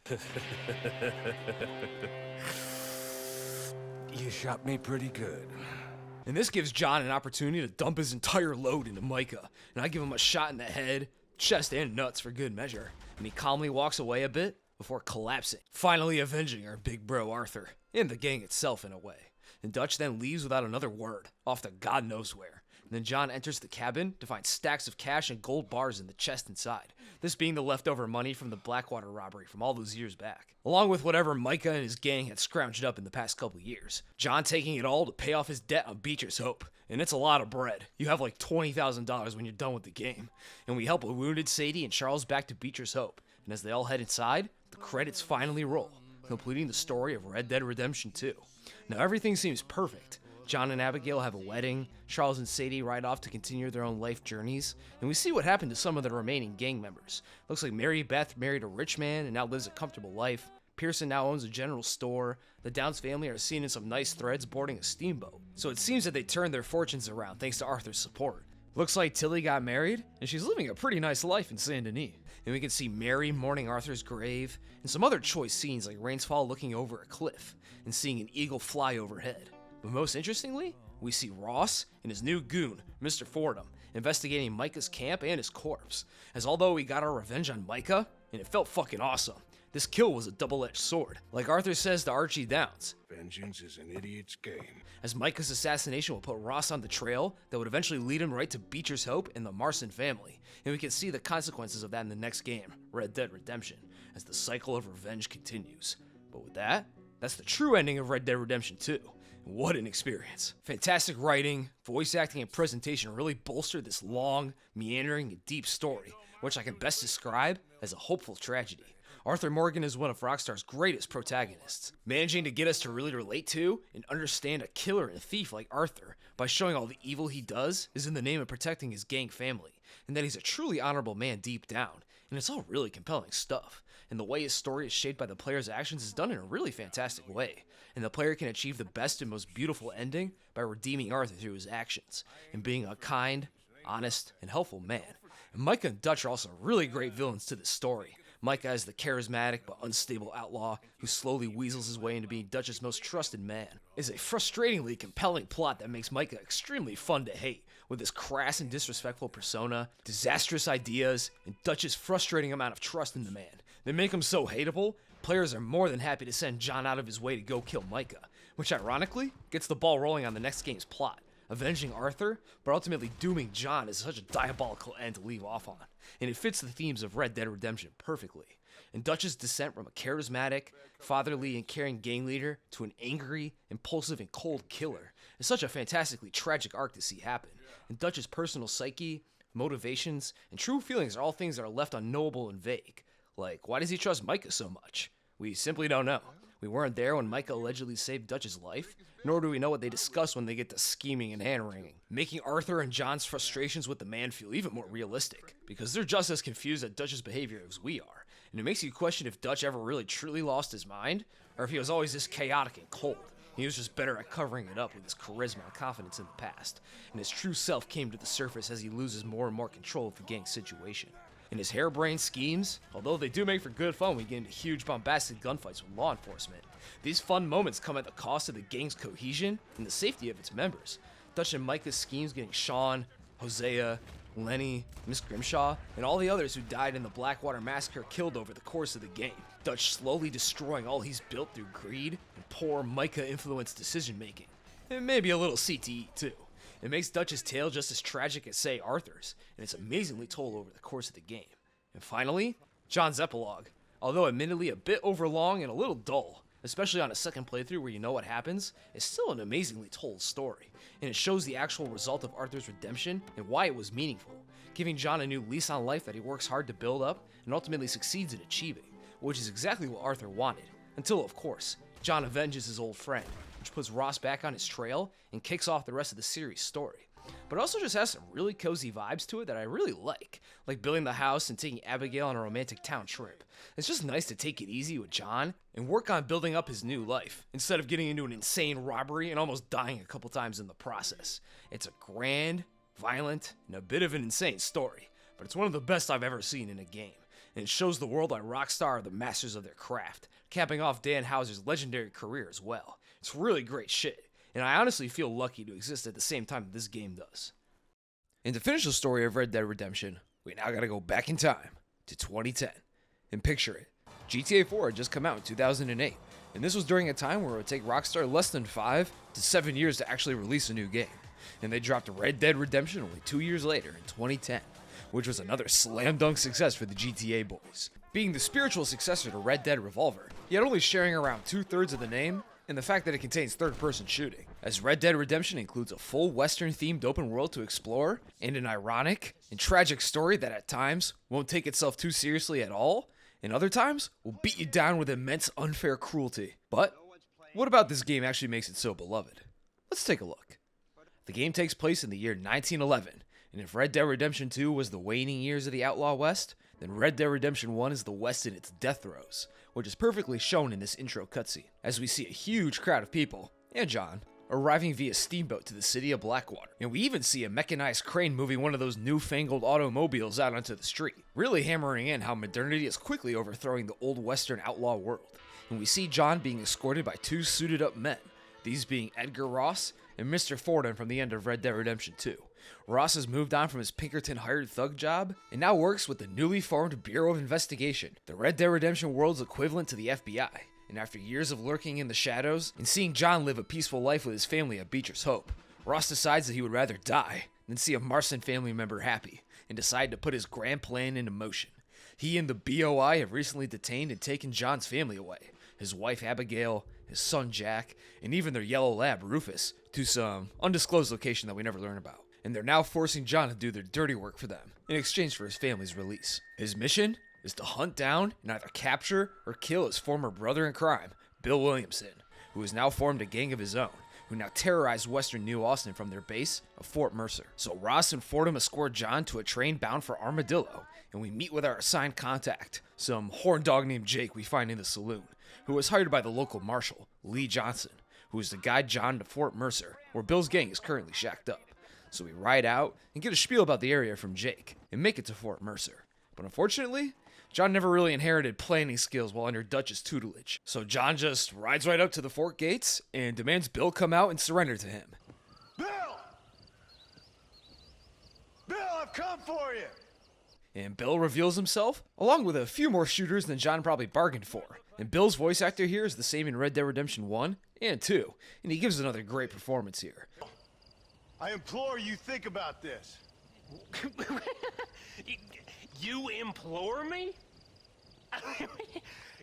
You shot me pretty good. And this gives John an opportunity to dump his entire load into Micah, and I give him a shot in the head, chest, and nuts for good measure. And he calmly walks away a bit before collapsing, finally avenging our big bro Arthur, and the gang itself in a way. And Dutch then leaves without another word, off to God knows where. And then John enters the cabin to find stacks of cash and gold bars in the chest inside, this being the leftover money from the Blackwater robbery from all those years back, along with whatever Micah and his gang had scrounged up in the past couple years. John taking it all to pay off his debt on Beecher's Hope, and it's a lot of bread. You have like $20,000 when you're done with the game. And we help a wounded Sadie and Charles back to Beecher's Hope, and as they all head inside, the credits finally roll, completing the story of Red Dead Redemption 2. Now everything seems perfect. John and Abigail have a wedding, Charles and Sadie ride off to continue their own life journeys, and we see what happened to some of the remaining gang members. Looks like Mary Beth married a rich man and now lives a comfortable life. Pearson now owns a general store. The Downs family are seen in some nice threads boarding a steamboat. So it seems that they turned their fortunes around thanks to Arthur's support. Looks like Tilly got married, and she's living a pretty nice life in Saint Denis. And we can see Mary mourning Arthur's grave, and some other choice scenes like Rainsfall looking over a cliff, and seeing an eagle fly overhead. But most interestingly, we see Ross and his new goon, Mr. Fordham, investigating Micah's camp and his corpse. As although we got our revenge on Micah, and it felt fucking awesome, this kill was a double-edged sword. Like Arthur says to Archie Downs, Vengeance is an idiot's game. as Micah's assassination will put Ross on the trail that would eventually lead him right to Beecher's Hope and the Marston family, and we can see the consequences of that in the next game, Red Dead Redemption, as the cycle of revenge continues. But with that, that's the true ending of Red Dead Redemption 2. What an experience. Fantastic writing, voice acting, and presentation really bolstered this long, meandering, and deep story, which I can best describe as a hopeful tragedy. Arthur Morgan is one of Rockstar's greatest protagonists, managing to get us to really relate to and understand a killer and thief like Arthur by showing all the evil he does is in the name of protecting his gang family, and that he's a truly honorable man deep down, and it's all really compelling stuff. And the way his story is shaped by the player's actions is done in a really fantastic way, and the player can achieve the best and most beautiful ending by redeeming Arthur through his actions, and being a kind, honest, and helpful man. And Micah and Dutch are also really great villains to this story, Micah is the charismatic but unstable outlaw who slowly weasels his way into being Dutch's most trusted man. It's a frustratingly compelling plot that makes Micah extremely fun to hate, with his crass and disrespectful persona, disastrous ideas, and Dutch's frustrating amount of trust in the man. They make him so hateable, players are more than happy to send John out of his way to go kill Micah, which ironically gets the ball rolling on the next game's plot, avenging Arthur, but ultimately dooming John is such a diabolical end to leave off on, and it fits the themes of Red Dead Redemption perfectly. And Dutch's descent from a charismatic, fatherly, and caring gang leader to an angry, impulsive, and cold killer is such a fantastically tragic arc to see happen. And Dutch's personal psyche, motivations, and true feelings are all things that are left unknowable and vague. Like, why does he trust Micah so much? We simply don't know. We weren't there when Micah allegedly saved Dutch's life, nor do we know what they discuss when they get to scheming and hand-wringing, making Arthur and John's frustrations with the man feel even more realistic, because they're just as confused at Dutch's behavior as we are, and it makes you question if Dutch ever really truly lost his mind, or if he was always this chaotic and cold. He was just better at covering it up with his charisma and confidence in the past, and his true self came to the surface as he loses more and more control of the gang's situation. And his harebrained schemes, although they do make for good fun when we get into huge bombastic gunfights with law enforcement, these fun moments come at the cost of the gang's cohesion and the safety of its members. Dutch and Micah's schemes getting Sean, Hosea, Lenny, Miss Grimshaw, and all the others who died in the Blackwater Massacre killed over the course of the game. Dutch slowly destroying all he's built through greed and poor Micah-influenced decision-making. And maybe a little CTE too. It makes Dutch's tale just as tragic as, say, Arthur's, and it's amazingly told over the course of the game. And finally, John's epilogue. Although admittedly a bit overlong and a little dull, especially on a second playthrough where you know what happens, it's still an amazingly told story, and it shows the actual result of Arthur's redemption and why it was meaningful, giving John a new lease on life that he works hard to build up and ultimately succeeds in achieving, which is exactly what Arthur wanted, until, of course, John avenges his old friend, which puts Ross back on his trail and kicks off the rest of the series' story. But it also just has some really cozy vibes to it that I really like building the house and taking Abigail on a romantic town trip. It's just nice to take it easy with John and work on building up his new life, instead of getting into an insane robbery and almost dying a couple times in the process. It's a grand, violent, and a bit of an insane story, but it's one of the best I've ever seen in a game, and it shows the world why Rockstar are the masters of their craft, capping off Dan Houser's legendary career as well. It's really great shit, and I honestly feel lucky to exist at the same time that this game does. And to finish the story of Red Dead Redemption, we now gotta go back in time to 2010. And picture it, GTA 4 had just come out in 2008, and this was during a time where it would take Rockstar less than 5 to 7 years to actually release a new game. And they dropped Red Dead Redemption only 2 years later in 2010, which was another slam dunk success for the GTA boys. Being the spiritual successor to Red Dead Revolver, yet only sharing around 2/3 of the name, and the fact that it contains third-person shooting, as Red Dead Redemption includes a full Western-themed open world to explore, and an ironic and tragic story that at times won't take itself too seriously at all, and other times will beat you down with immense unfair cruelty. But what about this game actually makes it so beloved? Let's take a look. The game takes place in the year 1911, and if Red Dead Redemption 2 was the waning years of the Outlaw West, then Red Dead Redemption 1 is the West in its death throes, which is perfectly shown in this intro cutscene, as we see a huge crowd of people, and John, arriving via steamboat to the city of Blackwater. And we even see a mechanized crane moving one of those newfangled automobiles out onto the street, really hammering in how modernity is quickly overthrowing the old Western outlaw world. And we see John being escorted by 2 suited up men, these being Edgar Ross and Mr. Fordham from the end of Red Dead Redemption 2. Ross has moved on from his Pinkerton hired thug job and now works with the newly formed Bureau of Investigation, the Red Dead Redemption world's equivalent to the FBI. And after years of lurking in the shadows and seeing John live a peaceful life with his family at Beecher's Hope, Ross decides that he would rather die than see a Marston family member happy, and decide to put his grand plan into motion. He and the BOI have recently detained and taken John's family away, his wife Abigail, his son Jack, and even their yellow lab Rufus, to some undisclosed location that we never learn about. And they're now forcing John to do their dirty work for them, in exchange for his family's release. His mission is to hunt down and either capture or kill his former brother in crime, Bill Williamson, who has now formed a gang of his own, who now terrorize western New Austin from their base of Fort Mercer. So Ross and Fordham escort John to a train bound for Armadillo, and we meet with our assigned contact, some horn dog named Jake we find in the saloon, who was hired by the local marshal, Lee Johnson, who is to guide John to Fort Mercer, where Bill's gang is currently shacked up. So we ride out and get a spiel about the area from Jake, and make it to Fort Mercer. But unfortunately, John never really inherited planning skills while under Dutch's tutelage, so John just rides right up to the fort gates and demands Bill come out and surrender to him. Bill! Bill, I've come for you! And Bill reveals himself, along with a few more shooters than John probably bargained for. And Bill's voice actor here is the same in Red Dead Redemption 1 and 2, and he gives another great performance here. I implore you think about this. You implore me?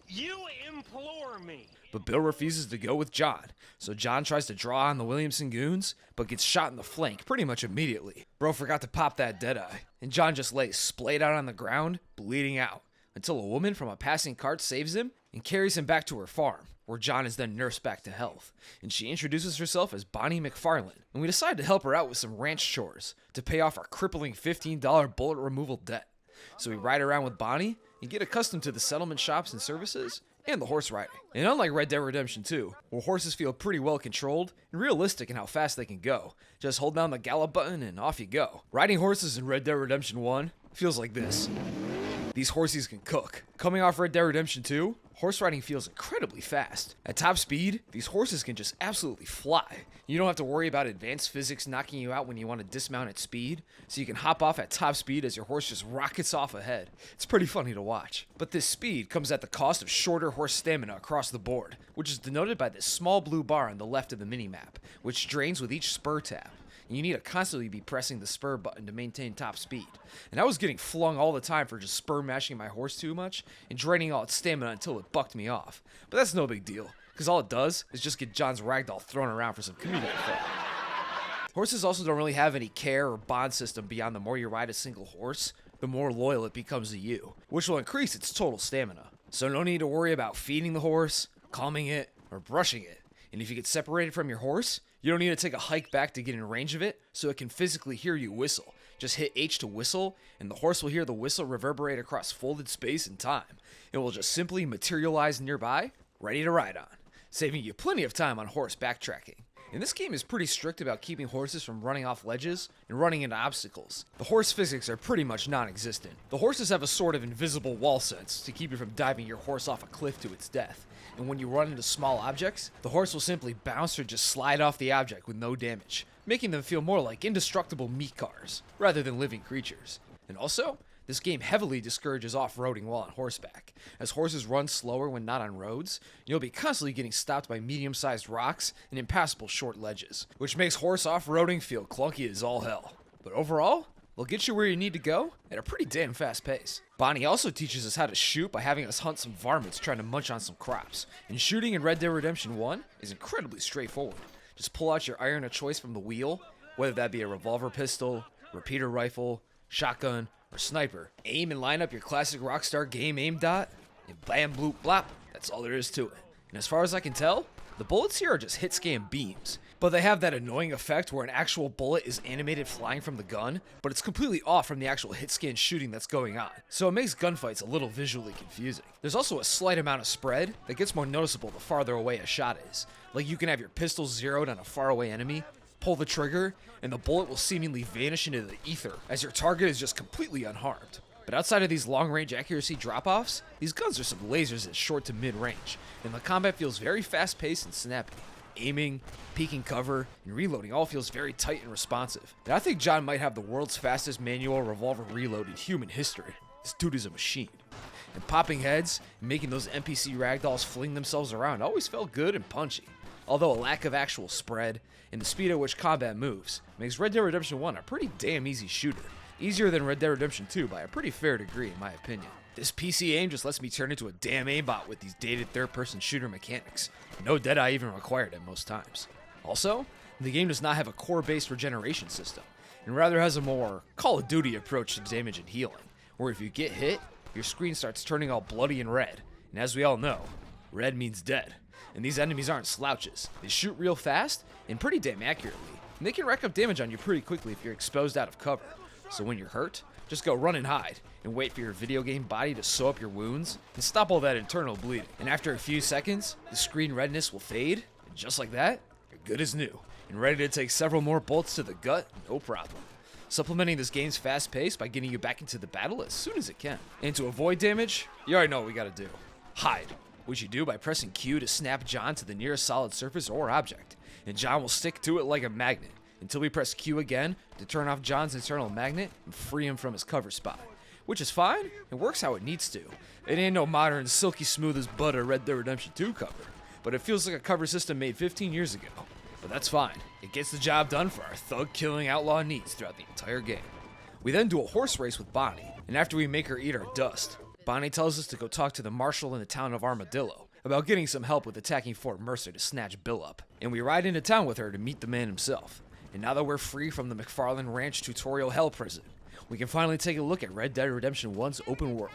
You implore me. But Bill refuses to go with John, so John tries to draw on the Williamson goons, but gets shot in the flank pretty much immediately. Bro forgot to pop that deadeye, and John just lays splayed out on the ground, bleeding out, until a woman from a passing cart saves him and carries him back to her farm, where John is then nursed back to health. And she introduces herself as Bonnie McFarlane, and we decide to help her out with some ranch chores to pay off our crippling $15 bullet removal debt. So we ride around with Bonnie and get accustomed to the settlement shops and services, and the horse riding. And unlike Red Dead Redemption 2, where horses feel pretty well controlled and realistic in how fast they can go, just hold down the gallop button and off you go. Riding horses in Red Dead Redemption 1 feels like this. These horsies can cook. Coming off Red Dead Redemption 2, horse riding feels incredibly fast. At top speed, these horses can just absolutely fly. You don't have to worry about advanced physics knocking you out when you want to dismount at speed, so you can hop off at top speed as your horse just rockets off ahead. It's pretty funny to watch. But this speed comes at the cost of shorter horse stamina across the board, which is denoted by this small blue bar on the left of the minimap, which drains with each spur tap. And you need to constantly be pressing the spur button to maintain top speed. And I was getting flung all the time for just spur mashing my horse too much and draining all its stamina until it bucked me off. But that's no big deal, because all it does is just get John's ragdoll thrown around for some comedic effect. Horses also don't really have any care or bond system beyond the more you ride a single horse, the more loyal it becomes to you, which will increase its total stamina. So no need to worry about feeding the horse, calming it, or brushing it. And if you get separated from your horse, you don't need to take a hike back to get in range of it, so it can physically hear you whistle. Just hit H to whistle, and the horse will hear the whistle reverberate across folded space and time. It will just simply materialize nearby, ready to ride on, saving you plenty of time on horse backtracking. And this game is pretty strict about keeping horses from running off ledges and running into obstacles. The horse physics are pretty much non-existent. The horses have a sort of invisible wall sense to keep you from diving your horse off a cliff to its death. And when you run into small objects, the horse will simply bounce or just slide off the object with no damage, making them feel more like indestructible meat cars, rather than living creatures. And also, this game heavily discourages off-roading while on horseback. As horses run slower when not on roads, you'll be constantly getting stopped by medium-sized rocks and impassable short ledges, which makes horse off-roading feel clunky as all hell. But overall, they'll get you where you need to go at a pretty damn fast pace. Bonnie also teaches us how to shoot by having us hunt some varmints trying to munch on some crops. And shooting in Red Dead Redemption 1 is incredibly straightforward. Just pull out your iron of choice from the wheel, whether that be a revolver pistol, repeater rifle, shotgun, or sniper. Aim and line up your classic Rockstar game aim dot, and blam bloop blop, that's all there is to it. And as far as I can tell, the bullets here are just hit scan beams, but they have that annoying effect where an actual bullet is animated flying from the gun, but it's completely off from the actual hit scan shooting that's going on, so it makes gunfights a little visually confusing. There's also a slight amount of spread that gets more noticeable the farther away a shot is. Like you can have your pistol zeroed on a faraway enemy, pull the trigger, and the bullet will seemingly vanish into the ether as your target is just completely unharmed. But outside of these long-range accuracy drop-offs, these guns are some lasers at short to mid-range, and the combat feels very fast-paced and snappy. Aiming, peeking cover, and reloading all feels very tight and responsive. And I think John might have the world's fastest manual revolver reload in human history. This dude is a machine. And popping heads and making those NPC ragdolls fling themselves around always felt good and punchy. Although a lack of actual spread and the speed at which combat moves makes Red Dead Redemption 1 a pretty damn easy shooter. Easier than Red Dead Redemption 2 by a pretty fair degree in my opinion. This PC aim just lets me turn into a damn aimbot with these dated third-person shooter mechanics. No deadeye even required at most times. Also, the game does not have a core-based regeneration system, and rather has a more Call of Duty approach to damage and healing, where if you get hit, your screen starts turning all bloody and red. And as we all know, red means dead. And these enemies aren't slouches. They shoot real fast and pretty damn accurately. And they can rack up damage on you pretty quickly if you're exposed out of cover. So when you're hurt, just go run and hide and wait for your video game body to sew up your wounds and stop all that internal bleeding. And after a few seconds, the screen redness will fade, and just like that, you're good as new and ready to take several more bolts to the gut, no problem. supplementing this game's fast pace by getting you back into the battle as soon as it can. And to avoid damage, you already know what we gotta do. Hide, which you do by pressing Q to snap John to the nearest solid surface or object, and John will stick to it like a magnet, until we press Q again to turn off John's internal magnet and free him from his cover spot. Which is fine, it works how it needs to. It ain't no modern silky smooth as butter Red Dead Redemption 2 cover, but it feels like a cover system made 15 years ago. But that's fine, it gets the job done for our thug-killing outlaw needs throughout the entire game. We then do a horse race with Bonnie, and after we make her eat our dust, Bonnie tells us to go talk to the marshal in the town of Armadillo about getting some help with attacking Fort Mercer to snatch Bill up. And we ride into town with her to meet the man himself. And now that we're free from the McFarlane Ranch tutorial hell prison, we can finally take a look at Red Dead Redemption 1's open world.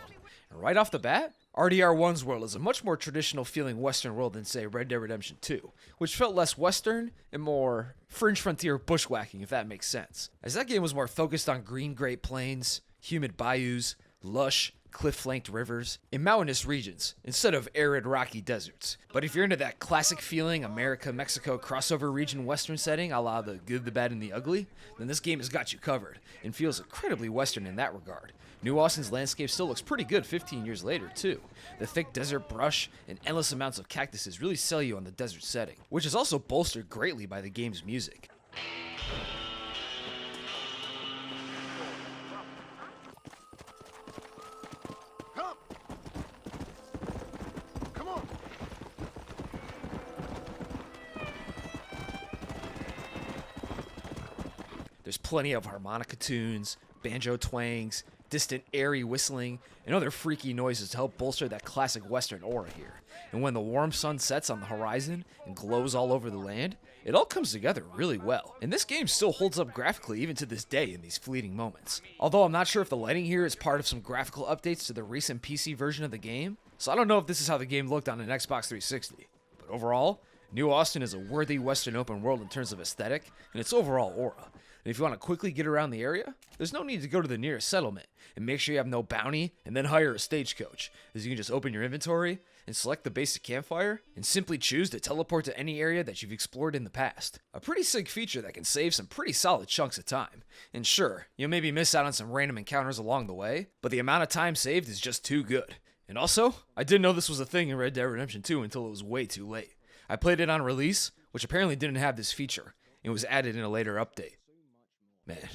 And right off the bat, RDR 1's world is a much more traditional feeling Western world than, say, Red Dead Redemption 2, which felt less Western and more fringe frontier bushwhacking, if that makes sense. As that game was more focused on green Great Plains, humid bayous, lush, cliff-flanked rivers, and mountainous regions, instead of arid rocky deserts. But if you're into that classic feeling America-Mexico crossover region Western setting, a la the good, the bad, and the ugly, then this game has got you covered, and feels incredibly Western in that regard. New Austin's landscape still looks pretty good 15 years later, too. The thick desert brush and endless amounts of cactuses really sell you on the desert setting, which is also bolstered greatly by the game's music. There's plenty of harmonica tunes, banjo twangs, distant airy whistling, and other freaky noises to help bolster that classic Western aura here. And when the warm sun sets on the horizon and glows all over the land, it all comes together really well. And this game still holds up graphically even to this day in these fleeting moments. Although I'm not sure if the lighting here is part of some graphical updates to the recent PC version of the game, so I don't know if this is how the game looked on an Xbox 360. But overall, New Austin is a worthy Western open world in terms of aesthetic and its overall aura. And if you want to quickly get around the area, there's no need to go to the nearest settlement, and make sure you have no bounty, and then hire a stagecoach, as you can just open your inventory, and select the basic campfire, and simply choose to teleport to any area that you've explored in the past. A pretty sick feature that can save some pretty solid chunks of time. And sure, you'll maybe miss out on some random encounters along the way, but the amount of time saved is just too good. And also, I didn't know this was a thing in Red Dead Redemption 2 until it was way too late. I played it on release, which apparently didn't have this feature, and was added in a later update. Man.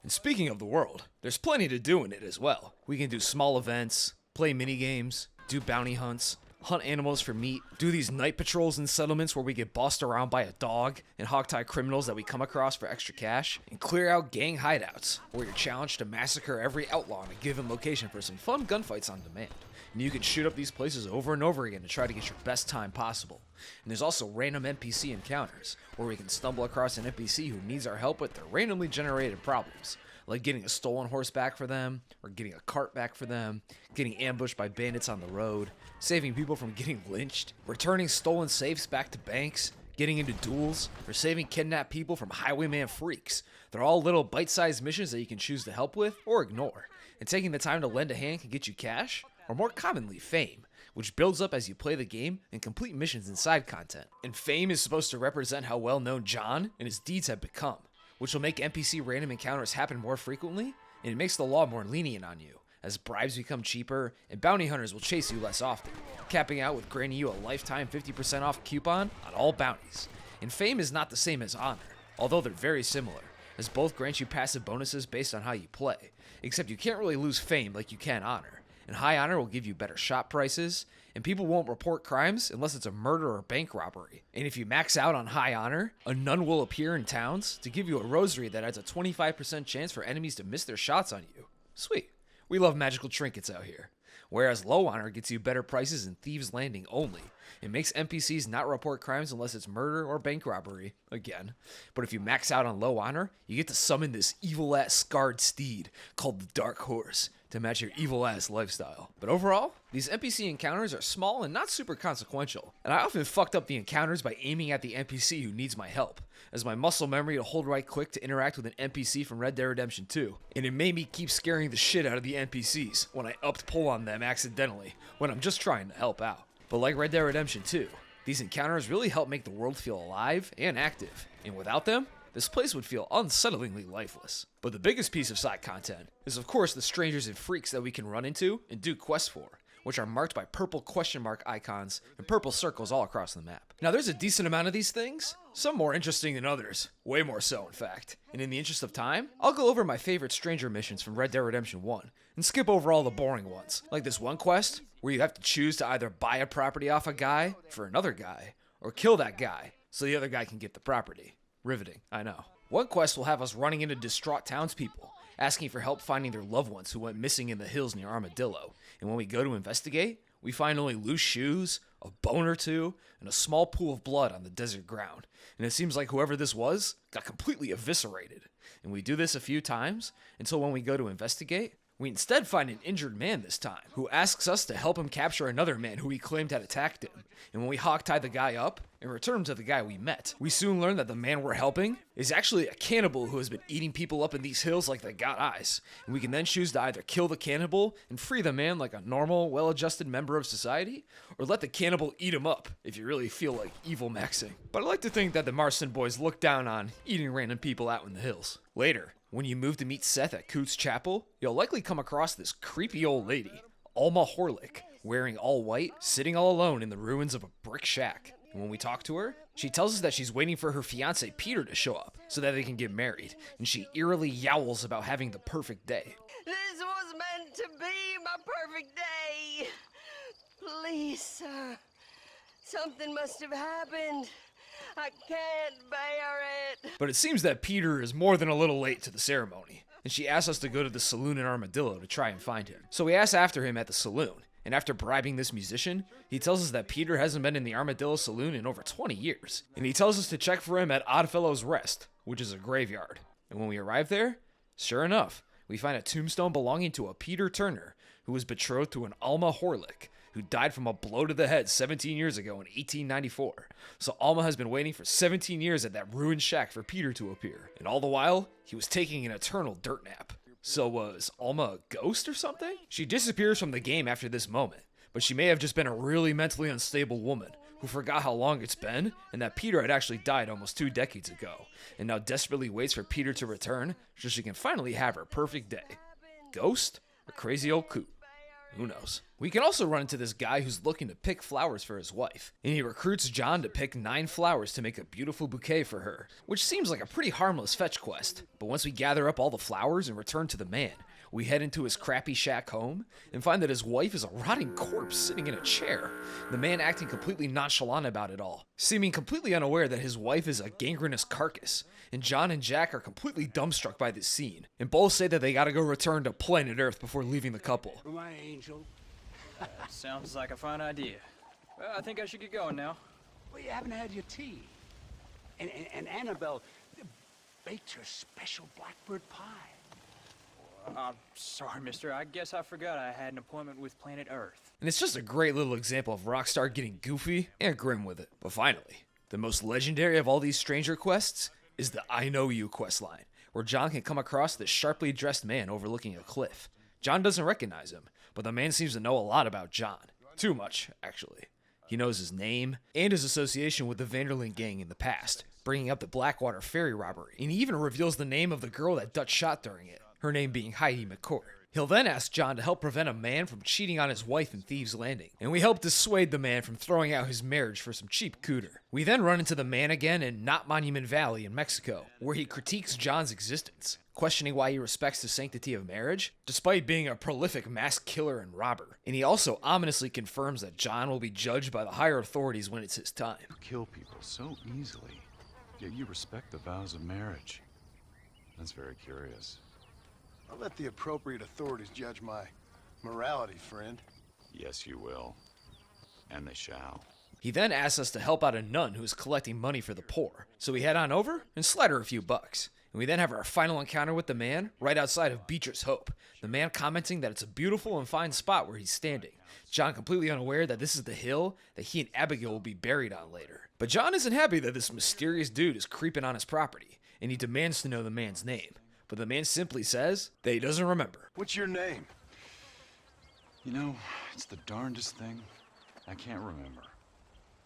And speaking of the world, there's plenty to do in it as well. We can do small events, play minigames, do bounty hunts, hunt animals for meat, do these night patrols in settlements where we get bossed around by a dog and hogtie criminals that we come across for extra cash, and clear out gang hideouts where you're challenged to massacre every outlaw in a given location for some fun gunfights on demand. And you can shoot up these places over and over again to try to get your best time possible. And there's also random NPC encounters, where we can stumble across an NPC who needs our help with their randomly generated problems, like getting a stolen horse back for them, or getting a cart back for them, getting ambushed by bandits on the road, saving people from getting lynched, returning stolen safes back to banks, getting into duels, or saving kidnapped people from highwayman freaks. They're all little bite-sized missions that you can choose to help with or ignore, and taking the time to lend a hand can get you cash, or more commonly, fame, which builds up as you play the game and complete missions and side content. And fame is supposed to represent how well known John and his deeds have become, which will make NPC random encounters happen more frequently, and it makes the law more lenient on you, as bribes become cheaper and bounty hunters will chase you less often, capping out with granting you a lifetime 50% off coupon on all bounties. And fame is not the same as honor, although they're very similar, as both grant you passive bonuses based on how you play, except you can't really lose fame like you can honor. And high honor will give you better shop prices, and people won't report crimes unless it's a murder or bank robbery. And if you max out on high honor, a nun will appear in towns to give you a rosary that adds a 25% chance for enemies to miss their shots on you. Sweet. We love magical trinkets out here. Whereas low honor gets you better prices in Thieves Landing only. It makes NPCs not report crimes unless it's murder or bank robbery, again. But if you max out on low honor, you get to summon this evil-ass scarred steed called the Dark Horse to match your evil-ass lifestyle. But overall, these NPC encounters are small and not super consequential, and I often fucked up the encounters by aiming at the NPC who needs my help, as my muscle memory to hold right click to interact with an NPC from Red Dead Redemption 2, and it made me keep scaring the shit out of the NPCs when I upped pull on them accidentally when I'm just trying to help out. But like Red Dead Redemption 2, these encounters really help make the world feel alive and active, and without them, this place would feel unsettlingly lifeless. But the biggest piece of side content is of course the strangers and freaks that we can run into and do quests for, which are marked by purple question mark icons and purple circles all across the map. Now there's a decent amount of these things, some more interesting than others, way more so in fact. And in the interest of time, I'll go over my favorite stranger missions from Red Dead Redemption 1 and skip over all the boring ones, like this one quest where you have to choose to either buy a property off a guy for another guy, or kill that guy so the other guy can get the property. Riveting, I know. One quest will have us running into distraught townspeople, asking for help finding their loved ones who went missing in the hills near Armadillo. And when we go to investigate, we find only loose shoes, a bone or two, and a small pool of blood on the desert ground. And it seems like whoever this was got completely eviscerated. And we do this a few times until when we go to investigate, we instead find an injured man this time, who asks us to help him capture another man who he claimed had attacked him. And when we hogtie the guy up and return him to the guy we met, we soon learn that the man we're helping is actually a cannibal who has been eating people up in these hills like they got eyes. And we can then choose to either kill the cannibal and free the man like a normal, well-adjusted member of society, or let the cannibal eat him up if you really feel like evil maxing. But I like to think that the Marston boys look down on eating random people out in the hills. Later, when you move to meet Seth at Coots Chapel, you'll likely come across this creepy old lady, Alma Horlick, wearing all white, sitting all alone in the ruins of a brick shack. And when we talk to her, she tells us that she's waiting for her fiance Peter to show up so that they can get married, and she eerily yowls about having the perfect day. This was meant to be my perfect day. Please, sir. Something must have happened. I can't bear it. But it seems that Peter is more than a little late to the ceremony, and she asks us to go to the saloon in Armadillo to try and find him. So we ask after him at the saloon, and after bribing this musician, he tells us that Peter hasn't been in the Armadillo saloon in over 20 years, and he tells us to check for him at Oddfellows Rest, which is a graveyard. And when we arrive there, sure enough, we find a tombstone belonging to a Peter Turner, who was betrothed to an Alma Horlick, who died from a blow to the head 17 years ago in 1894. So Alma has been waiting for 17 years at that ruined shack for Peter to appear. And all the while, he was taking an eternal dirt nap. So was Alma a ghost or something? She disappears from the game after this moment, but she may have just been a really mentally unstable woman who forgot how long it's been and that Peter had actually died almost 2 decades ago, and now desperately waits for Peter to return so she can finally have her perfect day. Ghost or crazy old coot? Who knows? We can also run into this guy who's looking to pick flowers for his wife, and he recruits John to pick 9 flowers to make a beautiful bouquet for her, which seems like a pretty harmless fetch quest. But once we gather up all the flowers and return to the man, we head into his crappy shack home and find that his wife is a rotting corpse sitting in a chair, the man acting completely nonchalant about it all, seeming completely unaware that his wife is a gangrenous carcass. And John and Jack are completely dumbstruck by this scene, and both say that they gotta go return to planet Earth before leaving the couple. My angel. Sounds like a fine idea. Well, I think I should get going now. Well, you haven't had your tea. And Annabelle baked her special blackbird pie. I'm sorry, mister. I guess I forgot I had an appointment with planet Earth. And it's just a great little example of Rockstar getting goofy and grim with it. But finally, the most legendary of all these stranger quests is the I Know You questline, where John can come across this sharply dressed man overlooking a cliff. John doesn't recognize him, but the man seems to know a lot about John. Too much, actually. He knows his name and his association with the Vanderlyn gang in the past, bringing up the Blackwater ferry robbery, and he even reveals the name of the girl that Dutch shot during it, her name being Heidi McCourt. He'll then ask John to help prevent a man from cheating on his wife in Thieves Landing, and we help dissuade the man from throwing out his marriage for some cheap cooter. We then run into the man again in Not Monument Valley in Mexico, where he critiques John's existence, questioning why he respects the sanctity of marriage, despite being a prolific mass killer and robber. And he also ominously confirms that John will be judged by the higher authorities when it's his time. You kill people so easily, yet you respect the vows of marriage. That's very curious. I'll let the appropriate authorities judge my morality, friend. Yes, you will. And they shall. He then asks us to help out a nun who is collecting money for the poor. So we head on over and slide her a few bucks. And we then have our final encounter with the man right outside of Beecher's Hope, the man commenting that it's a beautiful and fine spot where he's standing. John completely unaware that this is the hill that he and Abigail will be buried on later. But John isn't happy that this mysterious dude is creeping on his property, and he demands to know the man's name. But the man simply says that he doesn't remember. What's your name? You know, it's the darndest thing. I can't remember.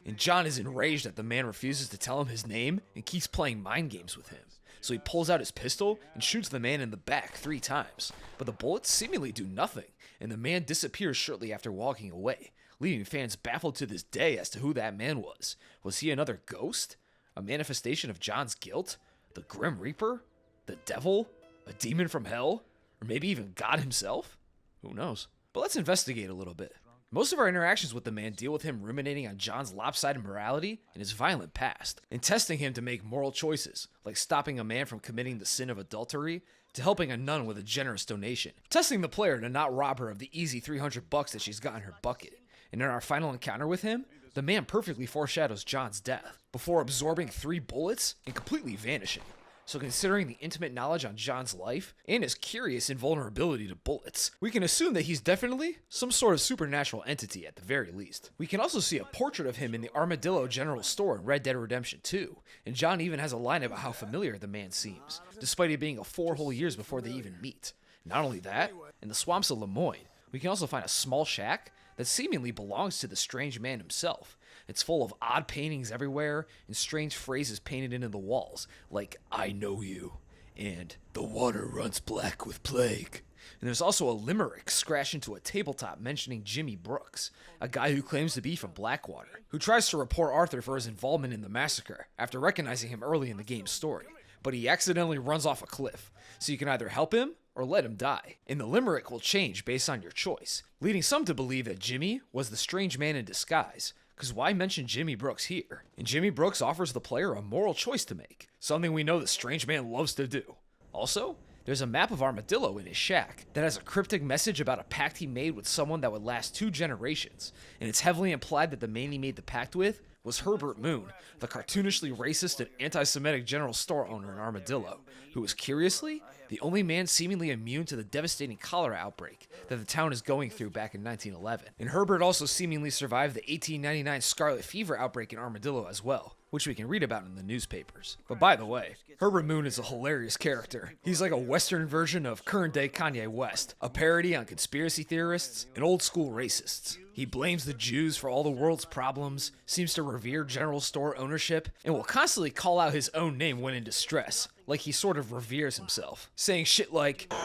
And John is enraged that the man refuses to tell him his name and keeps playing mind games with him. So he pulls out his pistol and shoots the man in the back 3 times, but the bullets seemingly do nothing, and the man disappears shortly after walking away, leaving fans baffled to this day as to who that man was. Was he another ghost? A manifestation of John's guilt? The Grim Reaper? The devil? A demon from hell? Or maybe even God himself? Who knows? But let's investigate a little bit. Most of our interactions with the man deal with him ruminating on John's lopsided morality and his violent past, and testing him to make moral choices, like stopping a man from committing the sin of adultery, to helping a nun with a generous donation, testing the player to not rob her of the easy $300 that she's got in her bucket. And in our final encounter with him, the man perfectly foreshadows John's death, before absorbing 3 bullets and completely vanishing. So considering the intimate knowledge on John's life, and his curious invulnerability to bullets, we can assume that he's definitely some sort of supernatural entity at the very least. We can also see a portrait of him in the Armadillo General Store in Red Dead Redemption 2, and John even has a line about how familiar the man seems, despite it being a 4 whole years before they even meet. Not only that, in the swamps of Lemoyne, we can also find a small shack that seemingly belongs to the strange man himself. It's full of odd paintings everywhere and strange phrases painted into the walls, like, "I know you," and "the water runs black with plague." And there's also a limerick scratched into a tabletop mentioning Jimmy Brooks, a guy who claims to be from Blackwater, who tries to report Arthur for his involvement in the massacre after recognizing him early in the game's story. But he accidentally runs off a cliff, so you can either help him or let him die. And the limerick will change based on your choice, leading some to believe that Jimmy was the strange man in disguise. Because why mention Jimmy Brooks here? And Jimmy Brooks offers the player a moral choice to make, something we know the strange man loves to do. Also, there's a map of Armadillo in his shack that has a cryptic message about a pact he made with someone that would last 2 generations, and it's heavily implied that the man he made the pact with was Herbert Moon, the cartoonishly racist and anti-Semitic general store owner in Armadillo, who was curiously the only man seemingly immune to the devastating cholera outbreak that the town is going through back in 1911. And Herbert also seemingly survived the 1899 scarlet fever outbreak in Armadillo as well, which we can read about in the newspapers. But by the way, Herbert Moon is a hilarious character. He's like a Western version of current-day Kanye West, a parody on conspiracy theorists and old-school racists. He blames the Jews for all the world's problems, seems to revere general store ownership, and will constantly call out his own name when in distress, like he sort of reveres himself, saying shit like, You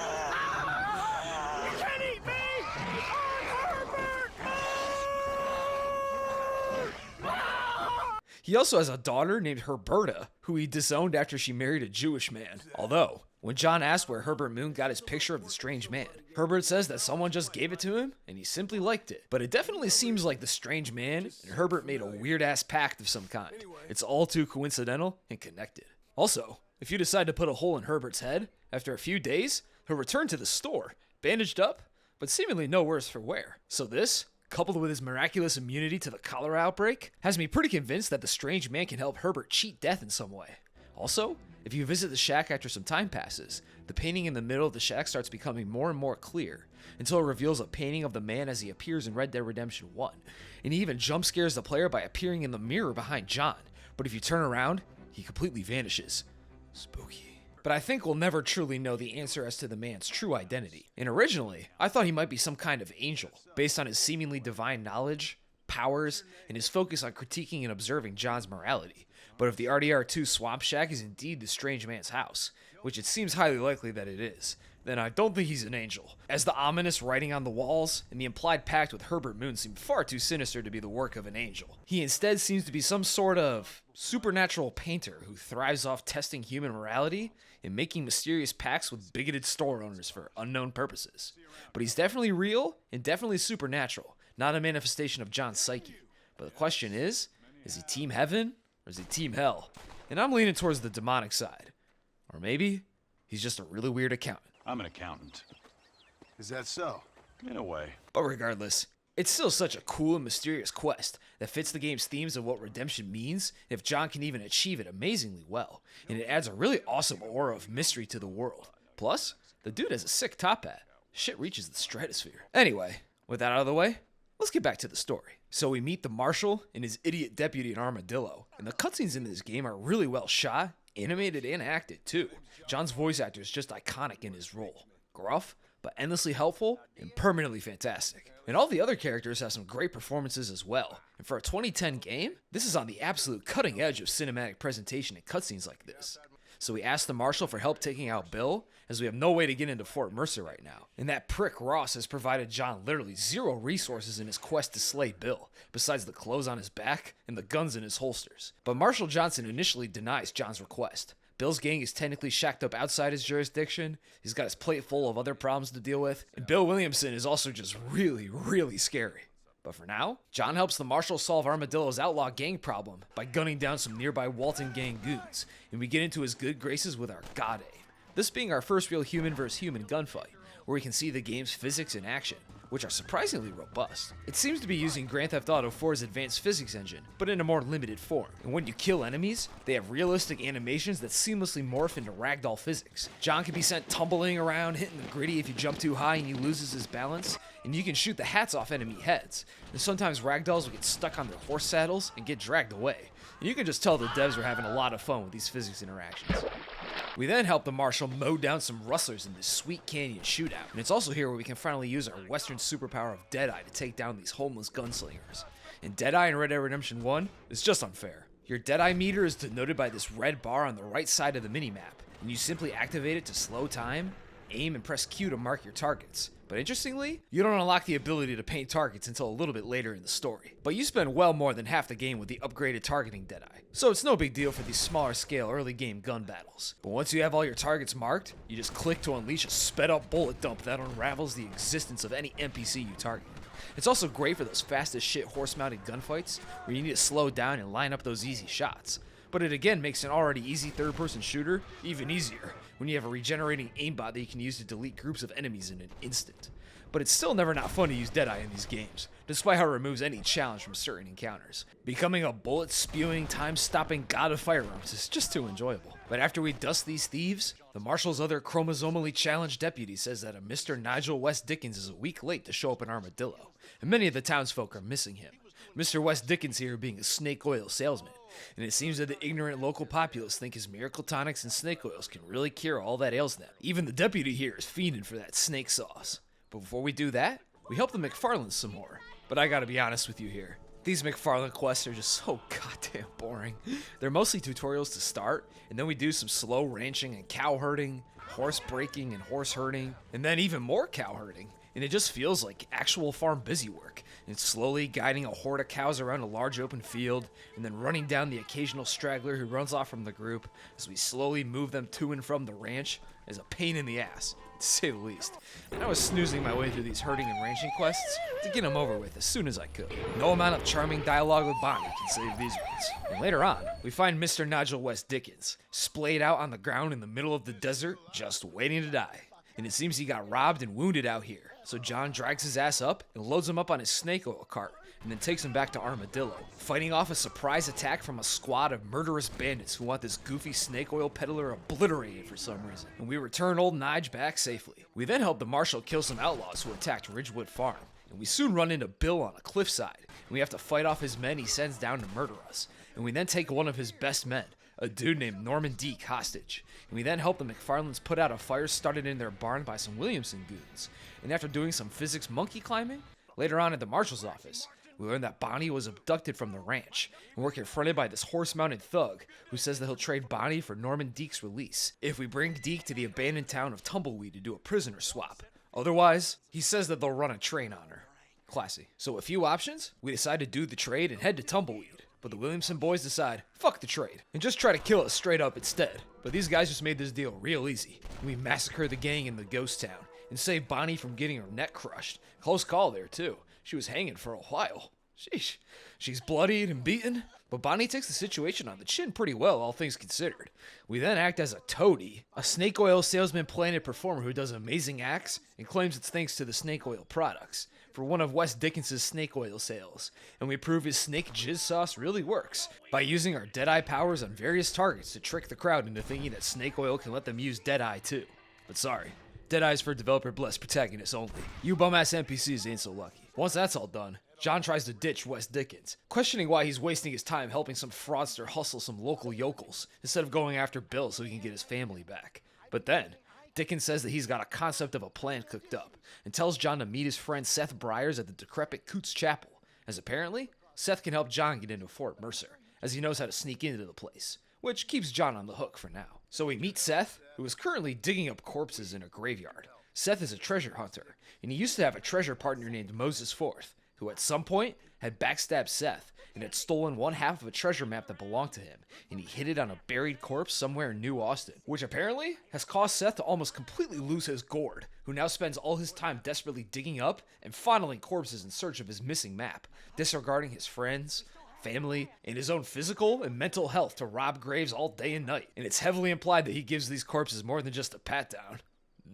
can't eat me! I'm Herbert! He also has a daughter named Herberta, who he disowned after she married a Jewish man. Although, when John asked where Herbert Moon got his picture of the strange man, Herbert says that someone just gave it to him, and he simply liked it. But it definitely seems like the strange man and Herbert made a weird-ass pact of some kind. It's all too coincidental and connected. Also, if you decide to put a hole in Herbert's head, after a few days, he'll return to the store, bandaged up, but seemingly no worse for wear. So this, coupled with his miraculous immunity to the cholera outbreak, has me pretty convinced that the strange man can help Herbert cheat death in some way. Also, if you visit the shack after some time passes, the painting in the middle of the shack starts becoming more and more clear, until it reveals a painting of the man as he appears in Red Dead Redemption 1, and he even jump scares the player by appearing in the mirror behind John, but if you turn around, he completely vanishes. Spooky. But I think we'll never truly know the answer as to the man's true identity, and originally, I thought he might be some kind of angel, based on his seemingly divine knowledge, powers, and his focus on critiquing and observing John's morality. But if the RDR2 Swamp Shack is indeed the strange man's house, which it seems highly likely that it is, then I don't think he's an angel, as the ominous writing on the walls and the implied pact with Herbert Moon seem far too sinister to be the work of an angel. He instead seems to be some sort of supernatural painter who thrives off testing human morality and making mysterious pacts with bigoted store owners for unknown purposes. But he's definitely real and definitely supernatural, not a manifestation of John's psyche. But the question is he Team Heaven or is he Team Hell? And I'm leaning towards the demonic side. Or maybe he's just a really weird accountant. I'm an accountant. Is that so? In a way. But regardless, it's still such a cool and mysterious quest that fits the game's themes of what redemption means if John can even achieve it amazingly well, and it adds a really awesome aura of mystery to the world. Plus, the dude has a sick top hat. Shit reaches the stratosphere. Anyway, with that out of the way, let's get back to the story. So we meet the marshal and his idiot deputy in Armadillo, and the cutscenes in this game are really well shot, animated, and acted too. John's voice actor is just iconic in his role. Gruff, but endlessly helpful and permanently fantastic. And all the other characters have some great performances as well. And for a 2010 game, this is on the absolute cutting edge of cinematic presentation and cutscenes like this. So we asked the Marshal for help taking out Bill, as we have no way to get into Fort Mercer right now. And that prick Ross has provided John literally zero resources in his quest to slay Bill, besides the clothes on his back and the guns in his holsters. But Marshal Johnson initially denies John's request. Bill's gang is technically shacked up outside his jurisdiction, he's got his plate full of other problems to deal with, and Bill Williamson is also just really, really scary. But for now, John helps the Marshal solve Armadillo's outlaw gang problem by gunning down some nearby Walton gang goons, and we get into his good graces with our God A. This being our first real human versus human gunfight, where we can see the game's physics in action, which are surprisingly robust. It seems to be using Grand Theft Auto 4's advanced physics engine, but in a more limited form. And when you kill enemies, they have realistic animations that seamlessly morph into ragdoll physics. John can be sent tumbling around, hitting the gritty if you jump too high and he loses his balance, and you can shoot the hats off enemy heads. And sometimes ragdolls will get stuck on their horse saddles and get dragged away. And you can just tell the devs are having a lot of fun with these physics interactions. We then help the Marshal mow down some rustlers in this sweet canyon shootout, and it's also here where we can finally use our western superpower of Deadeye to take down these homeless gunslingers. And Deadeye in Red Dead Redemption 1 is just unfair. Your Deadeye meter is denoted by this red bar on the right side of the minimap, and you simply activate it to slow time, aim, and press Q to mark your targets. But interestingly, you don't unlock the ability to paint targets until a little bit later in the story. But you spend well more than half the game with the upgraded targeting Deadeye, so it's no big deal for these smaller scale early game gun battles. But once you have all your targets marked, you just click to unleash a sped up bullet dump that unravels the existence of any NPC you target. It's also great for those fast as shit horse mounted gunfights where you need to slow down and line up those easy shots. But it again makes an already easy third person shooter even easier when you have a regenerating aimbot that you can use to delete groups of enemies in an instant. But it's still never not fun to use Deadeye in these games, despite how it removes any challenge from certain encounters. Becoming a bullet-spewing, time-stopping god of firearms is just too enjoyable. But after we dust these thieves, the Marshal's other chromosomally challenged deputy says that a Mr. Nigel West Dickens is a week late to show up in Armadillo, and many of the townsfolk are missing him. Mr. West Dickens here being a snake oil salesman, and it seems that the ignorant local populace think his miracle tonics and snake oils can really cure all that ails them. Even the deputy here is fiending for that snake sauce. But before we do that, we help the McFarlanes some more. But I gotta be honest with you here. These McFarlane quests are just so goddamn boring. They're mostly tutorials to start, and then we do some slow ranching and cow herding, horse breaking and horse herding, and then even more cow herding. And it just feels like actual farm busy work. It's slowly guiding a horde of cows around a large open field, and then running down the occasional straggler who runs off from the group as we slowly move them to and from the ranch is a pain in the ass, to say the least. And I was snoozing my way through these herding and ranching quests to get them over with as soon as I could. No amount of charming dialogue with Bonnie can save these ones. And later on, we find Mr. Nigel West Dickens, splayed out on the ground in the middle of the desert, just waiting to die. And it seems he got robbed and wounded out here. So John drags his ass up and loads him up on his snake oil cart, and then takes him back to Armadillo, fighting off a surprise attack from a squad of murderous bandits who want this goofy snake oil peddler obliterated for some reason. And we return old Nige back safely. We then help the Marshal kill some outlaws who attacked Ridgewood Farm, and we soon run into Bill on a cliffside, and we have to fight off his men he sends down to murder us. And we then take one of his best men, a dude named Norman Deek, hostage. And we then help the McFarlanes put out a fire started in their barn by some Williamson goons. And after doing some physics monkey climbing, later on at the Marshal's office, we learn that Bonnie was abducted from the ranch, and we're confronted by this horse-mounted thug who says that he'll trade Bonnie for Norman Deek's release if we bring Deek to the abandoned town of Tumbleweed to do a prisoner swap. Otherwise, he says that they'll run a train on her. Classy. So a few options, we decide to do the trade and head to Tumbleweed. But the Williamson boys decide, fuck the trade, and just try to kill us straight up instead. But these guys just made this deal real easy. We massacre the gang in the ghost town, and save Bonnie from getting her neck crushed. Close call there too. She was hanging for a while. Sheesh. She's bloodied and beaten, but Bonnie takes the situation on the chin pretty well, all things considered. We then act as a toady, a snake oil salesman planted performer who does amazing acts and claims it's thanks to the snake oil products for one of West Dickens' snake oil sales, and we prove his snake jizz sauce really works by using our Deadeye powers on various targets to trick the crowd into thinking that snake oil can let them use Deadeye too. But sorry, Deadeye's for developer-blessed protagonists only. You bum-ass NPCs ain't so lucky. Once that's all done, John tries to ditch West Dickens, questioning why he's wasting his time helping some fraudster hustle some local yokels instead of going after Bill so he can get his family back. But then, Dickens says that he's got a concept of a plan cooked up, and tells John to meet his friend Seth Briers at the decrepit Coots Chapel, as apparently, Seth can help John get into Fort Mercer, as he knows how to sneak into the place, which keeps John on the hook for now. So we meet Seth, who is currently digging up corpses in a graveyard. Seth is a treasure hunter, and he used to have a treasure partner named Moses Forth, who at some point had backstabbed Seth and had stolen one half of a treasure map that belonged to him, and he hid it on a buried corpse somewhere in New Austin, which apparently has caused Seth to almost completely lose his gourd, who now spends all his time desperately digging up and fondling corpses in search of his missing map, disregarding his friends, family, and his own physical and mental health to rob graves all day and night. And it's heavily implied that he gives these corpses more than just a pat down.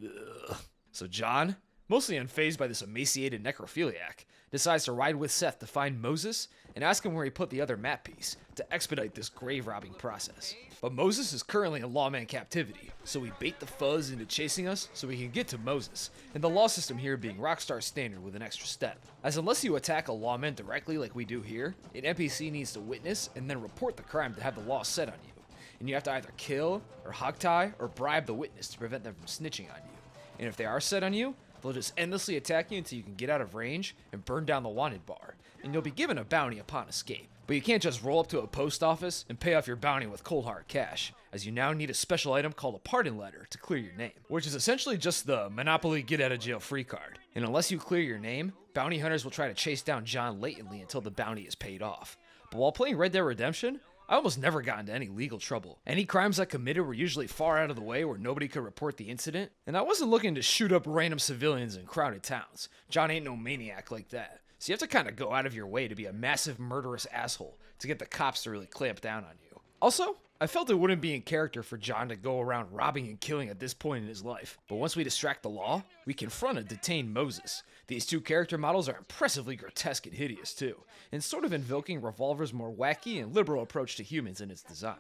Ugh. So John, mostly unfazed by this emaciated necrophiliac, decides to ride with Seth to find Moses and ask him where he put the other map piece to expedite this grave robbing process. But Moses is currently in lawman captivity, so we bait the fuzz into chasing us so we can get to Moses, and the law system here being Rockstar standard with an extra step. As unless you attack a lawman directly like we do here, an NPC needs to witness and then report the crime to have the law set on you, and you have to either kill or hogtie or bribe the witness to prevent them from snitching on you. And if they are set on you, they'll just endlessly attack you until you can get out of range and burn down the wanted bar, and you'll be given a bounty upon escape. But you can't just roll up to a post office and pay off your bounty with cold hard cash, as you now need a special item called a pardon letter to clear your name, which is essentially just the Monopoly get out of jail free card. And unless you clear your name, bounty hunters will try to chase down John latently until the bounty is paid off. But while playing Red Dead Redemption, I almost never got into any legal trouble. Any crimes I committed were usually far out of the way where nobody could report the incident, and I wasn't looking to shoot up random civilians in crowded towns. John ain't no maniac like that. So you have to kind of go out of your way to be a massive murderous asshole to get the cops to really clamp down on you. Also, I felt it wouldn't be in character for John to go around robbing and killing at this point in his life. But once we distract the law, we confront and detain Moses. These two character models are impressively grotesque and hideous too, and sort of invoking Revolver's more wacky and liberal approach to humans in its design.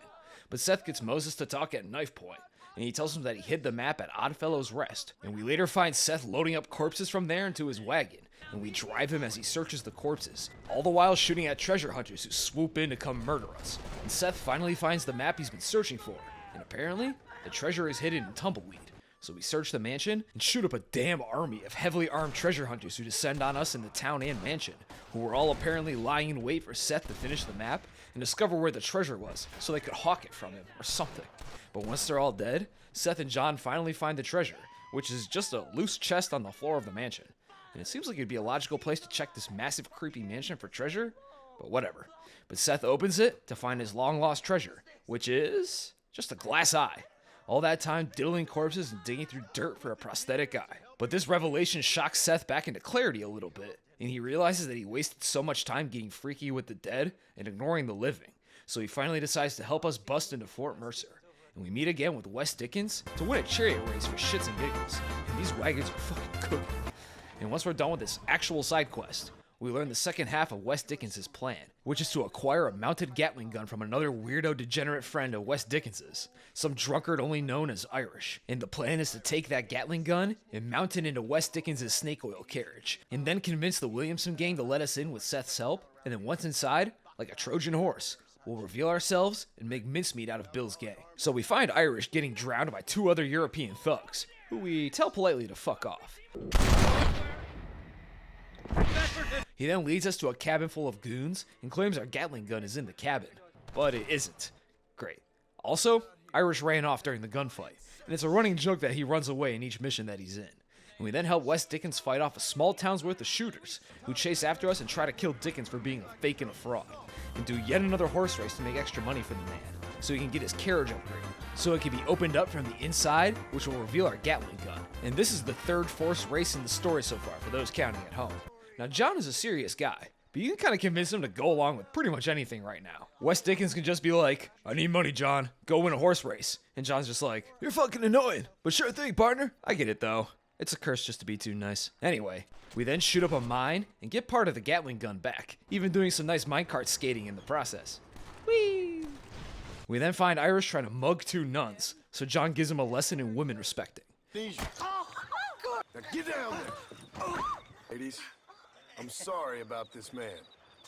But Seth gets Moses to talk at knife point, and he tells him that he hid the map at Oddfellow's Rest, and we later find Seth loading up corpses from there into his wagon, and we drive him as he searches the corpses, all the while shooting at treasure hunters who swoop in to come murder us. And Seth finally finds the map he's been searching for, and apparently, the treasure is hidden in tumbleweed. So we search the mansion and shoot up a damn army of heavily armed treasure hunters who descend on us in the town and mansion, who were all apparently lying in wait for Seth to finish the map and discover where the treasure was so they could hawk it from him or something. But once they're all dead, Seth and John finally find the treasure, which is just a loose chest on the floor of the mansion. And it seems like it'd be a logical place to check this massive creepy mansion for treasure, but whatever. But Seth opens it to find his long lost treasure, which is just a glass eye. All that time diddling corpses and digging through dirt for a prosthetic eye. But this revelation shocks Seth back into clarity a little bit, and he realizes that he wasted so much time getting freaky with the dead and ignoring the living. So he finally decides to help us bust into Fort Mercer. And we meet again with Wes Dickens to win a chariot race for shits and giggles. And these wagons are fucking cooking. And once we're done with this actual side quest, we learn the second half of Wes Dickens' plan, which is to acquire a mounted Gatling gun from another weirdo degenerate friend of Wes Dickens's, some drunkard only known as Irish. And the plan is to take that Gatling gun and mount it into Wes Dickens' snake oil carriage, and then convince the Williamson gang to let us in with Seth's help, and then once inside, like a Trojan horse, we'll reveal ourselves and make mincemeat out of Bill's gang. So we find Irish getting drowned by two other European thugs, who we tell politely to fuck off. He then leads us to a cabin full of goons and claims our Gatling gun is in the cabin, but it isn't. Great. Also, Irish ran off during the gunfight, and it's a running joke that he runs away in each mission that he's in. And we then help Wes Dickens fight off a small town's worth of shooters who chase after us and try to kill Dickens for being a fake and a fraud, and do yet another horse race to make extra money for the man, so he can get his carriage upgraded, so it can be opened up from the inside, which will reveal our Gatling gun. And this is the third forced race in the story so far, for those counting at home. Now, John is a serious guy, but you can kind of convince him to go along with pretty much anything right now. Wes Dickens can just be like, I need money, John. Go win a horse race. And John's just like, you're fucking annoying, but sure thing, partner. I get it, though. It's a curse just to be too nice. Anyway, we then shoot up a mine and get part of the Gatling gun back, even doing some nice minecart skating in the process. Whee! We then find Irish trying to mug two nuns, so John gives him a lesson in women respecting. Now get down there. Ladies, I'm sorry about this man.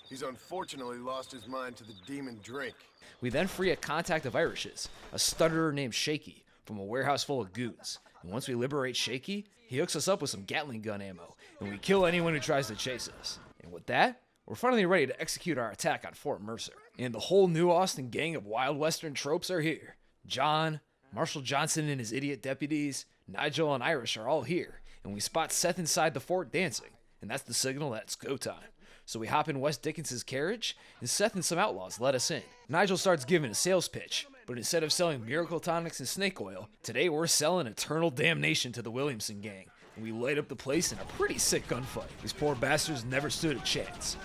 He's unfortunately lost his mind to the demon drink. We then free a contact of Irish's, a stutterer named Shaky, from a warehouse full of goons. And once we liberate Shaky, he hooks us up with some Gatling gun ammo, and we kill anyone who tries to chase us. And with that, we're finally ready to execute our attack on Fort Mercer. And the whole New Austin gang of Wild Western tropes are here. John, Marshall Johnson and his idiot deputies, Nigel and Irish are all here, and we spot Seth inside the fort dancing, and that's the signal that it's go time. So we hop in Wes Dickens' carriage, and Seth and some outlaws let us in. Nigel starts giving a sales pitch, but instead of selling miracle tonics and snake oil, today we're selling eternal damnation to the Williamson gang, and we light up the place in a pretty sick gunfight. These poor bastards never stood a chance.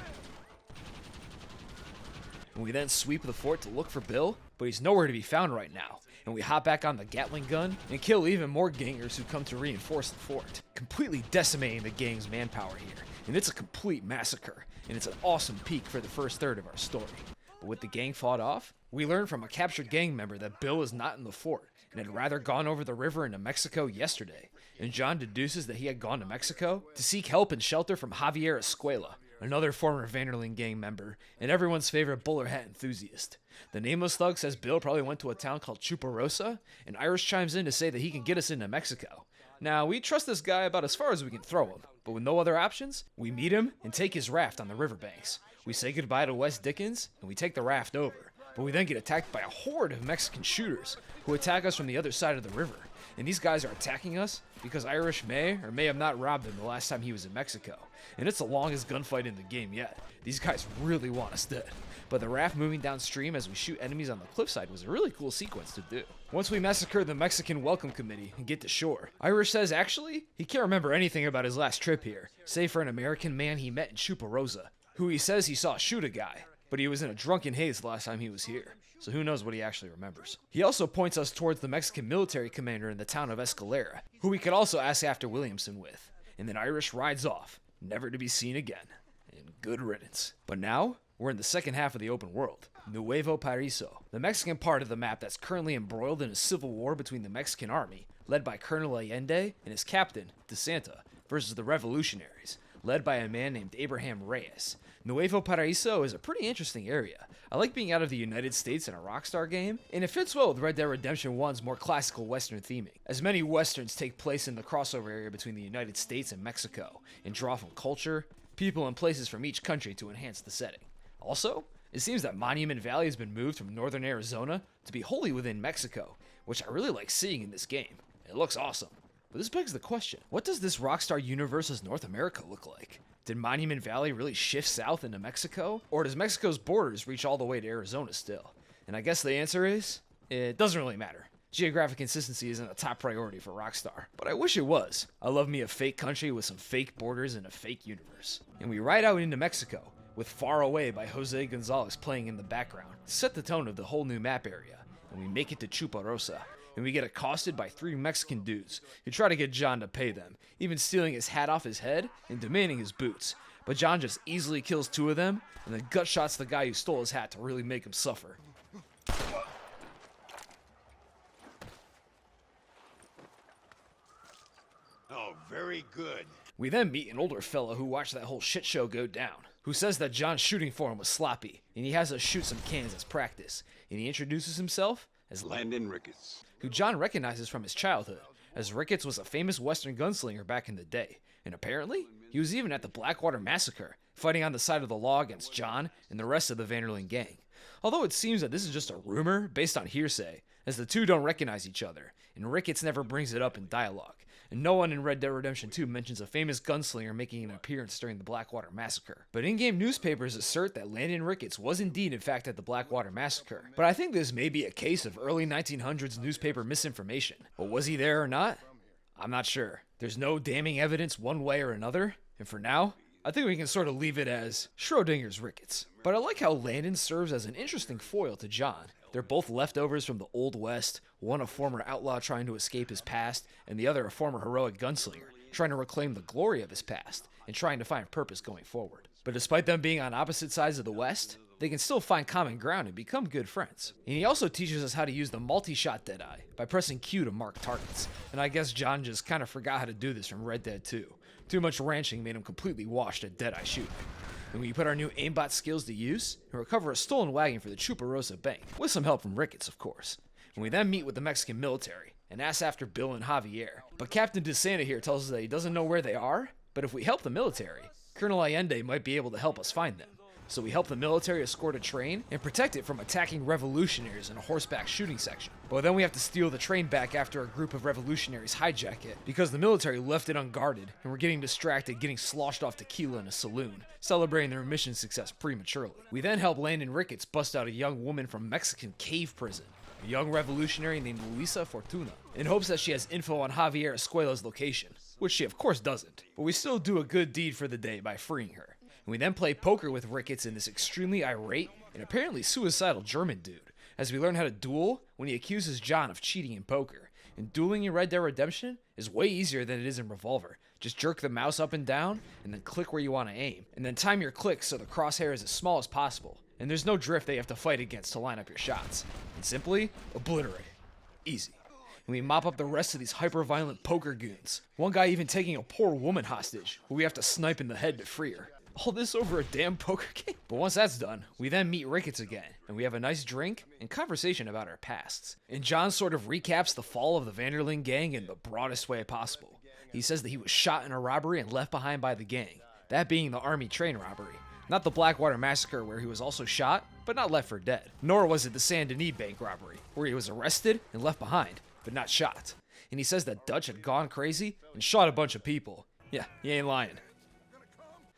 And we then sweep the fort to look for Bill, but he's nowhere to be found right now. And we hop back on the Gatling gun and kill even more gangers who come to reinforce the fort, completely decimating the gang's manpower here. And it's a complete massacre, and it's an awesome peak for the first third of our story. But with the gang fought off, we learn from a captured gang member that Bill is not in the fort and had rather gone over the river into Mexico yesterday. And John deduces that he had gone to Mexico to seek help and shelter from Javier Escuela, another former Vanderlyn gang member, and everyone's favorite bowler hat enthusiast. The nameless thug says Bill probably went to a town called Chuparosa, and Irish chimes in to say that he can get us into Mexico. Now, we trust this guy about as far as we can throw him, but with no other options, we meet him and take his raft on the riverbanks. We say goodbye to Wes Dickens, and we take the raft over, but we then get attacked by a horde of Mexican shooters who attack us from the other side of the river. And these guys are attacking us because Irish may or may have not robbed him the last time he was in Mexico. And it's the longest gunfight in the game yet. These guys really want us dead. But the raft moving downstream as we shoot enemies on the cliffside was a really cool sequence to do. Once we massacre the Mexican welcome committee and get to shore, Irish says actually, he can't remember anything about his last trip here, save for an American man he met in Chuparosa, who he says he saw shoot a guy, but he was in a drunken haze the last time he was here. So who knows what he actually remembers. He also points us towards the Mexican military commander in the town of Escalera, who we could also ask after Williamson with. And then Irish rides off, never to be seen again. And good riddance. But now, we're in the second half of the open world, Nuevo Paraíso, the Mexican part of the map that's currently embroiled in a civil war between the Mexican army, led by Colonel Allende and his captain, De Santa, versus the revolutionaries, led by a man named Abraham Reyes. Nuevo Paraíso is a pretty interesting area. I like being out of the United States in a Rockstar game, and it fits well with Red Dead Redemption 1's more classical Western theming, as many Westerns take place in the crossover area between the United States and Mexico, and draw from culture, people, and places from each country to enhance the setting. Also, it seems that Monument Valley has been moved from northern Arizona to be wholly within Mexico, which I really like seeing in this game. It looks awesome. But this begs the question, what does this Rockstar universe's North America look like? Did Monument Valley really shift south into Mexico? Or does Mexico's borders reach all the way to Arizona still? And I guess the answer is, it doesn't really matter. Geographic consistency isn't a top priority for Rockstar, but I wish it was. I love me a fake country with some fake borders and a fake universe. And we ride out into Mexico, with Far Away by Jose Gonzalez playing in the background, to set the tone of the whole new map area. And we make it to Chuparosa, and we get accosted by 3 Mexican dudes who try to get John to pay them, even stealing his hat off his head and demanding his boots. But John just easily kills 2 of them, and then gut shots the guy who stole his hat to really make him suffer. Oh, very good. We then meet an older fella who watched that whole shit show go down, who says that John's shooting for him was sloppy, and he has us shoot some cans as practice, and he introduces himself as Landon Ricketts, who John recognizes from his childhood, as Ricketts was a famous Western gunslinger back in the day, and apparently, he was even at the Blackwater Massacre, fighting on the side of the law against John and the rest of the Vanderlyn gang. Although it seems that this is just a rumor based on hearsay, as the two don't recognize each other, and Ricketts never brings it up in dialogue, and no one in Red Dead Redemption 2 mentions a famous gunslinger making an appearance during the Blackwater Massacre. But in-game newspapers assert that Landon Ricketts was indeed in fact at the Blackwater Massacre, but I think this may be a case of early 1900s newspaper misinformation. But was he there or not? I'm not sure. There's no damning evidence one way or another, and for now, I think we can sort of leave it as Schrodinger's Ricketts. But I like how Landon serves as an interesting foil to John. They're both leftovers from the Old West, one a former outlaw trying to escape his past, and the other a former heroic gunslinger, trying to reclaim the glory of his past, and trying to find purpose going forward. But despite them being on opposite sides of the West, they can still find common ground and become good friends. And he also teaches us how to use the multi-shot Deadeye by pressing Q to mark targets. And I guess John just kind of forgot how to do this from Red Dead 2. Too much ranching made him completely washed at Deadeye shooting. And we put our new aimbot skills to use and recover a stolen wagon for the Chuparosa Bank, with some help from Ricketts, of course. And we then meet with the Mexican military, and asks after Bill and Javier. But Captain DeSanta here tells us that he doesn't know where they are, but if we help the military, Colonel Allende might be able to help us find them. So we help the military escort a train and protect it from attacking revolutionaries in a horseback shooting section. But then we have to steal the train back after a group of revolutionaries hijack it because the military left it unguarded and we're getting distracted getting sloshed off tequila in a saloon, celebrating their mission success prematurely. We then help Landon Ricketts bust out a young woman from Mexican cave prison, a young revolutionary named Luisa Fortuna, in hopes that she has info on Javier Escuela's location, which she of course doesn't. But we still do a good deed for the day by freeing her. And we then play poker with Ricketts and this extremely irate and apparently suicidal German dude, as we learn how to duel when he accuses John of cheating in poker. And dueling in Red Dead Redemption is way easier than it is in Revolver. Just jerk the mouse up and down, and then click where you want to aim. And then time your clicks so the crosshair is as small as possible. And there's no drift that you have to fight against to line up your shots. And simply, obliterate. Easy. And we mop up the rest of these hyper-violent poker goons. One guy even taking a poor woman hostage, who we have to snipe in the head to free her. All this over a damn poker game? But once that's done, we then meet Ricketts again, and we have a nice drink and conversation about our pasts. And John sort of recaps the fall of the Vanderlyn gang in the broadest way possible. He says that he was shot in a robbery and left behind by the gang, that being the army train robbery. Not the Blackwater Massacre where he was also shot, but not left for dead. Nor was it the Saint Denis bank robbery, where he was arrested and left behind, but not shot. And he says that Dutch had gone crazy and shot a bunch of people. Yeah, he ain't lying.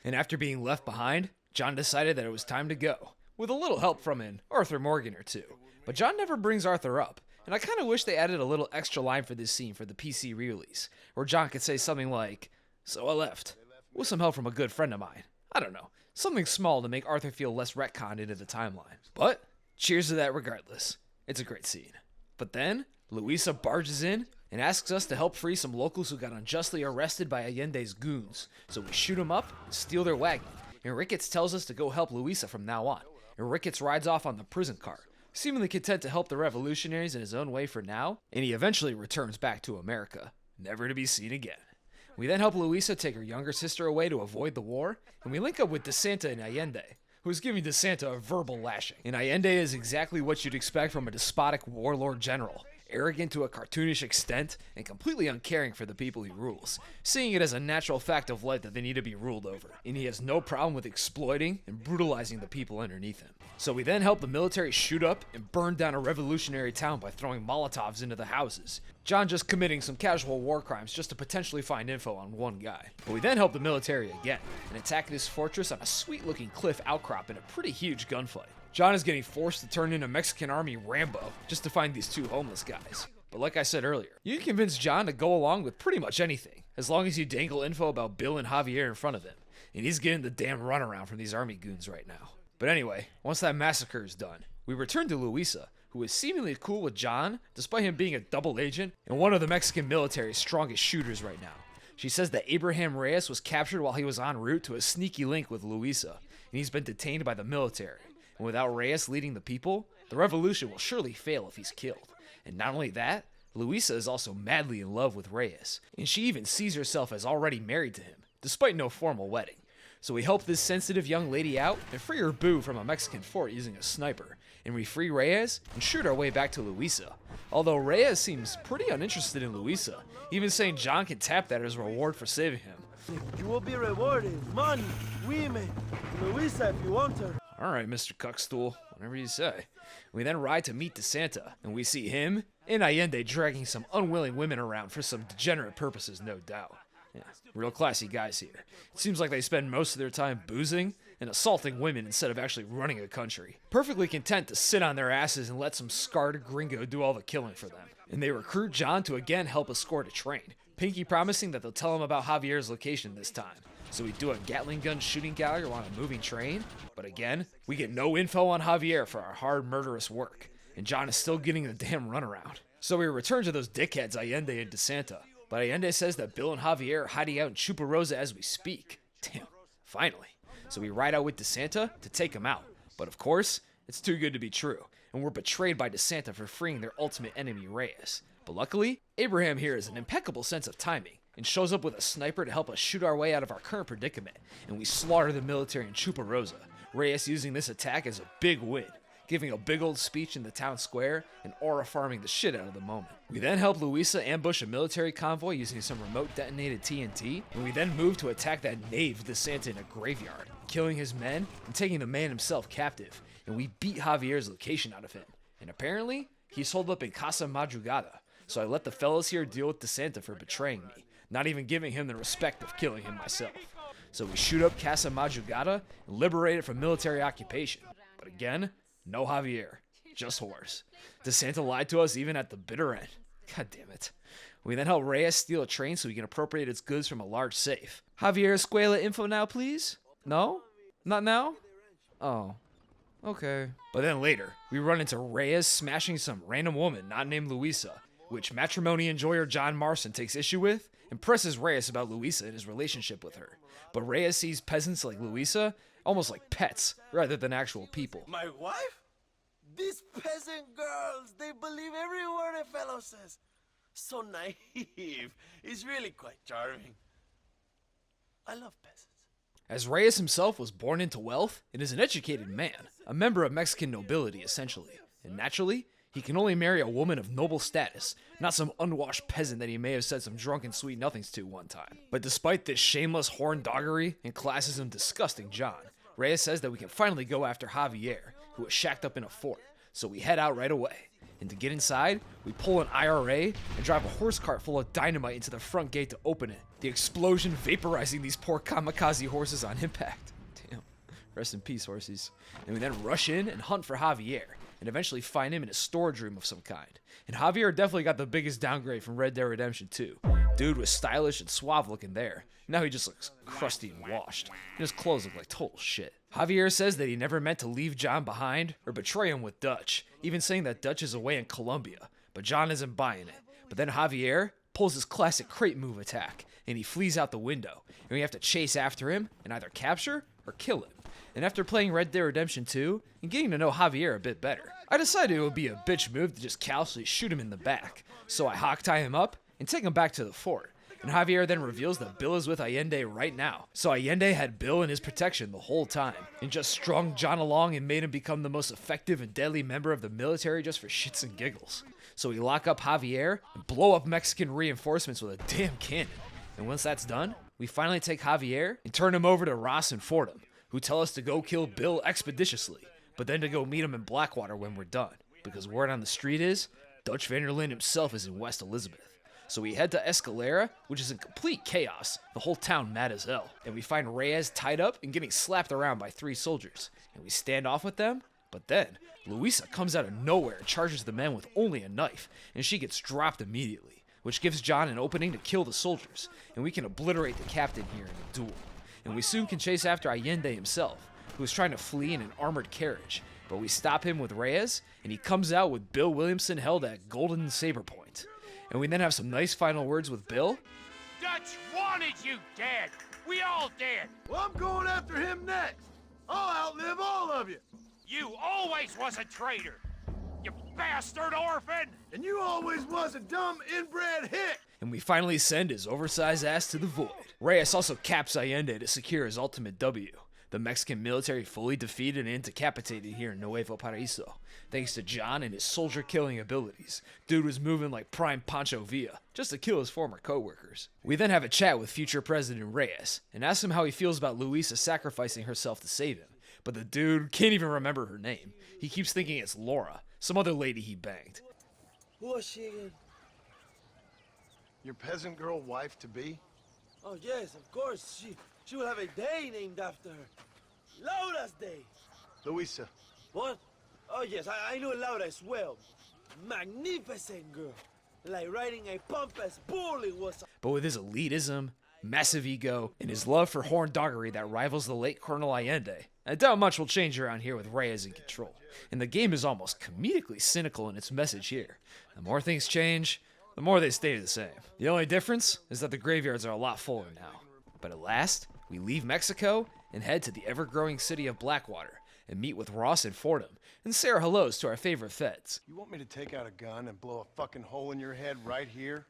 And after being left behind, John decided that it was time to go, with a little help from an Arthur Morgan or two. But John never brings Arthur up, and I kind of wish they added a little extra line for this scene for the PC re-release, where John could say something like, "So I left, with some help from a good friend of mine." I don't know, something small to make Arthur feel less retconned into the timeline. But, cheers to that regardless. It's a great scene. But then, Luisa barges in and asks us to help free some locals who got unjustly arrested by Allende's goons. So we shoot them up and steal their wagon, and Ricketts tells us to go help Luisa from now on. And Ricketts rides off on the prison car, seemingly content to help the revolutionaries in his own way for now, and he eventually returns back to America, never to be seen again. We then help Luisa take her younger sister away to avoid the war, and we link up with DeSanta and Allende, who is giving DeSanta a verbal lashing. And Allende is exactly what you'd expect from a despotic warlord general. Arrogant to a cartoonish extent, and completely uncaring for the people he rules, seeing it as a natural fact of life that they need to be ruled over, and he has no problem with exploiting and brutalizing the people underneath him. So we then help the military shoot up and burn down a revolutionary town by throwing Molotovs into the houses. John just committing some casual war crimes just to potentially find info on one guy. But we then help the military again, and attack this fortress on a sweet-looking cliff outcrop in a pretty huge gunfight. John is getting forced to turn into Mexican Army Rambo just to find these two homeless guys. But like I said earlier, you can convince John to go along with pretty much anything, as long as you dangle info about Bill and Javier in front of him. And he's getting the damn runaround from these army goons right now. But anyway, once that massacre is done, we return to Luisa, who is seemingly cool with John, despite him being a double agent and one of the Mexican military's strongest shooters right now. She says that Abraham Reyes was captured while he was en route to a sneaky link with Luisa, and he's been detained by the military. And without Reyes leading the people, the revolution will surely fail if he's killed. And not only that, Luisa is also madly in love with Reyes, and she even sees herself as already married to him, despite no formal wedding. So we help this sensitive young lady out and free her boo from a Mexican fort using a sniper, and we free Reyes and shoot our way back to Luisa. Although Reyes seems pretty uninterested in Luisa, even saying John can tap that as a reward for saving him. You will be rewarded. Money, women, Luisa if you want her. Alright, Mr. Cuckstool, whatever you say. We then ride to meet DeSanta, and we see him and Allende dragging some unwilling women around for some degenerate purposes, no doubt. Yeah, real classy guys here. It seems like they spend most of their time boozing and assaulting women instead of actually running a country. Perfectly content to sit on their asses and let some scarred gringo do all the killing for them. And they recruit John to again help escort a train, Pinky promising that they'll tell him about Javier's location this time. So we do a Gatling gun shooting gallery on a moving train, but again, we get no info on Javier for our hard murderous work, and John is still getting the damn runaround. So we return to those dickheads Allende and DeSanta, but Allende says that Bill and Javier are hiding out in Chuparosa as we speak. Damn, finally. So we ride out with DeSanta to take him out, but of course, it's too good to be true, and we're betrayed by DeSanta for freeing their ultimate enemy Reyes. But luckily, Abraham here has an impeccable sense of timing, and shows up with a sniper to help us shoot our way out of our current predicament, and we slaughter the military in Chuparosa, Reyes using this attack as a big win, giving a big old speech in the town square and aura farming the shit out of the moment. We then help Luisa ambush a military convoy using some remote detonated TNT, and we then move to attack that knave DeSanta in a graveyard, killing his men and taking the man himself captive, and we beat Javier's location out of him. And apparently, he's holed up in Casa Madrugada, so I let the fellas here deal with DeSanta for betraying me, not even giving him the respect of killing him myself. So we shoot up Casa Madrugada and liberate it from military occupation. But again, no Javier, just horse. DeSanta lied to us even at the bitter end. God damn it. We then help Reyes steal a train so he can appropriate its goods from a large safe. Javier Escuela info now, please? No? Not now? Oh. Okay. But then later, we run into Reyes smashing some random woman not named Luisa, which matrimony enjoyer John Marston takes issue with and presses Reyes about Luisa and his relationship with her. But Reyes sees peasants like Luisa almost like pets rather than actual people. My wife? These peasant girls, they believe every word a fellow says. So naive. It's really quite charming. I love peasants. As Reyes himself was born into wealth and is an educated man, a member of Mexican nobility essentially, and naturally, he can only marry a woman of noble status, not some unwashed peasant that he may have said some drunken sweet nothings to one time. But despite this shameless horndoggery and classism disgusting John, Reyes says that we can finally go after Javier, who is shacked up in a fort, so we head out right away. And to get inside, we pull an IRA and drive a horse cart full of dynamite into the front gate to open it, the explosion vaporizing these poor kamikaze horses on impact. Damn. Rest in peace, horses. And we then rush in and hunt for Javier, and eventually find him in a storage room of some kind. And Javier definitely got the biggest downgrade from Red Dead Redemption 2. Dude was stylish and suave looking there. Now he just looks crusty and washed, and his clothes look like total shit. Javier says that he never meant to leave John behind or betray him with Dutch, even saying that Dutch is away in Colombia, but John isn't buying it. But then Javier pulls his classic crate move attack, and he flees out the window, and we have to chase after him and either capture or kill him. And after playing Red Dead Redemption 2 and getting to know Javier a bit better, I decided it would be a bitch move to just callously shoot him in the back. So I hawk tie him up and take him back to the fort. And Javier then reveals that Bill is with Allende right now. So Allende had Bill in his protection the whole time, and just strung John along and made him become the most effective and deadly member of the military just for shits and giggles. So we lock up Javier and blow up Mexican reinforcements with a damn cannon. And once that's done, we finally take Javier and turn him over to Ross and Fordham, who tell us to go kill Bill expeditiously, but then to go meet him in Blackwater when we're done, because word on the street is Dutch Vanderlyn himself is in West Elizabeth. So we head to Escalera, which is in complete chaos, the whole town mad as hell, and we find Reyes tied up and getting slapped around by 3 soldiers, and we stand off with them, but then Luisa comes out of nowhere and charges the men with only a knife, and she gets dropped immediately, which gives John an opening to kill the soldiers, and we can obliterate the captain here in a duel. And we soon can chase after Allende himself, who is trying to flee in an armored carriage, but we stop him with Reyes, and he comes out with Bill Williamson held at Golden Saber Point. And we then have some nice final words with Bill. Dutch wanted you dead. We all did. Well, I'm going after him next. I'll outlive all of you. You always was a traitor. You bastard orphan. And you always was a dumb inbred hick. And we finally send his oversized ass to the void. Reyes also caps Allende to secure his ultimate W. The Mexican military fully defeated and decapitated here in Nuevo Paraíso, thanks to John and his soldier-killing abilities. Dude was moving like prime Pancho Villa, just to kill his former co-workers. We then have a chat with future President Reyes, and ask him how he feels about Luisa sacrificing herself to save him. But the dude can't even remember her name. He keeps thinking it's Laura, some other lady he banged. Who was she again? Your peasant girl wife-to-be? Oh, yes, of course. She will have a day named after her. Laura's Day. Luisa. What? Oh, yes, I know Laura as well. Magnificent girl. Like riding a pompous bull it was. But with his elitism, massive ego, and his love for horndoggery that rivals the late Colonel Allende, I doubt much will change around here with Reyes in control. And the game is almost comedically cynical in its message here. The more things change, the more they stay the same. The only difference is that the graveyards are a lot fuller now. But at last, we leave Mexico and head to the ever-growing city of Blackwater and meet with Ross and Fordham and say our hellos to our favorite feds. You want me to take out a gun and blow a fucking hole in your head right here?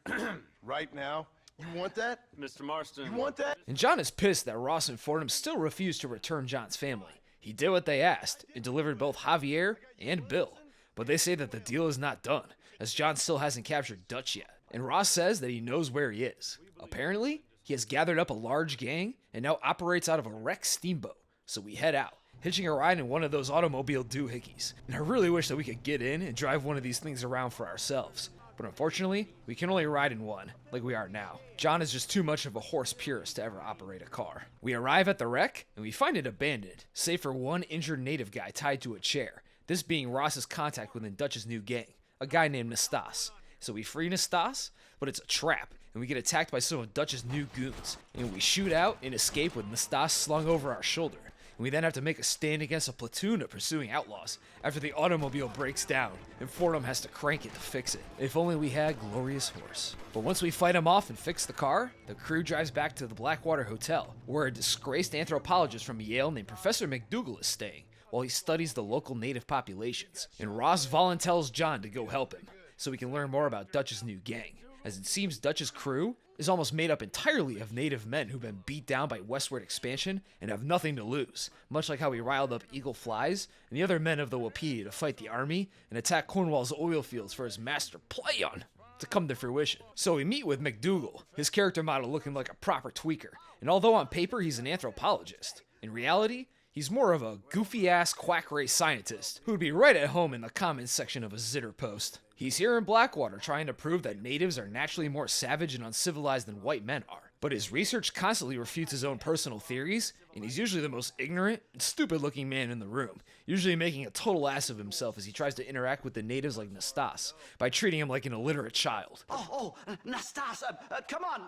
Right now? You want that? Mr. Marston. You want that? And John is pissed that Ross and Fordham still refuse to return John's family. He did what they asked and delivered both Javier and Bill, but they say that the deal is not done, as John still hasn't captured Dutch yet. And Ross says that he knows where he is. Apparently, he has gathered up a large gang and now operates out of a wrecked steamboat. So we head out, hitching a ride in one of those automobile doohickeys. And I really wish that we could get in and drive one of these things around for ourselves. But unfortunately, we can only ride in one, like we are now. John is just too much of a horse purist to ever operate a car. We arrive at the wreck, and we find it abandoned, save for one injured native guy tied to a chair, this being Ross's contact within Dutch's new gang, a guy named Nastas. So we free Nastas, but it's a trap, and we get attacked by some of Dutch's new goons, and we shoot out and escape with Nastas slung over our shoulder. And we then have to make a stand against a platoon of pursuing outlaws after the automobile breaks down and Fordham has to crank it to fix it. If only we had Glorious Horse. But once we fight him off and fix the car, the crew drives back to the Blackwater Hotel, where a disgraced anthropologist from Yale named Professor McDougal is staying, while he studies the local native populations. And Ross volunteers John to go help him, so we can learn more about Dutch's new gang, as it seems Dutch's crew is almost made up entirely of native men who've been beat down by westward expansion and have nothing to lose, much like how he riled up Eagle Flies and the other men of the Wapiti to fight the army and attack Cornwall's oil fields for his master Playon to come to fruition. So we meet with McDougal, his character model looking like a proper tweaker, and although on paper he's an anthropologist, in reality, he's more of a goofy-ass quack race scientist who would be right at home in the comments section of a Zitter post. He's here in Blackwater trying to prove that natives are naturally more savage and uncivilized than white men are. But his research constantly refutes his own personal theories, and he's usually the most ignorant and stupid-looking man in the room, usually making a total ass of himself as he tries to interact with the natives like Nastas by treating him like an illiterate child. Nastas, come on,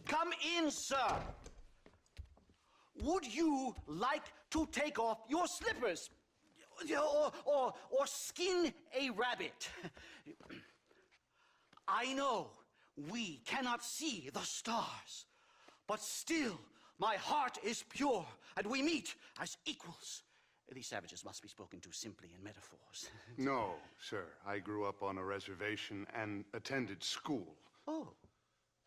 come in, sir. Would you like to take off your slippers? Or skin a rabbit? I know we cannot see the stars, but still my heart is pure, and we meet as equals. These savages must be spoken to simply in metaphors. No, sir. I grew up on a reservation and attended school. Oh,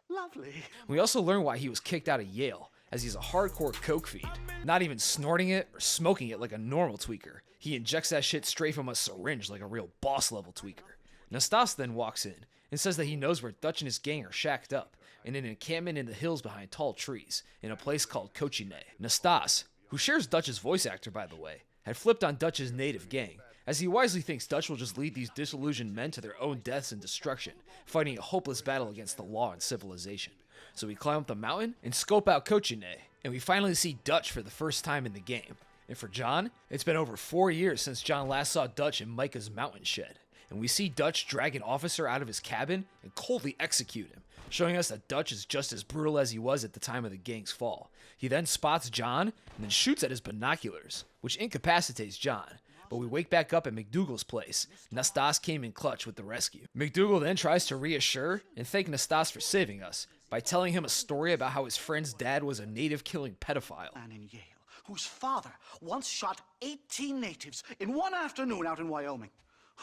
lovely. We also learn why he was kicked out of Yale, as he's a hardcore coke fiend, not even snorting it or smoking it like a normal tweaker. He injects that shit straight from a syringe like a real boss-level tweaker. Nastas then walks in and says that he knows where Dutch and his gang are shacked up, in an encampment in the hills behind tall trees, in a place called Cochine. Nastas, who shares Dutch's voice actor by the way, had flipped on Dutch's native gang, as he wisely thinks Dutch will just lead these disillusioned men to their own deaths and destruction, fighting a hopeless battle against the law and civilization. So we climb up the mountain and scope out Cochine, and we finally see Dutch for the first time in the game. And for John, it's been over 4 years since John last saw Dutch in Micah's mountain shed. And we see Dutch drag an officer out of his cabin and coldly execute him, showing us that Dutch is just as brutal as he was at the time of the gang's fall. He then spots John and then shoots at his binoculars, which incapacitates John. But we wake back up at McDougal's place. Nastas came in clutch with the rescue. McDougal then tries to reassure and thank Nastas for saving us by telling him a story about how his friend's dad was a native-killing pedophile. Man in Yale, whose father once shot 18 natives in one afternoon out in Wyoming.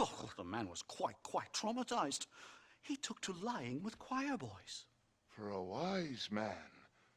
Oh, the man was quite traumatized. He took to lying with choir boys. For a wise man,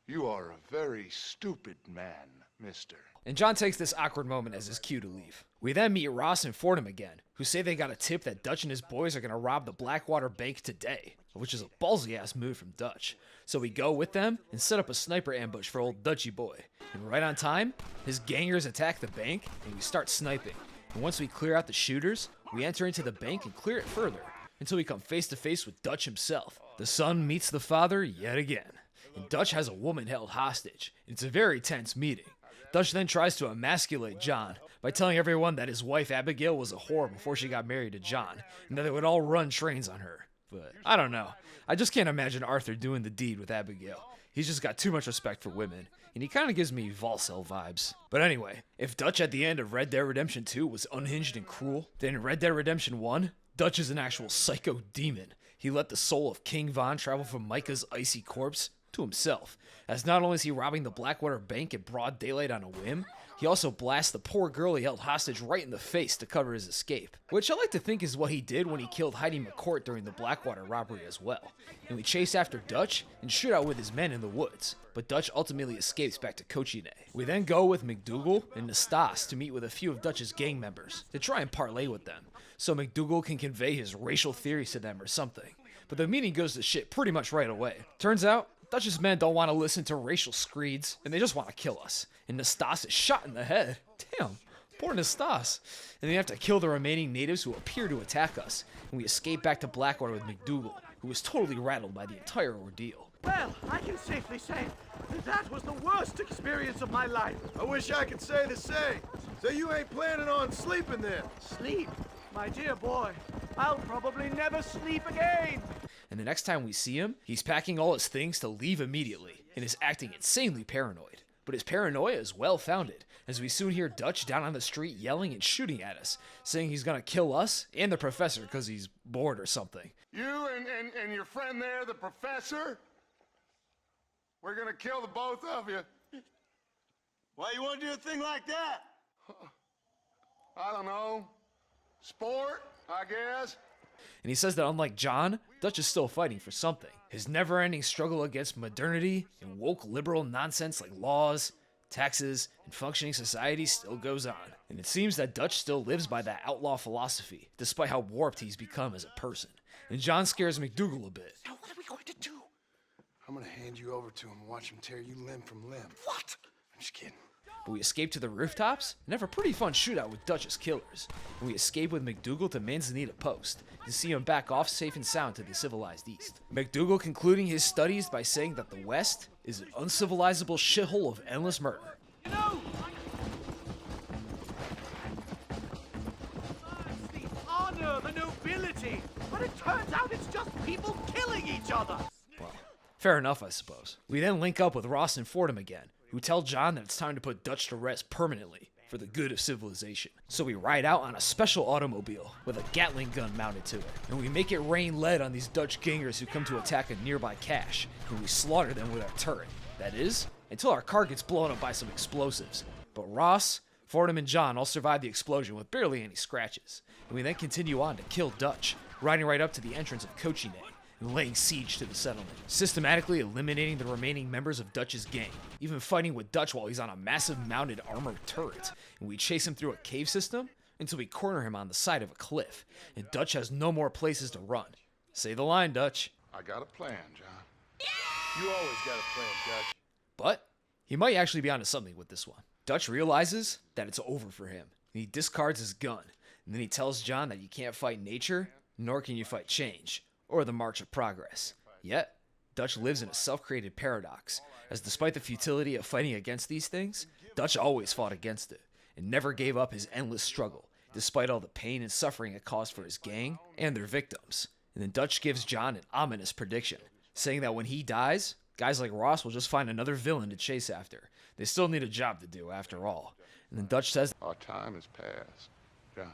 you are a very stupid man, mister. And John takes this awkward moment as his cue to leave. We then meet Ross and Fordham again, who say they got a tip that Dutch and his boys are going to rob the Blackwater Bank today, which is a ballsy-ass move from Dutch. So we go with them and set up a sniper ambush for old Dutchy boy. And right on time, his gangers attack the bank, and we start sniping. And once we clear out the shooters, we enter into the bank and clear it further, until we come face to face with Dutch himself. The son meets the father yet again, and Dutch has a woman held hostage. It's a very tense meeting. Dutch then tries to emasculate John by telling everyone that his wife Abigail was a whore before she got married to John, and that they would all run trains on her. But I don't know. I just can't imagine Arthur doing the deed with Abigail. He's just got too much respect for women, and he kind of gives me Volcel vibes. But anyway, if Dutch at the end of Red Dead Redemption 2 was unhinged and cruel, then in Red Dead Redemption 1, Dutch is an actual psycho demon. He let the soul of King Von travel from Micah's icy corpse to himself, as not only is he robbing the Blackwater Bank in broad daylight on a whim, He also blasts the poor girl he held hostage right in the face to cover his escape, which I like to think is what he did when he killed Heidi McCourt during the Blackwater robbery as well. And we chase after Dutch and shoot out with his men in the woods, but Dutch ultimately escapes back to Cochine. We then go with McDougal and Nastas to meet with a few of Dutch's gang members to try and parlay with them, so McDougal can convey his racial theories to them or something. But the meeting goes to shit pretty much right away. Turns out, Dutch's men don't want to listen to racial screeds, and they just want to kill us. And Nastas is shot in the head. Damn, poor Nastas. And they have to kill the remaining natives who appear to attack us, and we escape back to Blackwater with McDougal, who is totally rattled by the entire ordeal. Well, I can safely say that was the worst experience of my life. I wish I could say the same. So you ain't planning on sleeping then? Sleep? My dear boy, I'll probably never sleep again. And the next time we see him, he's packing all his things to leave immediately, and is acting insanely paranoid. But his paranoia is well-founded, as we soon hear Dutch down on the street yelling and shooting at us, saying he's gonna kill us and the professor because he's bored or something. You and your friend there, the professor? We're gonna kill the both of you. Why you want to do a thing like that? I don't know. Sport, I guess. And he says that unlike John, Dutch is still fighting for something. His never-ending struggle against modernity and woke liberal nonsense like laws, taxes, and functioning society still goes on. And it seems that Dutch still lives by that outlaw philosophy, despite how warped he's become as a person. And John scares McDougal a bit. Now what are we going to do? I'm gonna hand you over to him and watch him tear you limb from limb. What? I'm just kidding. But we escape to the rooftops and have a pretty fun shootout with Dutch's killers. And we escape with McDougal to Manzanita Post to see him back off safe and sound to the civilized East. McDougal concluding his studies by saying that the West is an uncivilizable shithole of endless murder. No! The honor, the nobility, but it turns out it's just people killing each other. Well, fair enough, I suppose. We then link up with Ross and Fordham again, who tell John that it's time to put Dutch to rest permanently for the good of civilization. So we ride out on a special automobile with a Gatling gun mounted to it, and we make it rain lead on these Dutch gangers who come to attack a nearby cache, and we slaughter them with our turret. That is, until our car gets blown up by some explosives. But Ross, Fordham, and John all survive the explosion with barely any scratches, and we then continue on to kill Dutch, riding right up to the entrance of Cochine, and laying siege to the settlement, systematically eliminating the remaining members of Dutch's gang, even fighting with Dutch while he's on a massive mounted armored turret, and we chase him through a cave system until we corner him on the side of a cliff, and Dutch has no more places to run. Say the line, Dutch. I got a plan, John. You always got a plan, Dutch. But he might actually be onto something with this one. Dutch realizes that it's over for him, and he discards his gun, and then he tells John that you can't fight nature, nor can you fight change, or the march of progress. Yet, Dutch lives in a self-created paradox, as despite the futility of fighting against these things, Dutch always fought against it, and never gave up his endless struggle, despite all the pain and suffering it caused for his gang and their victims. And then Dutch gives John an ominous prediction, saying that when he dies, guys like Ross will just find another villain to chase after. They still need a job to do, after all. And then Dutch says Our time has passed, John.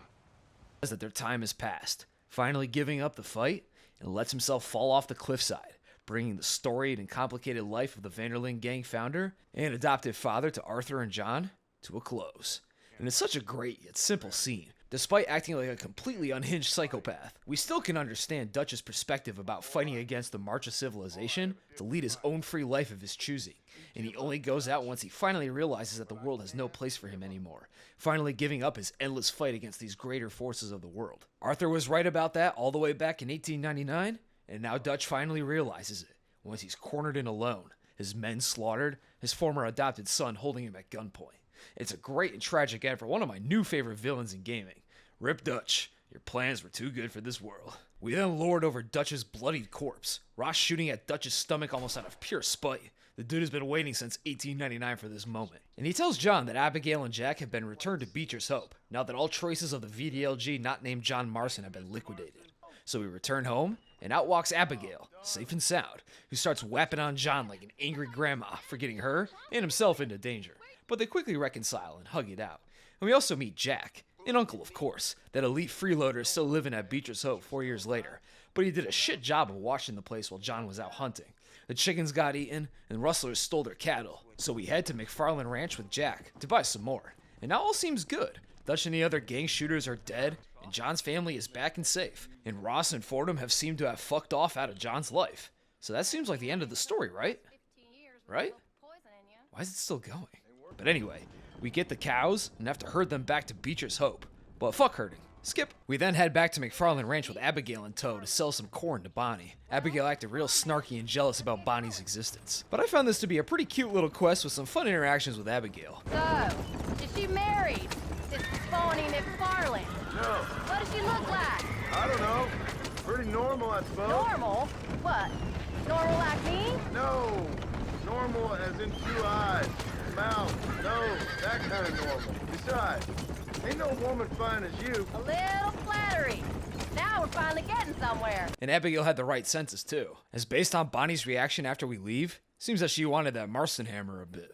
That their time has passed, finally giving up the fight, and lets himself fall off the cliffside, bringing the storied and complicated life of the Vanderlyn gang founder and adoptive father to Arthur and John to a close. And it's such a great yet simple scene. Despite acting like a completely unhinged psychopath, we still can understand Dutch's perspective about fighting against the march of civilization to lead his own free life of his choosing, and he only goes out once he finally realizes that the world has no place for him anymore, finally giving up his endless fight against these greater forces of the world. Arthur was right about that all the way back in 1899, and now Dutch finally realizes it, once he's cornered and alone, his men slaughtered, his former adopted son holding him at gunpoint. It's a great and tragic end for one of my new favorite villains in gaming. Rip Dutch, your plans were too good for this world. We then lord over Dutch's bloodied corpse, Ross shooting at Dutch's stomach almost out of pure spite. The dude has been waiting since 1899 for this moment. And he tells John that Abigail and Jack have been returned to Beecher's Hope, now that all traces of the VDLG not named John Marston have been liquidated. So we return home, and out walks Abigail, safe and sound, who starts whapping on John like an angry grandma for getting her and himself into danger. But they quickly reconcile and hug it out. And we also meet Jack, an uncle of course, that elite freeloader still living at Beecher's Hope 4 years later, but he did a shit job of watching the place while John was out hunting. The chickens got eaten, and rustlers stole their cattle. So we head to McFarland Ranch with Jack to buy some more. And now all seems good. Dutch and the other gang shooters are dead, and John's family is back and safe. And Ross and Fordham have seemed to have fucked off out of John's life. So that seems like the end of the story, right? Right? Why is it still going? But anyway, we get the cows and have to herd them back to Beecher's Hope. But fuck herding. Skip. We then head back to McFarland Ranch with Abigail in tow to sell some corn to Bonnie. Abigail acted real snarky and jealous about Bonnie's existence. But I found this to be a pretty cute little quest with some fun interactions with Abigail. So, is she married? This Bonnie McFarland? No. What does she look like? I don't know. Pretty normal, I suppose. Normal? What? Normal like me? No. Normal as in 2 eyes, mouth, nose, that kind of normal. Besides, ain't no woman fine as you. A little flattery. Now we're finally getting somewhere. And Abigail had the right senses too, as based on Bonnie's reaction after we leave, seems that she wanted that Marston hammer a bit.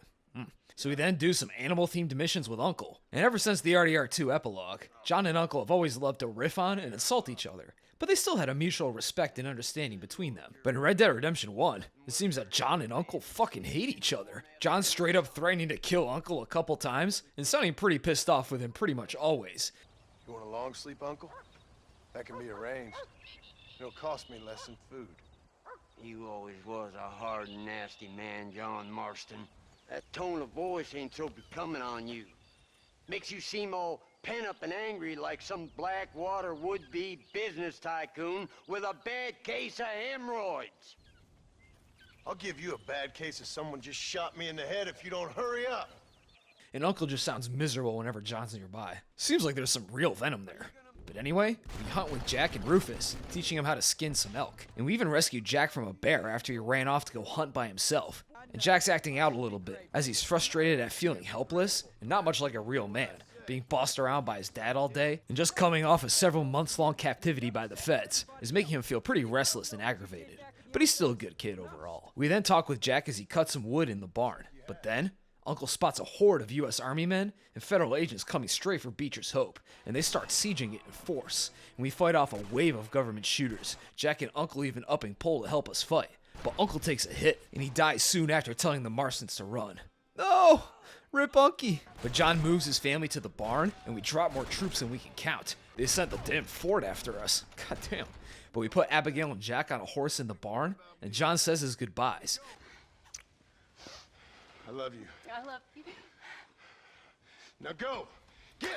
So we then do some animal-themed missions with Uncle. And ever since the RDR2 epilogue, John and Uncle have always loved to riff on and insult each other, but they still had a mutual respect and understanding between them. But in Red Dead Redemption 1, it seems that John and Uncle fucking hate each other. John's straight up threatening to kill Uncle a couple times, and sounding pretty pissed off with him pretty much always. You want a long sleep, Uncle? That can be arranged. It'll cost me less than food. You always was a hard and nasty man, John Marston. That tone of voice ain't so becoming on you. Makes you seem all pent up and angry like some Blackwater would-be business tycoon with a bad case of hemorrhoids. I'll give you a bad case of someone just shot me in the head if you don't hurry up. And Uncle just sounds miserable whenever John's nearby. Seems like there's some real venom there. But anyway, we hunt with Jack and Rufus, teaching him how to skin some elk. And we even rescued Jack from a bear after he ran off to go hunt by himself. And Jack's acting out a little bit, as he's frustrated at feeling helpless, and not much like a real man, being bossed around by his dad all day, and just coming off of several months-long captivity by the feds, is making him feel pretty restless and aggravated. But he's still a good kid overall. We then talk with Jack as he cuts some wood in the barn. But then, Uncle spots a horde of U.S. Army men and federal agents coming straight for Beecher's Hope, and they start sieging it in force. And we fight off a wave of government shooters, Jack and Uncle even upping pole to help us fight. But Uncle takes a hit, and he dies soon after telling the Marstons to run. No! Rip Unky! But John moves his family to the barn, and we drop more troops than we can count. They sent the damn fort after us. God damn. But we put Abigail and Jack on a horse in the barn, and John says his goodbyes. I love you. I love you. Now go! Get!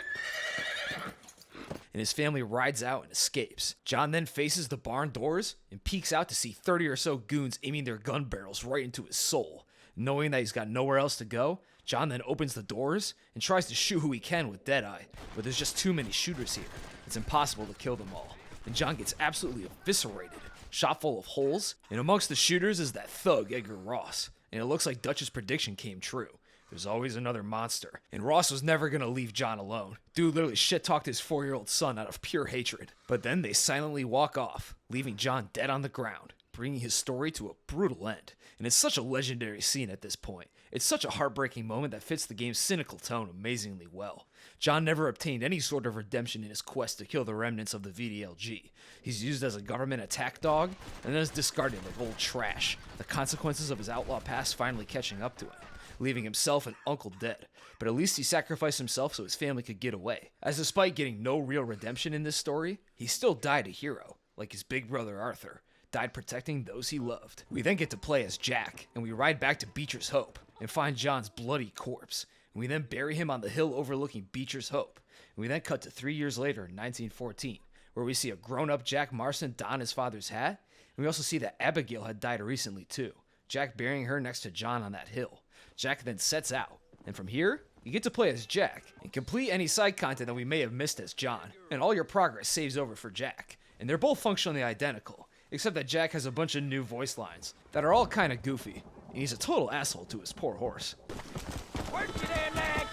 And his family rides out and escapes. John then faces the barn doors and peeks out to see 30 or so goons aiming their gun barrels right into his soul. Knowing that he's got nowhere else to go, John then opens the doors and tries to shoot who he can with Deadeye, but there's just too many shooters here. It's impossible to kill them all. And John gets absolutely eviscerated, shot full of holes, and amongst the shooters is that thug Edgar Ross. And it looks like Dutch's prediction came true. There's always another monster. And Ross was never gonna leave John alone. Dude literally shit-talked his 4-year-old son out of pure hatred. But then they silently walk off, leaving John dead on the ground, bringing his story to a brutal end. And it's such a legendary scene at this point. It's such a heartbreaking moment that fits the game's cynical tone amazingly well. John never obtained any sort of redemption in his quest to kill the remnants of the VDLG. He's used as a government attack dog, and then is discarded like old trash, the consequences of his outlaw past finally catching up to him, leaving himself and Uncle dead. But at least he sacrificed himself so his family could get away. As despite getting no real redemption in this story, he still died a hero, like his big brother Arthur, died protecting those he loved. We then get to play as Jack, and we ride back to Beecher's Hope, and find John's bloody corpse. And we then bury him on the hill overlooking Beecher's Hope. And we then cut to 3 years later in 1914, where we see a grown-up Jack Marston don his father's hat, and we also see that Abigail had died recently too, Jack burying her next to John on that hill. Jack then sets out, and from here, you get to play as Jack, and complete any side content that we may have missed as John, and all your progress saves over for Jack. And they're both functionally identical, except that Jack has a bunch of new voice lines that are all kinda goofy, and he's a total asshole to his poor horse. Work you there, lag!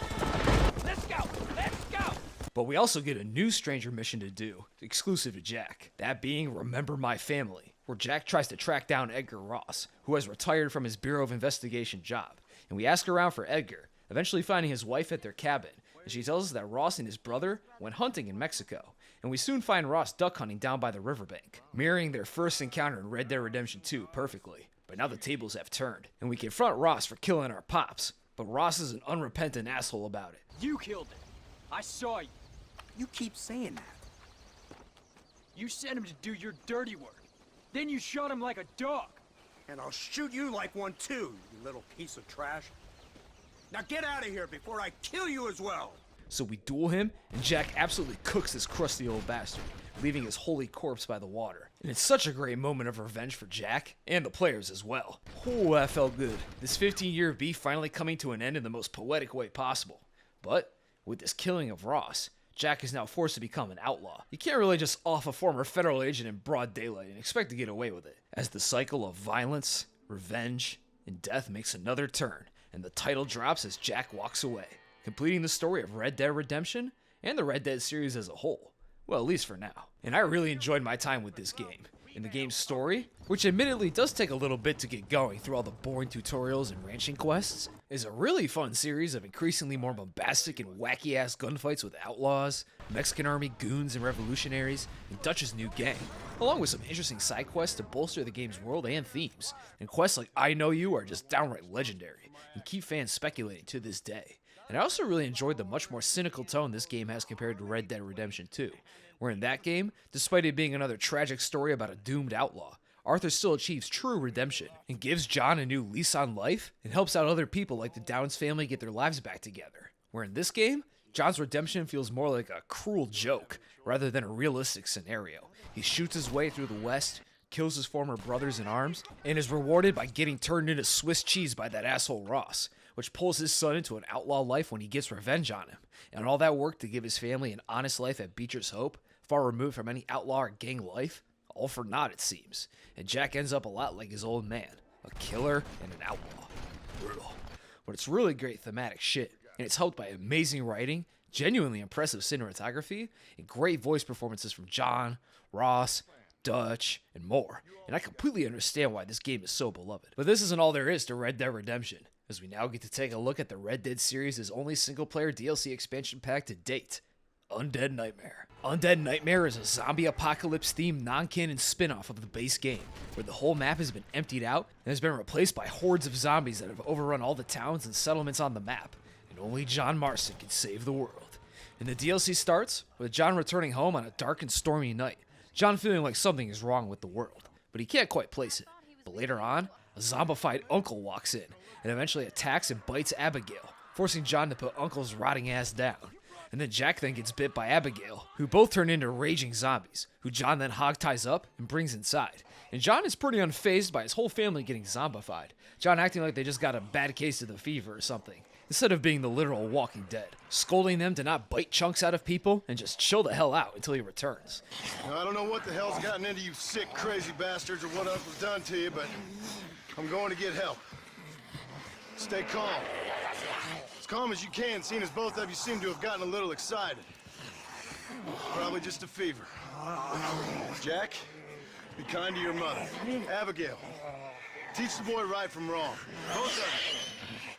Let's go! Let's go! But we also get a new stranger mission to do, exclusive to Jack. That being Remember My Family, where Jack tries to track down Edgar Ross, who has retired from his Bureau of Investigation job. And we ask around for Edgar, eventually finding his wife at their cabin, and she tells us that Ross and his brother went hunting in Mexico. And we soon find Ross duck hunting down by the riverbank, mirroring their first encounter in Red Dead Redemption 2 perfectly. But now the tables have turned, and we confront Ross for killing our pops. But Ross is an unrepentant asshole about it. You killed him. I saw you. You keep saying that. You sent him to do your dirty work. Then you shot him like a dog. And I'll shoot you like one too, you little piece of trash. Now get out of here before I kill you as well. So we duel him, and Jack absolutely cooks this crusty old bastard, leaving his holy corpse by the water. And it's such a great moment of revenge for Jack, and the players as well. Oh, that felt good. This 15-year beef finally coming to an end in the most poetic way possible. But, with this killing of Ross, Jack is now forced to become an outlaw. You can't really just off a former federal agent in broad daylight and expect to get away with it. As the cycle of violence, revenge, and death makes another turn, and the title drops as Jack walks away, completing the story of Red Dead Redemption and the Red Dead series as a whole. Well, at least for now. And I really enjoyed my time with this game. In the game's story, which admittedly does take a little bit to get going through all the boring tutorials and ranching quests, is a really fun series of increasingly more bombastic and wacky-ass gunfights with outlaws, Mexican army goons and revolutionaries, and Dutch's new gang, along with some interesting side quests to bolster the game's world and themes. And quests like I Know You are just downright legendary, and keep fans speculating to this day. And I also really enjoyed the much more cynical tone this game has compared to Red Dead Redemption 2, where in that game, despite it being another tragic story about a doomed outlaw, Arthur still achieves true redemption and gives John a new lease on life and helps out other people like the Downs family get their lives back together. Where in this game, John's redemption feels more like a cruel joke rather than a realistic scenario. He shoots his way through the West, kills his former brothers in arms, and is rewarded by getting turned into Swiss cheese by that asshole Ross, which pulls his son into an outlaw life when he gets revenge on him. And all that work to give his family an honest life at Beecher's Hope, far removed from any outlaw or gang life, all for naught it seems. And Jack ends up a lot like his old man, a killer and an outlaw. Brutal. But it's really great thematic shit, and it's helped by amazing writing, genuinely impressive cinematography, and great voice performances from John, Ross, Dutch, and more. And I completely understand why this game is so beloved. But this isn't all there is to Red Dead Redemption, as we now get to take a look at the Red Dead series' only single-player DLC expansion pack to date, Undead Nightmare. Undead Nightmare is a zombie apocalypse-themed non-canon spin-off of the base game, where the whole map has been emptied out and has been replaced by hordes of zombies that have overrun all the towns and settlements on the map, and only John Marston can save the world. And the DLC starts with John returning home on a dark and stormy night, John feeling like something is wrong with the world, but he can't quite place it. But later on, a zombified uncle walks in and eventually attacks and bites Abigail, forcing John to put Uncle's rotting ass down. And then Jack then gets bit by Abigail, who both turn into raging zombies, who John then hog-ties up and brings inside. And John is pretty unfazed by his whole family getting zombified, John acting like they just got a bad case of the fever or something, instead of being the literal Walking Dead, scolding them to not bite chunks out of people and just chill the hell out until he returns. Now, I don't know what the hell's gotten into you sick, crazy bastards or what Uncle's done to you, but I'm going to get help. Stay calm. As calm as you can, seeing as both of you seem to have gotten a little excited. Probably just a fever. Jack, be kind to your mother. Abigail, teach the boy right from wrong. Both of you.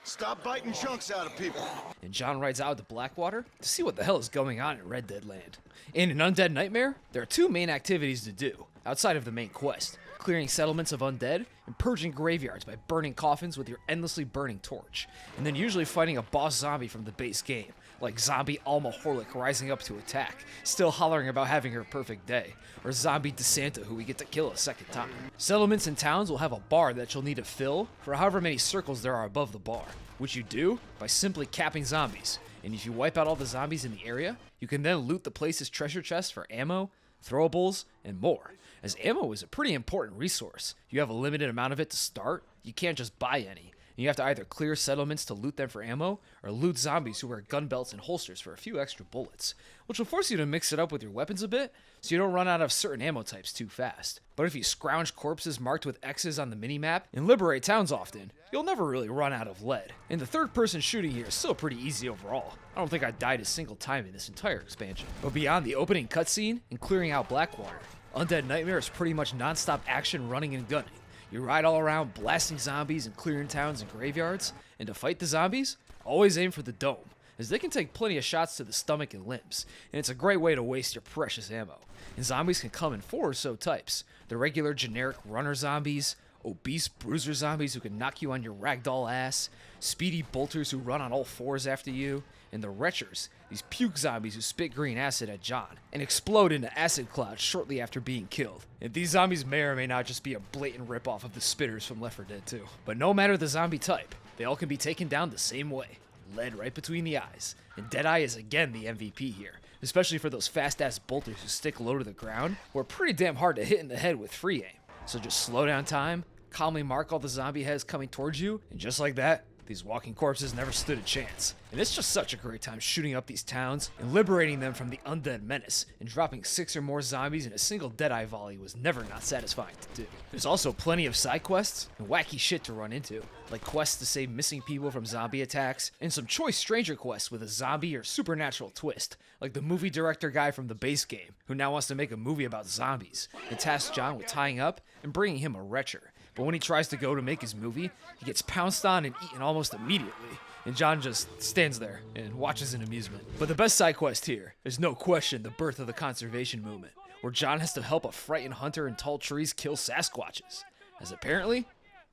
Stop biting chunks out of people. And John rides out to Blackwater to see what the hell is going on in Red Dead Land. In Undead Nightmare, there are two main activities to do, outside of the main quest: clearing settlements of undead and purging graveyards by burning coffins with your endlessly burning torch, and then usually fighting a boss zombie from the base game, like zombie Alma Horlick rising up to attack, still hollering about having her perfect day, or zombie DeSanta who we get to kill a second time. Settlements and towns will have a bar that you'll need to fill for however many circles there are above the bar, which you do by simply capping zombies, and if you wipe out all the zombies in the area, you can then loot the place's treasure chest for ammo, throwables, and more. As ammo is a pretty important resource. You have a limited amount of it to start, you can't just buy any. You have to either clear settlements to loot them for ammo, or loot zombies who wear gun belts and holsters for a few extra bullets, which will force you to mix it up with your weapons a bit, so you don't run out of certain ammo types too fast. But if you scrounge corpses marked with X's on the minimap, and liberate towns often, you'll never really run out of lead. And the third-person shooting here is still pretty easy overall. I don't think I died a single time in this entire expansion. But beyond the opening cutscene and clearing out Blackwater, Undead Nightmare is pretty much non-stop action running and gunning. You ride all around blasting zombies and clearing towns and graveyards, and to fight the zombies, always aim for the dome, as they can take plenty of shots to the stomach and limbs, and it's a great way to waste your precious ammo. And zombies can come in 4 or so types: the regular generic runner zombies, obese bruiser zombies who can knock you on your ragdoll ass, speedy bolters who run on all fours after you, and the retchers, these puke zombies who spit green acid at John and explode into acid clouds shortly after being killed. And these zombies may or may not just be a blatant ripoff of the spitters from Left 4 Dead 2. But no matter the zombie type, they all can be taken down the same way, lead right between the eyes. And Deadeye is again the MVP here, especially for those fast-ass bolters who stick low to the ground, who are pretty damn hard to hit in the head with free aim. So just slow down time, calmly mark all the zombie heads coming towards you, and just like that, these walking corpses never stood a chance. And it's just such a great time shooting up these towns and liberating them from the undead menace, and dropping 6 or more zombies in a single Deadeye volley was never not satisfying to do. There's also plenty of side quests and wacky shit to run into, like quests to save missing people from zombie attacks, and some choice stranger quests with a zombie or supernatural twist, like the movie director guy from the base game, who now wants to make a movie about zombies, and tasks John with tying up and bringing him a retcher. But when he tries to go to make his movie, he gets pounced on and eaten almost immediately, and John just stands there and watches in amusement. But the best side quest here is no question the birth of the conservation movement, where John has to help a frightened hunter in tall trees kill Sasquatches, as apparently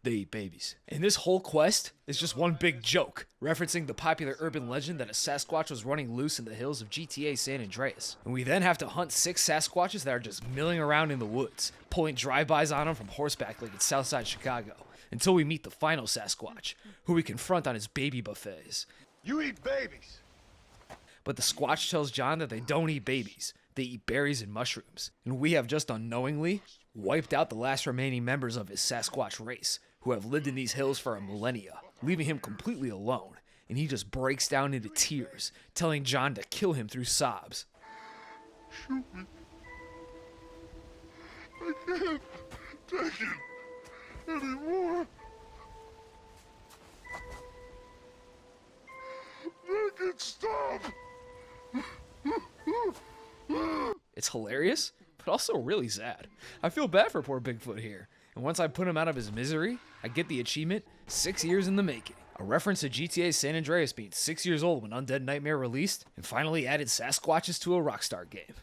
they eat babies. And this whole quest is just one big joke, referencing the popular urban legend that a Sasquatch was running loose in the hills of GTA San Andreas. And we then have to hunt 6 Sasquatches that are just milling around in the woods, pulling drive-bys on them from horseback like it's Southside Chicago, until we meet the final Sasquatch, who we confront on his baby buffets. You eat babies! But the Squatch tells John that they don't eat babies, they eat berries and mushrooms. And we have just unknowingly wiped out the last remaining members of his Sasquatch race, who have lived in these hills for a millennia, leaving him completely alone, and he just breaks down into tears, telling John to kill him through sobs. Shoot me. I can't take it anymore. Make it stop. It's hilarious, but also really sad. I feel bad for poor Bigfoot here. And once I put him out of his misery, I get the achievement, 6 years in the making. A reference to GTA San Andreas being 6 years old when Undead Nightmare released, and finally added Sasquatches to a Rockstar game.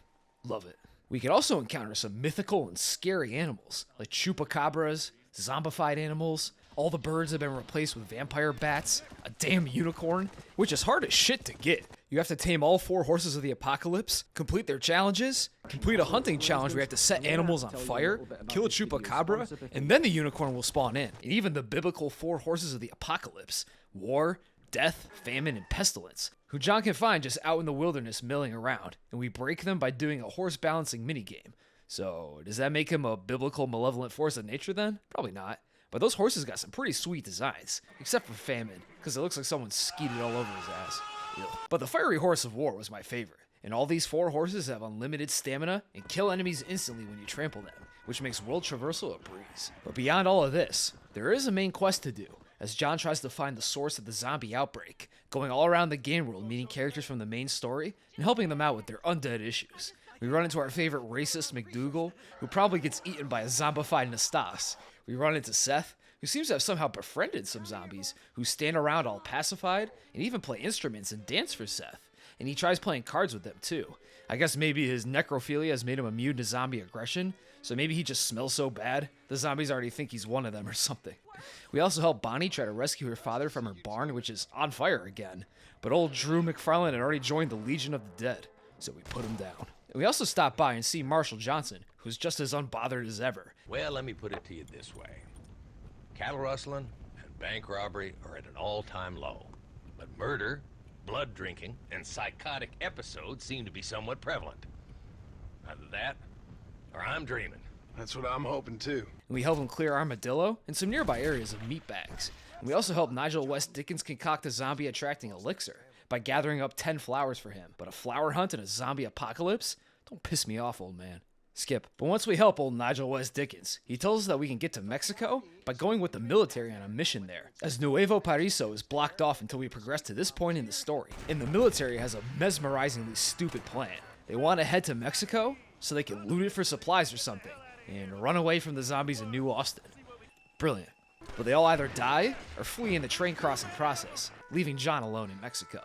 Love it. We can also encounter some mythical and scary animals, like chupacabras, zombified animals, all the birds have been replaced with vampire bats, a damn unicorn, which is hard as shit to get. You have to tame all 4 horses of the apocalypse, complete their challenges, complete a hunting challenge where you have to set animals on fire, kill a chupacabra, and then the unicorn will spawn in. And even the biblical 4 horses of the apocalypse, war, death, famine, and pestilence, who John can find just out in the wilderness milling around, and we break them by doing a horse balancing minigame. So, does that make him a biblical malevolent force of nature then? Probably not. But those horses got some pretty sweet designs, except for famine, because it looks like someone skeeted all over his ass. Ew. But the fiery horse of war was my favorite, and all these 4 horses have unlimited stamina and kill enemies instantly when you trample them, which makes world traversal a breeze. But beyond all of this, there is a main quest to do, as John tries to find the source of the zombie outbreak, going all around the game world meeting characters from the main story and helping them out with their undead issues. We run into our favorite racist McDougal, who probably gets eaten by a zombified Nastas. We run into Seth, who seems to have somehow befriended some zombies, who stand around all pacified and even play instruments and dance for Seth. And he tries playing cards with them too. I guess maybe his necrophilia has made him immune to zombie aggression, so maybe he just smells so bad, the zombies already think he's one of them or something. We also help Bonnie try to rescue her father from her barn, which is on fire again. But old Drew McFarlane had already joined the Legion of the Dead, so we put him down. And we also stop by and see Marshall Johnson, who's just as unbothered as ever. Well, let me put it to you this way. Cattle rustling and bank robbery are at an all-time low. But murder, blood drinking, and psychotic episodes seem to be somewhat prevalent. Either that, or I'm dreaming. That's what I'm hoping too. And we help him clear Armadillo and some nearby areas of meat bags. And we also help Nigel West Dickens concoct a zombie-attracting elixir by gathering up 10 flowers for him. But a flower hunt in a zombie apocalypse? Don't piss me off, old man. Skip. But once we help old Nigel West Dickens, he tells us that we can get to Mexico by going with the military on a mission there, as Nuevo Paraiso is blocked off until we progress to this point in the story. And the military has a mesmerizingly stupid plan. They want to head to Mexico so they can loot it for supplies or something, and run away from the zombies in New Austin. Brilliant. But they all either die or flee in the train crossing process, leaving John alone in Mexico.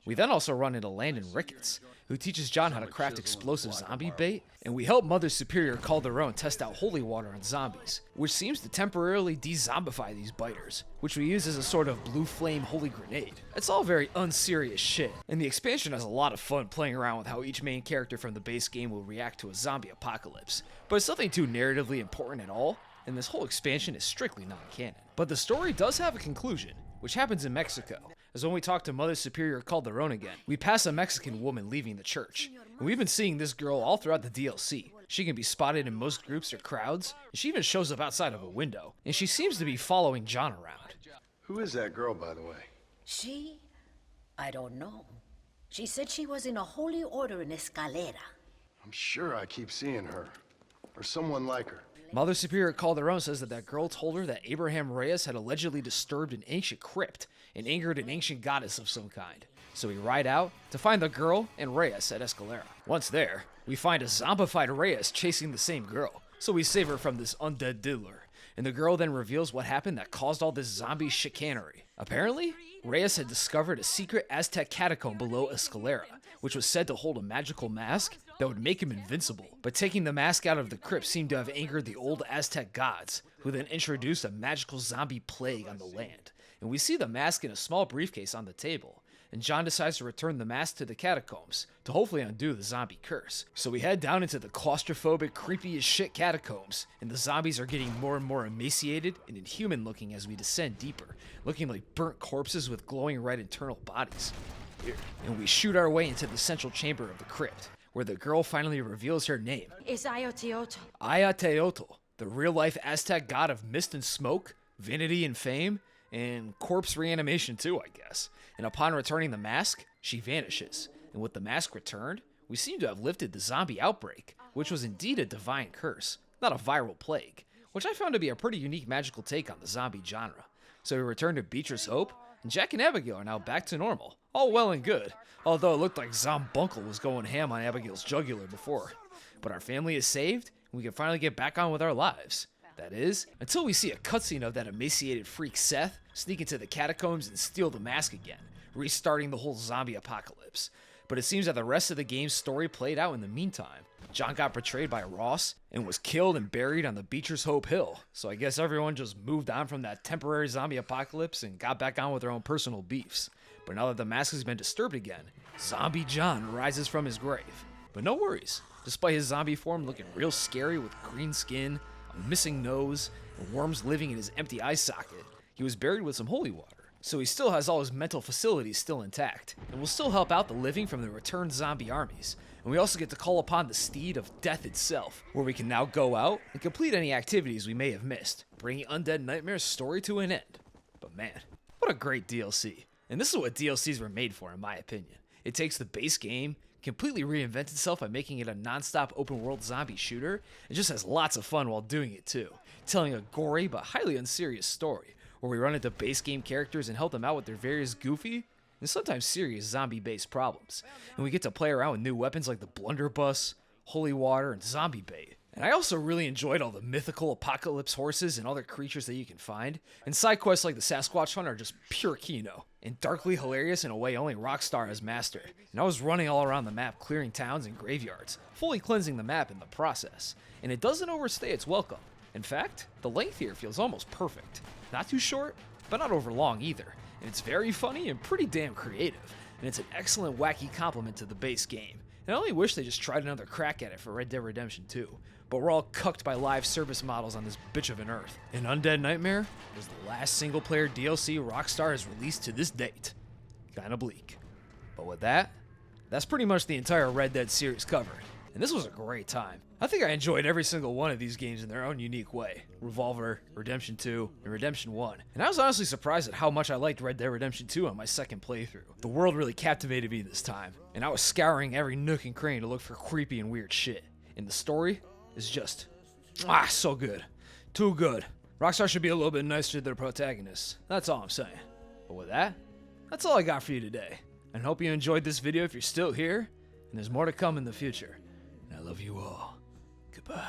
We then also run into Landon Ricketts, who teaches John how to craft explosive zombie bait, and we help Mother Superior Calderon test out holy water on zombies, which seems to temporarily de-zombify these biters, which we use as a sort of blue flame holy grenade. It's all very unserious shit, and the expansion has a lot of fun playing around with how each main character from the base game will react to a zombie apocalypse, but it's nothing too narratively important at all, and this whole expansion is strictly non-canon. But the story does have a conclusion, which happens in Mexico, as when we talk to Mother Superior Calderon again, we pass a Mexican woman leaving the church, and we've been seeing this girl all throughout the DLC. She can be spotted in most groups or crowds, and she even shows up outside of a window, and she seems to be following John around. Who is that girl, by the way? She? I don't know. She said she was in a holy order in Escalera. I'm sure I keep seeing her, or someone like her. Mother Superior Calderon says that girl told her that Abraham Reyes had allegedly disturbed an ancient crypt and angered an ancient goddess of some kind. So we ride out to find the girl and Reyes at Escalera. Once there, we find a zombified Reyes chasing the same girl, so we save her from this undead diddler. And the girl then reveals what happened that caused all this zombie chicanery. Apparently, Reyes had discovered a secret Aztec catacomb below Escalera, which was said to hold a magical mask that would make him invincible. But taking the mask out of the crypt seemed to have angered the old Aztec gods, who then introduced a magical zombie plague on the land. And we see the mask in a small briefcase on the table, and John decides to return the mask to the catacombs to hopefully undo the zombie curse. So we head down into the claustrophobic, creepy as shit catacombs, and the zombies are getting more and more emaciated and inhuman looking as we descend deeper, looking like burnt corpses with glowing red internal bodies. And we shoot our way into the central chamber of the crypt, where the girl finally reveals her name. It's Ayateoto. Ayateoto, the real-life Aztec god of mist and smoke, vanity and fame, and corpse reanimation too, I guess. And upon returning the mask, she vanishes. And with the mask returned, we seem to have lifted the zombie outbreak, which was indeed a divine curse, not a viral plague, which I found to be a pretty unique magical take on the zombie genre. So we return to Beatrice Hope, and Jack and Abigail are now back to normal. All well and good, although it looked like Zombuncle was going ham on Abigail's jugular before. But our family is saved, and we can finally get back on with our lives. That is, until we see a cutscene of that emaciated freak Seth sneak into the catacombs and steal the mask again, restarting the whole zombie apocalypse. But it seems that the rest of the game's story played out in the meantime. John got betrayed by Ross and was killed and buried on the Beatrice Hope Hill, so I guess everyone just moved on from that temporary zombie apocalypse and got back on with their own personal beefs. But now that the mask has been disturbed again, Zombie John rises from his grave. But no worries, despite his zombie form looking real scary with green skin, a missing nose, and worms living in his empty eye socket, he was buried with some holy water. So he still has all his mental facilities still intact, and will still help out the living from the returned zombie armies. And we also get to call upon the steed of death itself, where we can now go out and complete any activities we may have missed, bringing Undead Nightmare's story to an end. But man, what a great DLC. And this is what DLCs were made for, in my opinion. It takes the base game, completely reinvents itself by making it a non-stop open-world zombie shooter, and just has lots of fun while doing it too, telling a gory but highly unserious story, where we run into base game characters and help them out with their various goofy and sometimes serious zombie-based problems. And we get to play around with new weapons like the blunderbuss, holy water, and zombie bait. And I also really enjoyed all the mythical apocalypse horses and other creatures that you can find. And side quests like the Sasquatch Hunt are just pure kino, and darkly hilarious in a way only Rockstar has mastered. And I was running all around the map clearing towns and graveyards, fully cleansing the map in the process. And it doesn't overstay its welcome. In fact, the length here feels almost perfect. Not too short, but not over long either. And it's very funny and pretty damn creative. And it's an excellent wacky complement to the base game. And I only wish they just tried another crack at it for Red Dead Redemption 2. But we're all cucked by live service models on this bitch of an earth. And Undead Nightmare was the last single-player DLC Rockstar has released to this date. Kinda bleak. But with that, that's pretty much the entire Red Dead series covered. And this was a great time. I think I enjoyed every single one of these games in their own unique way. Revolver, Redemption 2, and Redemption 1. And I was honestly surprised at how much I liked Red Dead Redemption 2 on my second playthrough. The world really captivated me this time, and I was scouring every nook and cranny to look for creepy and weird shit. And the story is just, so good. Too good. Rockstar should be a little bit nicer to their protagonists. That's all I'm saying. But with that, that's all I got for you today. And I hope you enjoyed this video if you're still here, and there's more to come in the future. And I love you all. Goodbye.